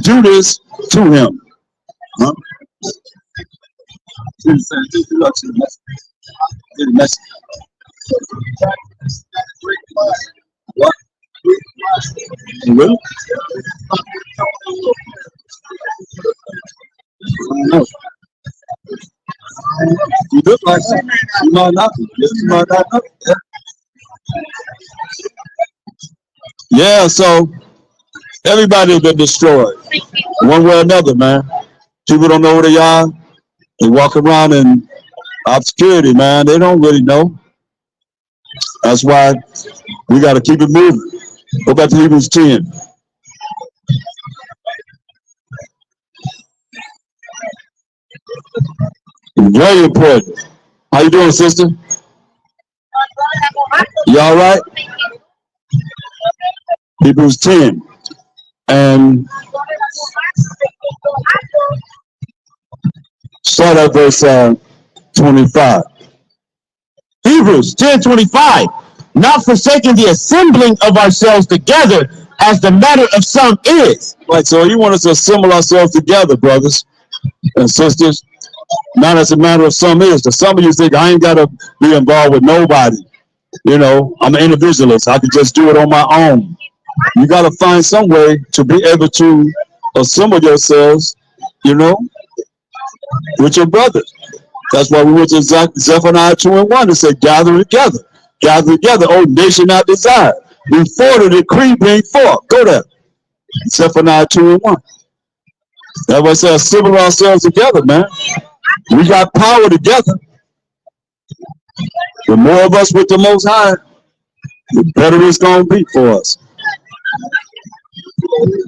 do this to him. Huh? What? Really? No. You look like you might not be. You might not know. Yeah, so everybody's been destroyed one way or another, man. People don't know where they are. They walk around in obscurity, man. They don't really know. That's why we got to keep it moving. Go back to Hebrews 10. Very important. How you doing, sister? You all right? Hebrews 10. And start at verse 25. Hebrews 10:25. Not forsaking the assembling of ourselves together, as the matter of some is. Right, so you want us to assemble ourselves together, brothers and sisters. Not as a matter of some is. To some of you think I ain't got to be involved with nobody. You know, I'm an individualist. I can just do it on my own. You got to find some way to be able to assemble yourselves, you know, with your brothers. That's why we went to Zephaniah 2:1 and said, gather together. Gather together, oh nation not desired. Before the decree bring forth. Go there. Zephaniah 2:1. That's why I said assemble ourselves together, man. We got power together. The more of us with the Most High, the better it's going to be for us.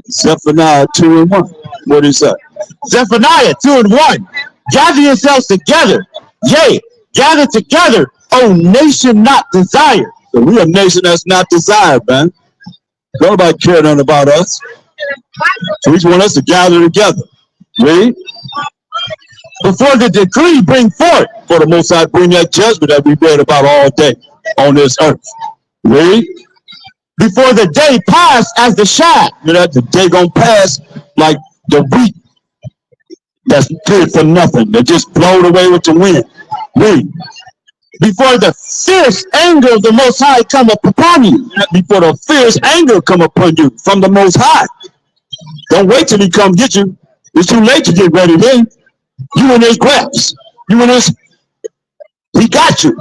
Zephaniah 2:1. What do you say? Zephaniah 2:1. Gather yourselves together. Yea, gather together, O nation not desired. So we a nation that's not desired, man. Nobody care nothing about us. So we just want us to gather together. Read. Before the decree bring forth. For the Most High bring that judgment that we read about all day on this earth. Read. Before the day pass as the shaft. You know, the day gonna pass like the wheat that's good for nothing. They just blown away with the wind. Read. Before the fierce anger of the Most High come upon you. Before the fierce anger come upon you from the Most High. Don't wait till he come get you. It's too late to get ready then. You in his grasp. You in his, he got you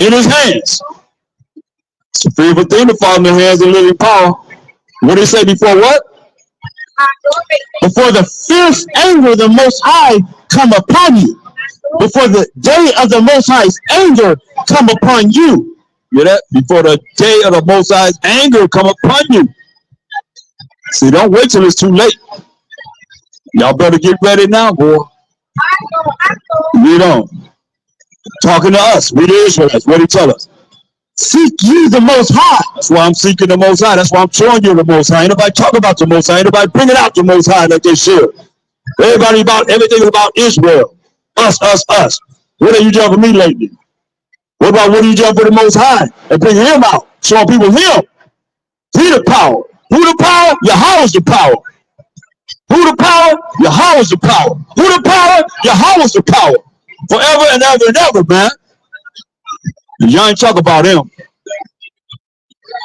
in his hands. It's a fearful thing to fall in the hands of living power. What did he say before what? Before the fierce anger of the Most High come upon you. Before the day of the Most High's anger come upon you. You know that? Before the day of the Most High's anger come upon you. See, don't wait till it's too late. Y'all better get ready now, boy. Read on. Talking to us. We the Israelites. What did he tell us? Seek ye the Most High. That's why I'm seeking the Most High. That's why I'm showing you the Most High. Ain't nobody talk about the Most High. Ain't nobody bring it out the Most High like they should. Everybody about everything is about Israel. Us. What are you doing for me lately? What are you doing for the Most High? And bring him out. Showing people him. He the power. Who the power? Yahweh's the power. Who the power? Yahweh's the power. Who the power? Yahweh's the power. Forever and ever and ever, man. You ain't talk about him.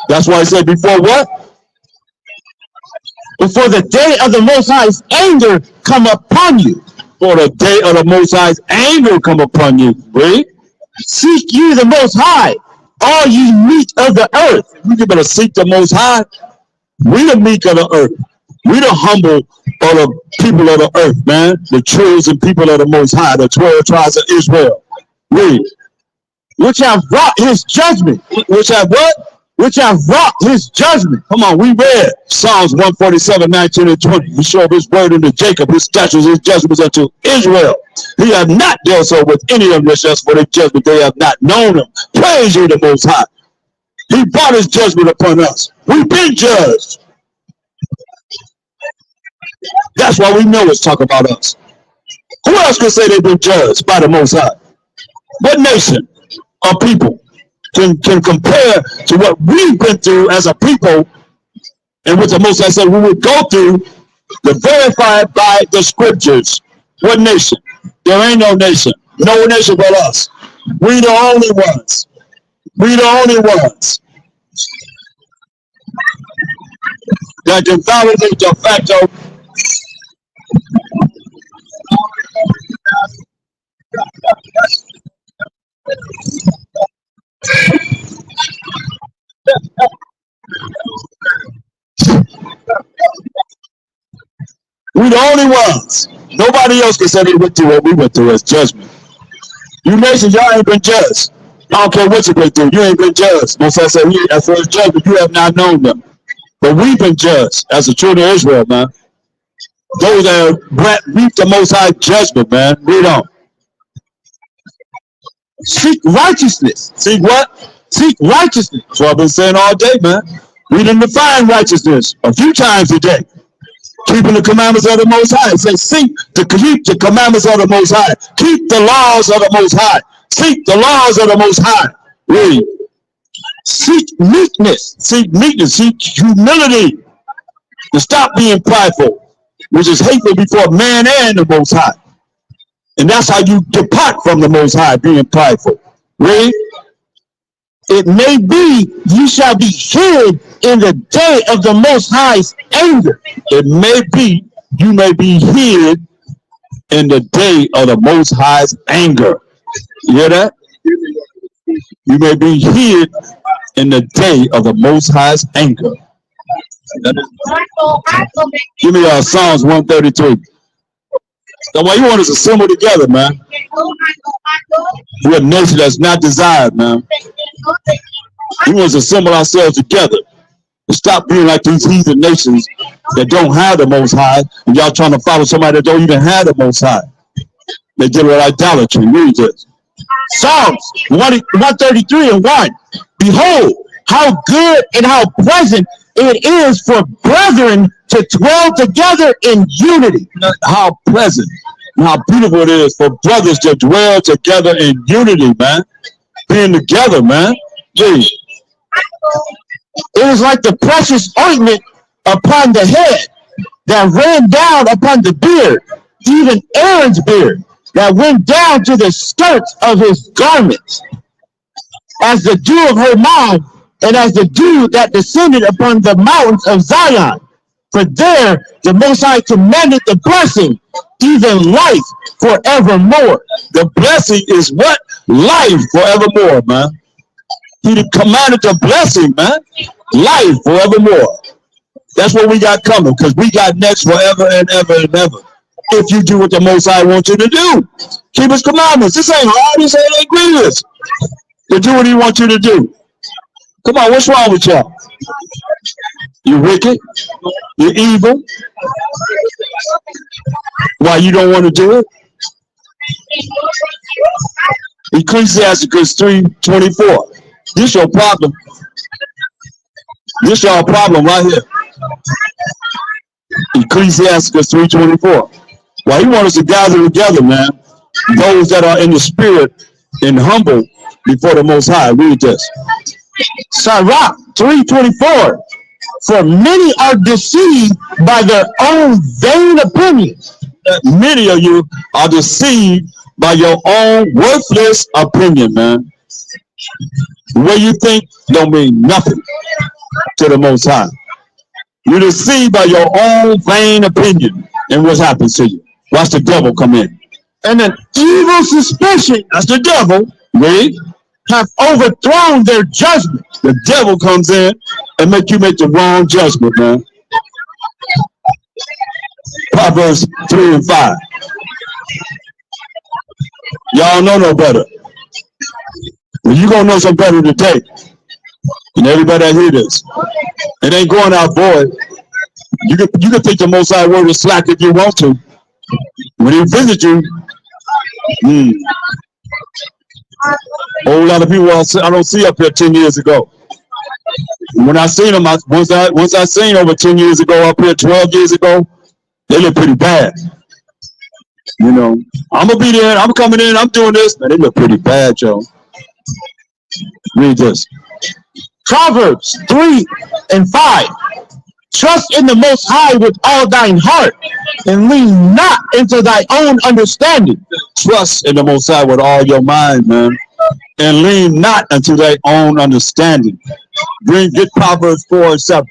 That's why I said before what? before the day of the Most High's anger come upon you. For the day of the Most High's anger come upon you. Read. Seek ye the Most High, all ye meek of the earth. We better seek the Most High. We the meek of the earth. We the humble of the people of the earth, man. The chosen people of the Most High, the 12 tribes of Israel. Read. Which have wrought his judgment. Which have what? Which have wrought his judgment. Come on, we read Psalms 147, 19 and 20. He showed his word unto Jacob, his statutes, his judgments unto Israel. He have not dealt so with any of them, just for the judgment they have not known him. Praise you, the Most High. He brought his judgment upon us. We've been judged. That's why we know it's talking about us. Who else can say they've been judged by the Most High? What nation or people can compare to what we've been through as a people, and what the Most High said we would go through, to verify by the scriptures? What nation? There ain't no nation. No nation but us. We the only ones. We the only ones that can validate the fact of we the only ones. Nobody else can say they went through what we went through as judgment. You nations, y'all ain't been judged. I don't care what you been through. You ain't been judged. Most I said, as for his judgment, you have not known them. But we've been judged as the children of Israel, man. Those that reap the Most High judgment, man. Read on. Seek righteousness. Seek what? Seek righteousness. That's what I've been saying all day, man. We done define righteousness a few times a day. Keeping the commandments of the Most High. Say, seek to keep the commandments of the Most High. Keep the laws of the Most High. Seek the laws of the Most High. Read. Seek meekness. Seek meekness. Seek humility. To stop being prideful, which is hateful before man and the Most High. And that's how you depart from the Most High, being prideful. Read. It may be you shall be hid in the day of the Most High's anger. It may be you may be hid in the day of the Most High's anger. You hear that? You may be hid in the day of the Most High's anger. Give me Psalms 133. That's why you want us to assemble together, man. We're a nation that's not desired, man. We want to assemble ourselves together and stop being like these heathen nations that don't have the Most High, and y'all trying to follow somebody that don't even have the Most High. They deal with idolatry. Read this. Psalms 133 and 1. Behold, how good and how pleasant it is for brethren to dwell together in unity. How pleasant and how beautiful it is for brothers to dwell together in unity, man. Being together, man. Gee. It is like the precious ointment upon the head that ran down upon the beard, even Aaron's beard, that went down to the skirts of his garments, as the dew of Hermon, and as the dew that descended upon the mountains of Zion. For there the Most High commanded the blessing, even life forevermore. The blessing is what? Life forevermore, man. He commanded the blessing, man. Life forevermore. That's what we got coming, because we got next forever and ever and ever. If you do what the Most High wants you to do. Keep his commandments. This ain't hard. This ain't grievous. To do what he wants you to do. Come on, what's wrong with y'all? You wicked? You're evil? Why you don't want to do it? Ecclesiastes 3:24. This your problem. This your problem right here. Ecclesiastes 3:24. Why he wants us to gather together, man. Those that are in the spirit and humble before the Most High. Read this. Sirach 3:24. For many are deceived by their own vain opinions. Many of you are deceived by your own worthless opinion, man. The way you think don't mean nothing to the Most High. You're deceived by your own vain opinion. And what happens to you? Watch the devil come in. And an evil suspicion, That's the devil. Read. have overthrown their judgment. The devil comes in and make you make the wrong judgment, man. Proverbs 3 and 5. Y'all know no better. Well, you gonna know some better today. And everybody that hear this, it ain't going out void. You can think the Most High word is slack if you want to. When he visit you, whole lot of people I don't see up here 10 years ago. When I seen them, once I seen over 10 years ago up here, 12 years ago, they look pretty bad. You know, I'm gonna be there. I'm coming in. I'm doing this. Man, they look pretty bad, Joe. Read this. Proverbs 3 and 5. Trust in the Most High with all thine heart, and lean not into thy own understanding. Trust in the Most High with all your mind, man, and lean not unto thy own understanding. Get Proverbs 4 and 7.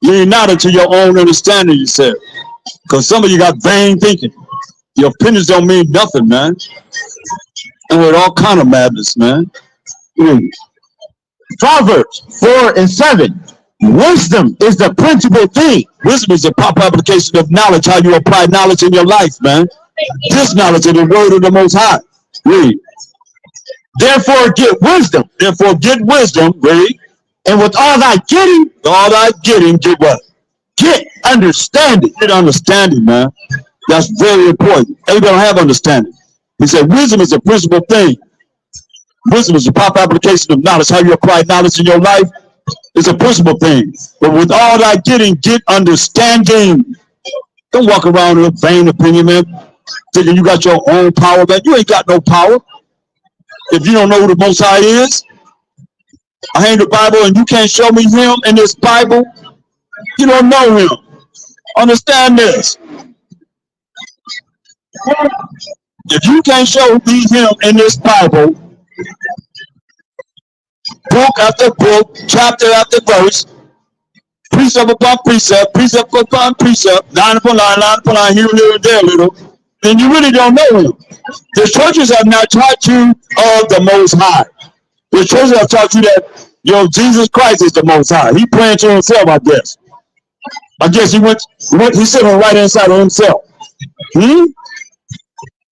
Lean not into your own understanding, you said, because some of you got vain thinking. Your opinions don't mean nothing, man. And with all kind of madness, man. Proverbs 4 and 7. Wisdom is the principal thing. Wisdom is the proper application of knowledge, how you apply knowledge in your life, man. This knowledge is the word of the Most High. Read. Therefore get wisdom. Therefore get wisdom. Read. And with all thy getting, get what? Get understanding. Get understanding, man. That's very important. Everybody don't have understanding. He said wisdom is the principal thing. Wisdom is the proper application of knowledge, how you apply knowledge in your life. It's a principal thing. But with all thy getting, get understanding. Don't walk around with a vain opinion, man, thinking you got your own power, man. You ain't got no power. If you don't know who the Most High is, I hang the Bible and you can't show me him in this Bible, you don't know him. Understand this. If you can't show me him in this Bible, book after book, chapter after verse, precept upon precept, precept upon precept, line upon line, here a little, there a little, then you really don't know him. The churches have not taught you of the Most High. The churches have taught you that, Jesus Christ is the Most High. He praying to himself, I guess. He's sitting right inside of himself.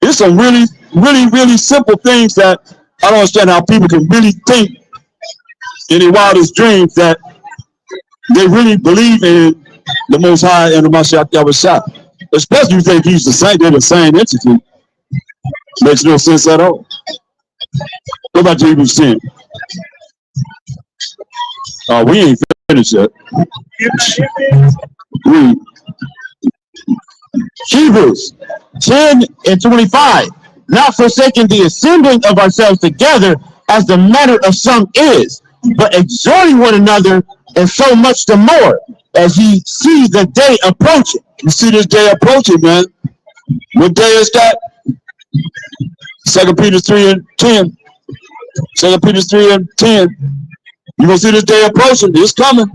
There's some really, really, really simple things that I don't understand how people can really think in their wildest dreams that they really believe in the Most High and the Mashiach Yahushua. Especially if you think they're the same entity. Makes no sense at all. What about Hebrews 10? We ain't finished yet. Read. Hebrews 10 and 25. Not forsaking the assembling of ourselves together as the manner of some is, but exhorting one another, and so much the more as ye see the day approaching. You see this day approaching, man. What day is that? 2 Peter 3 and 10. 2 Peter 3 and 10. You're going to see this day approaching. It's coming.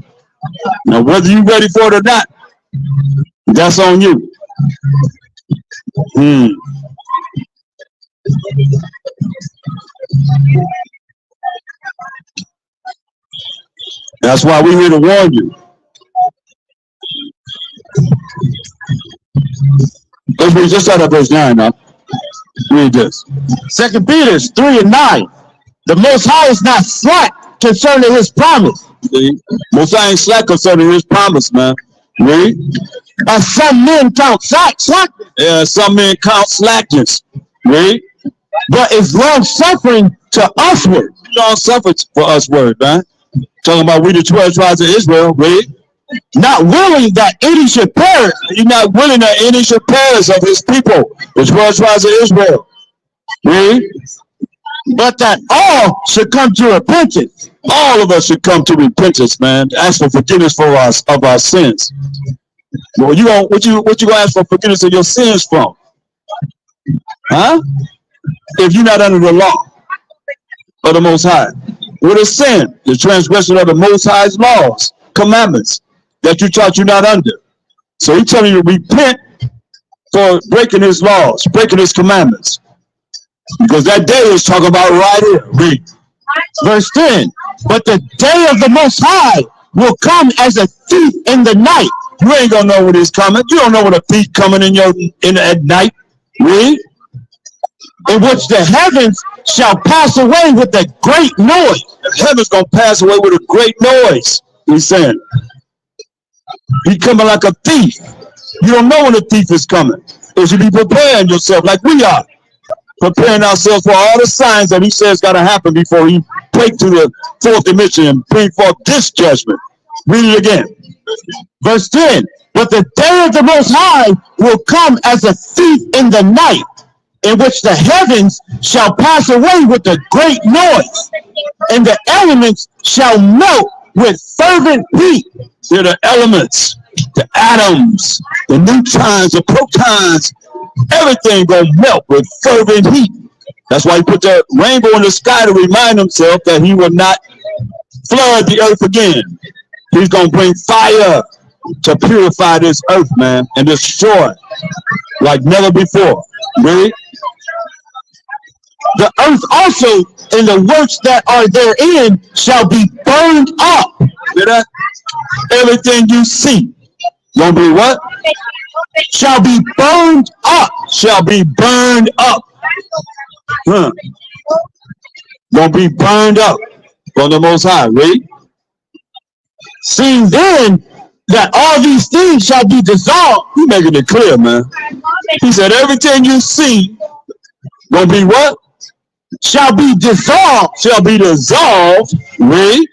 Now, whether you're ready for it or not, that's on you. That's why we're here to warn you. Let's read just out of verse 9 now. Read this. 2 Peter 3 and 9. The Most High is not slack concerning his promise. See? Most High ain't slack concerning his promise, man. Read. As some men count slackness. Yeah, some men count slackness. Read. But is long suffering to usward. Long suffering for usward, man. Talking about we the 12 tribes of Israel. Read. Not willing that any should perish. You're not willing that any should perish of his people, the 12 tribes of Israel. Read. But that all should come to repentance. All of us should come to repentance, man. Ask for forgiveness for us of our sins. Well, what you gonna ask for forgiveness of your sins from? Huh? If you're not under the law of the Most High. What is sin? The transgression of the Most High's laws, commandments that you thought you're not under. So he's telling you to repent for breaking his laws, breaking his commandments. Because that day is talking about right here. Read. Verse 10. But the day of the Most High will come as a thief in the night. You ain't gonna know when it's coming. You don't know when a thief coming at night. Read. In which the heavens shall pass away with a great noise. The heaven's gonna pass away with a great noise. He's saying. He's coming like a thief. You don't know when a thief is coming. You should be preparing yourself like we are. Preparing ourselves for all the signs that he says got to happen before he break to the fourth dimension and bring forth this judgment. Read it again. Verse 10. But the day of the Most High will come as a thief in the night, in which the heavens shall pass away with a great noise, and the elements shall melt with fervent heat. They're the elements, the atoms, the neutrons, the protons, everything gonna melt with fervent heat. That's why he put the rainbow in the sky to remind himself that he will not flood the earth again. He's gonna bring fire to purify this earth, man, and destroy like never before. Really? The earth also and the works that are therein shall be burned up. See that? Everything you see gonna be what? Shall be burned up. Shall be burned up. Huh. Gonna be burned up from the Most High. Read. Seeing then that all these things shall be dissolved. He's making it clear, man. He said everything you see gonna be what? Shall be dissolved. Shall be dissolved. Read.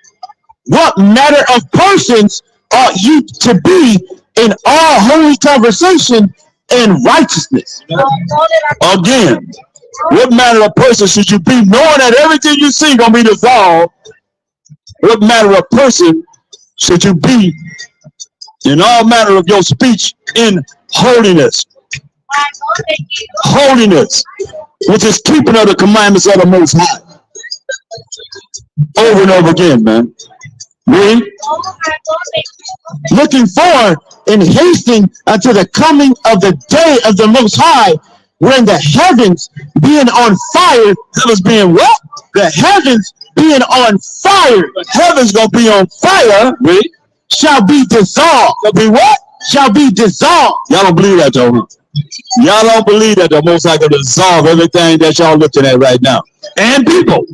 What manner of persons ought you to be in all holy conversation and righteousness? Again, what manner of person should you be, knowing that everything you see gonna be dissolved? What manner of person should you be in all manner of your speech in holiness? Holiness, which is keeping of the commandments of the Most High. Over and over again, man. Read. Looking forward and hasting unto the coming of the day of the Most High, when the heavens being on fire. Heavens being what? The heavens being on fire. The heavens gonna be on fire. Read. Shall be dissolved. Shall be what? Shall be dissolved. Y'all don't believe that, though, huh? Y'all don't believe that the Most High can dissolve everything that y'all looking at right now. And people.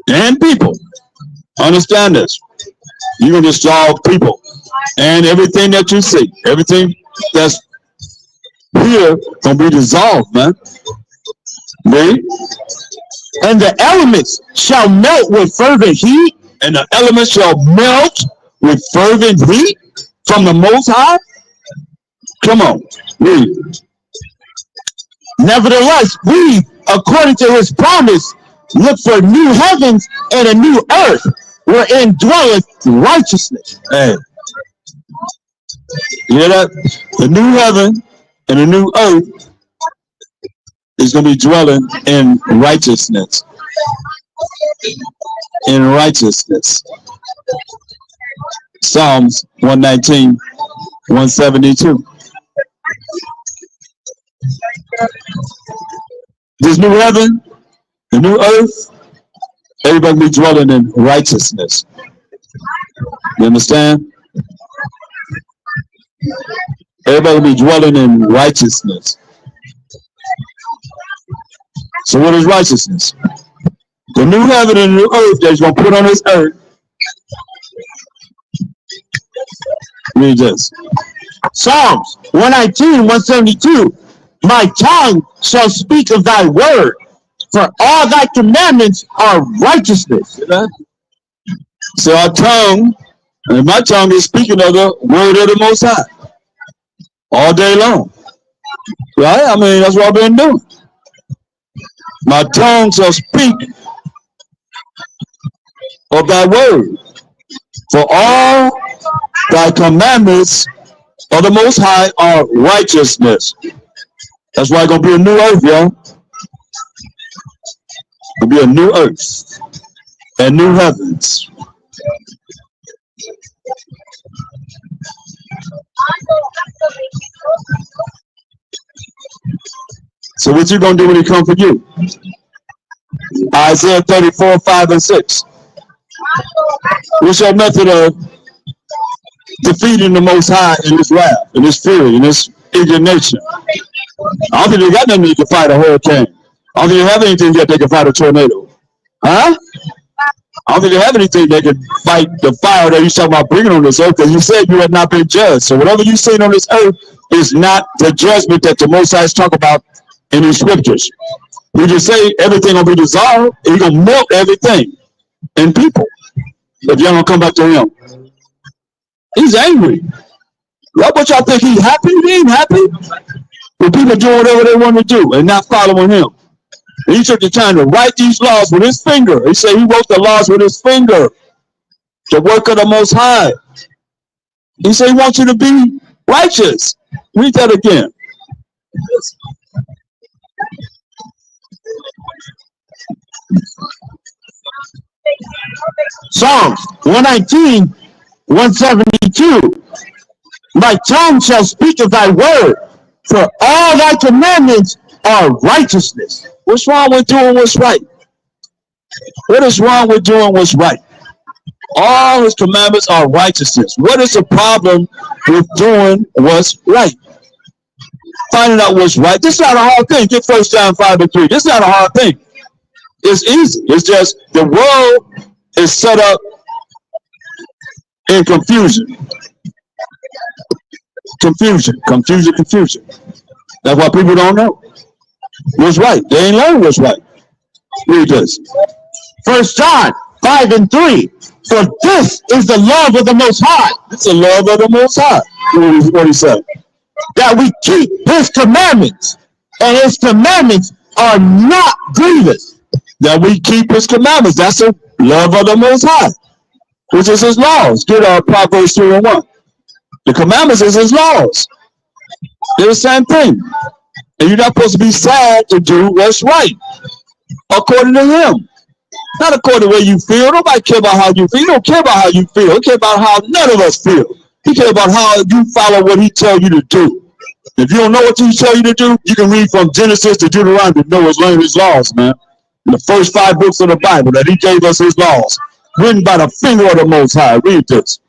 And people. Understand this. You're going to dissolve people. And everything that you see. Everything that's here going to be dissolved, man. Read. And the elements shall melt with fervent heat. And the elements shall melt with fervent heat from the Most High. Come on. Read. Nevertheless, we, according to his promise, look for new heavens and a new earth, wherein dwelleth righteousness. Hey. You hear that? The new heaven and the new earth is going to be dwelling in righteousness. In righteousness. Psalms 119, 172. This new heaven, the new earth, everybody be dwelling in righteousness. You understand? Everybody be dwelling in righteousness. So what is righteousness? The new heaven and the new earth that he's going to put on this earth. Read this. Psalms 119, 172. My tongue shall speak of thy word, for all thy commandments are righteousness. So our tongue, and my tongue is speaking of the word of the Most High all day long. Right? I mean, that's what I've been doing. My tongue shall speak of thy word, for all thy commandments of the Most High are righteousness. That's why it's going to be a new earth, y'all. It'll be a new earth and new heavens. So what you gonna do when he come for you? Isaiah 34, 5 and 6. What's your method of defeating the Most High in his wrath, in his fury, in his indignation? I don't think they got nothing to fight a hurricane. I don't think they have anything yet they can fight a tornado. Huh? I don't think they have anything they can fight the fire that he's talking about bringing on this earth, because you said you had not been judged. So whatever you seen on this earth is not the judgment that the Most High is talking about in these scriptures. We just say everything gonna be dissolved, and he's gonna melt everything in people if y'all don't come back to him. He's angry. What y'all think? He happy? He ain't happy. But people doing whatever they want to do and not following him. And he took the time to write these laws with his finger. He said he wrote the laws with his finger. The work of the Most High. He said he wants you to be righteous. Read that again. Psalms 119, 172. My tongue shall speak of thy word, for all thy commandments are righteousness. What's wrong with doing what's right? What is wrong with doing what's right? All his commandments are righteousness. What is the problem with doing what's right? Finding out what's right. This is not a hard thing. Get 1 John 5 and 3. This is not a hard thing. It's easy. It's just the world is set up in confusion. Confusion. That's why people don't know what's right. They ain't learned what's right. Read this. 1 John 5 and 3. For this is the love of the Most High. It's the love of the Most High. What he said? That we keep his commandments, and his commandments are not grievous. That we keep his commandments. That's the love of the Most High, which is his laws. Get Proverbs 3 and 1. The commandments is his laws. They're the same thing. And you're not supposed to be sad to do what's right, according to him. Not according to the way you feel. Nobody care about how you feel. You don't care about how you feel. He care about how none of us feel. He care about how you follow what he tell you to do. If you don't know what he tell you to do, you can read from Genesis to Deuteronomy to know learn his laws, man. In the first 5 books of the Bible that he gave us his laws, written by the finger of the Most High. Read this.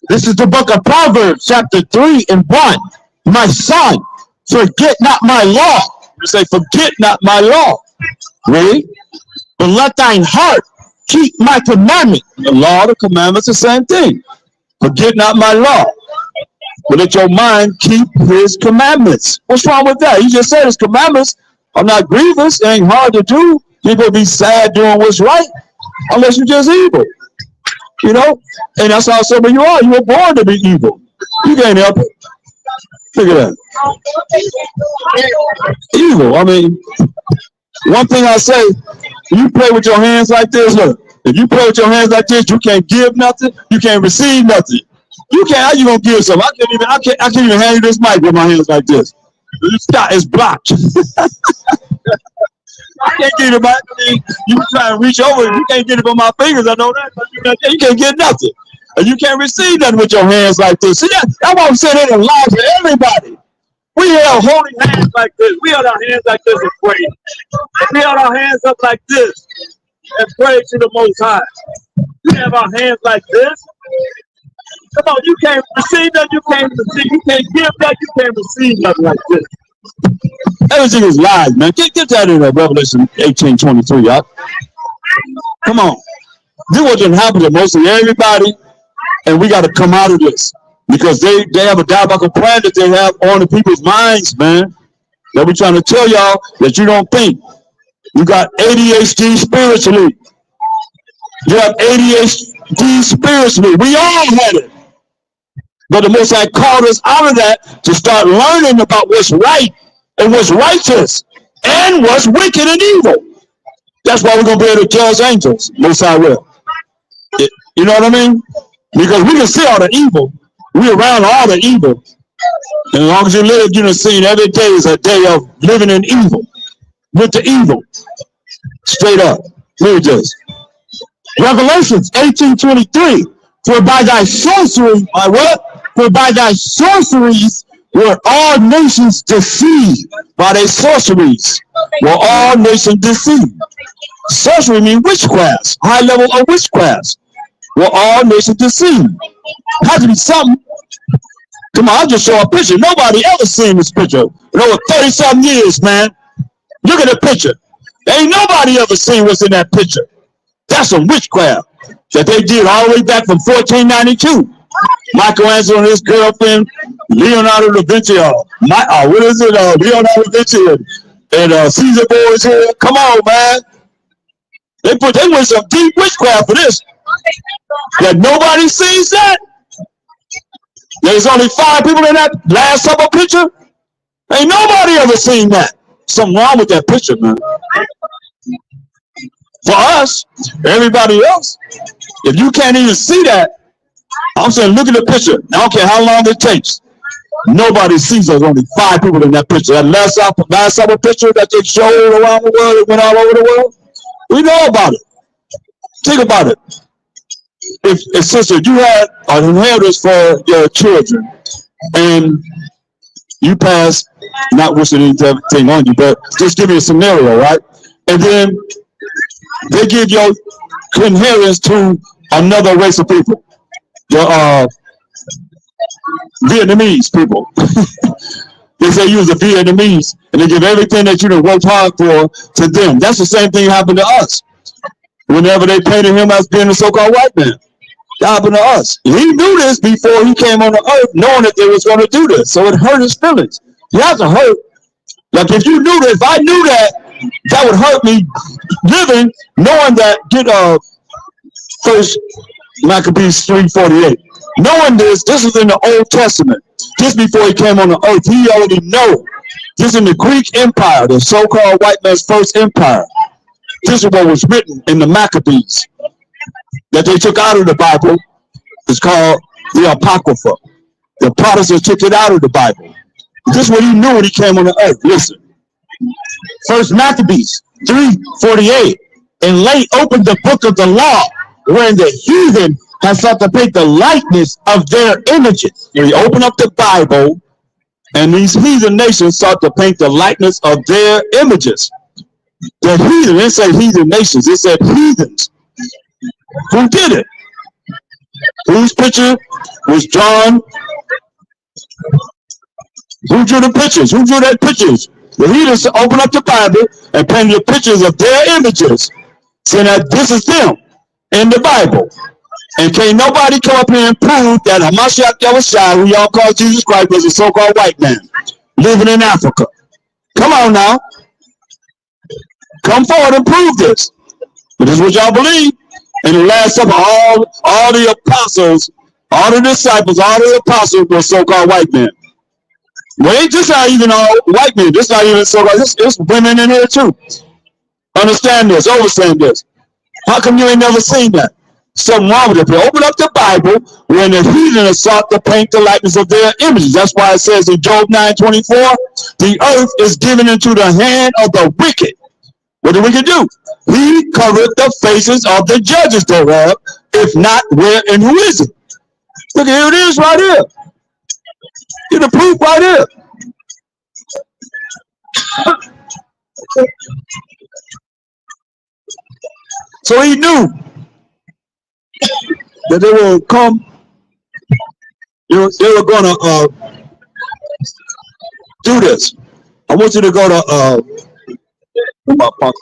This is the book of Proverbs, chapter 3 and 1. My son, forget not my law. You say, forget not my law. Read. But let thine heart keep my commandment. The law, the commandments, the same thing. Forget not my law. But let your mind keep his commandments. What's wrong with that? He just said his commandments are not grievous. It ain't hard to do. People be sad doing what's right unless you're just evil. You know? And that's how some of you are. You were born to be evil. You can't help it. Look at that. Evil. I mean, one thing I say, you play with your hands like this, look. If you play with your hands like this, you can't give nothing, you can't receive nothing. You can't, how you gonna give something? I can't even hand you this mic with my hands like this. It's blocked. I can't get it back. You try to reach over, you can't get it with my fingers, I know that, but you can't get nothing. And you can't receive nothing with your hands like this. See, that's why I'm saying it in life for everybody. We held holding hands like this. We held our hands like this and prayed. We held our hands up like this and prayed to the Most High. We have our hands like this. Come on, you can't receive that. You can't receive. You can't give that. You can't receive nothing like this. Everything is lies, man. Get that in Revelation 18:23, y'all. Come on. This wasn't happening to mostly everybody, and we got to come out of this. Because they have a diabolical plan that they have on the people's minds, man. That we're trying to tell y'all that you don't think. You got ADHD spiritually. You have ADHD spiritually. We all had it. But the Most High called us out of that to start learning about what's right and what's righteous and what's wicked and evil. That's why we're going to be able to judge angels. Most High will. You know what I mean? Because we can see all the evil. We're around all the evil. And as long as you live, you know, seeing every day is a day of living in evil. With the evil. Straight up. Read this. Revelations 18:23. For by thy sorcery, My what? for by thy sorceries were all nations deceived by their sorceries. Were all nations deceived. Sorcery means witchcraft, high level of witchcraft. Were all nations deceived. Has to be something. Come on, I'll just show a picture. Nobody ever seen this picture in over 30-something years, man. Look at the picture. Ain't nobody ever seen what's in that picture. That's some witchcraft that they did all the way back from 1492. Michelangelo and his girlfriend, Leonardo da Vinci, Leonardo da Vinci and Caesar Boys here. Come on, man. They went some deep witchcraft for this. That nobody sees that. There's only 5 people in that Last Supper picture. Ain't nobody ever seen that. Something wrong with that picture, man. For us, everybody else, if you can't even see that, I'm saying look at the picture. I don't care how long it takes. Nobody sees there's only 5 people in that picture. That Last Supper picture that they showed around the world, it went all over the world. We know about it. Think about it. If sister, you had an inheritance for your children, and you pass, not wishing anything on you, but just give me a scenario, right? And then they give your inheritance to another race of people, the Vietnamese people. They say you was a Vietnamese, and they give everything that you done worked hard for to them. That's the same thing happened to us. Whenever they painted him as being a so-called white man, that happened to us. He knew this before he came on the earth, knowing that they was going to do this. So it hurt his feelings. He has to hurt. Like if you knew that, if I knew that, that would hurt me living, knowing that, First Maccabees 3:48. Knowing this is in the Old Testament. Just before he came on the earth, he already know. This is in the Greek Empire, the so-called white man's first empire. This is what was written in the Maccabees that they took out of the Bible. It's called the Apocrypha. The Protestants took it out of the Bible. This is what he knew when he came on the earth. Listen. First Maccabees 3:48. And lay open the book of the law, wherein the heathen has sought to paint the likeness of their images. And he opened up the Bible, and these heathen nations sought to paint the likeness of their images. The heathen, it didn't say heathen nations, it said heathens. Who did it? Whose picture was drawn? Who drew the pictures? Who drew their pictures? The heathens opened up the Bible and painted pictures of their images, saying that this is them in the Bible. And can't nobody come up here and prove that Hamashiach Yahushua, who y'all call Jesus Christ, was a so-called white man living in Africa. Come on now. Come forward and prove this. But this is what y'all believe. In the Last Supper, all the apostles, all the disciples, all the apostles were so-called white men. Well, ain't just not even all white men. This not even so-called. It's women in here too. Understand this. Understand this. How come you ain't never seen that? Something wrong with it. They open up the Bible when the heathen sought to paint the likeness of their images. That's why it says in Job 9:24, the earth is given into the hand of the wicked. What do we do? He covered the faces of the judges thereof. If not, where and who is it? Look, here it is right here. Get the proof right here. So he knew that they will come, they were gonna do this. I want you to go to my pocket.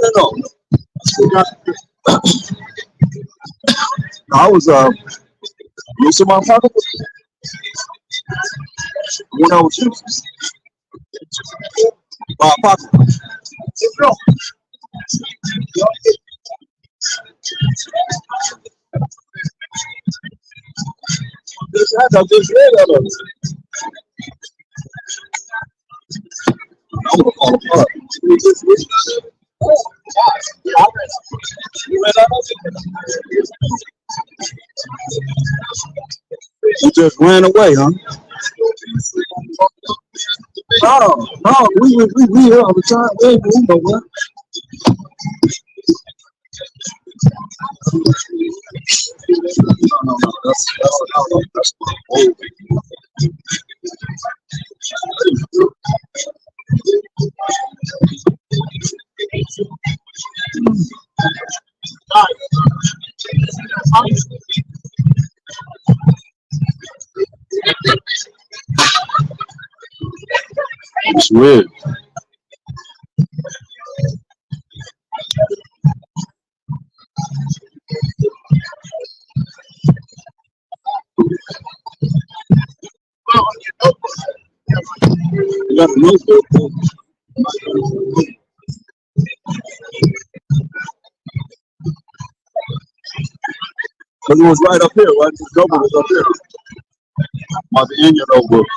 No. I was using my pocket when I was using my pocket. I just read out of it. You just ran away, huh? No, we here all the time. We ain't moving nowhere. No, that's it's weird. You got a notebook. Because it was right up here, right? The double was up here. Might be in your notebook.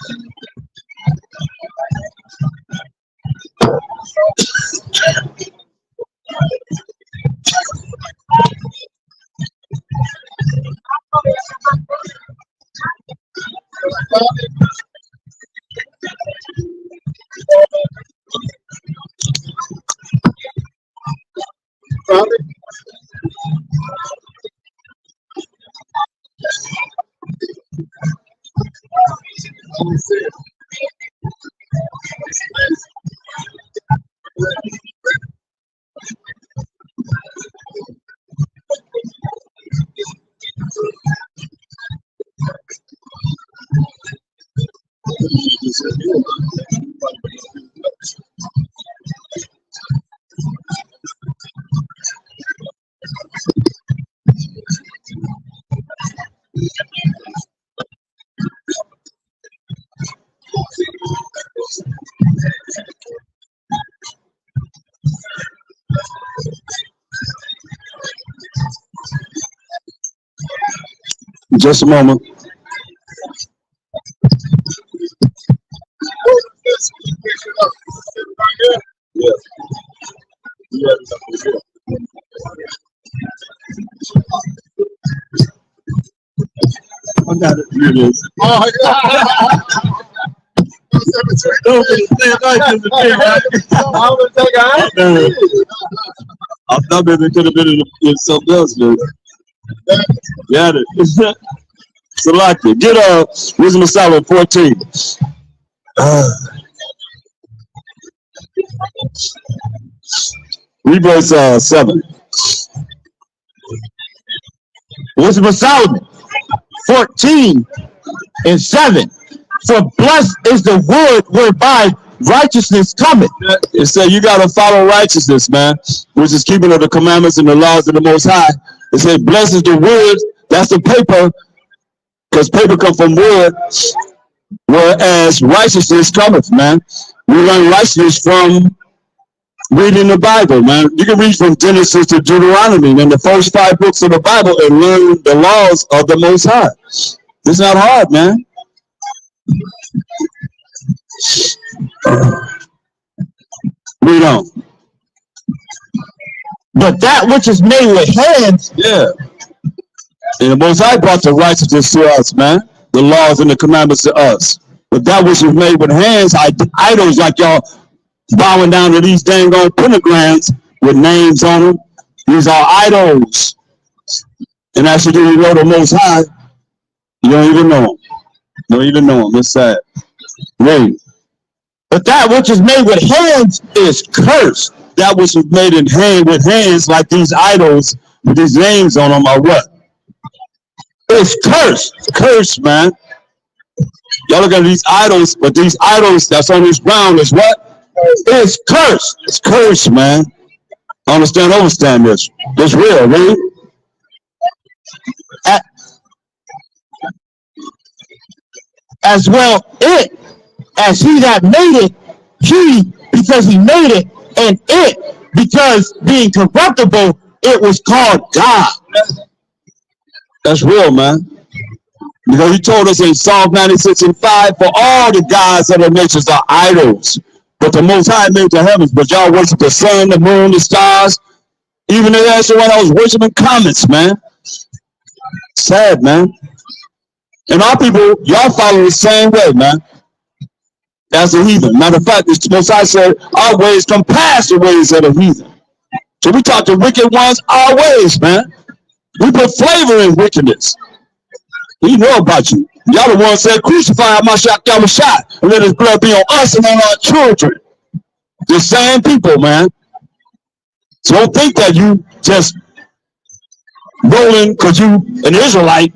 Just a moment. I got it. Here it is. Oh, I thought maybe it could have been in something else, man. Got it. Selected. Get Wisdom of Solomon 14. Read verse 7. Wisdom of Solomon 14 and 7. For blessed is the wood whereby righteousness cometh. It said you got to follow righteousness, man, which is keeping of the commandments and the laws of the Most High. It said, blessed is the wood, that's the paper, because paper comes from wood, whereas righteousness cometh, man. We learn righteousness from reading the Bible, man. You can read from Genesis to Deuteronomy, man, the first 5 books of the Bible, and learn the laws of the Most High. It's not hard, man. Read on. But that which is made with hands, yeah. And the Most High brought the righteousness to us, man. The laws and the commandments to us. But that which is made with hands, idols like y'all bowing down to these dang old pentagrams with names on them. These are idols. And actually, you know the Most High, you don't even know them. You don't even know them. It's sad. Read. But that which is made with hands is cursed. That which was made in with hands, like these idols with these names on them, are what? It's cursed. It's cursed, man. Y'all look at these idols, but these idols that's on this ground is what? It's cursed. It's cursed, man. Understand this. It's real, read. As well it, as he that made it, he, because he made it, and it, because being corruptible, it was called God. That's real, man. Because he told us in Psalm 96 and 5, for all the gods of the nations are idols. But the Most High made the heavens, but y'all worship the sun, the moon, the stars. Even if that's the one I was worshiping comets, man. Sad, man. And our people, y'all follow the same way, man. As the heathen. Matter of fact, the Most High said, our ways come past the ways of the heathen. So we taught the wicked ones our ways, man. We put flavor in wickedness. He know about you. Y'all the ones said, crucify Yahushua and let his blood be on us and on our children. The same people, man. So don't think that you just rolling because you an Israelite.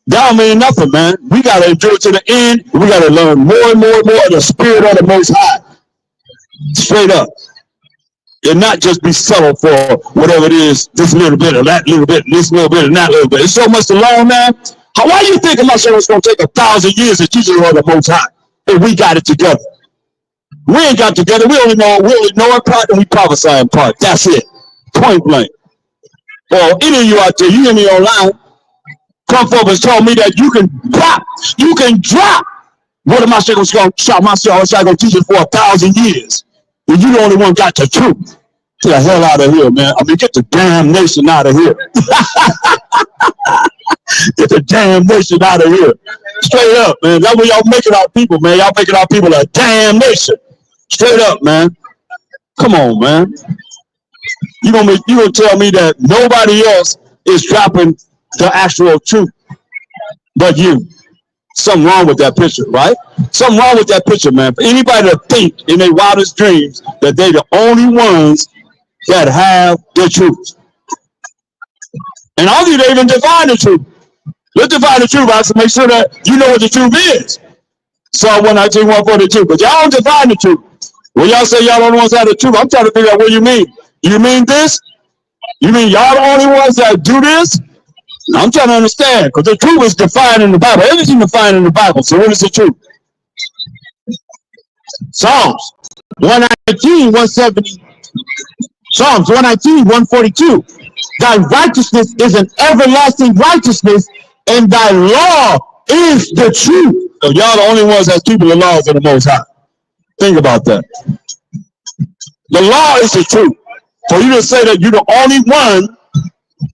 That don't mean nothing, man. We got to endure to the end. We got to learn more and more and more of the spirit of the Most High. Straight up. And not just be settled for whatever it is, this little bit or that little bit, this little bit and that little bit. It's so much to learn, man. Why you think it's going to take 1,000 years to teach us all the Most High if we got it together? We ain't got together. We only know in part and we prophesy in part. That's it. Point blank. Or any of you out there, you hear me online, come forward and tell me that you can drop. What am I going to shout myself? I'm going to teach it for 1,000 years. And you the only one got the truth. Get the hell out of here, man. I mean, get the damn nation out of here. Get the damn nation out of here. Straight up, man. That's what y'all making our people, man. Y'all making our people a damn nation. Straight up, man. Come on, man. You gonna tell me that nobody else is dropping the actual truth but you? Something wrong with that picture, right? Something wrong with that picture, man. For anybody to think in their wildest dreams that they're the only ones that have the truth. And all of you, they even define the truth. Let's define the truth, right? To make sure that you know what the truth is. Psalm 119, 142. But y'all don't define the truth. When y'all say y'all the only ones that have the truth, I'm trying to figure out what you mean. You mean this? You mean y'all the only ones that do this? I'm trying to understand, because the truth is defined in the Bible. Everything defined in the Bible. So what is the truth? Psalms 119, 170. Psalms 119, 142. Thy righteousness is an everlasting righteousness, and thy law is the truth. So y'all the only ones that's keeping the laws of the Most High. Think about that. The law is the truth. For you to say that you're the only one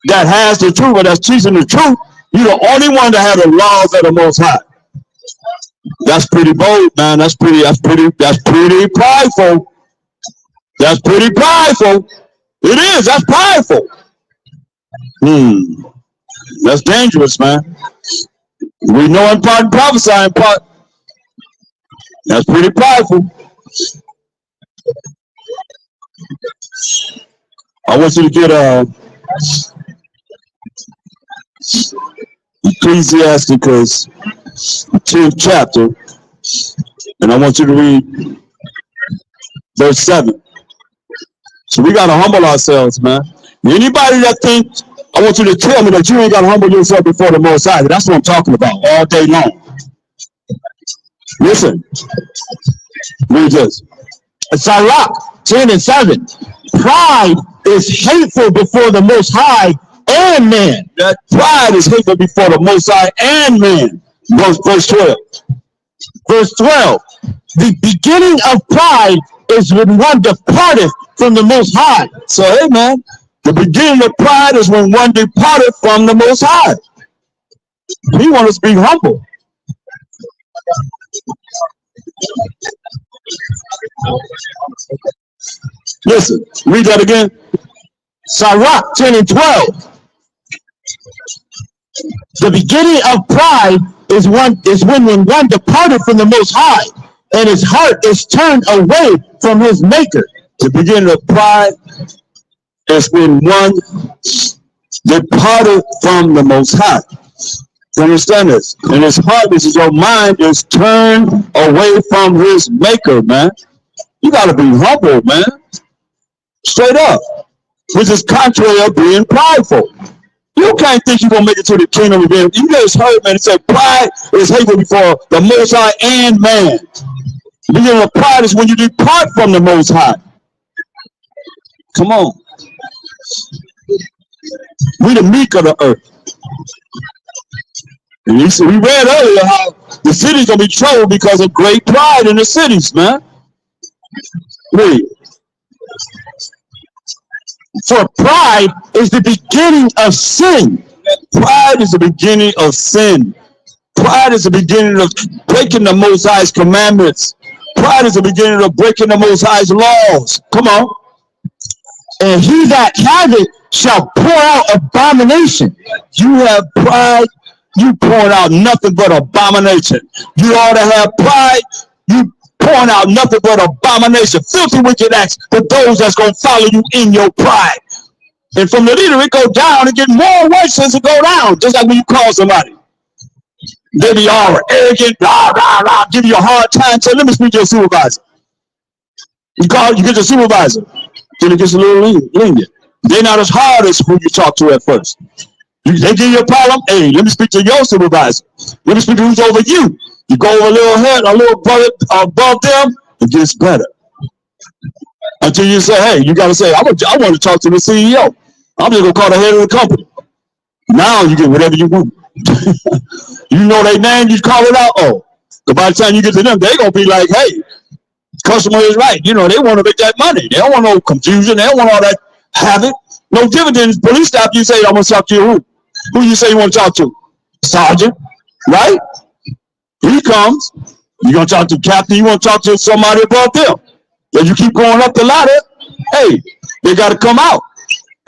that has the truth, or that's teaching the truth, you're the only one that has the laws of the Most High. That's pretty bold, man. That's pretty prideful. That's pretty prideful. It is. That's prideful. That's dangerous, man. We know in part and prophesy in part. That's pretty prideful. I want you to get Ecclesiasticus 10th chapter, and I want you to read verse 7. So we got to humble ourselves, man. Anybody that thinks, I want you to tell me that you ain't got to humble yourself before the Most High. That's what I'm talking about all day long. Listen, read this. Sirach 10 and 7. Pride is hateful before the Most High and man. That pride is hateful before the Most High and man. Verse 12. Verse 12. The beginning of pride is when one departeth from the Most High. So, hey, man, the beginning of pride is when one departed from the Most High. He wants us to be humble. Listen, read that again. Sirach 10 and 12. The beginning of pride is when one departed from the Most High, and his heart is turned away from his Maker. The beginning of pride is when one departed from the Most High. You understand this? And his heart, this is your mind, is turned away from his Maker, man. You got to be humble, man. Straight up. Which is contrary of being prideful. You can't think you're going to make it to the kingdom of heaven. You just heard, man, it said pride is hateful before the Most High and man. The beginning of pride is when you depart from the Most High. Come on. We the meek of the earth. And we read earlier how the city's going to be troubled because of great pride in the cities, man. Read. For pride is the beginning of sin. Pride is the beginning of sin. Pride is the beginning of breaking the Most High's commandments. Pride is the beginning of breaking the Most High's laws. Come on. And he that hath it shall pour out abomination. You have pride, you pouring out nothing but abomination. You ought to have pride, you pouring out nothing but abomination. Filthy wicked acts for those that's going to follow you in your pride. And from the leader, it go down and get more worse as it go down. Just like when you call somebody. They be all arrogant, blah, blah, blah, give you a hard time. Say, let me speak to your supervisor. You get your supervisor. Then it gets a little lenient. They're not as hard as who you talk to at first. They give you a problem. Hey, let me speak to your supervisor. Let me speak to who's over you. You go over a little head, a little above them, it gets better. Until you say, hey, you got to say, I want to talk to the CEO. I'm just going to call the head of the company. Now you get whatever you want. You know their name, you call it out. Oh, but by the time you get to them, they're going to be like, hey, customer is right. You know, they want to make that money. They don't want no confusion. They don't want all that havoc. No dividends. Police stop you, say, I'm going to talk to you. Who? Who you say you want to talk to? Sergeant, right? He comes. You're going to talk to the captain. You want to talk to somebody above them. As you keep going up the ladder, hey, they got to come out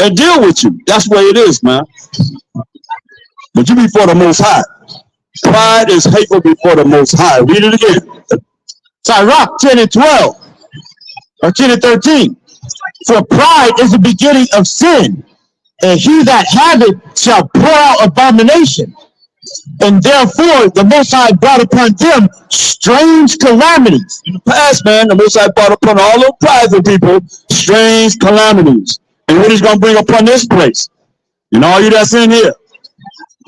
and deal with you. That's the way it is, man. But you before the Most High. Pride is hateful before the Most High. Read it again. Sirach 10 and 12. Or 10 and 13. For pride is the beginning of sin, and he that hath it shall pour out abomination. And therefore the Most High brought upon them strange calamities. In the past, man, the Most High brought upon all those prideful people strange calamities. And what he's going to bring upon this place? And all you that's in here,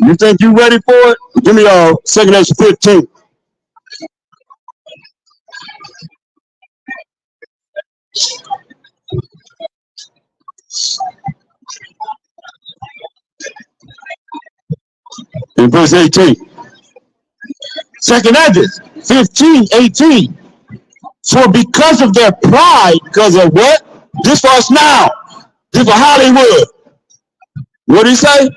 you think you ready for it? Give me 2 Ezra 15. In verse 18. 2 Ezra 15:18. For because of their pride, Because of what? This for us now. This for Hollywood. What did he say?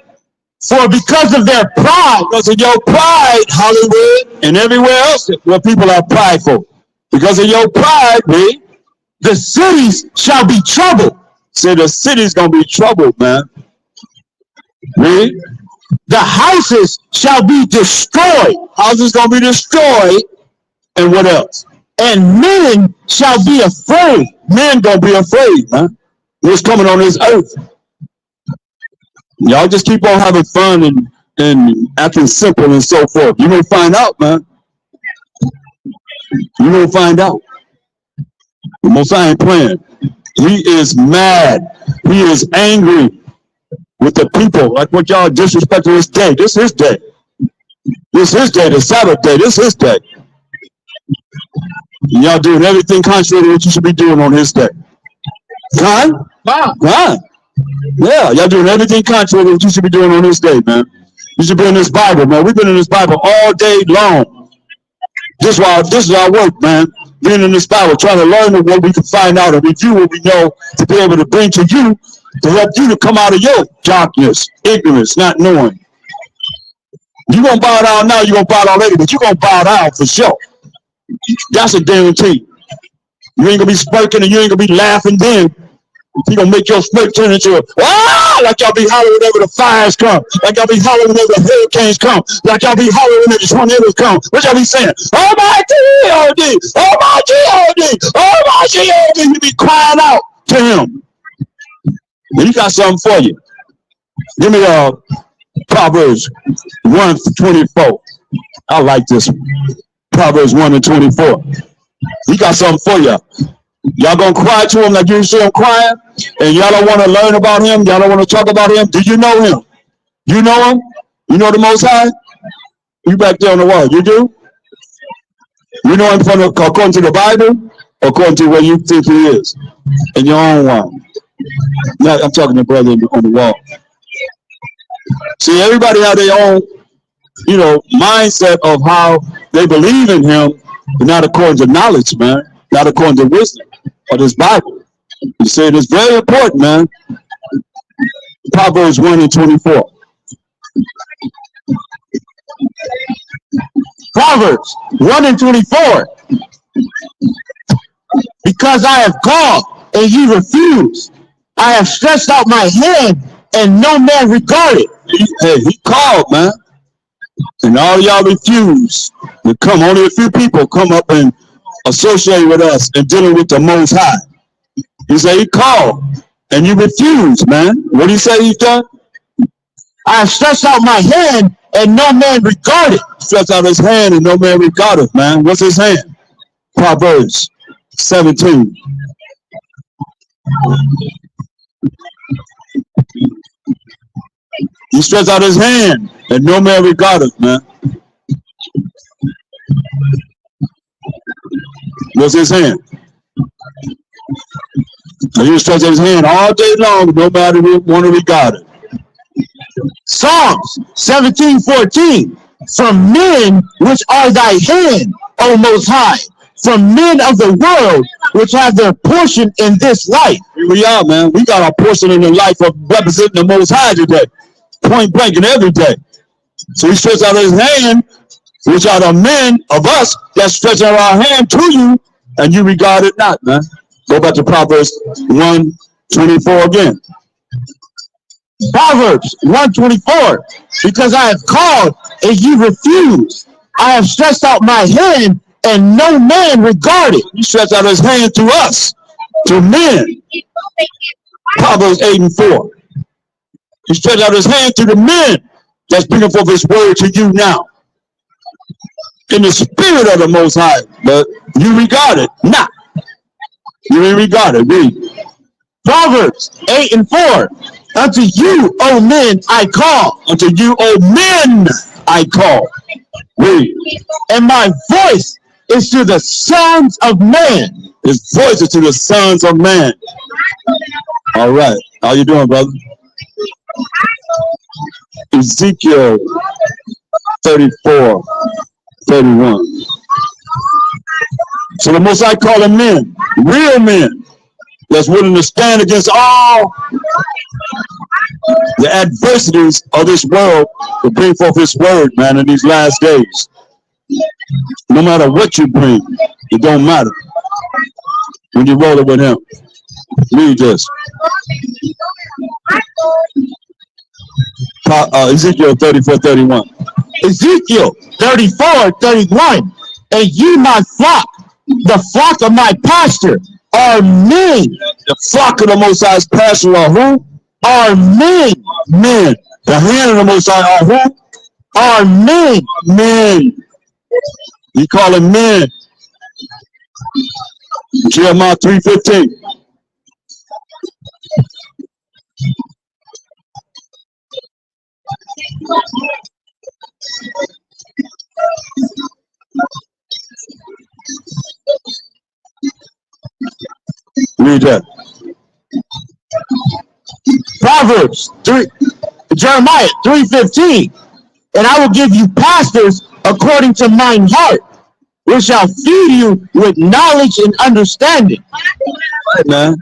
for because of their pride, Because of your pride, Hollywood, and everywhere else where people are prideful. Because of your pride, read. the cities shall be troubled. Say the city's going to be troubled, man. Read. The houses shall be destroyed, Houses going to be destroyed. And what else? and men shall be afraid. Men going to be afraid, man. What's coming on this earth? Y'all just keep on having fun and acting simple and so forth. You're going to find out, man. You're going to find out. The Most High ain't playing. He is mad. He is angry with the people. Like what y'all disrespecting this day. This is his day. This is his day, the Sabbath day. This is his day. And y'all doing everything contrary to what you should be doing on his day. Con? Con. Yeah, y'all doing everything contrary to what you should be doing on this day, man. You should be in this Bible, man. We've been in this Bible all day long. This is our work, man. Being in this Bible, trying to learn what we can find out and review what we know to be able to bring to you to help you to come out of your darkness, ignorance, not knowing. You're going to bow down now, you're going to bow down later, but you're going to bow down for sure. That's a guarantee. You ain't going to be smirking and you ain't going to be laughing then. You're going to make your smirk turn into a, like y'all be hollering whenever the fires come. Like y'all be hollering whenever the hurricanes come. Like y'all be hollering whenever the tornadoes come. What y'all be saying? Oh my G-O-D! Oh my G-O-D! Oh my G-O-D! You be crying out to him. And he got something for you. Give me Proverbs 1:24. I like this one. Proverbs 1:24. He got something for you. Y'all gonna cry to him like you see him crying? And y'all don't want to learn about him? Y'all don't want to talk about him? Do you know him? You know him? You know the Most High? You back there on the wall. You do? You know him according to the Bible? Or according to what you think he is? In your own one. No, I'm talking to brother on the wall. See, everybody have their own, mindset of how they believe in him, but not according to knowledge, man. Not according to wisdom. of this Bible. You see, it is very important, man. Proverbs 1 and 24. Proverbs 1 and 24. Because I have called and ye refuse. I have stretched out my hand and no man regarded. He called, man. And all y'all refuse to come. Only a few people come up and associate with us and dealing with the Most High. He said he called and you refuse, man. What did he say he's done? I have stretched out my hand and no man regarded. Stretched out his hand and no man regarded, man. What's his hand? Proverbs 17. He stretched out his hand and no man regarded, man. What's his hand? He stretched out his hand all day long, nobody want to regard it. Psalms 17:14. From men which are thy hand, O Most High, from men of the world which have their portion in this life. Here we are, man. We got our portion in the life of representing the Most High today. Point blank and every day. So he stretched out his hand, which are the men of us that stretch out our hand to you, and you regard it not, man. Go back to Proverbs 1:24 again. Proverbs 1:24. Because I have called and ye refuse. I have stretched out my hand and no man regarded. He stretched out his hand to us, to men. Proverbs 8 and 4. He stretched out his hand to the men that's bringing forth his word to you now. In the spirit of the Most High, but you regard it not. You ain't regard it. Read. Proverbs 8 and 4. Unto you, O men, I call. Unto you, O men, I call. Read. And my voice is to the sons of man. His voice is to the sons of man. All right. How you doing, brother? Ezekiel 34:31. So the Most High call them men, real men, that's willing to stand against all the adversities of this world to bring forth his word, man, in these last days. No matter what you bring, it don't matter when you roll it with him. Read this. Ezekiel 34:31. Ezekiel 34:31. And ye my flock, the flock of my pasture, are men. The flock of the Most High's pasture are who? Are men. Men. The hand of the Most High are who? Are men. Men. He call them men. Jeremiah 3:15. Read that. Proverbs 3, Jeremiah 3:15. And I will give you pastors according to mine heart, which shall feed you with knowledge and understanding. Right, man.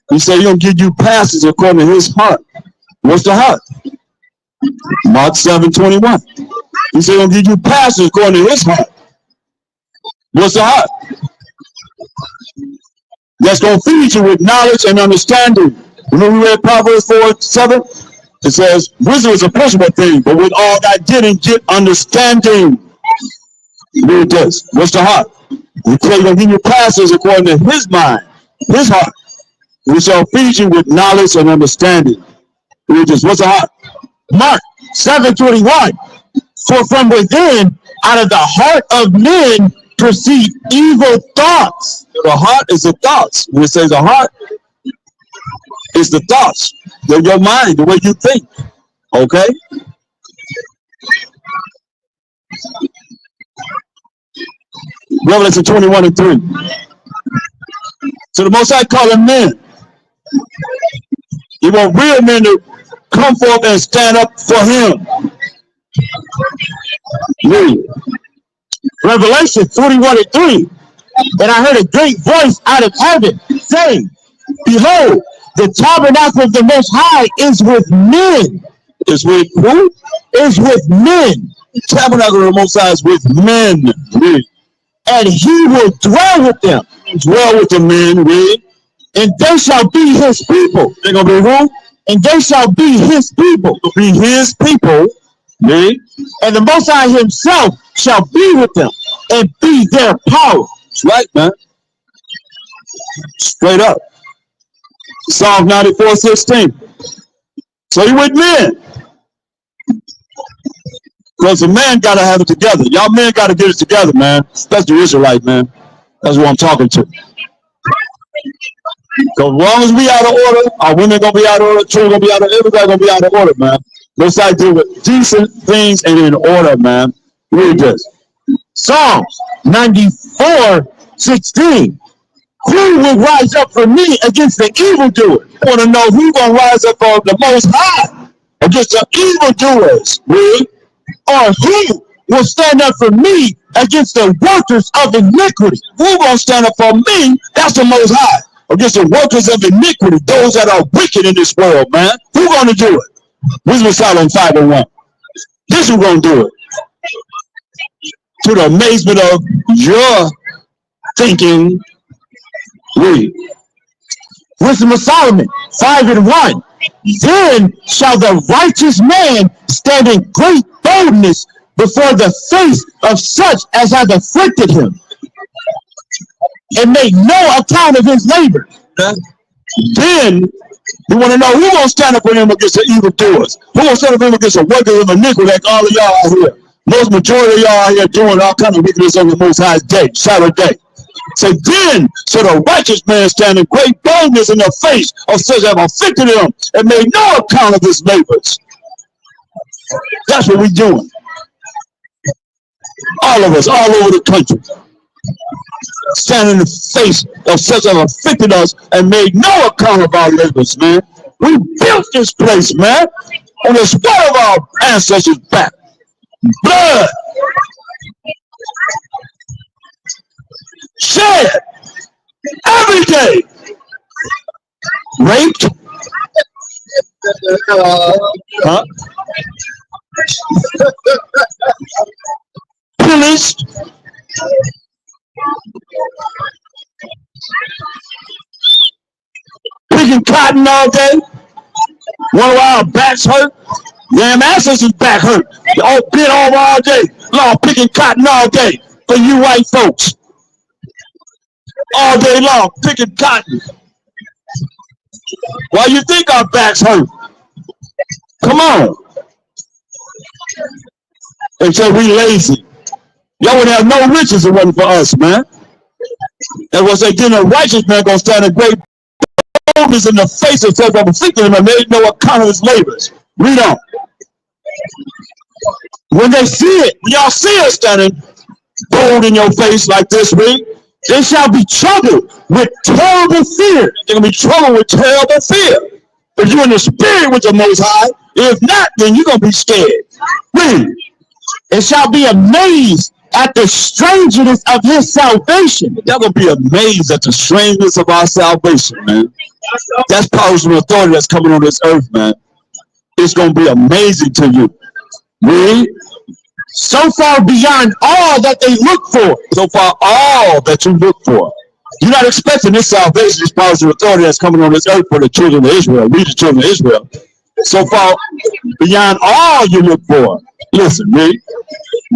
He said he'll give you pastors according to his heart. What's the heart? Mark 7:21. He said he'll give you pastors according to his heart. What's the heart? That's going to feed you with knowledge and understanding. Remember we read Proverbs 4:7? It says, wisdom is a principal thing, but with all that getting, get understanding. Read this. What's the heart? He said he'll give you pastors according to his mind, his heart. We shall feed you with knowledge and understanding. Read this. What's the heart? Mark 7:21. For from within, out of the heart of men, proceed evil thoughts. The heart is the thoughts. When it says the heart, it's the thoughts. They're your mind, the way you think. Okay? Revelation 21:3. So the Most High call them men. He want real men to come forth and stand up for him. Read. Revelation 21:3. And I heard a great voice out of heaven saying, behold, the tabernacle of the Most High is with men. Is with who? Is with men. The tabernacle of the Most High is with men. Read. And he will dwell with them. Dwell with the men. Read. And they shall be his people. They're going to be who? And they shall be his people. Be his people. Read. And the Most High himself shall be with them and be their power. That's right, man. Straight up. Psalm 94:16. So you with men. Because a man got to have it together. Y'all men got to get it together, man. That's the Israelite, man. That's what I'm talking to. Because as long as we out of order, our women going to be out of order, children going to be out of order, everybody going to be out of order, man. Let's like do with decent things and in order, man. Read this. Psalms 94:16. Who will rise up for me against the evildoer? I want to know who's going to rise up for the Most High against the evildoers. Read. Or who will stand up for me against the workers of iniquity? Who's going to stand up for me? That's the Most High. Against the workers of iniquity, those that are wicked in this world, man. Who's going to do it? Wisdom of Solomon 5:1. This is going to do it. To the amazement of your thinking. Read. Wisdom of Solomon 5:1. Then shall the righteous man stand in great boldness before the face of such as have afflicted him, and make no account of his labor. Then you want to know who's going to stand up for him against the evildoers? Who's going to stand up for him against the workers of iniquity like all of y'all out here? Most majority of y'all out here doing all kind of wickedness on the Most High's day, Sabbath day. So then, so the righteous man stand in great boldness in the face of such as have afflicted him and made no account of his labors. That's what we're doing. All of us, all over the country. Stand in the face of such as have afflicted us and made no account of our labors, man. We built this place, man, on the sweat of our ancestors' back. Blood. Shed. Every day. Raped. Huh? Pillaged. Picking cotton all day. One of our backs hurt. Damn ancestors' back hurt. All bent over all day. Long picking cotton all day for you white folks. All day long picking cotton. Why you think our backs hurt? Come on. They say we lazy. Y'all would have no riches if it wasn't for us, man. And what they did, a righteous man gonna stand in great boldness in the face of such afflicted him and made no account of his labors. Read on. When they see it, when y'all see us standing bold in your face like this, read. They shall be troubled with terrible fear. They're gonna be troubled with terrible fear. If you're in the spirit with the Most High, if not, then you're gonna be scared. Read. They shall be amazed at the strangeness of his salvation. Y'all gonna be amazed at the strangeness of our salvation, man. That's power and authority that's coming on this earth, man. It's gonna be amazing to you. Read. So far beyond all that they look for. So far, all that you look for. You're not expecting this salvation, this power and authority that's coming on this earth for the children of Israel. We the children of Israel. So far beyond all you look for. Listen, read.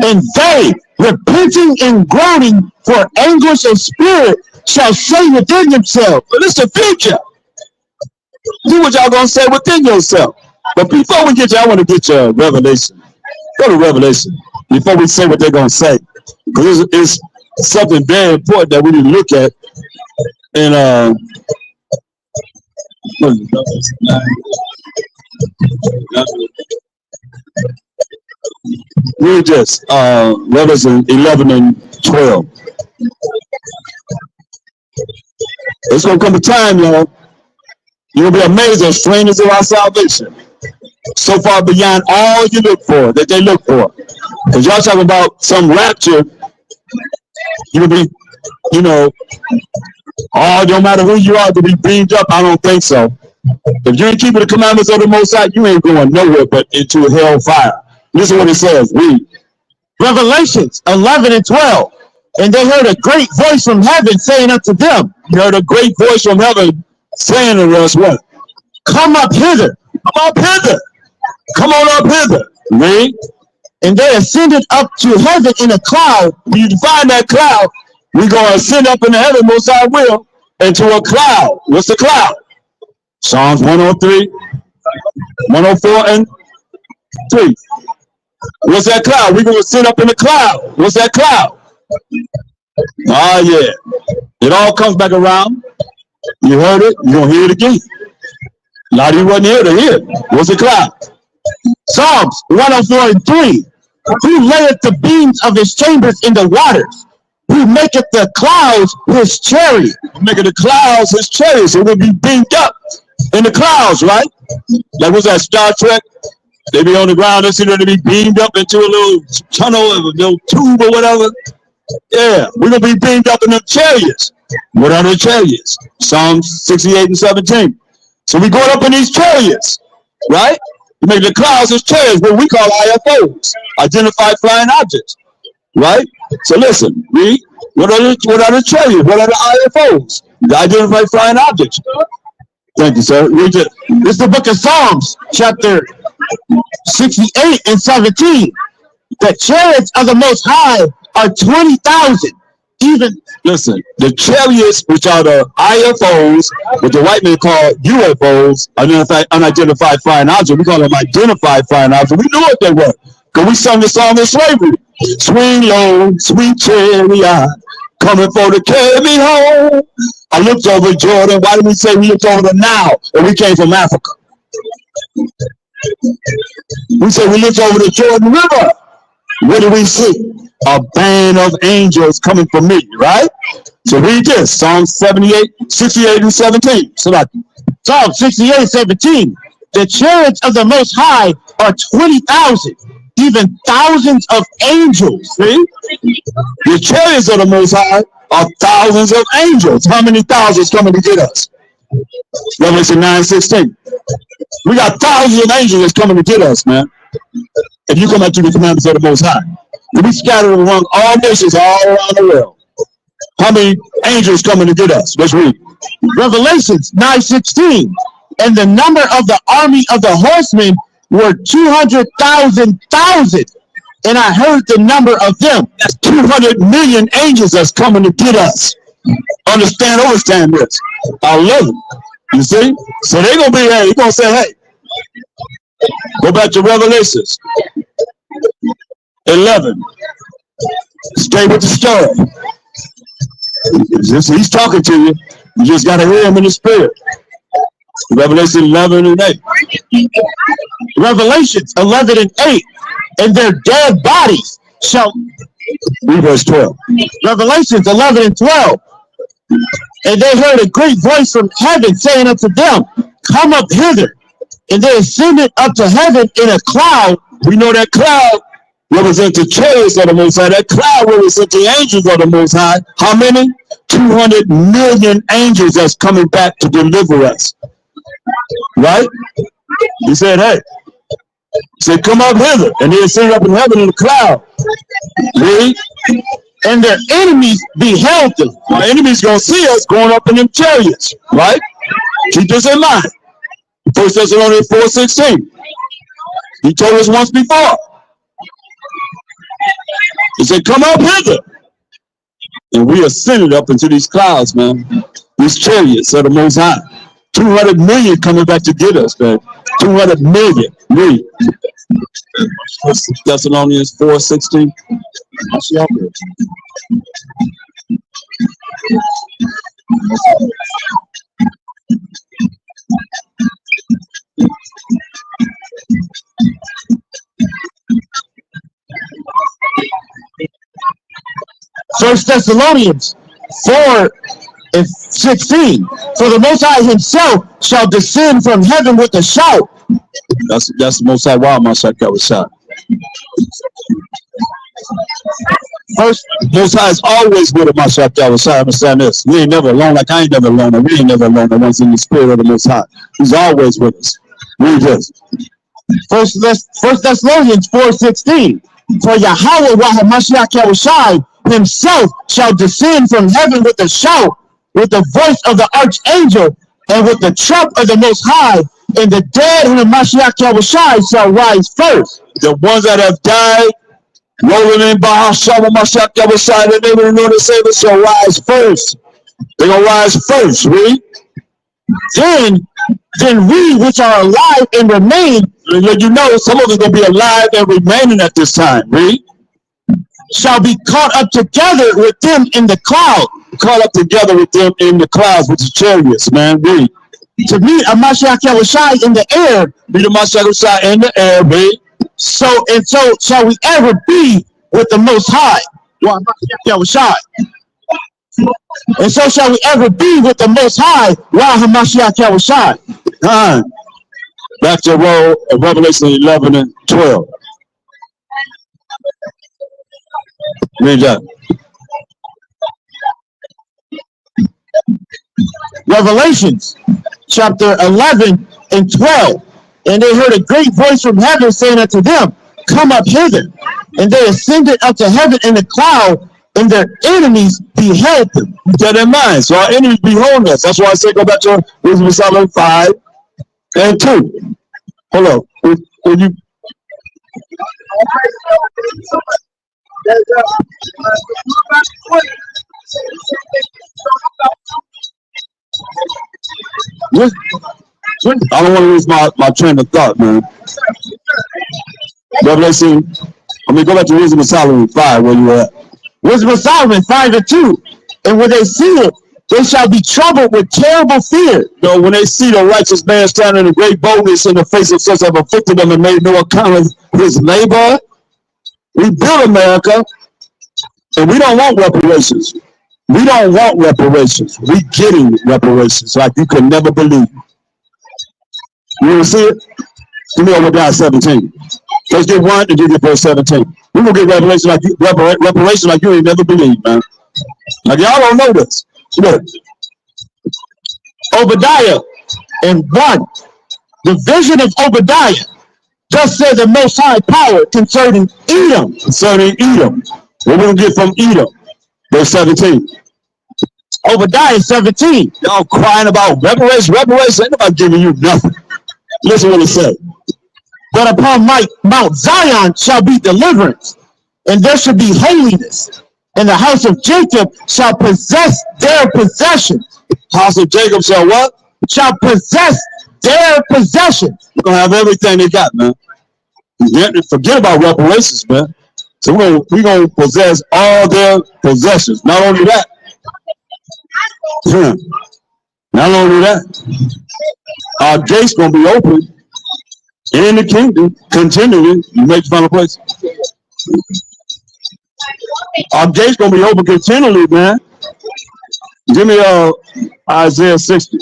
And they, repenting and groaning for anguish of spirit, shall say within themselves. But it's the future. Do what y'all gonna say within yourself. But before we get you, I want to get you Revelation. Go to Revelation before we say what they're gonna say, because it's something very important that we need to look at. And read this, Revelation 11 and 12. It's gonna come a time, y'all. You'll be amazed at strangeness of our salvation. So far beyond all you look for, that they look for. Because y'all talking about some rapture, you'll be you know, oh, no matter who you are to be beamed up. I don't think so. If you ain't keeping the commandments of the Most High, you ain't going nowhere but into hell fire. Listen what it says. Read. Revelations 11 and 12. And they heard a great voice from heaven saying unto them, You heard a great voice from heaven saying to us what? Come up hither. Come up hither. Come on up hither. Read. And they ascended up to heaven in a cloud. When you find that cloud, we're going to ascend up into heaven, Most High will, into a cloud. What's the cloud? Psalms 103, 104, and 3. What's that cloud? We're going to sit up in the cloud. What's that cloud? Ah, yeah. It all comes back around. You heard it. You're going to hear it again. A lot of you wasn't here to hear it. What's the cloud? Psalms 104 and 3. Who layeth the beams of his chambers in the waters? Who maketh the clouds his chariot? Making the clouds his chariots. It will be beamed up in the clouds, right? Like what's that, Star Trek? They be on the ground, they see them to be beamed up into a little tunnel, a little tube or whatever. Yeah, we're going to be beamed up in them chariots. What are the chariots? Psalms 68 and 17. So we going up in these chariots, right? We make the clouds as chariots, what we call IFOs, identified flying objects, right? So listen, read. What are the chariots? What are the IFOs? The identified flying objects. Thank you, sir. Read it. This is the book of Psalms, chapter 68 and 17. The chariots of the Most High are 20,000. Even listen, the chariots, which are the IFOs, what the white men call UFOs, unidentified flying objects, we call them identified flying objects. We knew what they were, because we sung the song in slavery. Swing low, sweet chariot, coming for to carry me home. I looked over Jordan. Why did we say we looked over the Nile and we came from Africa? We said we looked over the Jordan River. What do we see? A band of angels coming for me, right? So read this, Psalm 68 and 17. So that Psalm 68, 17. The chariots of the Most High are 20,000, even thousands of angels. See? The chariots of the Most High are thousands of angels. How many thousands coming to get us? Revelation 9:16. We got thousands of angels that's coming to get us, man. If you come out to the commandments of the Most High. And we scattered among all nations all around the world. How many angels coming to get us? Let's read. Revelations 9:16. And the number of the army of the horsemen were 200,000. And I heard the number of them. That's 200 million angels that's coming to get us. Understand this. I love it. You see? So they're going to be, hey, they're going to say, hey, go back to Revelations 11. Stay with the story. He's talking to you. You just got to hear him in the spirit. Revelation 11 and 8. Revelations 11 and 8. And their dead bodies shall... Read verse 12. Revelations 11 and 12. And they heard a great voice from heaven saying unto them, Come up hither. And they ascended up to heaven in a cloud. We know that cloud represents the chariots of the Most High. That cloud represents the angels of the Most High. How many? 200 million angels that's coming back to deliver us. Right? He said, hey. He said, come up hither. And they ascended up in heaven in the cloud. Read. And their enemies beheld them. Our enemies going to see us going up in them chariots. Right? Keep this in mind. 1 Thessalonians 4:16. He told us once before. He said, come up hither. And we ascended up into these clouds, man. These chariots of the Most High. 200 million coming back to get us, man. 200 million. Read. 1 Thessalonians 4:16. First Thessalonians 4:16. For the Most High himself shall descend from heaven with a shout. That's the Most High. Wow, my shot got was shot. First, Most High is always with him. Understand this. We ain't never alone. Like I ain't never alone. We ain't never alone. The ones in the spirit of the Most High. He's always with us. Read this. First Thessalonians 4:16. For Yahweh Wahamashiach Yahushai himself shall descend from heaven with a shout, with the voice of the archangel, and with the trump of the Most High, and the dead in the Mashiach Yahushai shall rise first. The ones that have died, rolling in Bahasham Mashiach Yahushai, the name of the Lord and Savior, shall rise first. They're gonna rise first. Read. Then we which are alive and remain, Let you know some of us gonna be alive and remaining at this time. Read. shall be caught up together with them in the cloud, Caught up together with them in the clouds, with the chariots, man. Read. to meet a Mashiach Yahushai in the air. Meet the Mashiach Yahushai in the air. Read. So shall we ever be with the Most High, Mashiach Yahushai. And so shall we ever be with the Most High, Mashiach Yahushai. Back to Revelation 11 and 12. Read that. Revelations chapter 11 and 12. And they heard a great voice from heaven saying unto them, Come up hither. And they ascended up to heaven in the cloud, and their enemies beheld them. Keep that in mind. So our enemies behold us. That's why I say go back to Wisdom of Solomon 5 and 2. Hold on. When you I don't want to lose my train of thought, man. Revelation, go back to Wisdom of Solomon 5, where you at. Wisdom of Solomon 5 and 2. And when they see it, they shall be troubled with terrible fear. No, when they see the righteous man standing in great boldness in the face of such have afflicted them and made no account of his labor. We built America, and we don't want reparations. We don't want reparations. We getting reparations like you could never believe. You want to see it? Give me Obadiah 17. Let's get 1 and get verse 17. We're going to get reparations like you ain't never believed, man. Like y'all don't know this. Look. Obadiah and 1. The vision of Obadiah. Thus said the Most High Power concerning Edom. Concerning Edom. What we going to get from Edom? Verse 17. Obadiah 17. Y'all crying about reparations. Ain't nobody giving you nothing. Listen what it said. But upon Mount Zion shall be deliverance, and there shall be holiness, and the house of Jacob shall possess their possessions. House of Jacob shall what? Shall possess their possessions. We're gonna have everything they got, man. Forget about reparations, man. So we're gonna possess all their possessions. Not only that. Not only that. Our gates gonna be open in the kingdom continually. You make the final place. Our gates gonna be open continually, man. Give me Isaiah 60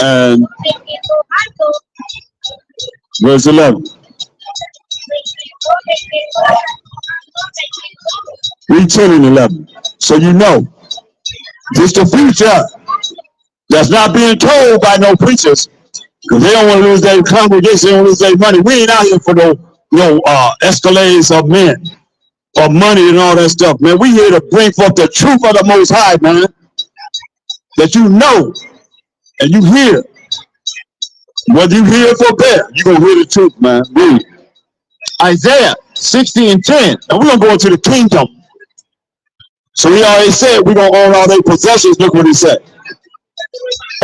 and verse 11. Read 10 and 11. So you know, this the future that's not being told by no preachers, because they don't want to lose their congregation, they don't lose their money. We ain't out here for no escalades of men or money and all that stuff, man. We here to bring forth the truth of the Most High, man. That you know and you hear. Whether you hear it or bear, you're going to hear the truth, man. Read. Isaiah 60 and 10. And we're going to go into the kingdom. So he already said we're going to own all their possessions. Look what he said.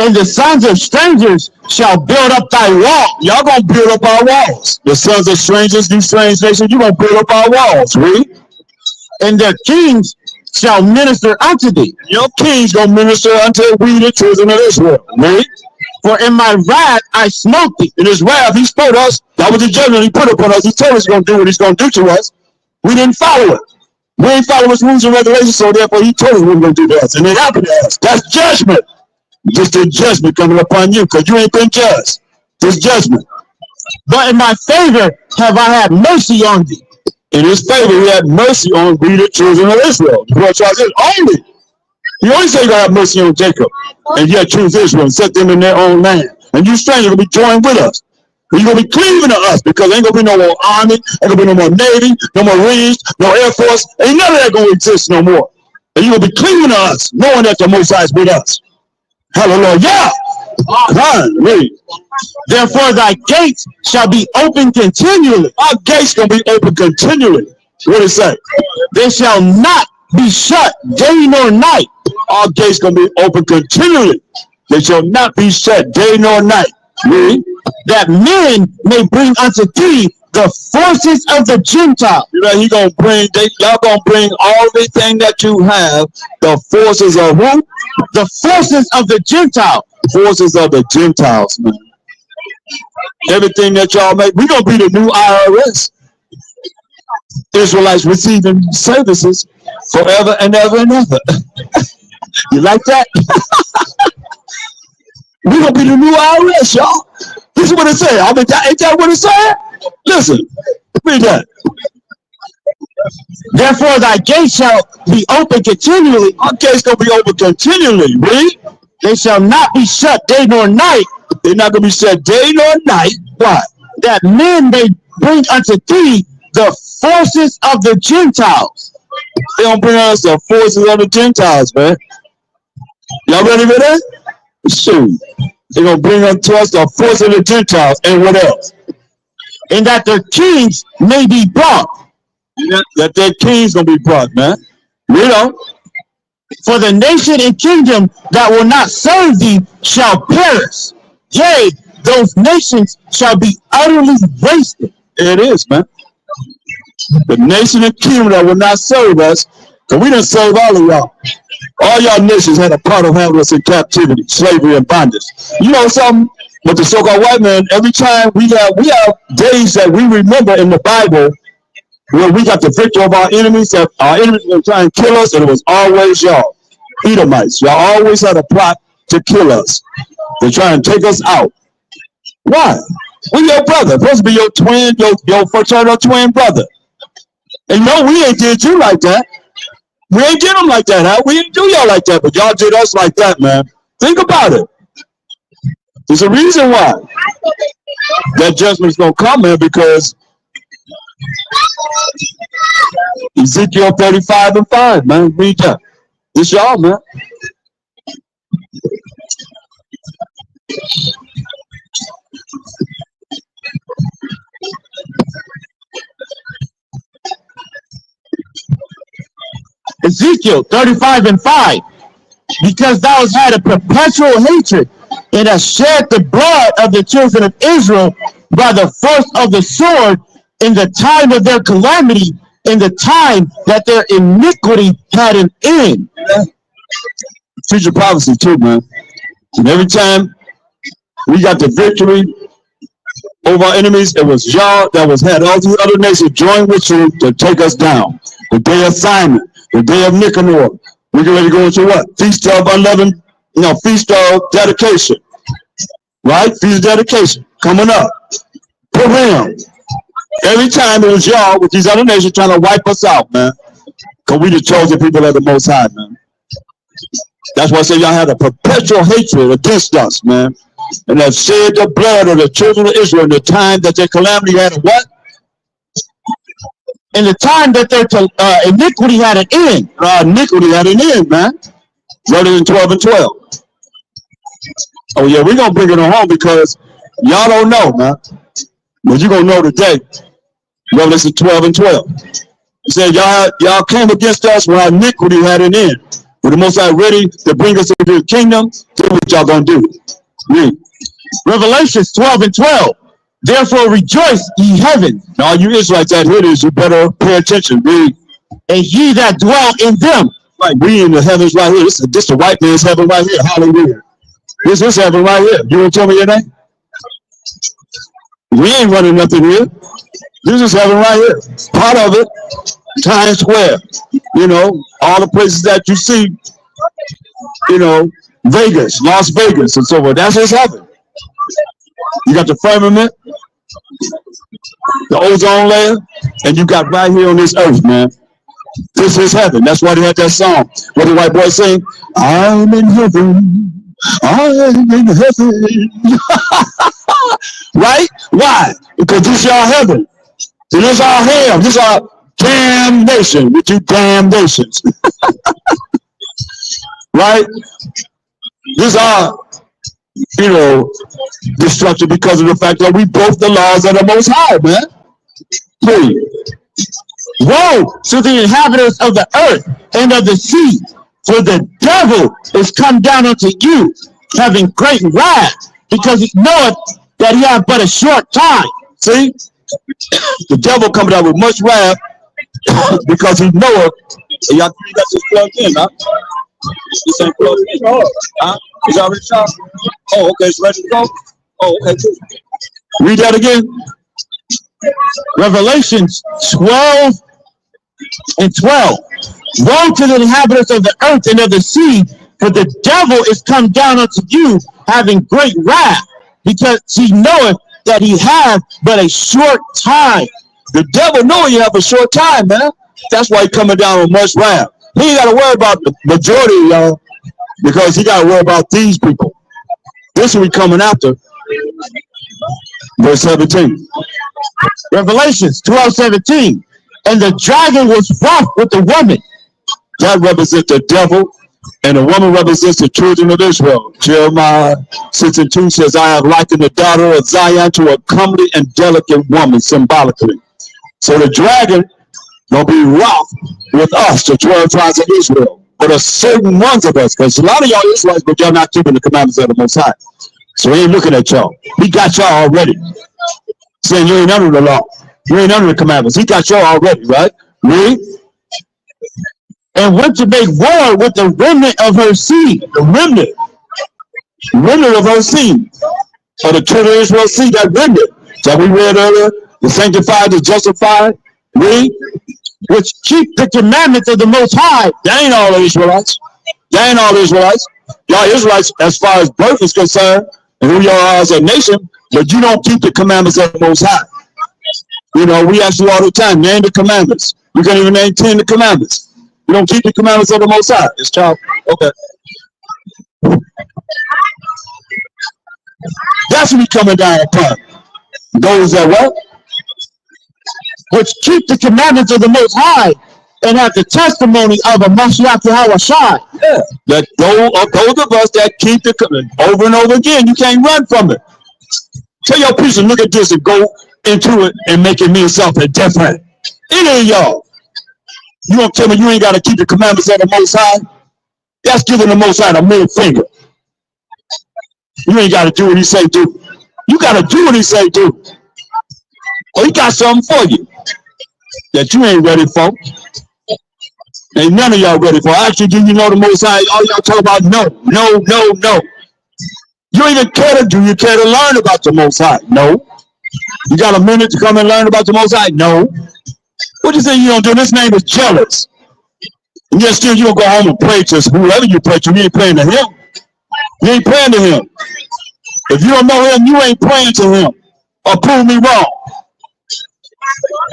And the sons of strangers shall build up thy wall. Y'all going to build up our walls. The sons of strangers, you strange nations, you're going to build up our walls. Read. And their kings shall minister unto thee. Your kings going to minister unto we, the children of Israel. Read. For in my wrath I smote thee. In his wrath, he smote us. That was the judgment he put upon us. He told us he's going to do what he's going to do to us. We didn't follow it. We didn't follow his rules and regulations, so therefore he told us what he was going to do to us. And it happened to us. That's judgment. Just the judgment coming upon you, because you ain't been judged. This judgment. But in my favor have I had mercy on thee. In his favor, he had mercy on we, the children of Israel. The 12 tribes only. He only said he gonna have mercy on Jacob, and yet choose Israel and set them in their own land. And you strangers will be joined with us. You're gonna be cleaving to us because ain't gonna be no more army, ain't gonna be no more navy, no more marines, no air force. Ain't none of that gonna exist no more. And you're gonna be cleaving to us, knowing that the Most High is with us. Hallelujah. Read. Therefore thy gates shall be open continually. Our gates gonna be open continually. What it say? They shall not be shut day nor night. Our gates gonna be open continually. They shall not be shut day nor night. Read. That men may bring unto thee the forces of the Gentiles. You know, he gonna bring, y'all gonna bring everything that you have, the forces of who? The forces of the Gentiles. Forces of the Gentiles, man. Everything that y'all make, we gonna be the new IRS. Israelites receiving services forever and ever and ever. You like that? We gonna be the new IRS, y'all. This is what it says. I mean, ain't that what it said? Listen, read that. Therefore thy gates shall be open continually. Our gates gonna be open continually. Read. They shall not be shut day nor night. They're not gonna be shut day nor night. Why? That men may bring unto thee the forces of the Gentiles. They don't bring us the forces of the Gentiles, man. Y'all ready for that? Shoot. They're gonna bring unto us the force of the Gentiles. And what else? And that their kings may be brought. That their kings gonna be brought, man. Read on. For the nation and kingdom that will not serve thee shall perish. Yea, those nations shall be utterly wasted. It is, man. The nation and kingdom that will not serve us, because we didn't serve all of y'all. All y'all nations had a part of having us in captivity, slavery, and bondage. You know something? With the so-called white man, every time we have days that we remember in the Bible where we got the victory of our enemies, that our enemies were trying to kill us, and it was always y'all, Edomites. Y'all always had a plot to kill us. They're trying to take us out. Why? We're your brother. Supposed to be your twin, your fraternal twin brother. And no, we ain't did you like that. We ain't did them like that, huh? We didn't do y'all like that, but y'all did us like that, man. Think about it. There's a reason why that judgment's gonna come, man, because Ezekiel 35:5, man. Read that. This y'all, man. Ezekiel 35:5. Because thou hast had a perpetual hatred and hast shed the blood of the children of Israel by the force of the sword in the time of their calamity, in the time that their iniquity had an end. Future prophecy too, man. And every time we got the victory over our enemies, it was y'all that had all the other nations join with you to take us down. The day of Simon, the day of Nicanor. We get ready to go into what? Feast of unleavened, feast of dedication. Right? Feast of dedication. Coming up. Purim. Every time it was y'all with these other nations trying to wipe us out, man. Because we the chosen people of the Most High, man. That's why I say y'all had a perpetual hatred against us, man. And have shed the blood of the children of Israel in the time that their calamity had a what? In the time that their iniquity had an end. Iniquity had an end, man. Rather than 12:12. Oh yeah, we're gonna bring it on home because y'all don't know, man. But you're gonna know today. Revelation 12:12. It said y'all came against us when our iniquity had an end. With the Most High ready to bring us into the kingdom, then what y'all gonna do? Read. Revelations 12:12. Therefore rejoice, ye heavens. Now you Israelites that hear this, you better pay attention. Read. And ye that dwell in them. Right, we in the heavens right here. This is the white man's heaven right here. Hallelujah. This is heaven right here. You want to tell me your name? We ain't running nothing here. This is heaven right here. Part of it, Times Square. All the places that you see, Vegas, Las Vegas, and so forth. That's just heaven. You got the firmament, The ozone layer, and you got right here on this earth, man. This is heaven. That's why they had that song. What the white boy sing? I'm in heaven. I'm in heaven. Right? Why? Because this is our heaven. This is our hell. This is our damnation. With you damn nations. Right? This is our, destruction because of the fact that we broke the laws of the Most High, man. Please. Woe to the inhabitants of the earth and of the sea, for the devil is come down unto you, having great wrath, because he knoweth that he hath but a short time. See? The devil coming out with much wrath because he knoweth. Y'all got this plugged in, huh? This ain't plugged in. Huh? Is already charged? Oh, okay. It's ready to go? Oh, okay. Read that again. Revelations 12 and 12. Woe to the inhabitants of the earth and of the sea, for the devil is come down unto you, having great wrath, because he knoweth that he hath but a short time. The devil knowing you have a short time, man. That's why he's coming down with much wrath. He ain't got to worry about the majority of y'all, because he got to worry about these people. This will be coming after. Verse 17. Revelations 12:17. And the dragon was wroth with the woman. That represents the devil, and the woman represents the children of Israel. Jeremiah 6:2 says, I have likened the daughter of Zion to a comely and delicate woman, symbolically. So the dragon will be wroth with us, the 12 tribes of Israel, but a certain ones of us, because a lot of y'all Israelites, but y'all not keeping the commandments of the Most High. So he ain't looking at y'all. He got y'all already. Saying you ain't under the law. You ain't under the commandments. He got y'all already, right? Read. And went to make war with the remnant of her seed. The remnant. Remnant of her seed. Or the children of Israel seed, that remnant. That we read earlier. The sanctified, the justified. Read. Which keep the commandments of the Most High. They ain't all the Israelites. They ain't all the Israelites. Y'all Israelites, as far as birth is concerned, and who y'all are as a nation, but you don't keep the commandments of the Most High. We ask you all the time, name the commandments. You can't even name 10 the commandments. You don't keep the commandments of the Most High. It's child. Okay. That's what we coming down upon. Those that what? Which keep the commandments of the Most High, and have the testimony of a Mashiach Yahushua. Yeah. That those of us that keep the commandment over and over again, you can't run from it. Tell your people, look at this and go into it and make it mean something different. Any of y'all. You gonna tell me you ain't got to keep the commandments of the Most High? That's giving the Most High a middle finger. You ain't got to do what he say do. You got to do what he say do. Or he got something for you that you ain't ready for. Ain't none of y'all ready for. Actually, do you know the Most High? All y'all talk about no. You don't even care to do. You care to learn about the Most High? No. You got a minute to come and learn about the Most High? No. What you say you don't do? This name is jealous. And yet still you don't go home and pray to whoever you pray to. You ain't praying to him. You ain't praying to him. If you don't know him, you ain't praying to him. Or prove me wrong.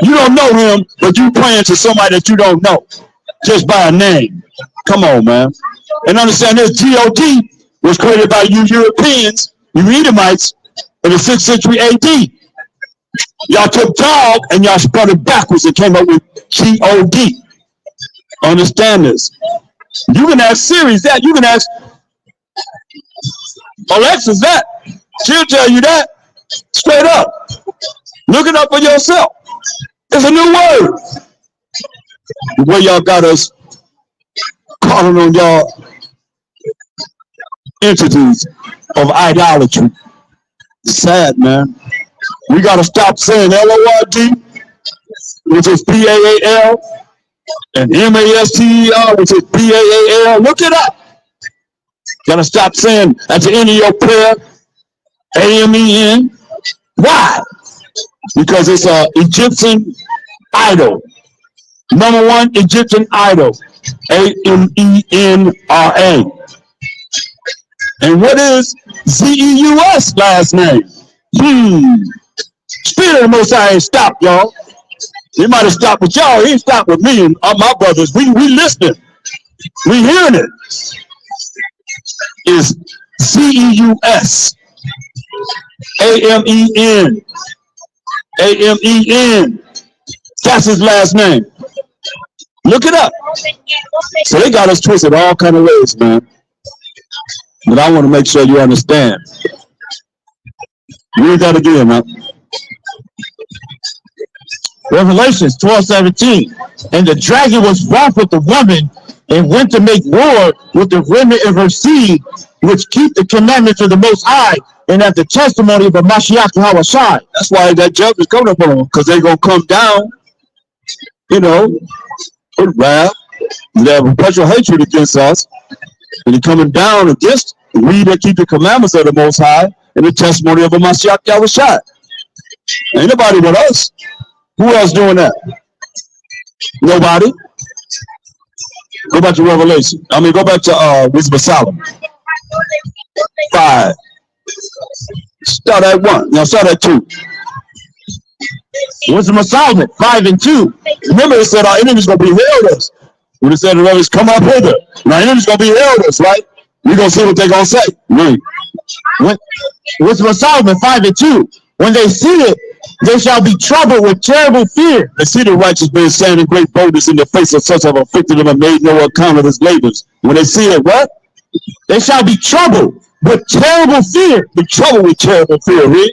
You don't know him, but you praying to somebody that you don't know. Just by a name. Come on, man. And understand this, G-O-D was created by you Europeans, you Edomites, in the 6th century AD. Y'all took dog and y'all spelled it backwards and came up with G-O-D. Understand this. You can ask Siri that. You can ask Alexa's that. She'll tell you that. Straight up. Look it up for yourself. It's a new word. The way y'all got us calling on y'all entities of idolatry. It's sad, man. We got to stop saying L-O-R-D, which is P-A-A-L, and M-A-S-T-E-R, which is P-A-A-L. Look it up. Got to stop saying at the end of your prayer, A-M-E-N. Why? Because it's an Egyptian idol. Number one Egyptian idol. A-M-E-N-R-A. And what is Z-E-U-S last name? Spirit of the Most High ain't stopped, y'all. He might have stopped with y'all. He ain't stopped with me and my brothers. We listening. We hearing it. Is Zeus. Amen. Amen. That's his last name. Look it up. So they got us twisted all kind of ways, man. But I want to make sure you understand. Read that again, man. Revelations 12:17. And the dragon was wroth with the woman and went to make war with the remnant of her seed, which keep the commandments of the Most High and have the testimony of the Mashiach Yahushua. That's why that judgment's coming up on them, because they're going to come down, you know, with wrath. They have perpetual hatred against us. And they're coming down against we that keep the commandments of the Most High and the testimony of the Mashiach Yahushua. Ain't nobody but us. Who else doing that? Nobody. Go back to Revelation. Go back to Wisdom of Solomon. 5. Start at 1. Now start at 2. Wisdom of Solomon 5 and 2. Remember, it said our enemies gonna behold us. When it said the rebels come up hither, and our enemies gonna behold us, right? We're gonna see what they're gonna say. Right. Wisdom of Solomon 5 and 2. When they see it, they shall be troubled with terrible fear. They see the righteous man stand in great boldness in the face of such of afflicted them and made no account of his labors. When they see it, what? They shall be troubled with terrible fear. Be troubled with terrible fear, right?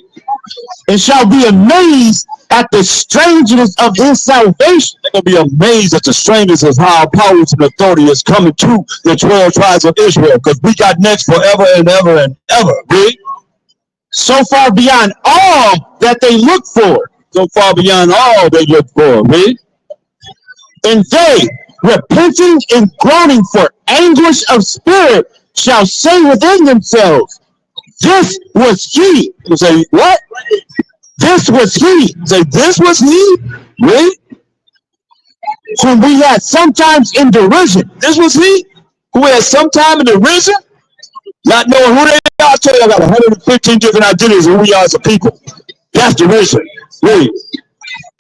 And shall be amazed at the strangeness of his salvation. They're going to be amazed at the strangeness of how powers and authority is coming to the 12 tribes of Israel, because we got next forever and ever and ever, right? So far beyond all that they look for. So far beyond all they look for, right? And they, repenting and groaning for anguish of spirit, shall say within themselves, this was he. You say, what? This was he. Say, this was he? Really? Whom we had sometimes in derision. This was he? Who had sometime in derision? Not knowing who they are. I tell you, I got 115 different identities of who we are as a people. That's derision. Really?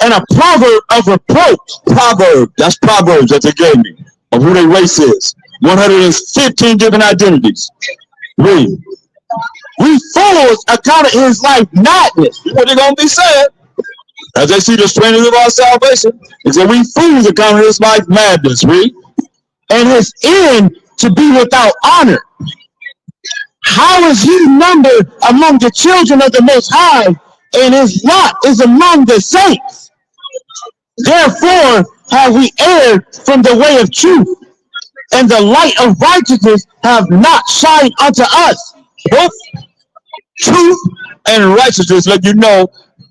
And a proverb of reproach. Proverb. That's proverbs that they gave me of who their race is. 115 different identities. Really? We fools accounted his life madness. What they gonna be saying? As they see the strangers of our salvation, is that we fools accounted his life madness, read? And his end to be without honor. How is he numbered among the children of the Most High, and his lot is among the saints? Therefore have we erred from the way of truth, and the light of righteousness have not shined unto us. Both truth and righteousness let you know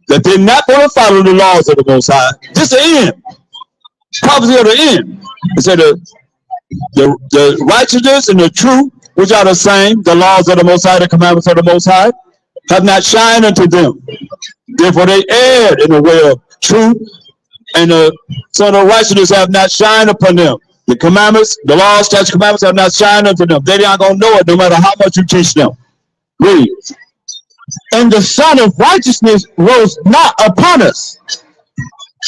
that they're not going to follow the laws of the Most High. This is the end. Prophecy of the end. It said the righteousness and the truth, which are the same, the laws of the Most High, the commandments of the Most High, have not shined unto them. Therefore they erred in the way of truth, and the son of righteousness have not shined upon them. The commandments, the laws, statutes, commandments have not shined unto them. They aren't going to know it no matter how much you teach them. Read. And the Son of Righteousness rose not upon us.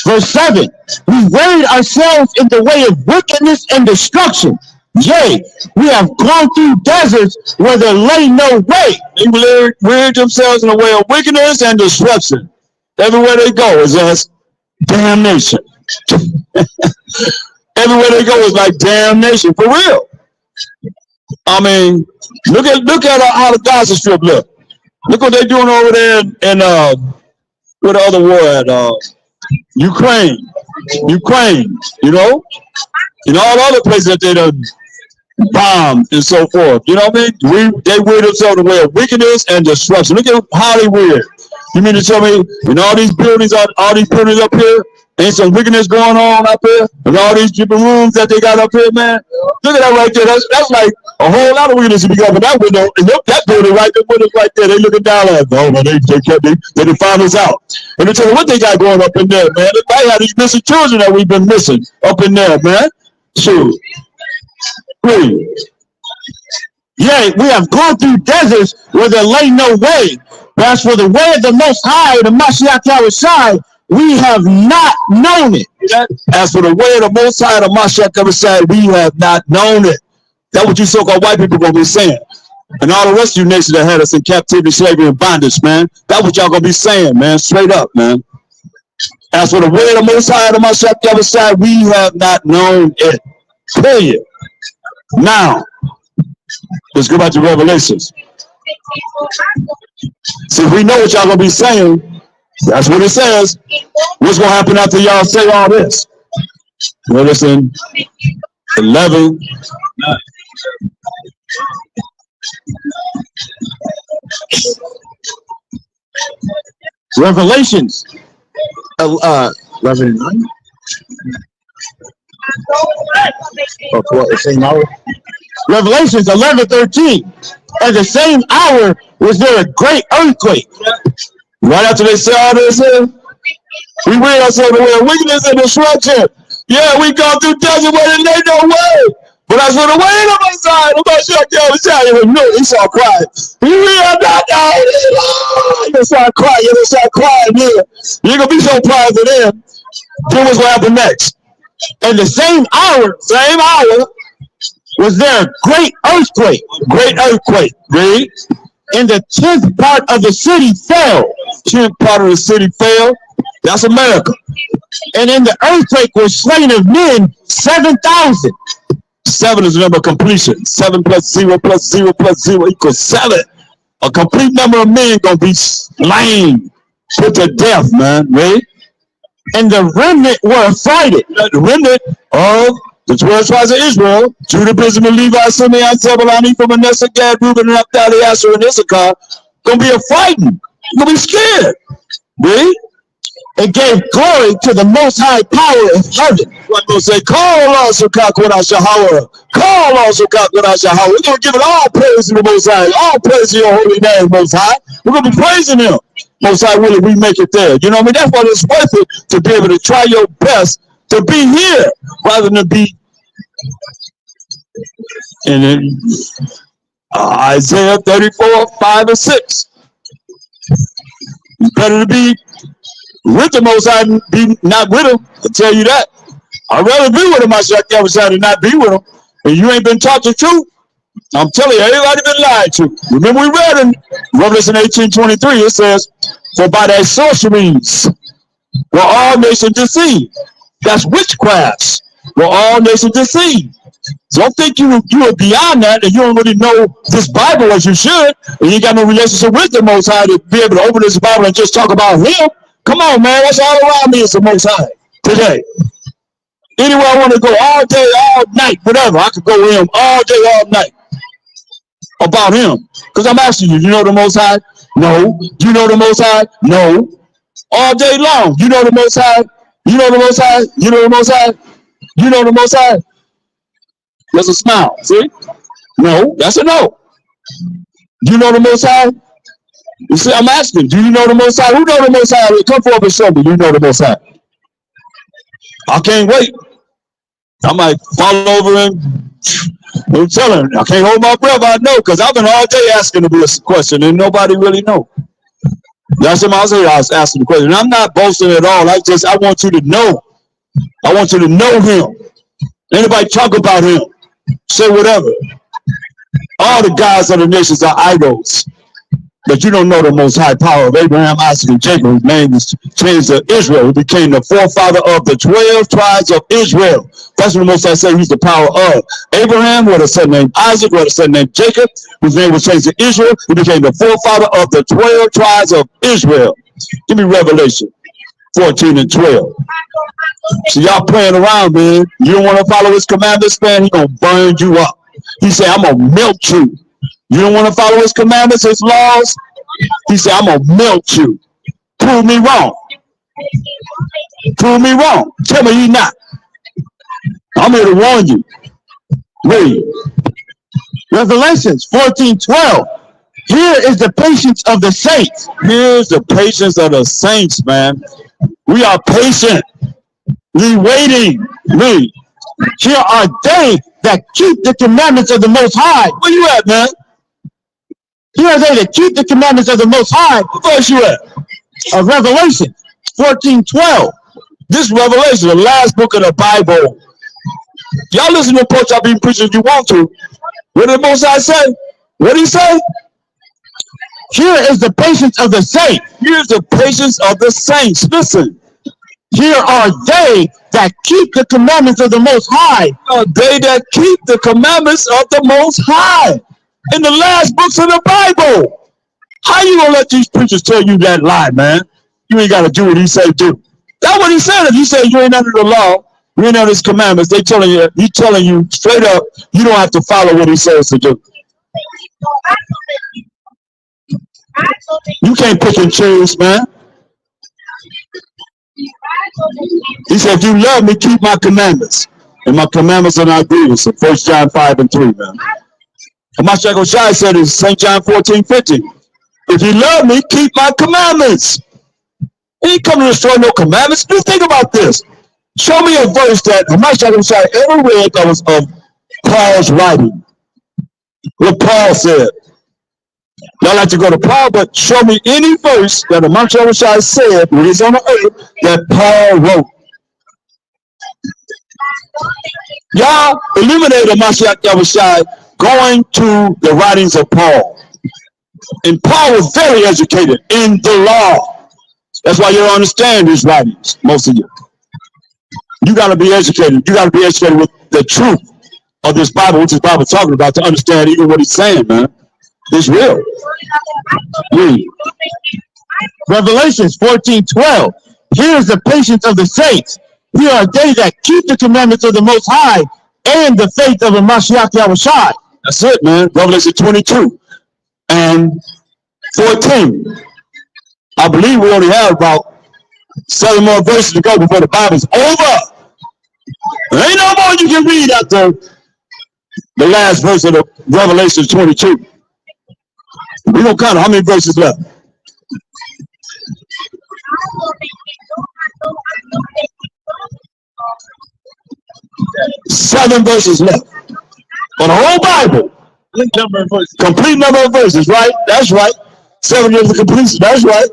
Verse 7. We wearied ourselves in the way of wickedness and destruction. Yea, we have gone through deserts where there lay no way. They wearied themselves in the way of wickedness and destruction. Everywhere they go is just damnation. Everywhere they go is like damnation, for real. I mean, look at how the Gaza Strip look. Look what they're doing over there in where the other war at Ukraine, you know, and all other places that they done bombed and so forth. You know what I mean? They weird themselves in the way of wickedness and destruction. Look at how they weird. You mean to tell me in all these buildings up here, ain't some wickedness going on up here? And all these different rooms that they got up here, man? Look at that right there. That's like a whole lot of wickedness to be going that window. And look, that building right there, windows right there. They looking down at, oh, man, they didn't find us out. And they tell me what they got going up in there, man. They got these missing children that we've been missing up in there, man. Shoot. Read. Yea, we have gone through deserts where there lay no way, But as for the way of the Most High, the Mashiach Yahushai, we have not known it. As for the way of the Most High, the Mashiach Yahushai, we have not known it. That's what you so-called white people gonna be saying. And all the rest of you nations that had us in captivity, slavery, and bondage, man. That's what y'all gonna be saying, man. Straight up, man. As for the way of the Most High, the Mashiach Yahushai, we have not known it. Period. Now, let's go back to Revelations. See, we know what y'all gonna be saying. That's what it says. What's gonna happen after y'all say all this? Revelation 11. Revelations 11 and 9. Revelations 11:13. At the same hour was there a great earthquake. Right after they say all this, we read ourselves the way of wickedness and destruction. Yeah, we go through desert where there ain't no way. But as for the way of my side, I'm not sure he start crying. He real not down. He start crying. You start crying here. You're gonna be so proud of them. Then what's gonna happen next? In the same hour was there a great earthquake. Great earthquake. Read. And the 10th part of the city fell. 10th part of the city fell. That's America. And in the earthquake were slain of men 7,000. 7 is the number of completion. 7 plus 0 plus 0 plus 0 equals 7. A complete number of men gonna be slain, put to death, man. Right? And the remnant were affrighted. The remnant of the 12 tribes of Israel, Judah, Benjamin, Levi, Simeon, Zebulun, Ephraim, Manasseh, Gad, Reuben, and Naphtali, Asher, and Issachar, gonna be affrighted. Gonna be scared. Right? It gave glory to the Most High power of heaven. What gonna say? Call also Kakwada Shahara. Call also Kakwada Shahara. We're gonna give it all praise to the Most High. All praise to your holy name, Most High. We're gonna be praising him. Most High, will we make it there? You know what I mean? That's what it's worth it to be able to try your best to be here rather than be in Isaiah 34, 5 and 6. It's better to be with the Most High than be not with him. I'll tell you that. I'd rather be with him, Mashiach Yahushua, than not be with him. And you ain't been taught the truth. I'm telling you, everybody been lied to. Remember we read in Revelation 18:23, it says, for by thy sorceries were all nations deceived. That's witchcrafts. Were all nations deceived. So don't think you are beyond that and you don't really know this Bible as you should, and you got no relationship with the Most High to be able to open this Bible and just talk about him. Come on, man. That's all around me is the Most High today. Anywhere I want to go, all day, all night, whatever. I could go with him all day, all night about him. Because I'm asking you, you know the Most High? No. You know the Most High? No. All day long. You know the Most High? You know the Most High? You know the Most High? You know the Most High? There's a smile. See? No. That's a no. You know the Most High? You see, I'm asking, do you know the Most High? Who know the Most High? Come forward and show me. You know the Most High. I can't wait. I might fall over and I'm telling him, I can't hold my breath. I know, because I've been all day asking him this question and nobody really know. That's what I was asking the question. And I'm not boasting at all. I want you to know. I want you to know him. Anybody talk about him, say whatever. All the gods of the nations are idols. But you don't know the Most High power of Abraham, Isaac, and Jacob, whose name is changed to Israel, who became the forefather of the 12 tribes of Israel. That's what the Most High said he's the power of. Abraham, who had a son named Isaac, who had a son named Jacob, whose name was changed to Israel, he became the forefather of the 12 tribes of Israel. Give me Revelation 14 and 12. So y'all playing around, man. You don't want to follow his commandments, man, he gonna burn you up. He said, I'm gonna melt you. You don't want to follow his commandments, his laws? He said, I'm going to melt you. Prove me wrong. Prove me wrong. Tell me you're not. I'm here to warn you. Read. Revelations 14:12. Here is the patience of the saints. Here's the patience of the saints, man. We are patient. We waiting. Read. Here are they that keep the commandments of the Most High. Where you at, man? Here are they that keep the commandments of the Most High. What verse you at? Of Revelation 14:12. This Revelation, the last book of the Bible. Y'all listen to the approach I'll be preaching if you want to. What did the Most High say? What did he say? Here is the patience of the saints. Here's the patience of the saints. Listen. Here are they that keep the commandments of the Most High. Are they that keep the commandments of the Most High. In the last books of the Bible. How you gonna let these preachers tell you that lie, man? You ain't gotta do what he say do. That's what he said. If you say you ain't under the law, you ain't under his commandments, he telling you straight up, you don't have to follow what he says to do. You can't pick and choose, man. He said, if you love me, keep my commandments. And my commandments are not grievous. In 1 John 5:3, man. And my Sheikh Oshai said in St. John 14:50, if you love me, keep my commandments. He ain't come to destroy no commandments. Just think about this. Show me a verse that my Sheikh Oshai ever read that was of Paul's writing. What Paul said. Y'all like to go to Paul, but show me any verse that Imam Shafi'i said when he's on the earth that Paul wrote. Y'all eliminated Imam Shafi'i going to the writings of Paul. And Paul was very educated in the law. That's why you don't understand his writings, most of you. You got to be educated. You got to be educated with the truth of this Bible, which this Bible is talking about, to understand even what he's saying, man. It's real. Read. Revelations 14:12. Here is the patience of the saints. Here are they that keep the commandments of the Most High and the faith of the Mashiach Yahushua. That's it, man. Revelation 22 and 14. I believe we only have about 7 more verses to go before the Bible's over. There ain't no more you can read after the last verse of the Revelation 22. We're going to count how many verses left. Seven verses left. For the whole Bible. Complete number of verses, right? That's right. 7 years of completion. That's right.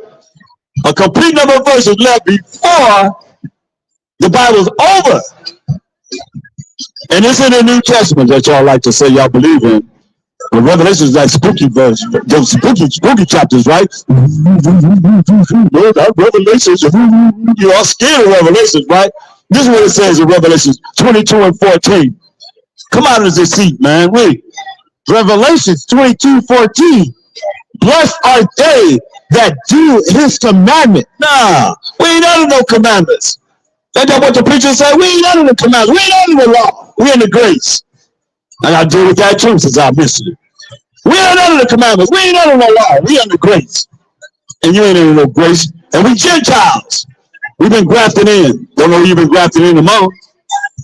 A complete number of verses left before the Bible's over. And it's in the New Testament that y'all like to say y'all believe in. But Revelation is like spooky verse, those spooky chapters, right? Revelations, you're all scared of Revelations, right? This is what it says in Revelation 22 and 14. Come out of this seat, man. Read. Revelations 22:14. Blessed are they that do his commandment. Nah, we ain't under no commandments. That's what the preacher said. We ain't under the commandments. We ain't under the law. We in the grace. I got to deal with that too since I missed it. We ain't under the commandments. We ain't under no law. We under grace. And you ain't under no grace. And we Gentiles. We've been grafted in. Don't know you've been grafted in among.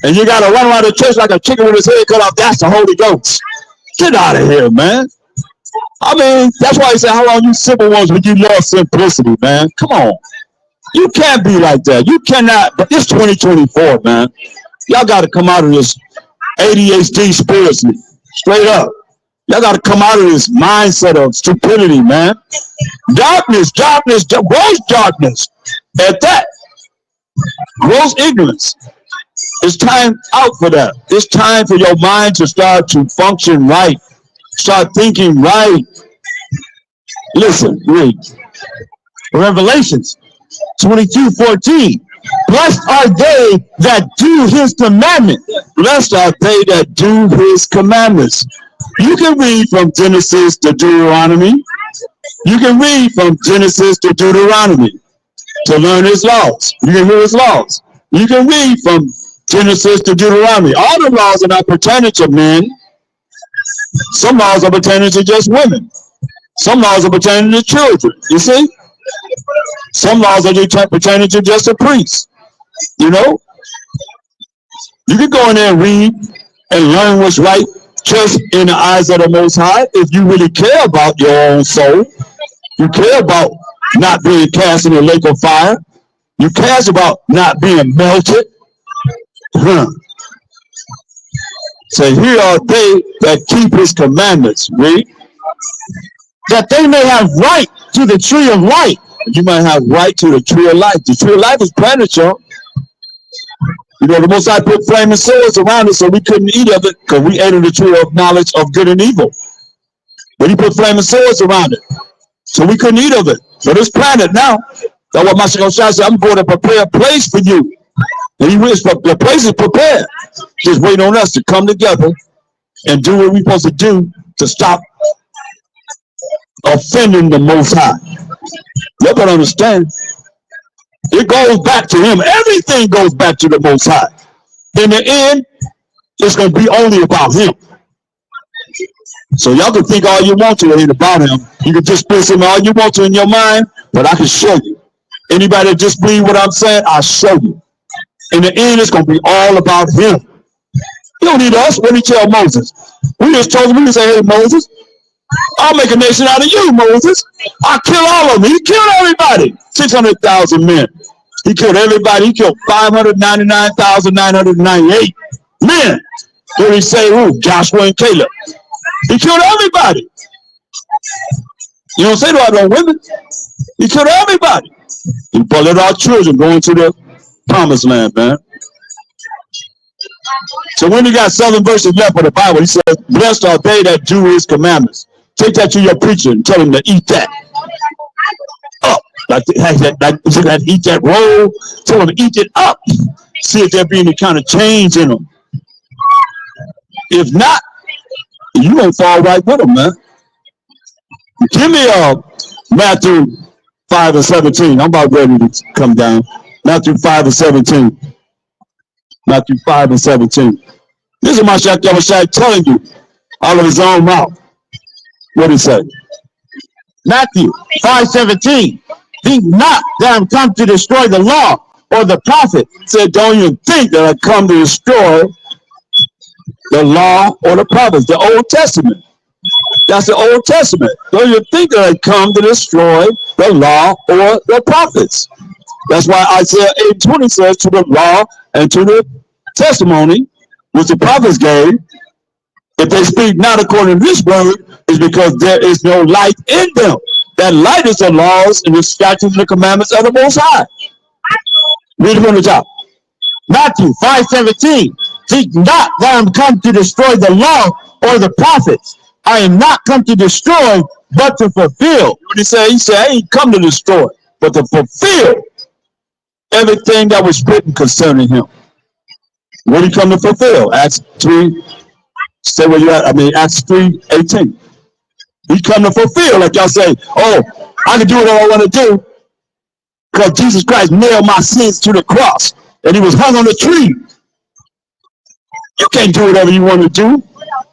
And you got to run around the church like a chicken with his head cut off. That's the Holy Ghost. Get out of here, man. I mean, that's why he said, how long you simple ones when you love simplicity, man? Come on. You can't be like that. You cannot. But it's 2024, man. Y'all got to come out of this ADHD spiritually. Straight up. Y'all got to come out of this mindset of stupidity, man. Darkness, gross darkness. At that, gross ignorance. It's time out for that. It's time for your mind to start to function right. Start thinking right. Listen, read. Revelations 22:14. Blessed are they that do his commandment. Blessed are they that do his commandments. You can read from Genesis to Deuteronomy. You can read from Genesis to Deuteronomy to learn his laws. You can hear his laws. You can read from Genesis to Deuteronomy. All the laws are not pertaining to men. Some laws are pertaining to just women. Some laws are pertaining to children. You see? Some laws are pertaining to just a priest. You know? You can go in there and read and learn what's right just in the eyes of the Most High. If you really care about your own soul, you care about not being cast in a lake of fire. You care about not being melted. So here are they that keep his commandments. Read. that they may have right to the tree of life. You might have right to the tree of life. The tree of life is planted, y'all. You know, the Most High put flaming swords around it so we couldn't eat of it because we ate of the tree of knowledge of good and evil. But he put flaming swords around it so we couldn't eat of it. But it's planted now. That's what Mashiach said, I'm going to prepare a place for you. And he wished the place is prepared. Just wait on us to come together and do what we're supposed to do to stop offending the Most High. You better understand. It goes back to him. Everything goes back to the Most High. In the end, it's going to be only about him. So y'all can think all you want to about him. You can just place him all you want to in your mind, but I can show you. Anybody that just believe what I'm saying, I'll show you. In the end, it's going to be all about him. You don't need us. What did he tell Moses? We just told him, we just say, hey, Moses, I'll make a nation out of you, Moses. I'll kill all of them. He killed everybody. 600,000 men. He killed everybody. He killed 599,998 men. Then he say, who? Joshua and Caleb. He killed everybody. You don't say that about women. He killed everybody. He let our children go into the promised land, man. So when you got 7 verses left of the Bible, he says, blessed are they that do his commandments. Take that to your preacher and tell him to eat that. Up. Like eat that roll. Tell him to eat it up. See if there be any kind of change in them. If not, you won't fall right with them, man. Give me Matthew 5 and 17. I'm about ready to come down. Matthew 5 and 17. Matthew 5 and 17. This is Mashiach Yahushua telling you out of his own mouth. What he said? Matthew 5:17. Think not that I'm come to destroy the law or the prophet. He said, don't even think that I come to destroy the law or the prophets, the Old Testament. That's the Old Testament. Don't you think that I come to destroy the law or the prophets? That's why Isaiah 8:20 says, to the law and to the testimony which the prophets gave, if they speak not according to this word, is because there is no light in them. That light is the laws and the statutes and the commandments of the Most High. Read it from the top. Matthew 5:17. Think not that I am come to destroy the law or the prophets. I am not come to destroy, but to fulfill. What he said? He said, I ain't come to destroy, but to fulfill everything that was written concerning him. What did he come to fulfill? Acts 3, stay where you're at. Acts 3:18. He come to fulfill, like y'all say, oh, I can do what I want to do because Jesus Christ nailed my sins to the cross and he was hung on the tree. You can't do whatever you want to do.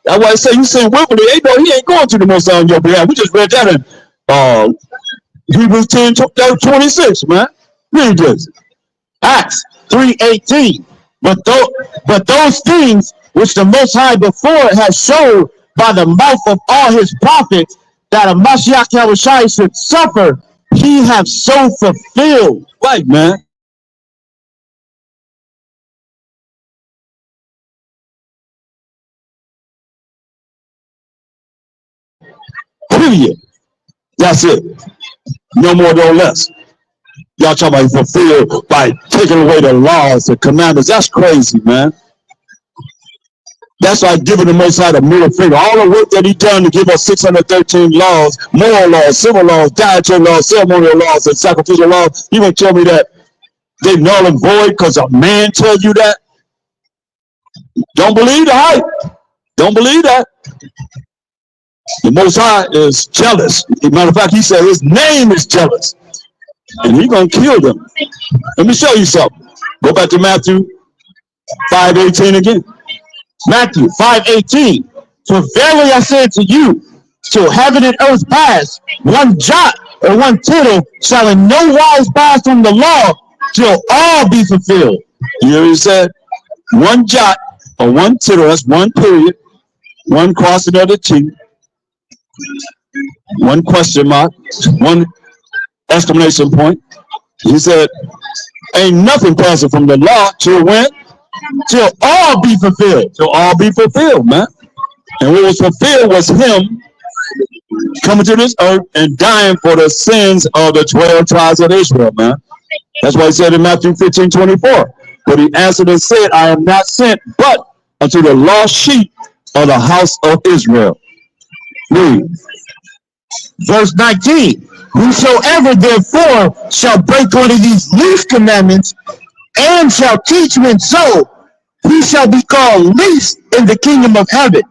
That's why I say you sin willfully. He ain't going to the Most High on your behalf. We just read that in Hebrews 10:26, man. Read this. Acts 3:18. But those things which the Most High before has showed by the mouth of all his prophets, that a Mashiach Yahushua should suffer, he have so fulfilled. Right, man. Period. That's it. No more, no less. Y'all talking about fulfilled by taking away the laws, the commandments. That's crazy, man. That's like giving the Most High the middle finger. All the work that he done to give us 613 laws, moral laws, civil laws, dietary laws, ceremonial laws, and sacrificial laws. You gonna tell me that they null and void because a man tells you that? Don't believe the hype. Don't believe that. The Most High is jealous. As a matter of fact, he said his name is jealous. And he's going to kill them. Let me show you something. Go back to Matthew 5:18 again. Matthew 5:18. For verily I say unto you, till heaven and earth pass, one jot or one tittle shall in no wise pass from the law till all be fulfilled. You hear what he said? One jot or one tittle, that's one period, one crossing of the T, one question mark, one exclamation point. He said, ain't nothing passing from the law till when? Till all be fulfilled. Till all be fulfilled, man. And what was fulfilled was him coming to this earth and dying for the sins of the 12 tribes of Israel, man. That's why he said in Matthew 15:24. But he answered and said, I am not sent but unto the lost sheep of the house of Israel. Read. Verse 19. Whosoever therefore shall break one of these least commandments and shall teach men so, he shall be called least in the kingdom of heaven.